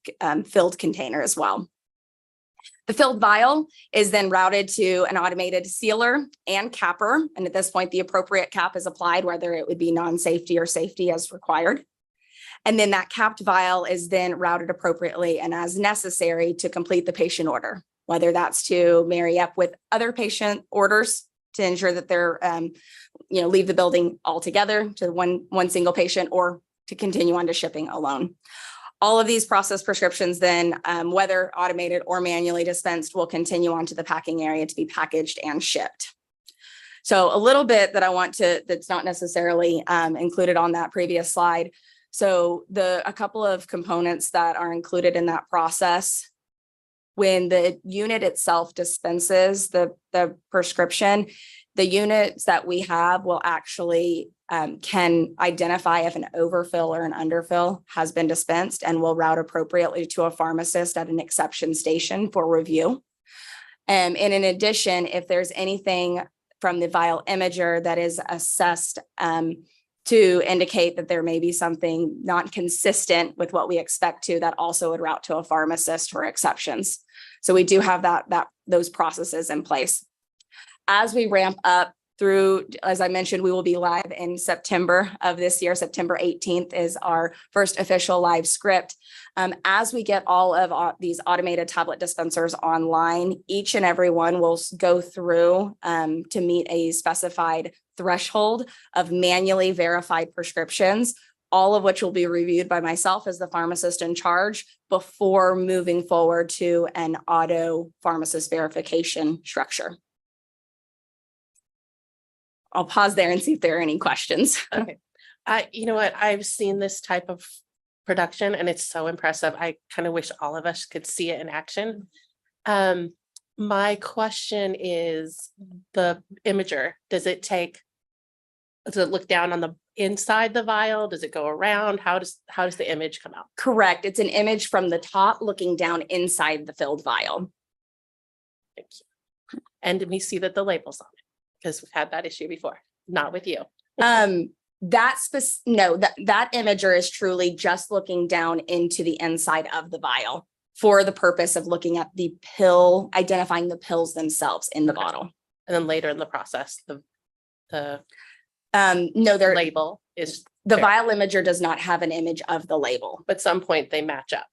[SPEAKER 13] filled container as well. The filled vial is then routed to an automated sealer and capper. And at this point, the appropriate cap is applied, whether it would be non-safety or safety as required. And then that capped vial is then routed appropriately and as necessary to complete the patient order, whether that's to marry up with other patient orders to ensure that they're, leave the building altogether to one single patient, or to continue on to shipping alone. All of these process prescriptions then, whether automated or manually dispensed, will continue on to the packing area to be packaged and shipped. So a little bit that I want to, that's not necessarily included on that previous slide. So a couple of components that are included in that process. When the unit itself dispenses the prescription, the units that we have will actually can identify if an overfill or an underfill has been dispensed and will route appropriately to a pharmacist at an exception station for review. And in addition, if there's anything from the vial imager that is assessed to indicate that there may be something not consistent with what we expect to, that also would route to a pharmacist for exceptions. So we do have those processes in place. As we ramp up through, as I mentioned, we will be live in September of this year. September 18th is our first official live script. As we get all of these automated tablet dispensers online, each and every one will go through to meet a specified threshold of manually verified prescriptions, all of which will be reviewed by myself as the pharmacist in charge before moving forward to an auto pharmacist verification structure. I'll pause there and see if there are any questions.
[SPEAKER 9] Okay. You know what? I've seen this type of production and it's so impressive. I kind of wish all of us could see it in action. My question is the imager. Does it look down on the inside the vial? Does it go around? How does the image come out?
[SPEAKER 13] Correct. It's an image from the top looking down inside the filled vial.
[SPEAKER 9] Thank you. And we see that the label's on it because we've had that issue before, not with you.
[SPEAKER 13] That imager is truly just looking down into the inside of the vial for the purpose of looking at the pill, identifying the pills themselves in the bottle.
[SPEAKER 9] And then later in the process, the label is
[SPEAKER 13] the vial imager does not have an image of the label.
[SPEAKER 9] But at some point they match up.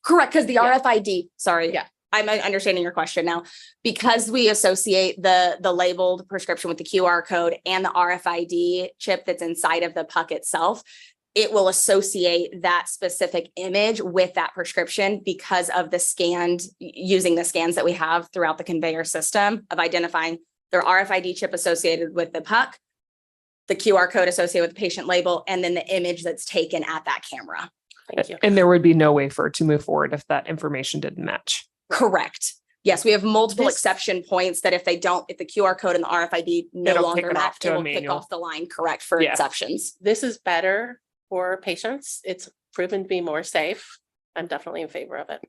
[SPEAKER 13] Correct, because the RFID, sorry. Yeah. I'm understanding your question now. Because we associate the labeled prescription with the QR code and the RFID chip that's inside of the puck itself, it will associate that specific image with that prescription because of using the scans that we have throughout the conveyor system of identifying their RFID chip associated with the puck, the QR code associated with the patient label, and then the image that's taken at that camera.
[SPEAKER 9] Thank you.
[SPEAKER 1] And there would be no way for it to move forward if that information didn't match.
[SPEAKER 13] Correct. Yes, we have multiple exception points that if the QR code and the RFID no
[SPEAKER 1] It'll
[SPEAKER 13] longer
[SPEAKER 1] kick it
[SPEAKER 13] match,
[SPEAKER 1] off to
[SPEAKER 13] it
[SPEAKER 1] a
[SPEAKER 13] will kick
[SPEAKER 1] manual.
[SPEAKER 13] off the line, correct, for
[SPEAKER 1] Yeah.
[SPEAKER 13] exceptions.
[SPEAKER 9] This is better for patients. It's proven to be more safe. I'm definitely in favor of it.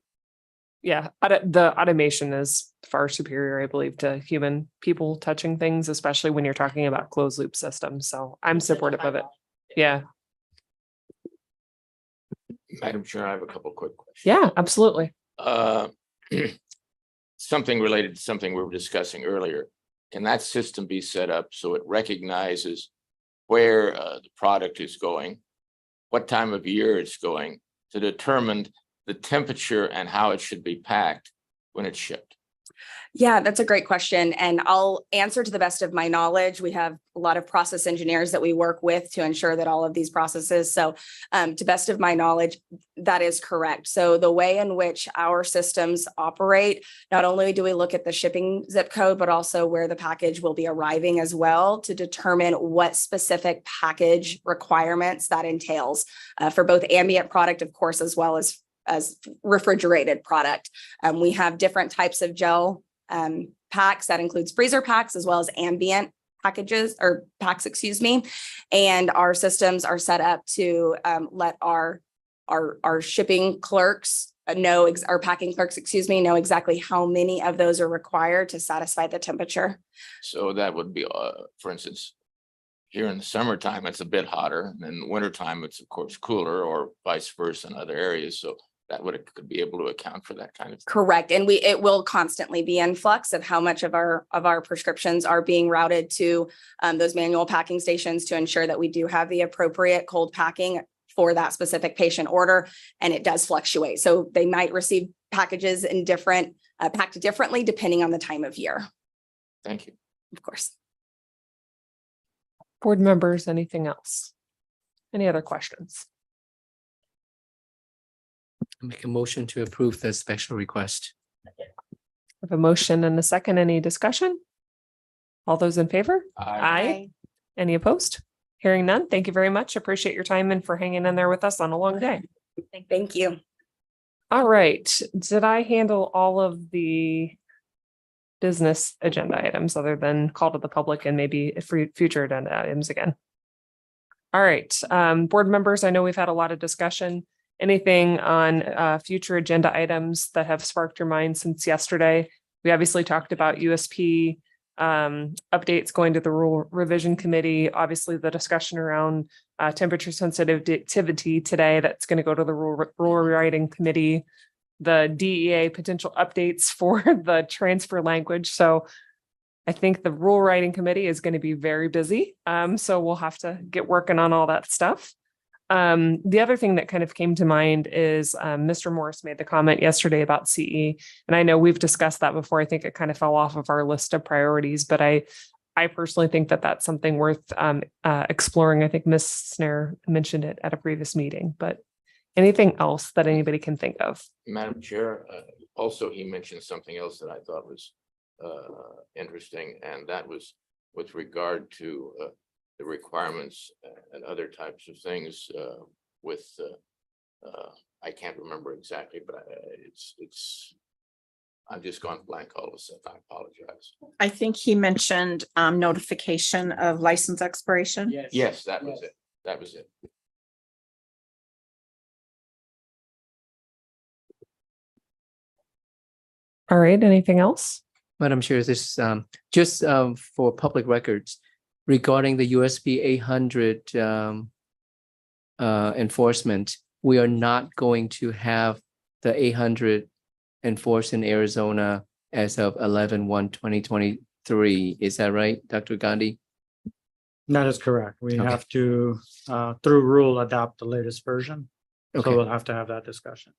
[SPEAKER 1] Yeah, the automation is far superior, I believe, to human people touching things, especially when you're talking about closed loop systems. So I'm supportive of it. Yeah.
[SPEAKER 14] Madam Chair, I have a couple quick questions.
[SPEAKER 1] Yeah, absolutely.
[SPEAKER 14] Something related to something we were discussing earlier. Can that system be set up so it recognizes where the product is going, what time of year it's going, to determine the temperature and how it should be packed when it's shipped?
[SPEAKER 13] Yeah, that's a great question. And I'll answer to the best of my knowledge. We have a lot of process engineers that we work with to ensure that all of these processes. So to best of my knowledge, that is correct. So the way in which our systems operate, not only do we look at the shipping zip code, but also where the package will be arriving as well to determine what specific package requirements that entails for both ambient product, of course, as well as refrigerated product. We have different types of gel packs that includes freezer packs as well as ambient packages or packs, excuse me. And our systems are set up to let our shipping clerks our packing clerks, excuse me, know exactly how many of those are required to satisfy the temperature.
[SPEAKER 14] So that would be, for instance, here in the summertime, it's a bit hotter, and in the wintertime, it's of course cooler, or vice versa in other areas. So that could be able to account for that kind of thing.
[SPEAKER 13] Correct. And it will constantly be in flux of how much of our prescriptions are being routed to those manual packing stations to ensure that we do have the appropriate cold packing for that specific patient order. And it does fluctuate. So they might receive packages in packed differently depending on the time of year.
[SPEAKER 14] Thank you.
[SPEAKER 13] Of course.
[SPEAKER 1] Board members, anything else? Any other questions?
[SPEAKER 3] Make a motion to approve the special request.
[SPEAKER 1] I have a motion and a second. Any discussion? All those in favor? Aye. Any opposed? Hearing none. Thank you very much. Appreciate your time and for hanging in there with us on a long day.
[SPEAKER 13] Thank you.
[SPEAKER 1] All right. Did I handle all of the business agenda items other than call to the public and maybe future agenda items again? All right. Board members, I know we've had a lot of discussion. Anything on future agenda items that have sparked your mind since yesterday? We obviously talked about USP updates going to the Rule Revision Committee. Obviously, the discussion around temperature sensitivity today, that's going to go to the Rule Rewriting Committee. The DEA potential updates for the transfer language. So I think the rule writing committee is going to be very busy. So we'll have to get working on all that stuff. The other thing that kind of came to mind is Mr. Morris made the comment yesterday about CE. And I know we've discussed that before. I think it kind of fell off of our list of priorities, but I personally think that that's something worth exploring. I think Ms. Snare mentioned it at a previous meeting, but anything else that anybody can think of?
[SPEAKER 14] Madam Chair, also he mentioned something else that I thought was interesting, and that was with regard to the requirements and other types of things with I can't remember exactly, but it's I'm just gone blank all of a sudden. I apologize.
[SPEAKER 5] I think he mentioned notification of license expiration.
[SPEAKER 14] Yes, that was it. That was it.
[SPEAKER 1] All right, anything else?
[SPEAKER 3] Madam Chair, this just for public records regarding the USB 800 enforcement, we are not going to have the 800 enforced in Arizona as of 11/1/2023. Is that right, Dr. Gandhi?
[SPEAKER 2] That is correct. We
[SPEAKER 3] Okay.
[SPEAKER 2] have to, through rule, adopt the latest version.
[SPEAKER 3] Okay.
[SPEAKER 2] So we'll have to have that discussion.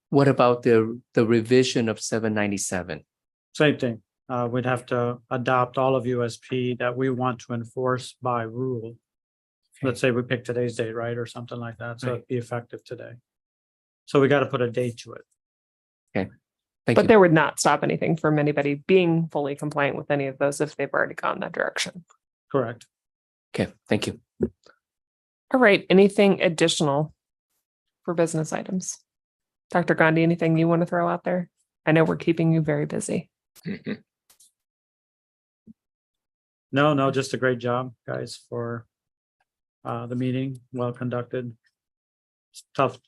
[SPEAKER 3] What about the revision of 797?
[SPEAKER 2] Same thing. We'd have to adopt all of USP that we want to enforce by rule. Let's say we pick today's date, right, or something like that, so
[SPEAKER 3] Right.
[SPEAKER 2] it'd be effective today. So we got to put a date to it.
[SPEAKER 3] Okay, thank
[SPEAKER 1] But
[SPEAKER 3] you.
[SPEAKER 1] there would not stop anything from anybody being fully compliant with any of those if they've already gone that direction.
[SPEAKER 2] Correct.
[SPEAKER 3] Okay, thank you.
[SPEAKER 1] All right, anything additional for business items? Dr. Gandhi, anything you want to throw out there? I know we're keeping you very busy.
[SPEAKER 2] No, just a great job, guys, for the meeting. Well conducted. Tough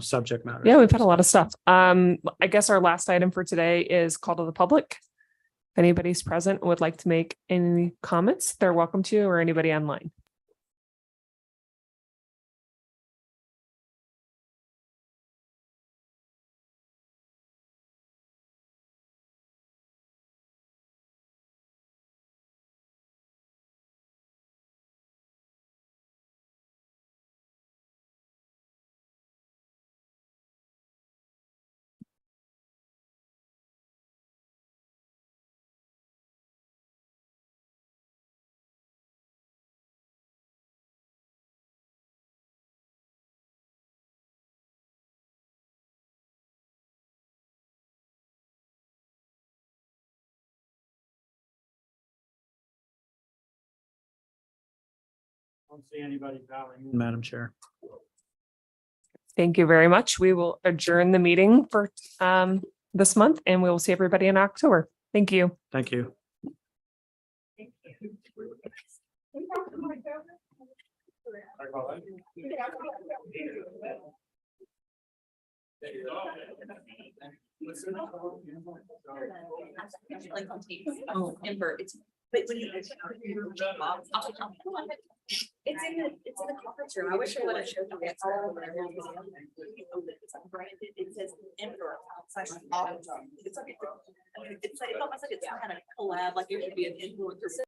[SPEAKER 2] subject matter.
[SPEAKER 1] Yeah, we've had a lot of stuff. I guess our last item for today is call to the public. If anybody's present and would like to make any comments, they're welcome to, or anybody online.
[SPEAKER 2] Don't see anybody bowing, Madam Chair.
[SPEAKER 1] Thank you very much. We will adjourn the meeting for this month, and we will see everybody in October. Thank you.
[SPEAKER 2] Thank you.
[SPEAKER 5] Oh, invert. It's but when you it's in the conference room. I wish I would have showed you. It says invert. It's like it's almost like it's some kind of collab, like it should be an influencer.